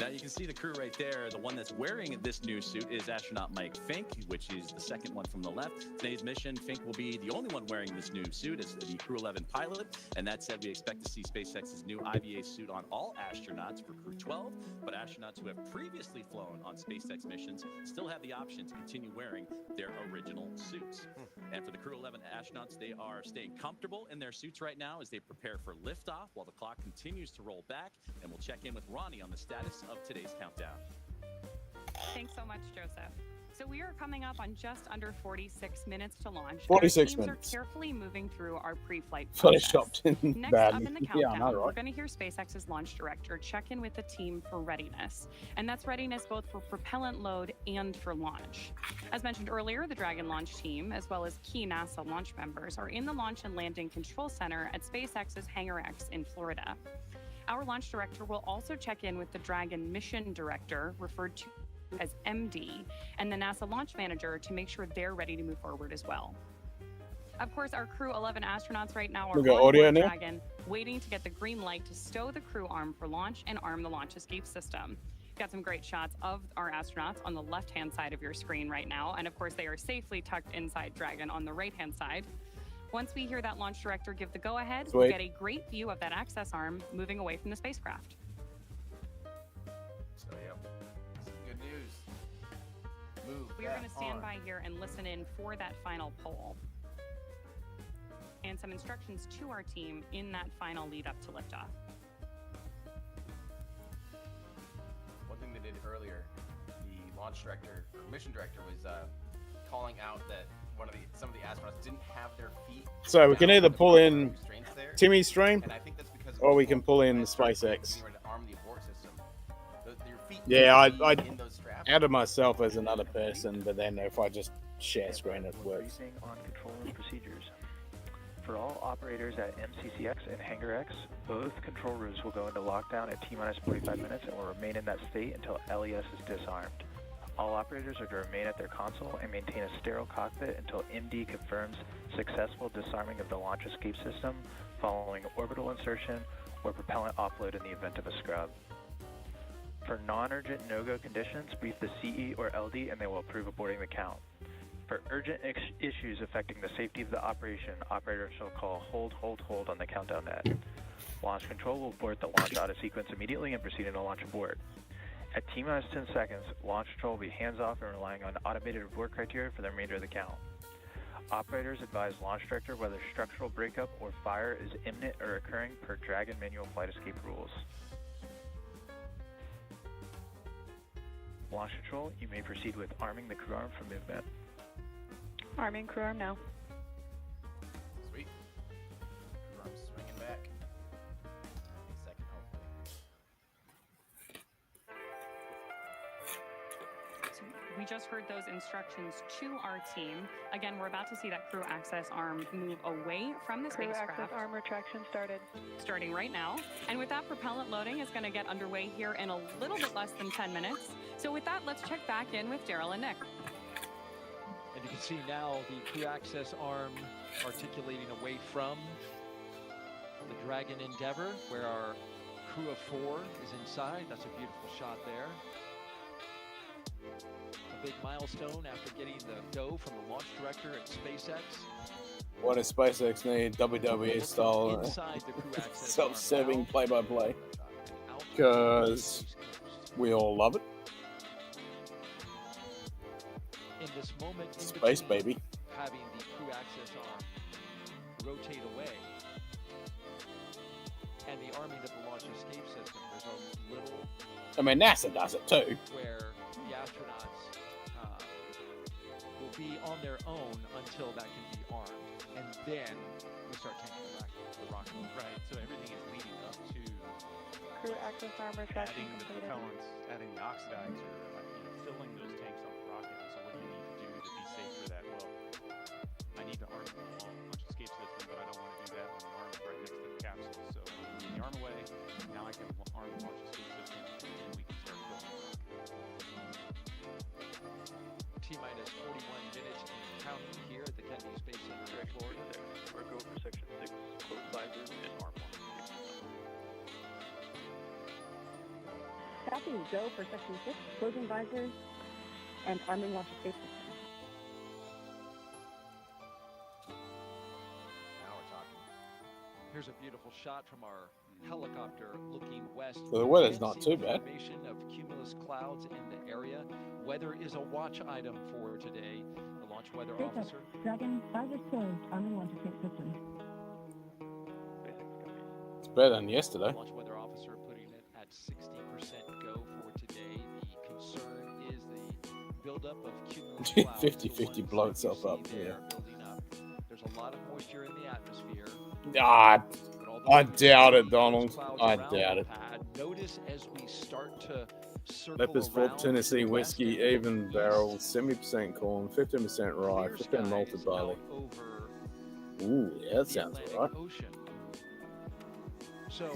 Now you can see the crew right there. The one that's wearing this new suit is astronaut Mike Fink, which is the second one from the left. Today's mission, Fink will be the only one wearing this new suit as the Crew 11 pilot. And that said, we expect to see SpaceX's new IVA suit on all astronauts for Crew 12. But astronauts who have previously flown on SpaceX missions still have the option to continue wearing their original suits. And for the Crew 11 astronauts, they are staying comfortable in their suits right now as they prepare for liftoff while the clock continues to roll back. And we'll check in with Ronnie on the status of today's countdown.
Thanks so much, Joseph.
So we are coming up on just under 46 minutes to launch.
46
Our teams
minutes.
are carefully moving through our pre-flight
Fully
process.
shopped in
Next
bad.
up in the
Yeah, I
countdown,
know,
we're
right?
going to hear SpaceX's launch director check in with the team for readiness. And that's readiness both for propellant load and for launch. As mentioned earlier, the Dragon launch team, as well as key NASA launch members, are in the Launch and Landing Control Center at SpaceX's Hangar X in Florida. Our launch director will also check in with the Dragon mission director, referred to as MD, and the NASA launch manager to make sure they're ready to move forward as well. Of course, our crew 11 astronauts right now are
We got
on
audio
board
now?
Dragon, waiting to get the green light to stow the crew arm for launch and arm the launch escape system. Got some great shots of our astronauts on the left-hand side of your screen right now, and of course they are safely tucked inside Dragon on the right-hand side. Once we hear that launch director give the go-ahead, we'll get a great view of that access arm moving away from the spacecraft.
So yeah, some good news. Move.
We are going to stand by here and listen in for that final poll. And some instructions to our team in that final lead up to liftoff.
One thing they did earlier, the launch director, or mission director, was calling out that some of the astronauts didn't have their feet.
So we can
down
either
on the
pull in
restraints there.
Timmy's stream,
And I think that's because
or we can pull in SpaceX.
you were to arm the abort system. Your feet
Yeah,
need to be
I'd
in those straps.
added myself as another person, but then if I just share screen, it works.
Briefing on control room procedures. For all operators at MCCX and Hangar X, both control rooms will go into lockdown at T-minus 45 minutes and will remain in that state until LES is disarmed. All operators are to remain at their console and maintain a sterile cockpit until MD confirms successful disarming of the launch escape system following orbital insertion or propellant offload in the event of a scrub. For non-urgent no-go conditions, brief the CE or LD and they will approve aborting the count. For urgent issues affecting the safety of the operation, operators shall call hold on the countdown net. Launch control will abort the launch auto sequence immediately and proceed into launch abort. At T-minus 10 seconds, launch control will be hands-off and relying on automated abort criteria for the remainder of the count. Operators advise launch director whether structural breakup or fire is imminent or occurring per Dragon manual flight escape rules. Launch control, you may proceed with arming the crew arm for movement.
Arming crew arm now.
Sweet. I'm swinging back. A second, hopefully.
We just heard those instructions to our team. Again, we're about to see that crew access arm move away from the
Crew
spacecraft.
access arm retraction started.
Starting right now. And with that, propellant loading is going to get underway here in a little bit less than 10 minutes. So with that, let's check back in with Daryl and Nick.
And you can see now the crew access arm articulating away from the Dragon Endeavor, where our crew of 4 is inside. That's a beautiful shot there. A big milestone after getting the go from the launch director at SpaceX.
What does SpaceX need? WWE style self-serving play-by-play. Because we all love it.
In this moment, in
Space
between
baby.
having the crew access arm rotate away and the arming of the launch escape system, there's a little
I mean, NASA does it too.
where the astronauts will be on their own until that can be armed, and then we start taking the rocket.
Right, so everything is leading up to
Crew access arm retraction
adding the
completed.
propellants, adding the oxidizer, filling those tanks up with rocket. And so what do you need to do to be safe for that? Well, I need to arm the launch escape system, but I don't want to do that when the arm is right next to the capsule. So I move the arm away. Now I can arm the launch escape system, and we can start filling the rocket.
T-minus 41 minutes and counting here at the Kennedy Space Center in Florida.
Or go for section 6, close visors and arm launch escape system.
Copy. Go for section 6, closing visors and arming launch escape system.
Now we're talking.
Here's a beautiful shot from our helicopter looking west.
So the weather's
You
not
can see
too
the
bad.
formation of cumulus clouds in the area. Weather is a watch item for today. The launch weather officer.
Dragon, visors closed, arming launch escape system.
It's better than yesterday.
Launch weather officer putting it at 60% go for today. The concern is the buildup of cumulative clouds.
50-50 blow itself up. Yeah.
Building up. There's a lot of moisture in the atmosphere.
I doubt it, Donald. I doubt it.
Notice as we start to circle
Lepus Fort
around
Tennessee
to the west
whiskey,
and
even barrel, 70% corn, 15% rye, 15 malted barley.
over
Ooh, yeah, that
the
sounds
Atlantic
right.
Ocean. So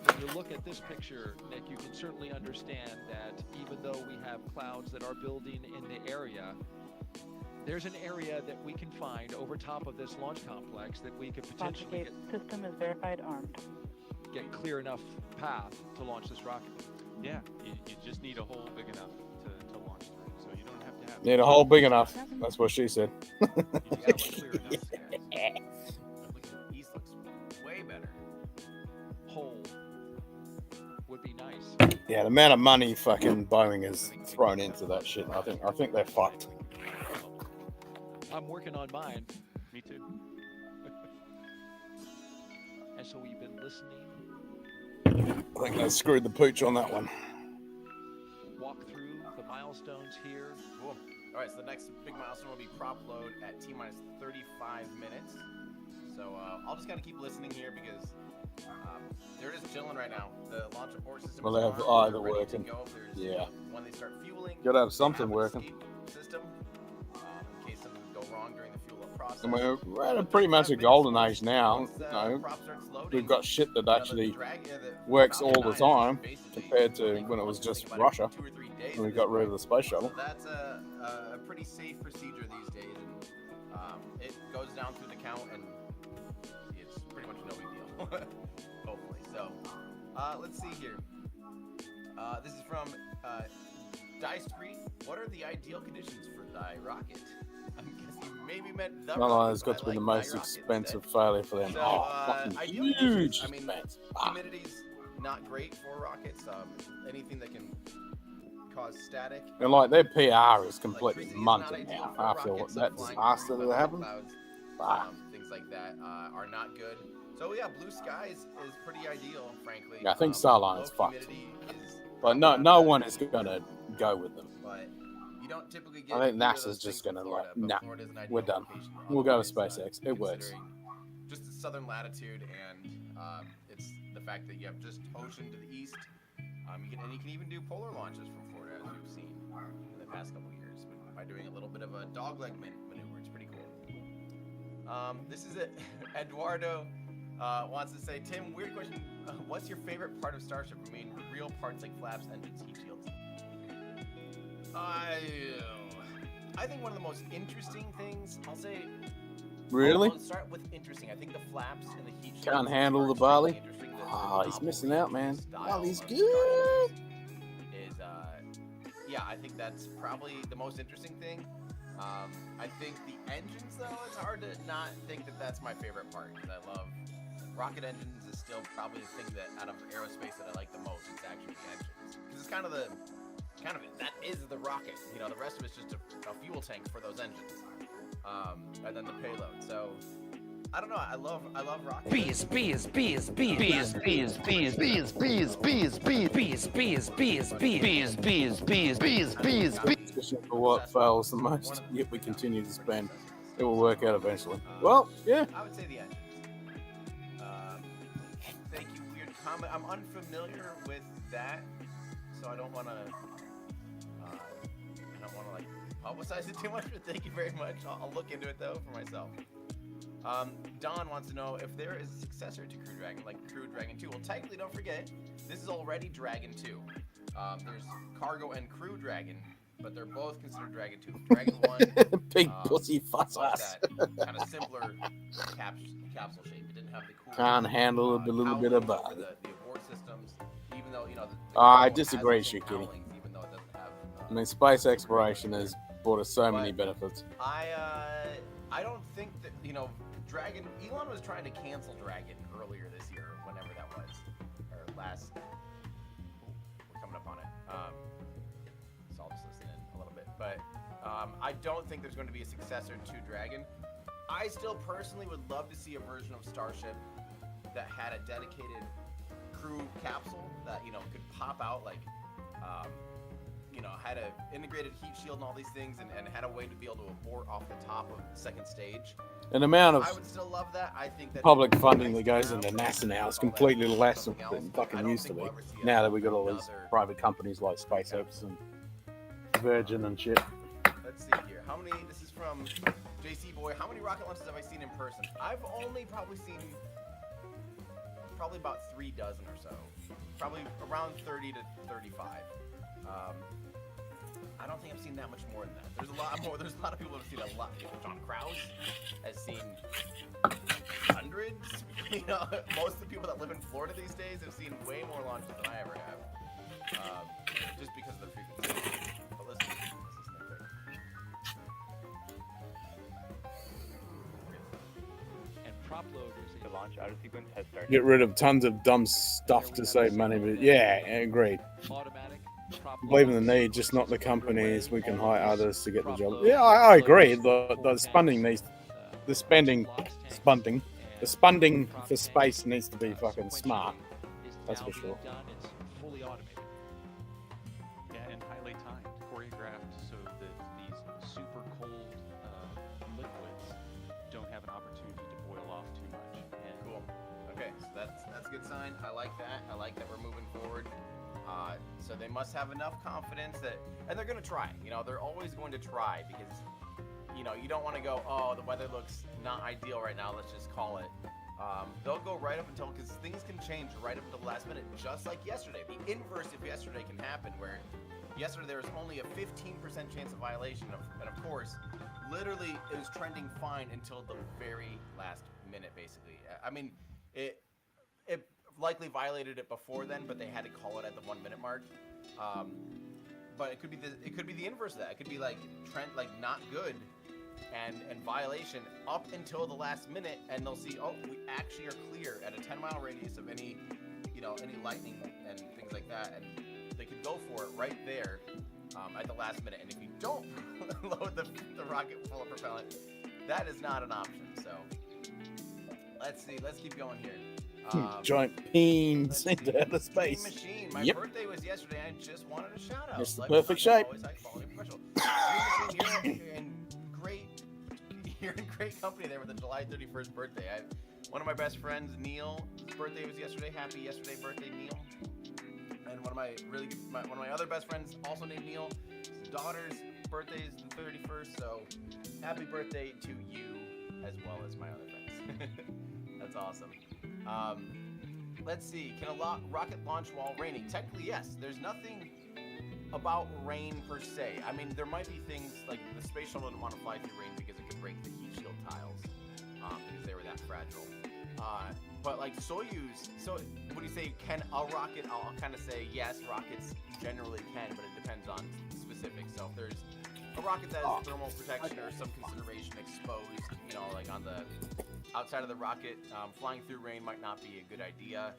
when you look at this picture, Nick, you can certainly understand that even though we have clouds that are building in the area, there's an area that we can find over top of this launch complex that we could potentially
System is verified armed.
get clear enough path to launch this rocket.
Yeah, you just need a hole big enough to launch through, so you don't have to have.
Need a hole big enough. That's what she said.
Clear enough, guys. Look at the east looks way better.
Hole would be nice.
Yeah, the amount of money fucking Boeing has thrown into that shit, I think they're fucked.
I'm working on mine.
Me too.
And so we've been listening.
I think they screwed the pooch on that one.
Walk through the milestones here.
Cool. All right, so the next big milestone will be prop load at T-minus 35 minutes. So I'll just kind of keep listening here because they're just chilling right now. The launch abort system.
Well, they have either working. Yeah.
When they start fueling,
Gotta have something working.
system in case something would go wrong during the fuel up process.
And we're at a pretty much a golden age now. We've got shit that actually works all the time compared to when it was just Russia when we got rid of the space shuttle.
So that's a pretty safe procedure these days, and it goes down through the count, and it's pretty much no big deal. Hopefully. So let's see here. This is from Dice Street. What are the ideal conditions for thy rocket? I guess you maybe meant the
No,
rocket,
it's got
but
to be
I
the
like
most
thy rocket
expensive
instead.
failure for them.
So,
Fucking
ideal
huge
conditions, I mean,
expense.
humidity's not great for rockets. Anything that can cause static.
And like their PR is completely
Electricity is not
munted
ideal
now
for
after
rockets,
that
flying
disaster
through
that happened.
clouds, things like that are not good. So yeah, blue skies is pretty ideal, frankly.
Yeah, I think Starline is
low
fucked.
humidity is
But no one is gonna go with them.
But you don't typically get
I think
either of
NASA's
those
just
things in
gonna
Florida,
like,
but
nah,
Florida's an
we're
ideal
done.
location
We'll go with
otherwise,
SpaceX. It works.
considering just the southern latitude and it's the fact that you have just ocean to the east. You can even do polar launches from Florida, as we've seen in the past couple years, by doing a little bit of a dogleg maneuver. It's pretty cool. This is it. Eduardo wants to say, Tim, weird question. What's your favorite part of Starship? I mean, real parts like flaps, engines, heat shields. I think one of the most interesting things, I'll say.
Really?
I'll start with interesting. I think the flaps and the heat shields
Can't handle the barley. Ah, he's missing out, man. Oh, he's good.
Yeah, I think that's probably the most interesting thing. I think the engines, though, it's hard to not think that that's my favorite part because I love rocket engines. Is still probably the thing that out of aerospace that I like the most. It's actually the engines because it's kind of that is the rocket. You know, the rest of it's just a fuel tank for those engines, and then the payload. So. I don't know. I love rockets.
Bees.
For what fails the most, yet we continue to spend. It will work out eventually. Well, yeah.
I would say the engines. Thank you. Weird comment. I'm unfamiliar with that, so I don't want to. Like publicize it too much. But thank you very much. I'll look into it though for myself. Don wants to know if there is a successor to Crew Dragon, like Crew Dragon 2. Well, technically, don't forget, this is already Dragon 2. There's Cargo and Crew Dragon, but they're both considered Dragon 2. Dragon 1,
big pussy fuss ass.
That kind of simpler capsule shape. It didn't have the cool.
Can't handle a little bit of body.
The abort systems, even though
I disagree, Shikini. I mean, space exploration has brought us so many benefits.
I don't think that Dragon. Elon was trying to cancel Dragon earlier this year, whenever that was, or last. We're coming up on it. So I'll just listen in a little bit, but I don't think there's going to be a successor to Dragon. I still personally would love to see a version of Starship that had a dedicated crew capsule that could pop out like had an integrated heat shield and all these things, and had a way to be able to abort off the top of the second stage.
An amount
I
of
would still love that. I think that
public funding that goes into NASA now is completely less than it fucking used to be. Now that we got all these private companies like SpaceX and Virgin and shit.
Let's see here. How many? This is from JC Boy. How many rocket launches have I seen in person? I've only probably seen about 3 dozen or so. Probably around 30 to 35. I don't think I've seen that much more than that. There's a lot more. There's a lot of people who have seen a lot. John Krause has seen hundreds. Most of the people that live in Florida these days have seen way more launches than I ever have. Just because of the frequency. But let's listen quick.
And prop load is the launch out of sequence has started.
Get rid of tons of dumb stuff to save money, but yeah, agreed.
Automatic.
Believe in the need, just not the companies. We can hire others to get the job. Yeah, I agree. The spending needs, the spending for space needs to be fucking smart. That's for sure.
It's fully automated. Yeah, and highly timed, choreographed so that these super cold liquids don't have an opportunity to boil off too much. And
cool. Okay, so that's a good sign. I like that. I like that we're moving forward. So they must have enough confidence that, and they're going to try. They're always going to try because, you don't want to go, oh, the weather looks not ideal right now, let's just call it. They'll go right up until, because things can change right up until the last minute, just like yesterday. The inverse of yesterday can happen, where yesterday there was only a 15% chance of violation, and of course, literally it was trending fine until the very last minute, basically. I mean, it likely violated it before then, but they had to call it at the 1 minute mark. But it could be the inverse of that. It could be like trend, like not good, and violation up until the last minute, and they'll see, oh, we actually are clear at a 10-mile radius of any lightning and things like that, and they could go for it right there at the last minute. And if you don't load the rocket full of propellant, that is not an option. So let's see. Let's keep going here.
Giant peens into outer space.
Machine. My birthday was yesterday. I just wanted a shout out.
It's the perfect shape.
You're in great company there with the July 31st birthday. One of my best friends, Neil, his birthday was yesterday. Happy yesterday birthday, Neil. And one of my other best friends, also named Neil, his daughter's birthday is the 31st. So happy birthday to you as well as my other friends. That's awesome. Let's see. Can a rocket launch while raining? Technically, yes. There's nothing about rain per se. I mean, there might be things like the space shuttle didn't want to fly through rain because it could break the heat shield tiles because they were that fragile. But like Soyuz, so when you say can a rocket, I'll kind of say yes, rockets generally can, but it depends on specifics. So if there's a rocket that has thermal protection or some consideration exposed, like on the outside of the rocket, flying through rain might not be a good idea.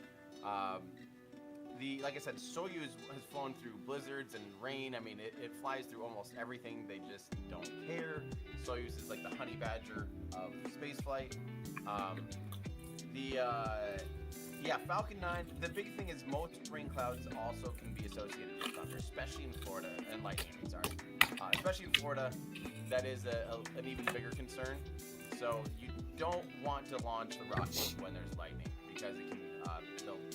Like I said, Soyuz has flown through blizzards and rain. I mean, it flies through almost everything. They just don't care. Soyuz is like the honey badger of spaceflight. Falcon 9, the big thing is most rain clouds also can be associated with thunder, especially in Florida, and lightning, especially in Florida, that is an even bigger concern. So you don't want to launch the rocket when there's lightning, because it can,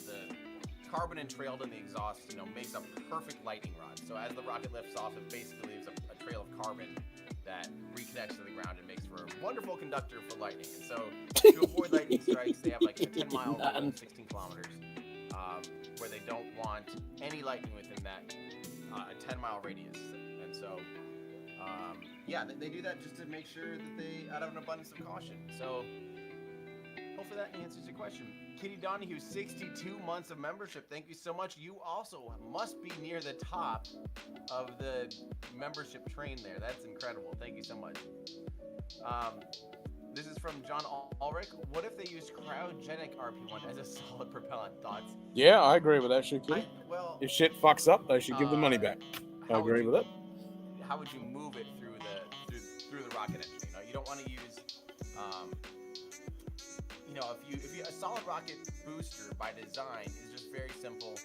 the carbon entrailed in the exhaust, makes a perfect lightning rod. So as the rocket lifts off, it basically leaves a trail of carbon that reconnects to the ground and makes for a wonderful conductor for lightning. And so to avoid lightning strikes, they have like a 10-mile rule, 16 kilometers, where they don't want any lightning within that a 10-mile radius. And so, they do that just to make sure that they, out of an abundance of caution. So hopefully that answers your question. Kitty Donahue, 62 months of membership. Thank you so much. You also must be near the top of the membership train there. That's incredible. Thank you so much. This is from John Ulrich. What if they use cryogenic RP1 as a solid propellant? Thoughts?
Yeah, I agree with that shit, kid. If shit fucks up, they should give the money back. I agree with it.
How would you move it through the rocket engine? You don't want to use if you a solid rocket booster by design is just very simple.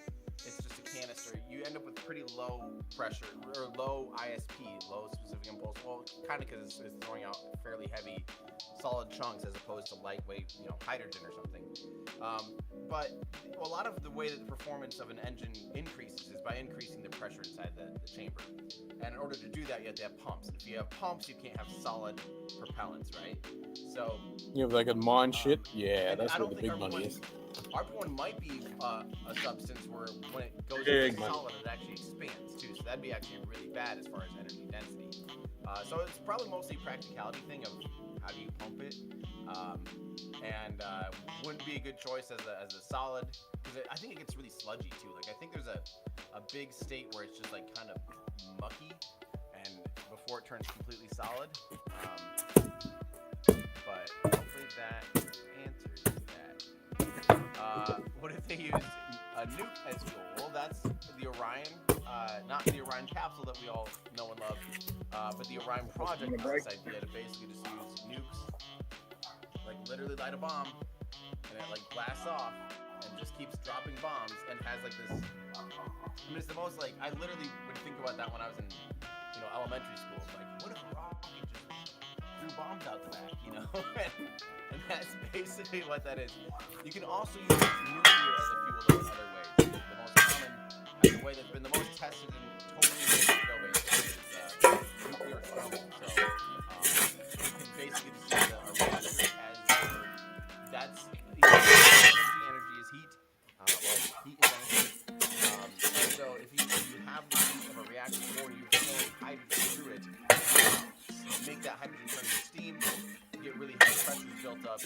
it's just a canister, you end up with pretty low pressure or low ISP, low specific impulse. Well, kind of because it's throwing out fairly heavy, solid chunks as opposed to lightweight, hydrogen or something. But a lot of the way that the performance of an engine increases is by increasing the pressure inside the chamber. And in order to do that, you have to have pumps. If you have pumps, you can't have solid propellants, right? So
Yeah, if they could mine shit. Yeah, that's where the big money is.
RP1 might be a substance where when it goes
Big
into
money.
solid, it actually expands too. So that'd be actually really bad as far as energy density. So it's probably mostly a practicality thing of how do you pump it, and wouldn't be a good choice as a solid because I think it gets really sludgy too. Like I think there's a big state where it's just like kind of mucky, and before it turns completely solid. But hopefully that answers that. What if they use a nuke as fuel? Well, that's the Orion, not the Orion capsule that we all know and love, but the Orion project is this idea to basically just use nukes, like literally light a bomb, and it like blasts off and just keeps dropping bombs and has like this. I mean, it's the most like I literally would think about that when I was in, elementary school. Like, what if a rocket just threw bombs out the back, and that's basically what that is. You can also use nuclear as a fuel though in other ways. The most common, and the way that's been the most tested and totally based is nuclear thermal. So you can basically just use a reactor as that's energy is heat. Heat is energy. So if you have the heat of a reactor or you flow hydrogen through it, make that hydrogen turn into steam, get really high pressures built up,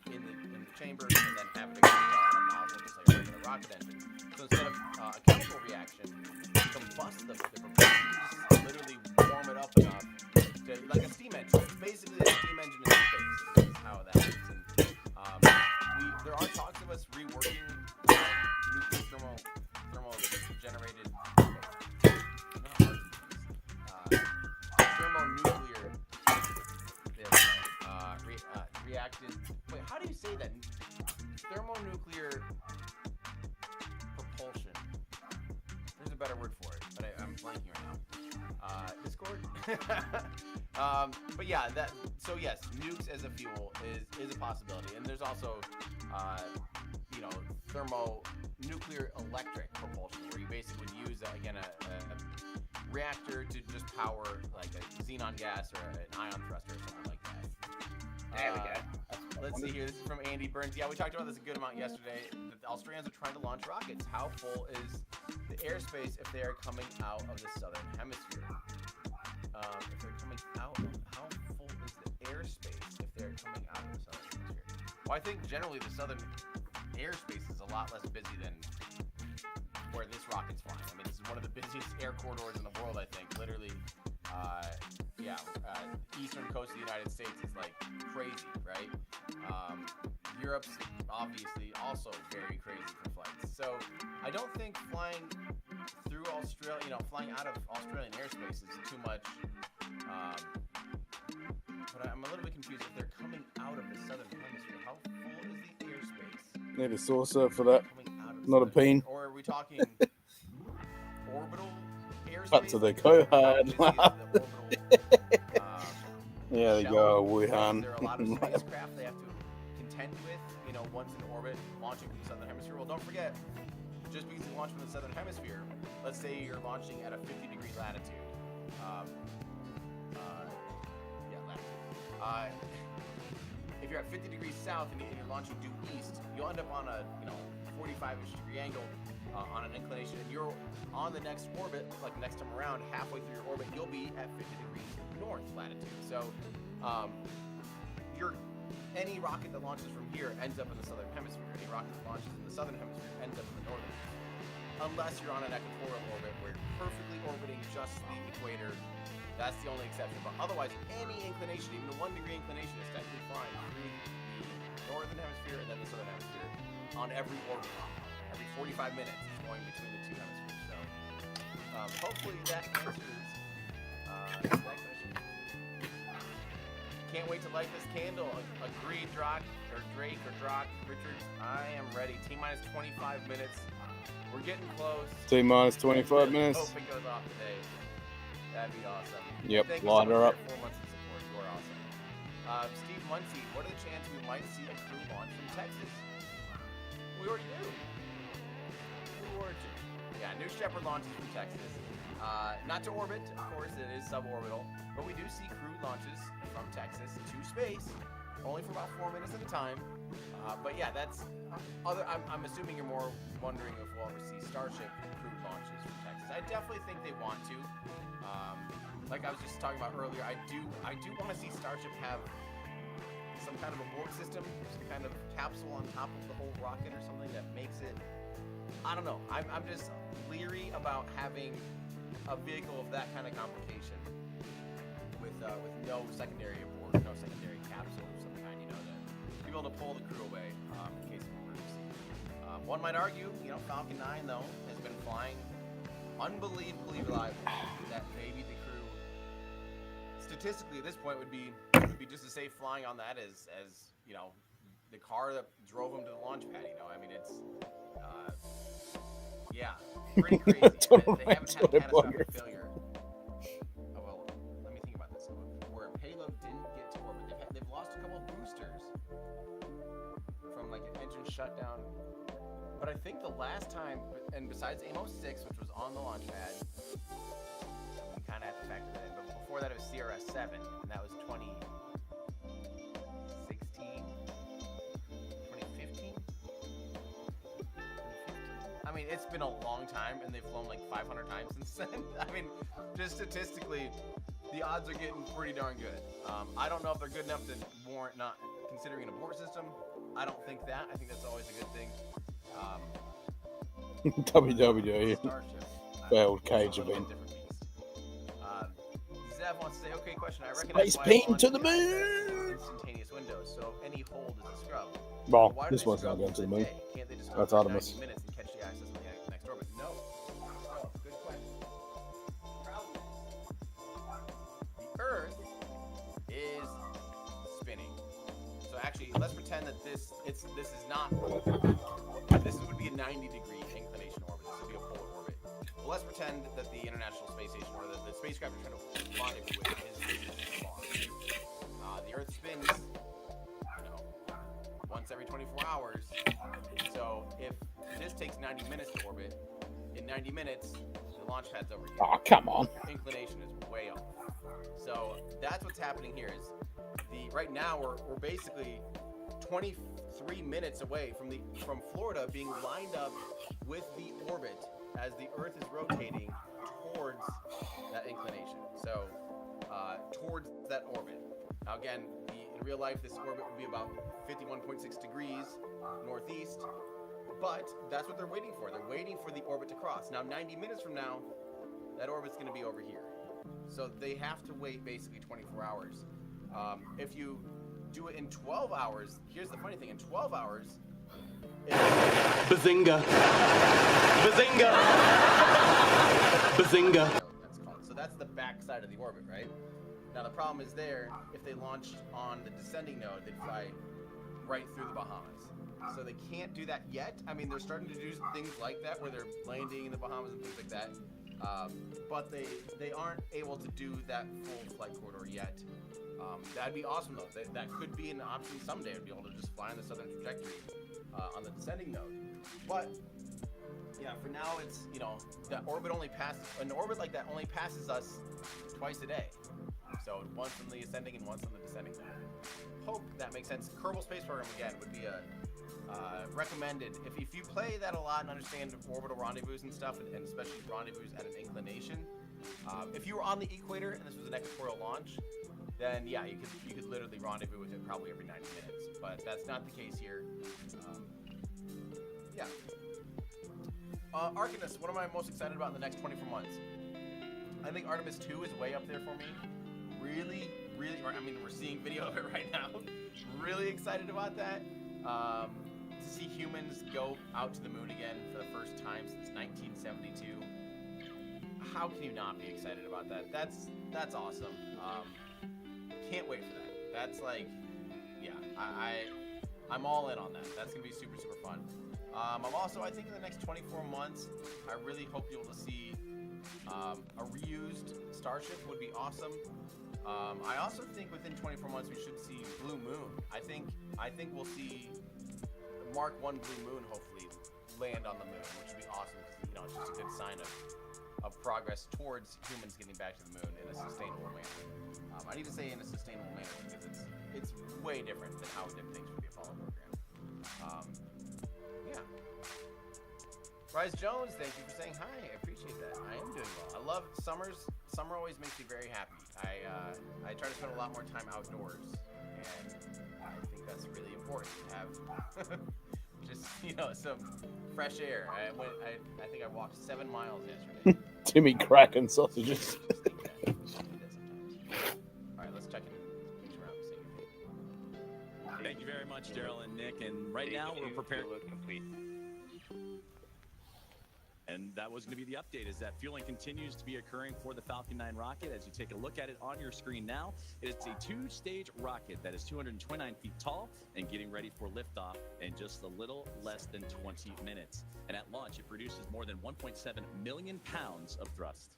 in the chamber, and then have it explode on a nozzle just like a regular rocket engine. So instead of a chemical reaction, combust the propellant, you just literally warm it up enough to like a steam engine. It's basically a steam engine in space. Is how that works. And there are talks of us reworking nuclear thermal generated. Thermonuclear reacted. Wait, how do you say that? Thermonuclear propulsion. There's a better word for it, but I'm blanking right now. Discord. But yeah, that. So yes, nukes as a fuel is a possibility, and there's also, thermonuclear electric propulsion, where you basically would use a reactor to just power like a xenon gas or an ion thruster or something like that.
There we go.
Let's see here. This is from Andy Burns. Yeah, we talked about this a good amount yesterday. The Australians are trying to launch rockets. How full is the airspace if they are coming out of the southern hemisphere? If they're coming out, how full is the airspace if they're coming out of the southern hemisphere? Well, I think generally the southern airspace is a lot less busy than where this rocket's flying. I mean, this is one of the busiest air corridors in the world, I think. Literally, eastern coast of the United States is like crazy, right? Europe's obviously also very crazy for flights. So I don't think flying through Australia, flying out of Australian airspace is too much. But I'm a little bit confused if they're coming out of the southern hemisphere. How full is the airspace?
Need a saucer for that. Not a peen.
Or are we talking orbital airspace?
Cut to the cohort. Yeah, they go, Wuhan.
There are a lot of spacecraft they have to contend with, once in orbit, launching from the southern hemisphere. Well, don't forget, just because you launch from the southern hemisphere, let's say you're launching at a 50-degree latitude. If you're at 50 degrees south and you're launching due east, you'll end up on a 45-ish degree angle on an inclination, and you're on the next orbit, like next time around, halfway through your orbit, you'll be at 50 degrees north latitude. So, any rocket that launches from here ends up in the southern hemisphere. Any rocket that launches in the southern hemisphere ends up in the northern hemisphere. Unless you're on an equatorial orbit where you're perfectly orbiting just the equator. That's the only exception. But otherwise, any inclination, even a 1 degree inclination, is technically flying through the northern hemisphere and then the southern hemisphere on every orbit. Every 45 minutes, it's going between the two hemispheres. So, hopefully that answers that question. Can't wait to light this candle. Agreed, Drake or Drake or Drock Richards. I am ready. T-minus 25 minutes. We're getting close.
T-minus 25 minutes.
Hope it goes off today. That'd be awesome.
Yep,
Thank you
line
so
her
much
up.
for your 4 months of support. You are awesome. Steve Muncie, what are the chances we might see a crew launch from Texas? We already do. Yeah, New Shepard launches from Texas. Not to orbit, of course, it is suborbital, but we do see crew launches from Texas to space, only for about 4 minutes at a time. But yeah, that's I'm assuming you're more wondering if we'll ever see Starship crew launches from Texas. I definitely think they want to. Like I was just talking about earlier, I do want to see Starship have some kind of abort system, some kind of capsule on top of the whole rocket or something that makes it. I don't know. I'm just leery about having a vehicle of that kind of complication with no secondary abort, no secondary capsule of some kind, you know, to be able to pull the crew away in case of emergency. One might argue, you know, Falcon 9 though has been flying unbelievably reliable. That maybe the crew, statistically at this point, would be just as safe flying on that as you know, the car that drove them to the launch pad. You know, I mean, it's yeah, pretty crazy. They haven't had a catastrophic failure. Oh well, let me think about this. Where a payload didn't get to orbit, they've lost a couple of boosters from like an engine shutdown. But I think the last time, and besides Amos 6, which was on the launch pad, we kind of have to factor that in. But before that, it was CRS 7, and that was 2016, 2015. I mean, it's been a long time, and they've flown like 500 times since then. I mean, just statistically, the odds are getting pretty darn good. I don't know if they're good enough to warrant not considering an abort system. I don't think that. I think that's always a good thing.
WWE failed cage event.
Zev wants to say, okay, question. I reckon
Space beam to the moon.
Instantaneous windows, so any hold is a scrub.
Well,
Why do
this
they
one's not
scrub
going to the moon.
today? Can't they just go
That's
for
Artemis.
90 minutes and catch the access on the next orbit? No. Oh, good question. Problem is, the Earth is spinning. So actually, let's pretend that this is not. This would be a 90-degree inclination orbit. This would be a polar orbit. Well, let's pretend that the International Space Station, or the spacecraft you're trying to rendezvous with, is Mars. The Earth spins, you know, once every 24 hours. So if this takes 90 minutes to orbit, in 90 minutes, the launch pad's over here.
Oh, come on.
Inclination is way off. So that's what's happening here. Is right now we're basically 23 minutes away from Florida being lined up with the orbit as the Earth is rotating towards that inclination. So towards that orbit. Now again, in real life, this orbit would be about 51.6 degrees northeast, but that's what they're waiting for. They're waiting for the orbit to cross. Now 90 minutes from now, that orbit's going to be over here. So they have to wait basically 24 hours. If you do it in 12 hours, here's the funny thing, in 12 hours,
Bazinga! Bazinga! Bazinga!
That's called. So that's the back side of the orbit, right? Now the problem is there, if they launched on the descending node, they'd fly right through the Bahamas. So they can't do that yet. I mean, they're starting to do things like that, where they're landing in the Bahamas and things like that. But they aren't able to do that full flight corridor yet. That'd be awesome though. That could be an option someday, to be able to just fly on the southern trajectory on the descending node. But yeah, for now it's, you know, that orbit only passes, an orbit like that only passes us twice a day. So once on the ascending and once on the descending node. Hope that makes sense. Kerbal Space Program again would be a recommended. If you play that a lot and understand orbital rendezvous and stuff, and especially rendezvous at an inclination, if you were on the equator and this was an equatorial launch, then yeah, you could literally rendezvous with it probably every 90 minutes. But that's not the case here. Yeah. Arcanus, what am I most excited about in the next 24 months? I think Artemis 2 is way up there for me. Really, I mean, we're seeing video of it right now. Really excited about that. To see humans go out to the moon again for the first time since 1972. How can you not be excited about that? That's awesome. Can't wait for that. That's like, yeah, I'm all in on that. That's gonna be super, super fun. I'm also, I think in the next 24 months, I really hope you'll see a reused Starship would be awesome. I also think within 24 months we should see Blue Moon. I think we'll see Mark 1 Blue Moon hopefully land on the moon, which would be awesome because it's just a good sign of progress towards humans getting back to the moon in a sustainable manner. I need to say in a sustainable manner because it's way different than how we did things for the Apollo program. Yeah. Rise Jones, thank you for saying hi. I appreciate that. I am doing well. I love summers. Summer always makes me very happy. I try to spend a lot more time outdoors, and I think that's really important to have just some fresh air. I think I walked 7 miles yesterday.
Timmy cracking sausages.
All right, let's check in.
Thank you very much, Daryl and Nick. And right now we're prepared.
Complete.
And that was going to be the update, is that fueling continues to be occurring for the Falcon 9 rocket. As you take a look at it on your screen now, it's a 2-stage rocket that is 229 feet tall and getting ready for liftoff in just a little less than 20 minutes. And at launch, it produces more than 1.7 million pounds of thrust.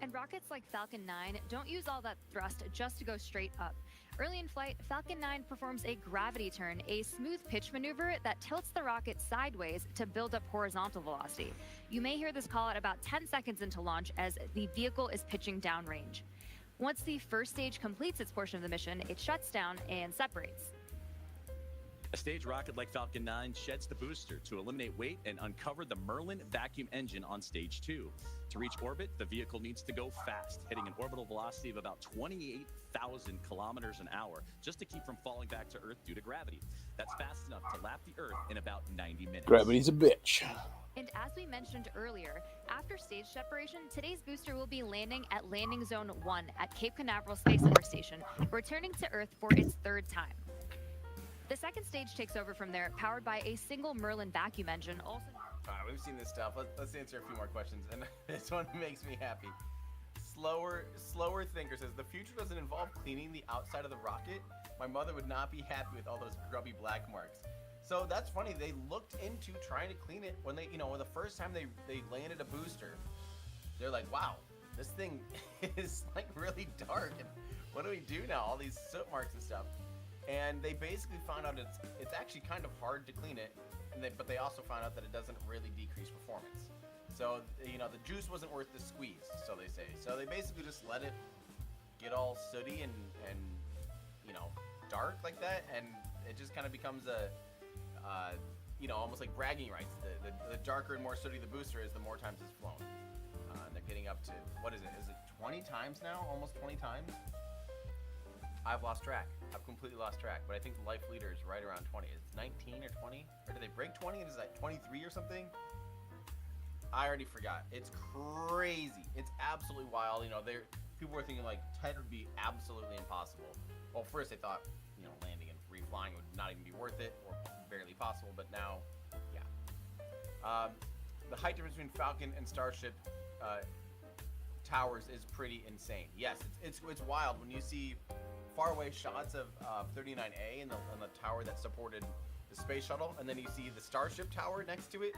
And rockets like Falcon 9 don't use all that thrust just to go straight up. Early in flight, Falcon 9 performs a gravity turn, a smooth pitch maneuver that tilts the rocket sideways to build up horizontal velocity. You may hear this call at about 10 seconds into launch as the vehicle is pitching downrange. Once the first stage completes its portion of the mission, it shuts down and separates.
A stage rocket like Falcon 9 sheds the booster to eliminate weight and uncover the Merlin vacuum engine on stage 2. To reach orbit, the vehicle needs to go fast, hitting an orbital velocity of about 28,000 kilometers an hour, just to keep from falling back to Earth due to gravity. That's fast enough to lap the Earth in about 90 minutes.
Gravity's a bitch.
And as we mentioned earlier, after stage separation, today's booster will be landing at Landing Zone 1 at Cape Canaveral Space Force Station, returning to Earth for its 3rd time. The second stage takes over from there, powered by a single Merlin vacuum engine. Also,
all right, we've seen this stuff. Let's answer a few more questions, and this one makes me happy. Slower Thinker says, the future doesn't involve cleaning the outside of the rocket. My mother would not be happy with all those grubby black marks. So that's funny. They looked into trying to clean it when the first time they landed a booster. They're like, wow, this thing is like really dark, and what do we do now? All these soot marks and stuff. And they basically found out it's actually kind of hard to clean it, but they also found out that it doesn't really decrease performance. So the juice wasn't worth the squeeze, so they say. So they basically just let it get all sooty and dark like that, and it just kind of becomes almost like bragging rights. The darker and more sooty the booster is, the more times it's flown. And they're getting up to, what is it? Is it 20 times now? Almost 20 times? I've lost track. I've completely lost track, but I think the life leader is right around 20. It's 19 or 20? Or did they break 20? Is that 23 or something? I already forgot. It's crazy. It's absolutely wild. People were thinking like 10 would be absolutely impossible. Well, first they thought, landing and reflying would not even be worth it or barely possible, but now, yeah. The height difference between Falcon and Starship towers is pretty insane. Yes, it's wild when you see faraway shots of 39A and the tower that supported the space shuttle, and then you see the Starship tower next to it.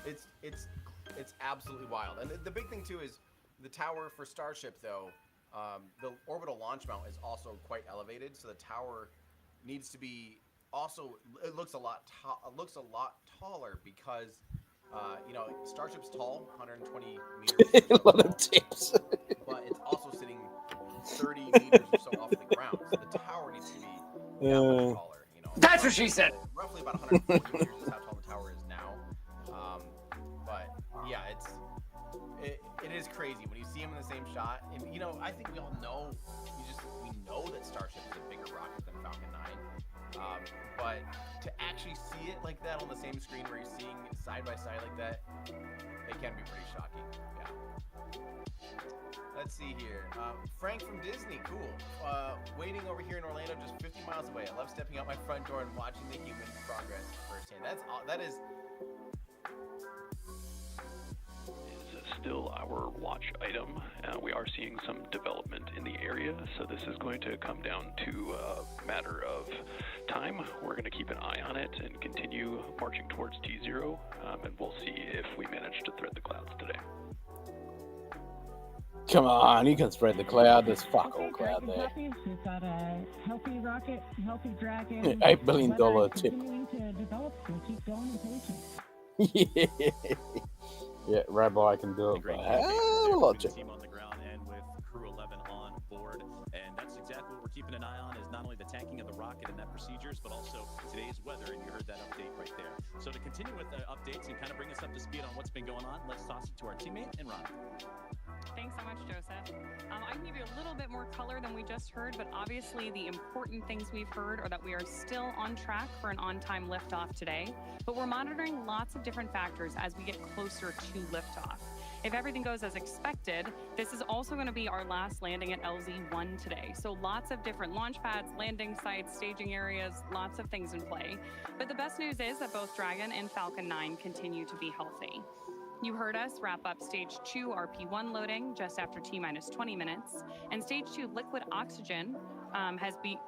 It's absolutely wild. And the big thing too is the tower for Starship, though. The orbital launch mount is also quite elevated, so the tower needs to be also. It looks a lot taller because Starship's tall, 120 meters.
A lot of tips.
But it's also sitting 30 meters or so off the ground, so the tower needs to be that much taller.
That's what she said.
Roughly about 140 meters is how tall the tower is now. But yeah, it is crazy when you see them in the same shot. And I think we all know, we know that Starship is a bigger rocket than Falcon 9. But to actually see it like that on the same screen where you're seeing it side by side like that, it can be pretty shocking. Yeah. Let's see here. Frank from Disney, cool. Waiting over here in Orlando, just 50 miles away. I love stepping out my front door and watching the human progress firsthand. That is
still our launch item. We are seeing some development in the area, so this is going to come down to a matter of time. We're going to keep an eye on it and continue marching towards T0, and we'll see if we manage to thread the clouds today.
Come on, you can spread the cloud. There's fuck all cloud there.
We've got a healthy rocket, healthy dragon.
$8 billion
weather is
tip.
continuing to develop, so keep going and patient.
Yeah, Rabbi can do it, but hell of a lot
Team on the ground and with Crew 11 on board, and that's exactly what we're keeping an eye on, is not only the tanking of the rocket and that procedures, but also today's weather, and you heard that update right there. So to continue with the updates and kind of bring us up to speed on what's been going on, let's toss it to our teammate and Ron.
Thanks so much, Joseph. I can give you a little bit more color than we just heard, but obviously the important things we've heard are that we are still on track for an on-time liftoff today, but we're monitoring lots of different factors as we get closer to liftoff. If everything goes as expected, this is also going to be our last landing at LZ-1 today. So lots of different launch pads, landing sites, staging areas, lots of things in play. But the best news is that both Dragon and Falcon 9 continue to be healthy. You heard us wrap up Stage 2 RP1 loading just after T-minus 20 minutes, and Stage 2 liquid oxygen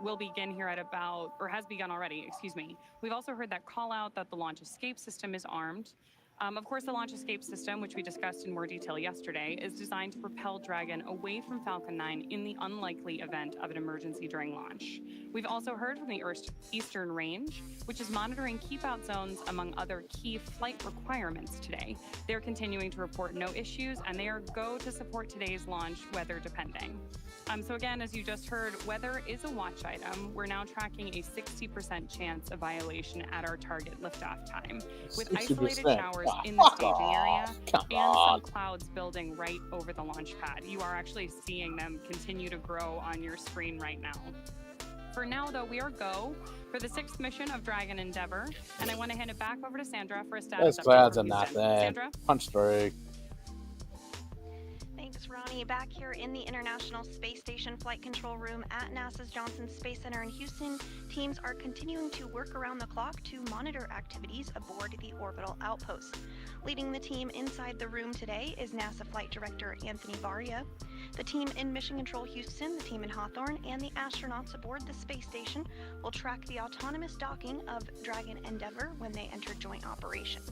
will begin here at about, or has begun already, excuse me. We've also heard that call out that the launch escape system is armed. Of course, the launch escape system, which we discussed in more detail yesterday, is designed to propel Dragon away from Falcon 9 in the unlikely event of an emergency during launch. We've also heard from the Eastern Range, which is monitoring keep-out zones among other key flight requirements today. They're continuing to report no issues, and they are go to support today's launch, weather depending. So again, as you just heard, weather is a watch item. We're now tracking a 60% chance of violation at our target liftoff time, with
60%.
isolated showers in the staging area and some clouds building right over the launch pad. You are actually seeing them continue to grow on your screen right now. For now, though, we are go for the 6th mission of Dragon Endeavor, and I want to hand it back over to Sandra for a status
Those
update
clouds
from
are not
Houston.
there.
Sandra?
Punch through.
Thanks, Ronnie. Back here in the International Space Station Flight Control Room at NASA's Johnson Space Center in Houston, teams are continuing to work around the clock to monitor activities aboard the orbital outpost. Leading the team inside the room today is NASA Flight Director Anthony Varia. The team in Mission Control Houston, the team in Hawthorne, and the astronauts aboard the space station will track the autonomous docking of Dragon Endeavor when they enter joint operations.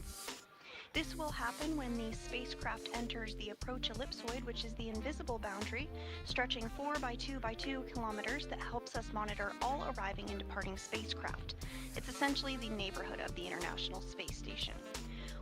This will happen when the spacecraft enters the approach ellipsoid, which is the invisible boundary, stretching 4 by 2 by 2 kilometers that helps us monitor all arriving and departing spacecraft. It's essentially the neighborhood of the International Space Station.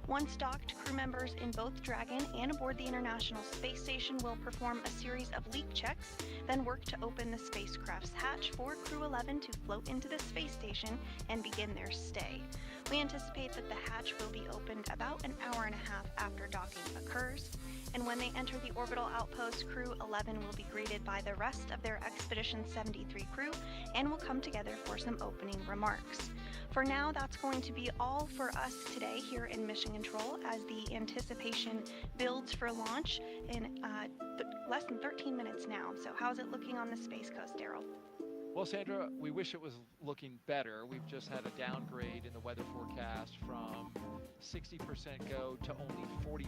Once docked, crew members in both Dragon and aboard the International Space Station will perform a series of leak checks, then work to open the spacecraft's hatch for Crew 11 to float into the space station and begin their stay. We anticipate that the hatch will be opened about an hour and a half after docking occurs, and when they enter the orbital outpost, Crew 11 will be greeted by the rest of their Expedition 73 crew and will come together for some opening remarks. For now, that's going to be all for us today here in Mission Control as the anticipation builds for launch in less than 13 minutes now. So how's it looking on the Space Coast, Daryl?
Well, Sandra, we wish it was looking better. We've just had a downgrade in the weather forecast from 60% go to only 40%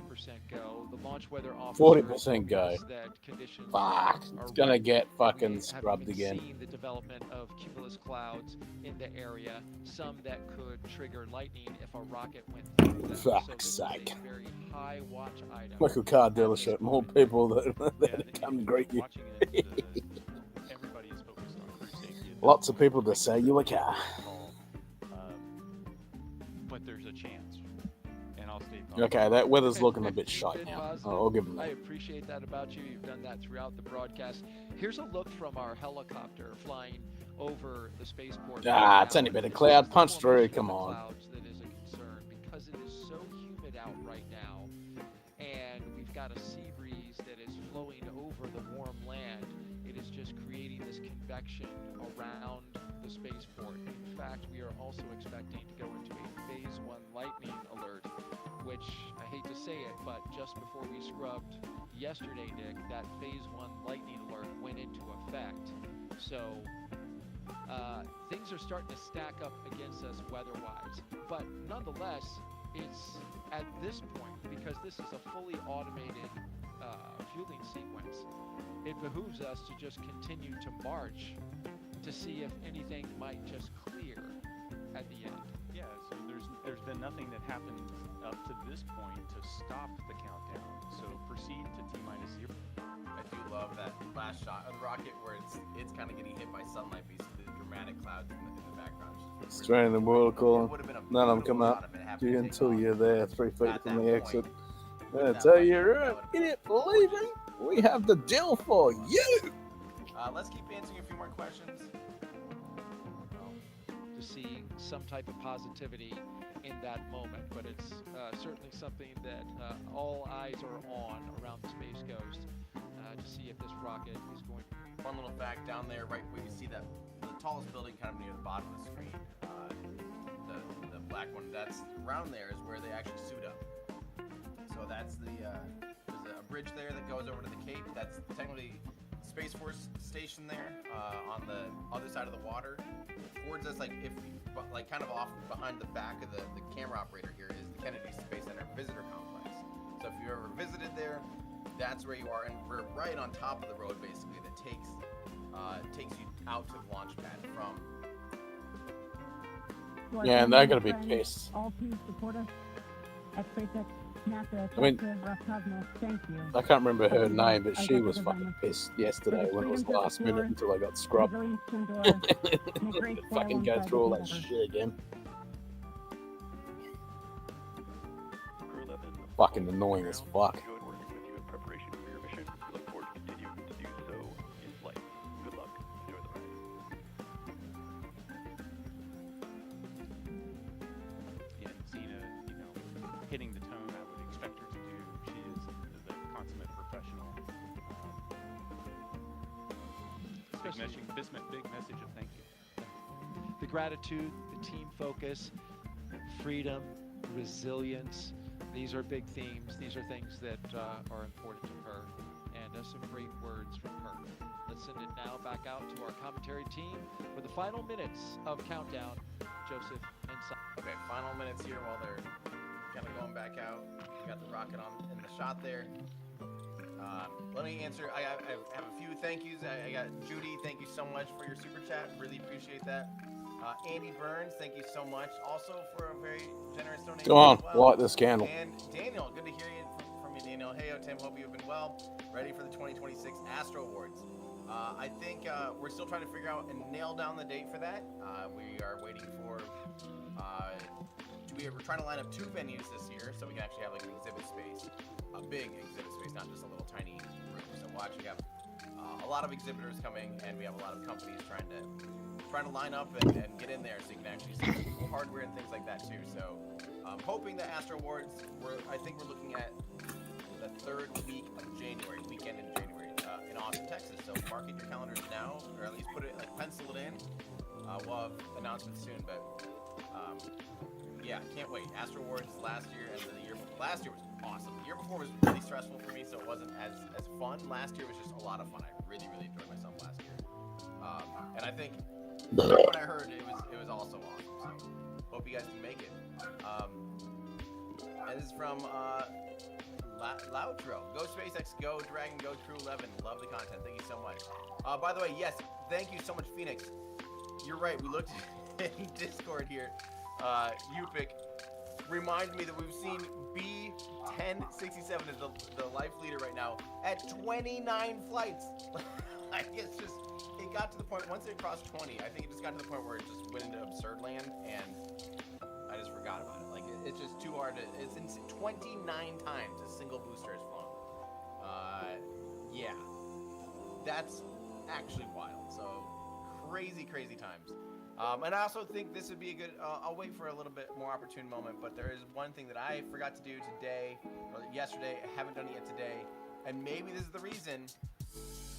go. The launch weather officer
40% go.
that conditions
Fuck. It's gonna get fucking scrubbed again.
Seen the development of cumulus clouds in the area, some that could trigger lightning if a rocket went through them.
Fuck's sake.
A very high watch item.
Like a car dealership, more people that come and greet you. Lots of people to sell you a car.
But there's a chance, and I'll stay positive.
Okay, that weather's looking a bit shite now. I'll give them
I
that.
appreciate that about you. You've done that throughout the broadcast. Here's a look from our helicopter flying over the spaceport.
It's only been a cloud. Punch through, come on.
Clouds that is a concern because it is so humid out right now, and we've got a sea breeze that is flowing over the warm land. It is just creating this convection around the spaceport. In fact, we are also expecting to go into a phase 1 lightning alert, which I hate to say it, but just before we scrubbed yesterday, Nick, that phase 1 lightning alert went into effect. So things are starting to stack up against us weather-wise. But nonetheless, it's at this point, because this is a fully automated fueling sequence, it behooves us to just continue to march to see if anything might just clear at the end.
Yeah, so there's been nothing that happened up to this point to stop the countdown. So proceed to T-0.
I do love that last shot of the rocket where it's kind of getting hit by sunlight, but you see the dramatic clouds in the background.
Straight in the world calling. None of them come up until you're there 3 feet from the exit. And tell you, idiot, believe me, we have the deal for you.
Let's keep answering a few more questions.
To see some type of positivity in that moment, but it's certainly something that all eyes are on around the Space Coast to see if this rocket is going.
One little fact down there, right where you see that the tallest building kind of near the bottom of the screen, the black one, that's around there is where they actually suit up. So that's there's a bridge there that goes over to the Cape. That's technically Space Force station there on the other side of the water. Towards us, like kind of off behind the back of the camera operator here is the Kennedy Space Center Visitor Complex. So if you ever visited there, that's where you are, and we're right on top of the road basically that takes you out to the launch pad from.
Yeah, and they're gonna be pissed.
All teams support us at SpaceX, NASA,
I mean,
Roscosmos. Thank you.
I can't remember her name, but she was fucking pissed yesterday when it was last minute until I got scrubbed. Fucking go through all that shit again. Fucking annoying as fuck.
Preparation for your mission. Look forward to continuing to do so in flight. Good luck. Enjoy the ride.
Yeah, Xena, hitting the tone I would expect her to do. She is the consummate professional. Big message of thank you.
The gratitude, the team focus, freedom, resilience. These are big themes. These are things that are important to her, and some great words from her. Let's send it now back out to our commentary team for the final minutes of Countdown. Joseph and Simon.
Okay, final minutes here while they're kind of going back out. We got the rocket on in the shot there. Let me answer. I have a few thank yous. I got Judy, thank you so much for your super chat. Really appreciate that. Andy Burns, thank you so much. Also for a very generous donation.
Go on,
as well.
light this candle.
And Daniel, good to hear you from you, Daniel. Hey, Tim, hope you've been well. Ready for the 2026 Astro Awards. I think we're still trying to figure out and nail down the date for that. We are waiting for. We're trying to line up 2 venues this year, so we can actually have like an exhibit space, a big exhibit space, not just a little tiny room. So we'll actually have a lot of exhibitors coming, and we have a lot of companies trying to line up and get in there, so you can actually see some cool hardware and things like that too. So hoping the Astro Awards, I think we're looking at the 3rd week of January, weekend in January, in Austin, Texas. So mark in your calendars now, or at least put it, like pencil it in. We'll have announcements soon, but yeah, can't wait. Astro Awards last year and the year before. Last year was awesome. The year before was really stressful for me, so it wasn't as fun. Last year was just a lot of fun. I really enjoyed myself last year. And I think when I heard it was also awesome. So hope you guys can make it. And this is from Loutro. Go SpaceX, go Dragon, go Crew 11. Love the content. Thank you so much. By the way, yes, thank you so much, Phoenix. You're right. We looked in Discord here. Upik reminds me that we've seen B1067 is the life leader right now at 29 flights. Like it's just, it got to the point, once it crossed 20, I think it just got to the point where it just went into absurd land and I just forgot about it. Like it's just too hard to, it's 29 times a single booster has flown. Yeah, that's actually wild. So crazy times. And I also think this would be a good, I'll wait for a little bit more opportune moment, but there is one thing that I forgot to do today, or yesterday, I haven't done it yet today, and maybe this is the reason,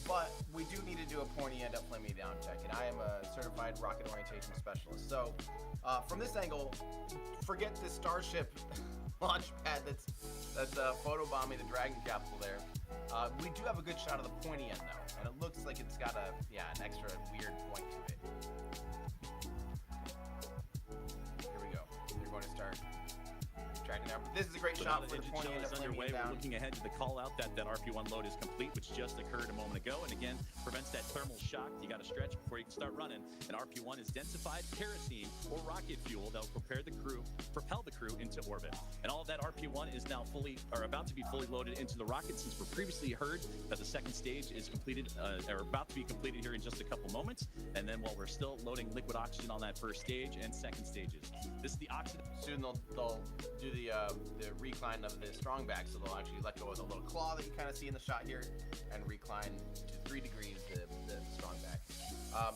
but we do need to do a pointy end up flaming down check, and I am a certified rocket orientation specialist. So from this angle, forget the Starship launch pad that's photobombing the Dragon capsule there. We do have a good shot of the pointy end though, and it looks like it's got an extra weird point to it. Here we go. They're going to start tracking down. This is a great shot. shot for the
engine
pointy
shell
end
is
up
underway.
flaming
We're
down.
looking ahead to the call out that RP1 load is complete, which just occurred a moment ago, and again prevents that thermal shock. You got to stretch before you can start running. And RP1 is densified kerosene or rocket fuel that will propel the crew into orbit. And all of that RP1 is now about to be fully loaded into the rocket, since we previously heard that the second stage is completed or about to be completed here in just a couple moments. And then while we're still loading liquid oxygen on that first stage and second stages, this is the oxygen.
Soon they'll do the recline of the strong back, so they'll actually let go of the little claw that you kind of see in the shot here and recline to 3 degrees the strong back.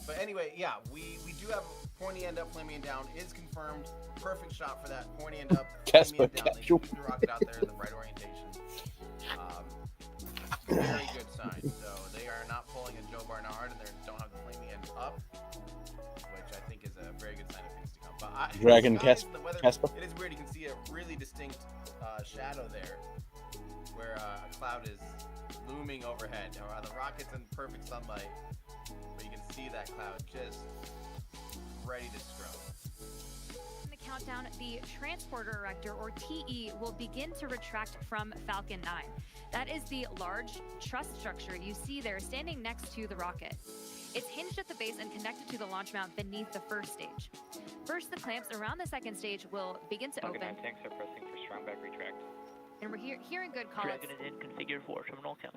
But anyway, yeah, we do have pointy end up flaming down is confirmed. Perfect shot for that pointy end up flaming down. They keep the rocket out there in the right orientation. Very good sign. So they are not pulling a Joe Barnard and they don't have the flaming end up, which I think is a very good sign of things to come. But
Dragon
Casper.
Casper.
It is weird. You can see a really distinct shadow there, where a cloud is looming overhead. Now, the rocket's in perfect sunlight, but you can see that cloud just ready to scrub.
In the countdown, the transporter erector, or TE, will begin to retract from Falcon 9. That is the large truss structure you see there standing next to the rocket. It's hinged at the base and connected to the launch mount beneath the first stage. First, the clamps around the second stage will begin to open.
Tanks are pressing for strong back retract.
And we're hearing good callouts.
Dragon is in configured for terminal count.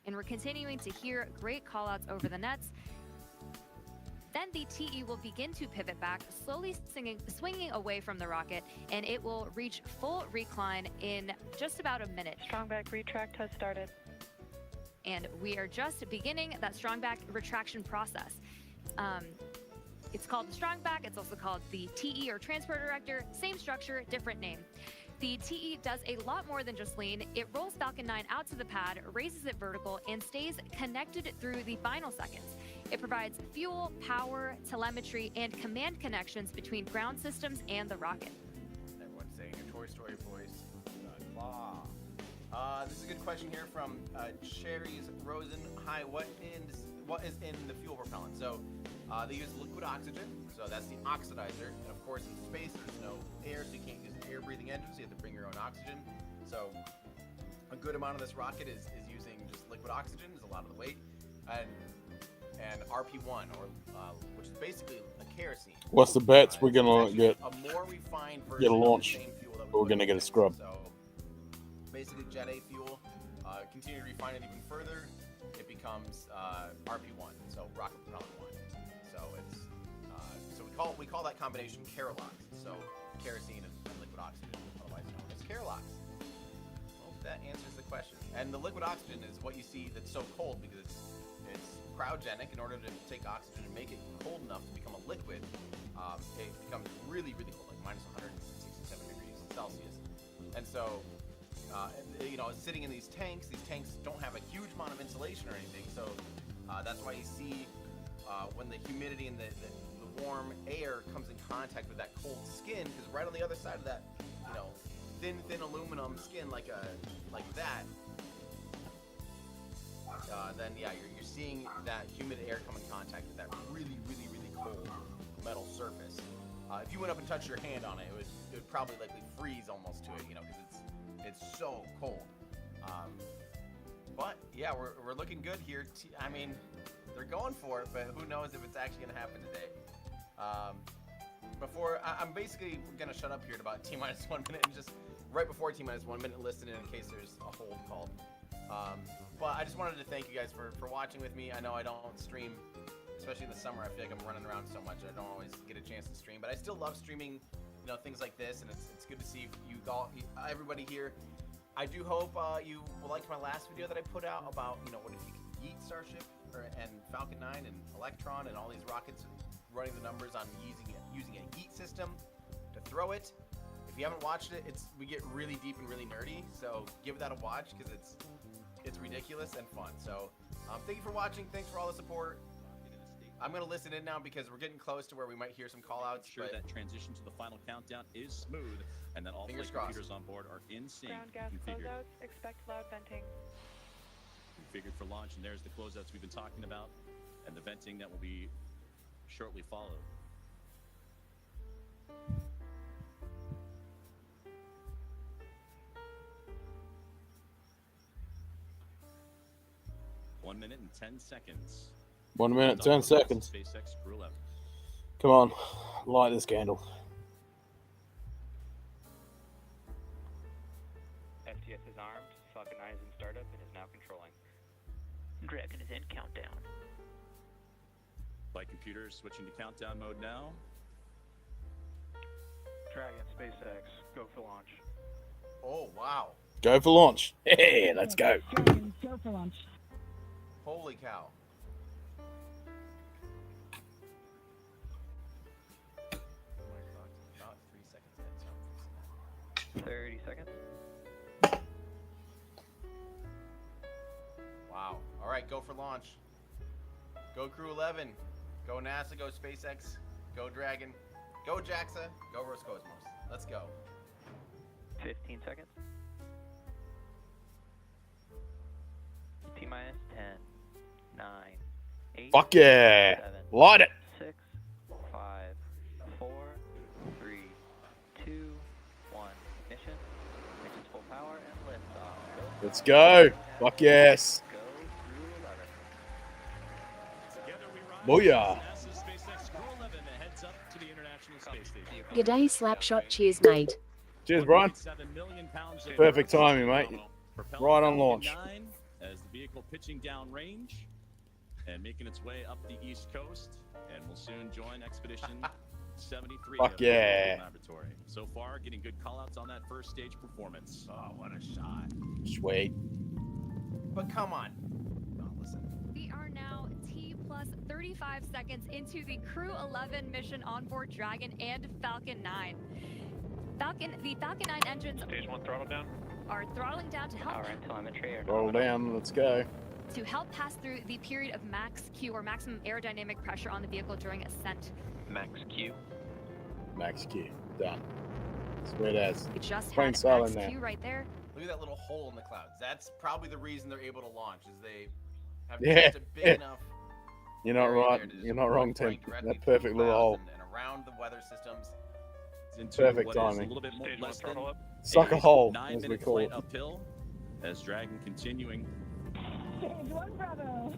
And we're continuing to hear great callouts over the nets. Then the TE will begin to pivot back, slowly swinging away from the rocket, and it will reach full recline in just about a minute.
Strong back retract has started.
And we are just beginning that strong back retraction process. It's called the strong back. It's also called the TE or transporter erector. Same structure, different name. The TE does a lot more than just lean. It rolls Falcon 9 out to the pad, raises it vertical, and stays connected through the final seconds. It provides fuel, power, telemetry, and command connections between ground systems and the rocket.
Everyone's saying a Toy Story voice. This is a good question here from Cherries Rosen. Hi, what is in the fuel propellant? So they use liquid oxygen, so that's the oxidizer. And of course, in space, there's no air, so you can't use an air-breathing engine, so you have to bring your own oxygen. So a good amount of this rocket is using just liquid oxygen, is a lot of the weight. And RP1, or which is basically a kerosene.
What's the bets we're gonna get?
A more refined version
Get a launch.
of the same fuel that
We're gonna get a scrub.
So basically, Jet A fuel. Continue to refine it even further. It becomes RP1, so rocket propellant 1. So it's so we call that combination Kerolox. So kerosene and liquid oxygen, otherwise known as Kerolox. Well, that answers the question. And the liquid oxygen is what you see that's so cold because it's cryogenic. In order to take oxygen and make it cold enough to become a liquid, it becomes really, really cold, like minus 167 degrees Celsius. And so, it's sitting in these tanks. These tanks don't have a huge amount of insulation or anything. So that's why you see when the humidity and the warm air comes in contact with that cold skin, because right on the other side of that, thin aluminum skin like that. Then you're seeing that humid air come in contact with that really, really, really cold metal surface. If you went up and touched your hand on it, it would probably likely freeze almost to it, because it's so cold. But yeah, we're looking good here. I mean, they're going for it, but who knows if it's actually going to happen today. I'm basically gonna shut up here at about T-minus 1 minute and just right before T-minus 1 minute listen in case there's a hold called. But I just wanted to thank you guys for watching with me. I know I don't stream, especially in the summer. I feel like I'm running around so much. I don't always get a chance to stream, but I still love streaming, things like this, and it's good to see you all, everybody here. I do hope you liked my last video that I put out about, what if you could yeet Starship and Falcon 9 and Electron and all these rockets, running the numbers on using a yeet system to throw it. If you haven't watched it, we get really deep and really nerdy, so give that a watch because it's ridiculous and fun. So thank you for watching. Thanks for all the support. I'm going to listen in now because we're getting close to where we might hear some call-outs.
Sure that transition to the final countdown is smooth and that all flight computers on board are in sync.
Ground gas closeouts, expect loud venting.
Configured for launch, and there's the closeouts we've been talking about and the venting that will be shortly followed. 1 minute and 10 seconds.
1 minute, 10 seconds.
SpaceX Crew 11.
Come on, light this candle.
STS is armed. Falcon 9 is in startup and is now controlling. Dragon is in countdown.
Flight computers switching to countdown mode now.
Dragon, SpaceX, go for launch.
Oh, wow.
Go for launch. Hey, let's go.
Go for launch.
Holy cow. About 3 seconds ahead, so
30 seconds.
wow. All right, go for launch. Go Crew 11. Go NASA, go SpaceX, go Dragon, go JAXA, go Roscosmos. Let's go.
15 seconds. T-minus 10, 9, 8,
Fuck yeah.
7,
Light it.
6, 5, 4, 3, 2, 1. Ignition. Ignition's full power and liftoff.
Let's go. Fuck yes.
Go Crew 11.
Booyah.
NASA's SpaceX Crew 11 heads up to the International Space Station.
G'day, Slapshot. Cheers, mate.
Cheers, Brian.
7 million pounds of
Perfect timing, mate.
propellant
Right on
Falcon
launch.
9 as the vehicle pitching down range and making its way up the East Coast, and will soon join Expedition 73
Fuck
of the
yeah.
Rocket Laboratory. So far, getting good call-outs on that first stage performance. Oh, what a shot.
Sweet.
But come on. Oh, listen.
We are now T plus 35 seconds into the Crew 11 mission on board Dragon and Falcon 9. The Falcon 9 engines
Stage 1 throttle down.
are throttling down to help
Power and telemetry.
Roll down. Let's go.
to help pass through the period of max Q, or maximum aerodynamic pressure on the vehicle during ascent.
Max Q.
Max Q. Done. Sweet as.
We just
Plain
had
silent
max
now.
Q right there.
Look at that little hole in the clouds. That's probably the reason they're able to launch, is they have
Yeah.
just a big enough
You're not
area
right.
there to just
You're not wrong, Tim.
break directly
That
through
perfect little
clouds
hole.
and around the weather systems.
Into
Perfect
what is
timing.
a little bit more
Stage 1
less than
throttle up.
Suck a
a
hole,
9
as we
minute
call
flight
it.
uphill as Dragon continuing.
Stage 1 Bravo.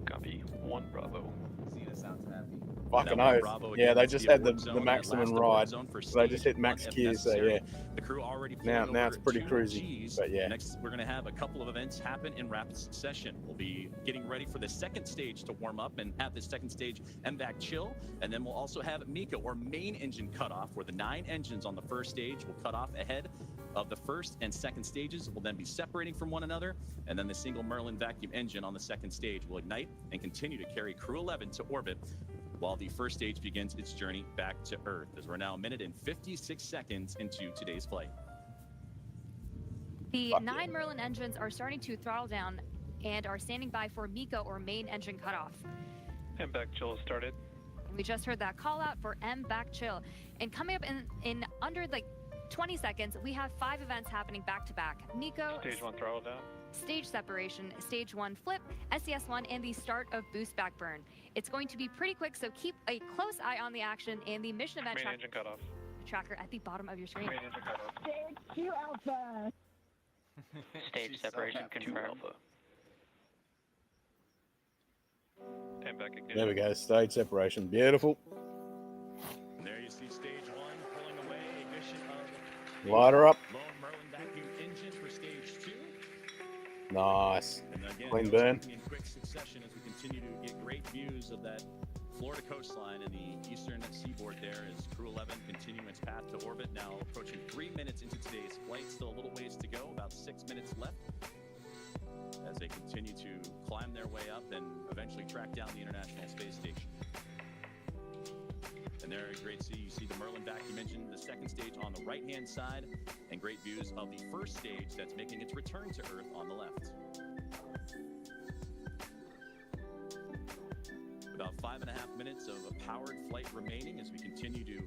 Copy. 1 Bravo.
Zeta sounds happy.
Fucking
That one
oath.
Bravo
Yeah,
again,
they
that's
just
the
had the
abort zone, that
maximum
last abort
ride.
zone for
So they just
stage
hit max
one if
Q, so
necessary.
yeah.
The crew already
Now
flew
it's
over
pretty
2
cruisy,
Gs.
but yeah.
Next, we're going to have a couple of events happen in rapid succession. We'll be getting ready for the second stage to warm up and have the second stage MVAC chill. And then we'll also have Mika, or main engine cutoff, where the 9 engines on the first stage will cut off ahead of the first and second stages. Will then be separating from one another. And then the single Merlin vacuum engine on the second stage will ignite and continue to carry Crew 11 to orbit, while the first stage begins its journey back to Earth, as we're now 1 minute and 56 seconds into today's flight.
The 9 Merlin engines are starting to throttle down and are standing by for Mika, or main engine cutoff.
And back chill has started.
We just heard that call out for M back chill. And coming up in under like 20 seconds, we have 5 events happening back to back. Nico,
Stage 1 throttle down.
stage separation, stage 1 flip, SES1, and the start of boost back burn. It's going to be pretty quick, so keep a close eye on the action and the mission event
Main engine cutoff.
tracker at the bottom of your screen.
Main engine cutoff.
Stage 2 Alpha.
Stage
She's so
separation
happy.
confirmed. And back ignition.
There we go. Stage separation. Beautiful.
And there you see stage 1 pulling away, ignition of
Light her up.
lone Merlin vacuum engine for stage 2.
Nice.
And again,
Clean
those
burn.
happening in quick succession as we continue to get great views of that Florida coastline and the eastern seaboard there, as Crew 11 continuing its path to orbit, now approaching 3 minutes into today's flight. Still a little ways to go, about 6 minutes left, as they continue to climb their way up and eventually track down the International Space Station. And there, great see, you see the Merlin vacuum engine, the second stage on the right-hand side, and great views of the first stage that's making its return to Earth on the left. About 5.5 minutes of a powered flight remaining as we continue to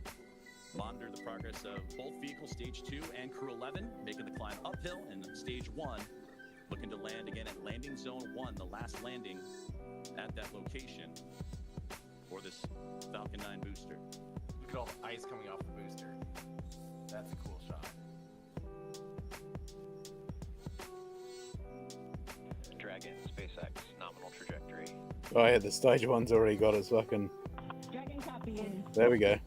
monitor the progress of both vehicles, stage 2 and Crew 11, making the climb uphill, and stage 1 looking to land again at landing zone 1, the last landing at that location for this Falcon 9 booster.
Look at all the ice coming off the booster. That's a cool shot.
Dragon, SpaceX, nominal trajectory.
Oh yeah, the stage one's already got his fucking. There we go.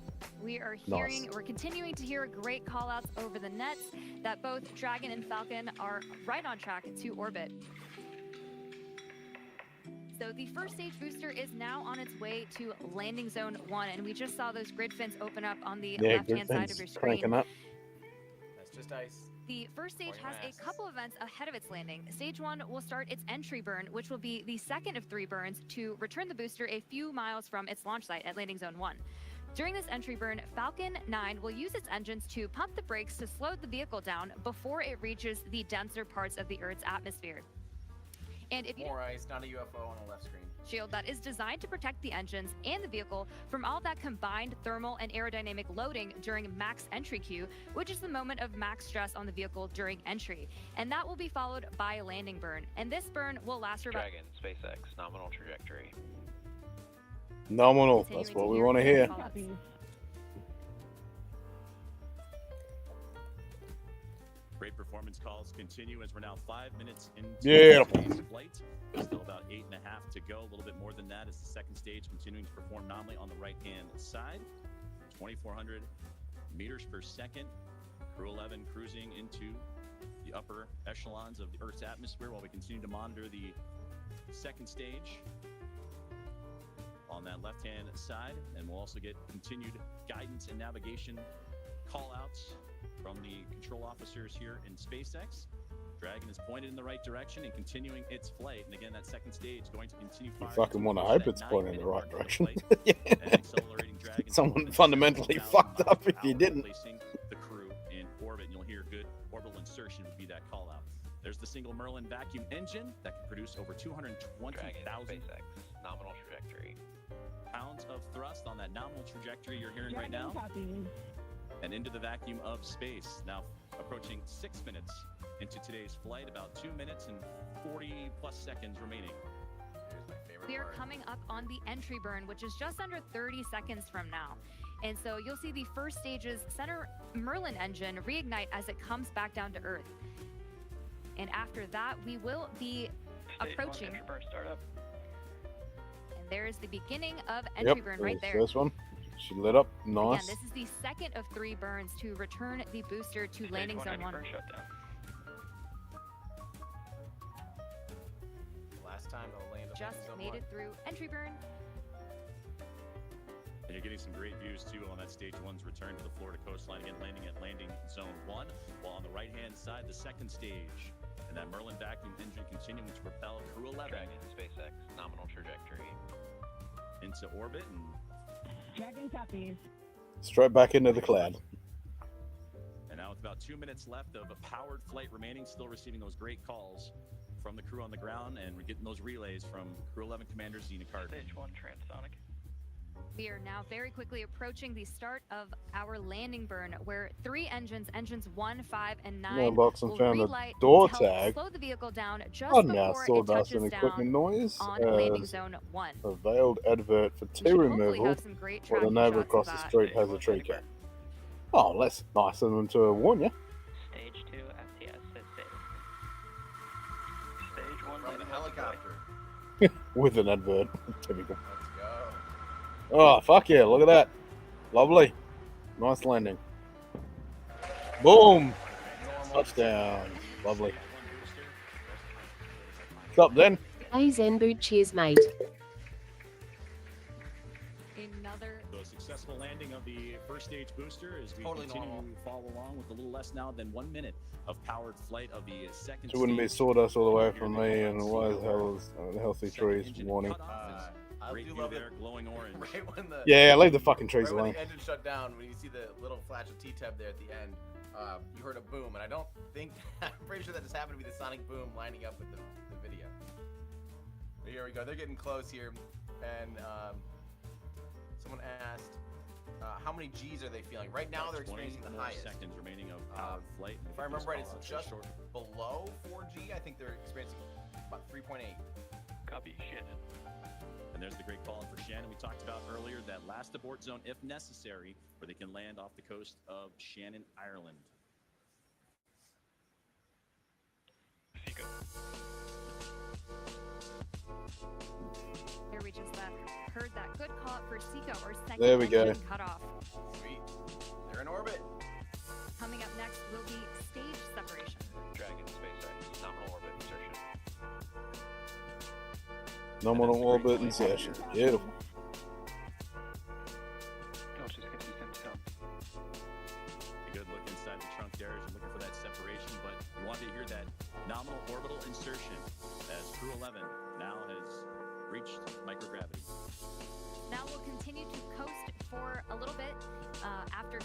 We are
Nice.
we're continuing to hear great call outs over the nets that both Dragon and Falcon are right on track to orbit. So the first stage booster is now on its way to landing zone 1, and we just saw those grid fins open up on the
Yeah,
left-hand side of your screen.
cranking up.
That's just ice.
The first stage
Pouring
has
my ass.
a couple events ahead of its landing. Stage 1 will start its entry burn, which will be the second of 3 burns to return the booster a few miles from its launch site at landing zone 1. During this entry burn, Falcon 9 will use its engines to pump the brakes to slow the vehicle down before it reaches the denser parts of the Earth's atmosphere. And if you
More ice, not a UFO on the left screen.
shield that is designed to protect the engines and the vehicle from all that combined thermal and aerodynamic loading during max entry Q, which is the moment of max stress on the vehicle during entry. And that will be followed by a landing burn. And this burn will last for about
Dragon, SpaceX, nominal trajectory.
Nominal. That's what we want to hear.
Great performance calls continue as we're now 5 minutes into today's flight. Still about 8.5 to go. A little bit more than that as the second stage continuing to perform nominally on the right-hand side. 2,400 meters per second. Crew 11 cruising into the upper echelons of the Earth's atmosphere while we continue to monitor the second stage on that left-hand side. And we'll also get continued guidance and navigation call-outs from the control officers here in SpaceX. Dragon is pointed in the right direction and continuing its flight. And again, that second stage going to continue
You
firing.
fucking want to hope it's pointing in the right direction.
And accelerating Dragon.
Someone fundamentally fucked up if you didn't.
Placing the crew in orbit. And you'll hear good orbital insertion would be that call out. There's the single Merlin vacuum engine that can produce over 220,000
nominal trajectory.
pounds of thrust on that nominal trajectory you're hearing right now. And into the vacuum of space. Now approaching 6 minutes into today's flight, about 2 minutes and 40 plus seconds remaining.
We are coming up on the entry burn, which is just under 30 seconds from now. And so you'll see the first stage's center Merlin engine reignite as it comes back down to Earth. And after that, we will be approaching.
Burn startup.
And there's the beginning of entry burn right there.
First one. She lit up. Nice.
Again, this is the second of 3 burns to return the booster to landing zone 1.
Last time they'll land
Just made it through entry burn.
And you're getting some great views too on that stage 1's return to the Florida coastline, again landing at landing zone 1, while on the right hand side the second stage. And that Merlin vacuum engine continuing to propel Crew 11
Dragon, SpaceX, nominal trajectory.
into orbit. And
Dragon copies.
Straight back into the cloud.
And now with about 2 minutes left of a powered flight remaining, still receiving those great calls from the crew on the ground, and we're getting those relays from Crew 11 Commander Xena Carter.
Stage 1 transonic.
We are now very quickly approaching the start of our landing burn, where 3 engines 1, 5, and 9,
Mailbox and
will
found a
relight
door
to help
tag.
slow the vehicle down just
Oh, now
before it
sawdust
touches
and equipment
down
noise.
on landing zone 1.
A veiled advert for
We
tea
should hopefully
removal.
have some great
While the
tracking
neighbor
shots
across
of
the
that.
street has a tree cat. Oh, that's nice of them to warn you.
Stage 2 FTS is safe. Stage 1
From the helicopter.
With an advert. Typical.
Let's go.
Oh, fuck yeah, look at that. Lovely. Nice landing. Boom. Touchdown. Lovely. What's up, then?
Hey Zen Boot, cheers mate.
Another
So a successful landing of the first stage booster as we
Totally
continue
normal.
to follow along with a little less now than 1 minute of powered flight of the second
It wouldn't be
stage.
sawdust all the way
Here
from
they
me,
go
and
on
why the
CO.
hell is healthy
Second
trees
engine
warning?
cut off.
I
Great
do
view
love
there,
it.
glowing orange.
Right when the
Yeah, leave the fucking trees
right when
alone.
the engine shut down, when you see the little flash of T-Tab there at the end, you heard a boom, and I don't think I'm pretty sure that just happened to be the sonic boom lining up with the video. But here we go. They're getting close here, and someone asked, how many G's are they feeling? Right now, they're experiencing the highest.
Seconds remaining of powered flight.
If I remember right, it's just below 4G. I think they're experiencing about 3.8.
Copy, Shannon.
And there's the great call for Shannon we talked about earlier, that last abort zone if necessary, where they can land off the coast of Shannon, Ireland.
Here we just heard that good call for Seco, or second
There we go.
engine cutoff.
Sweet. They're in orbit.
Coming up next will be stage separation.
Dragon, SpaceX, nominal orbit insertion.
Nominal orbit insertion. Beautiful.
Oh, she's going to be sent
A good look inside the trunk there as you're looking for that separation, but you want to hear that nominal orbital insertion as Crew 11 now has reached microgravity.
Now we'll continue to coast for a little bit after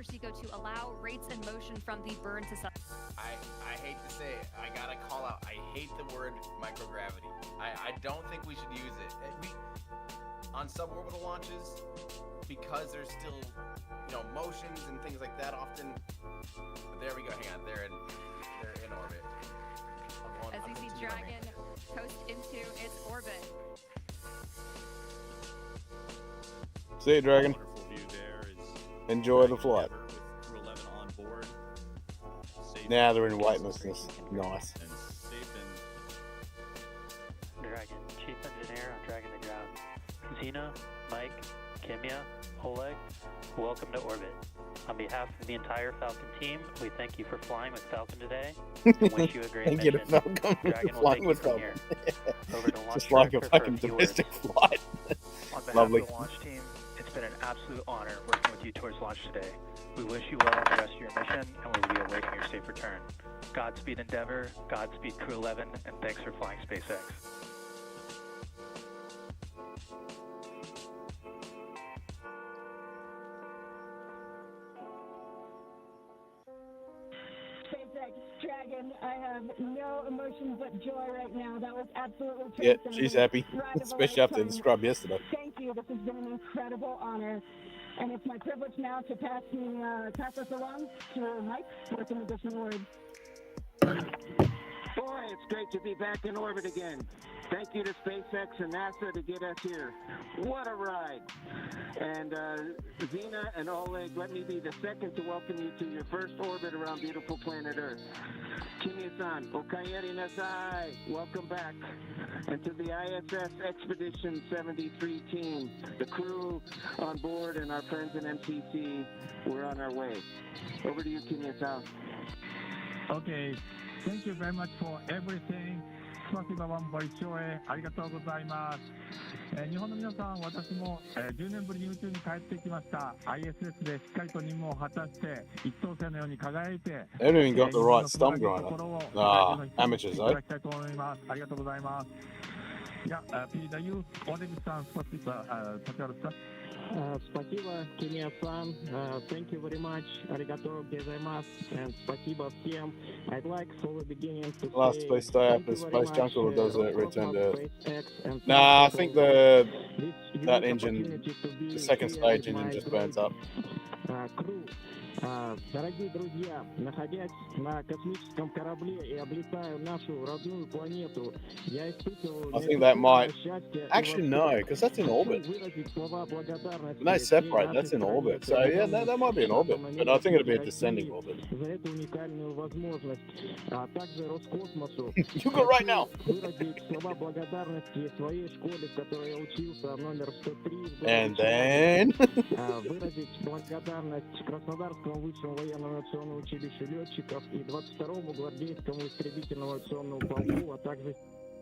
Seco to allow rates and motion from the burn to sub.
I hate to say it. I gotta call out. I hate the word microgravity. I don't think we should use it. On suborbital launches, because there's still, motions and things like that often. But there we go. Hang on. They're in orbit.
As you see Dragon coast into its orbit.
See you, Dragon.
Wonderful view there is
Enjoy the flight.
with Crew 11 on board. Safe
Now they're in weightlessness. Nice.
and safe and
Dragon, Chief Engineer on Dragon to Ground. Xena, Mike, Kimya, Oleg, welcome to orbit. On behalf of the entire Falcon team, we thank you for flying with Falcon today and wish you a great
Thank you
mission.
to Falcon for
Dragon will
flying
take
with
you from
Falcon.
here. Over to launch
Just like a
director for
fucking
few
domestic
words.
flight.
On behalf
Lovely.
of the launch team, it's been an absolute honor working with you towards launch today. We wish you well on the rest of your mission, and we will be awaiting your safe return. Godspeed Endeavor, Godspeed Crew 11, and thanks for flying SpaceX.
SpaceX, Dragon, I have no emotions but joy right now. That was absolutely
Yeah,
transcendent.
she's happy.
Ride of a
Especially after the
lifetime.
scrub yesterday.
Thank you. This has been an incredible honor. And it's my privilege now to pass us along to Mike with an additional word.
Boy, it's great to be back in orbit again. Thank you to SpaceX and NASA to get us here. What a ride. And Xena and Oleg, let me be the second to welcome you to your first orbit around beautiful planet Earth. Kimya-san, Okayeri Nasai, welcome back. And to the ISS Expedition 73 team, the crew on board and our friends in MCC, we're on our way. Over to you, Kimya-san.
Okay. Thank you very much for everything. спасибо вам большое. ありがとうございます。日本の皆さん、私も、10年ぶりに宇宙に帰ってきました。ISS でしっかりと任務を果たして、一等星のように輝いて、
They haven't even got the
日本
right
の
stump
フラッグのところを
grinder. Ah, amateurs,
いた
eh?
だきたいと思います。ありがとうございます。Я передаю Олегу-сан, спасибо, пожалуйста.
Спасибо, Kimya-san. Thank you very much. Arigato gozaimasu. And спасибо всем. I'd like for the beginning to
Last
say
space day
thank
after
you very
Space
much,
Junk, or does it return to Earth?
SpaceX, and
Nah, I
thank
think
you for
that
this
engine,
opportunity to be
the second
here
stage
with
engine
my
just burns up.
crew. Дорогие друзья, находясь на космическом корабле и облетая нашу родную планету, я испытываю
I think that might...
счастье.
Actually, no, because that's in orbit.
Выразить слова благодарности
When they separate, that's in
нашей
orbit.
стране,
So, yeah, that might be in orbit. But I think it'll be a descending orbit.
за эту уникальную возможность, а также Роскосмосу.
You go right now.
Выразить слова благодарности своей школе, в которой я учился, номер 103.
And then...
Выразить благодарность Краснодарскому высшему военному авиационному училищу летчиков и 22-му гвардейскому истребительному авиационному полку, а также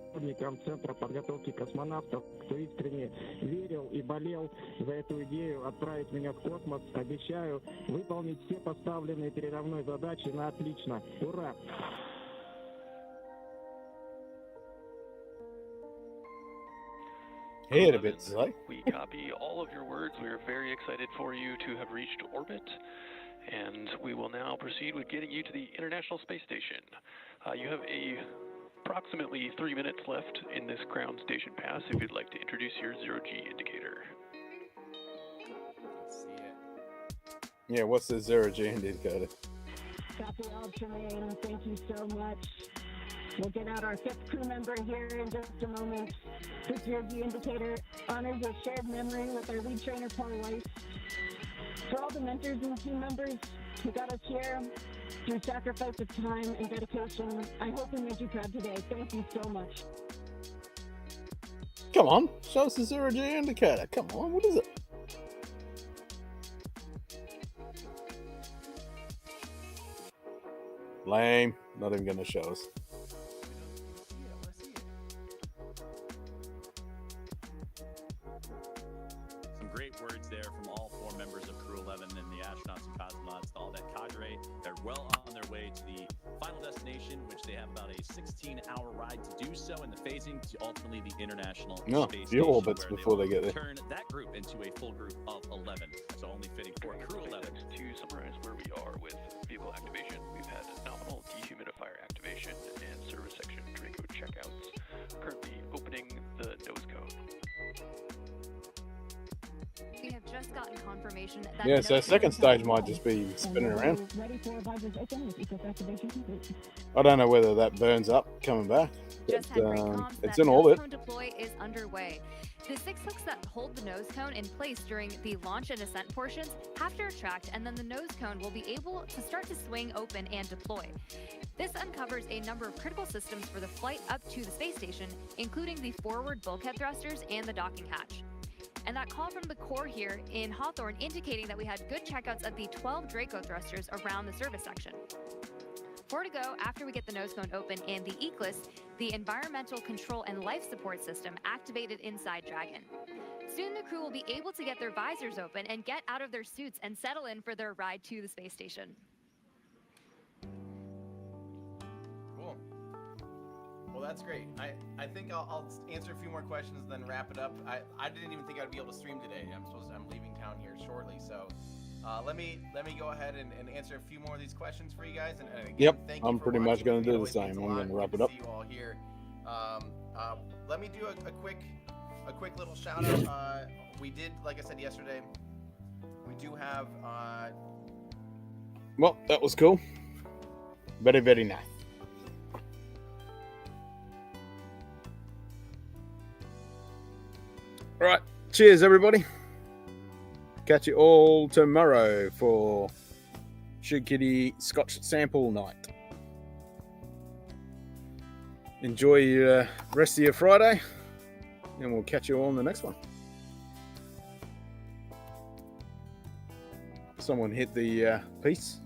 сотрудникам Центра подготовки космонавтов, кто искренне верил и болел за эту идею отправить меня в космос. Обещаю выполнить все поставленные передо мной задачи на отлично. Ура!
Here a bit, Zay.
We copy all of your words. We are very excited for you to have reached orbit, and we will now proceed with getting you to the International Space Station. You have approximately 3 minutes left in this ground station pass if you'd like to introduce your zero-G indicator.
Let's see it.
Yeah, what's the zero-G indicator?
Copy all terrain. Thank you so much. We'll get out our fifth crew member here in just a moment. This zero-G indicator honors a shared memory with our lead trainer, Paul Weiss. For all the mentors and team members who got us here through sacrifice of time and dedication, I hope we made you proud today. Thank you so much.
Come on, show us the 0G indicator. Come on, what is it? Lame. Not even going to show us.
Some great words there from all 4 members of Crew 11 and the astronauts and cosmonauts, all that cadre. They're well on their way to the final destination, which they have about a 16-hour ride to do so in the phasing to ultimately the International Space
few
Station,
orbits
where
before
will
they get there.
turn that group into a full group of 11, so only fitting for Crew 11.
To summarize where we are with vehicle activation, we've had nominal dehumidifier activation and service section Draco checkouts. Currently opening the nose cone.
We have just gotten confirmation that
Yeah,
the
so
nose
second
cone
stage might just be spinning around.
Ready for visors open with ECOS activation complete.
I don't know whether that burns up coming back.
Just
But,
had great comms
it's
that
in
nose
orbit.
cone deploy is underway. The 6 hooks that hold the nose cone in place during the launch and ascent portions have to retract, and then the nose cone will be able to start to swing open and deploy. This uncovers a number of critical systems for the flight up to the space station, including the forward bulkhead thrusters and the docking hatch. And that call from the core here in Hawthorne indicating that we had good checkouts of the 12 Draco thrusters around the service section. 4 to go after we get the nose cone open and the ECLIS, the environmental control and life support system, activated inside Dragon. Soon the crew will be able to get their visors open and get out of their suits and settle in for their ride to the space station.
Cool. Well, that's great. I think I'll answer a few more questions and then wrap it up. I didn't even think I'd be able to stream today. I'm leaving town here shortly, so let me go ahead and answer a few more of these questions for you guys. And again,
Yep,
thank you
I'm
for
pretty much
watching.
going
It
to do the
always means
same.
a
I'm
lot.
going to wrap
Good
it up.
see you all here. Let me do a quick little shout out. We did, like I said yesterday, we do have.
Well, that was cool. Very, very nice. All right. Cheers, everybody. Catch you all tomorrow for Shoot Kitty Scotch sample night. Enjoy your rest of your Friday, and we'll catch you all in the next one. Someone hit the piece.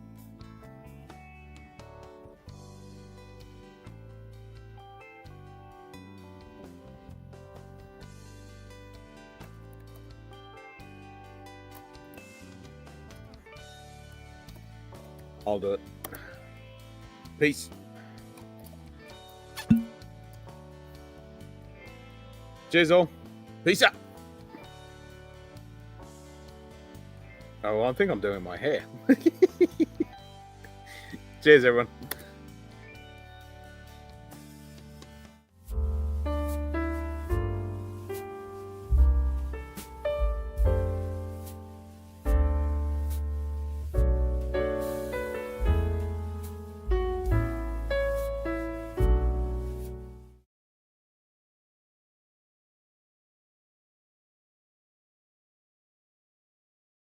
I'll do it. Peace. Cheers all. Peace out. Oh, well, I think I'm doing my hair. Cheers, everyone.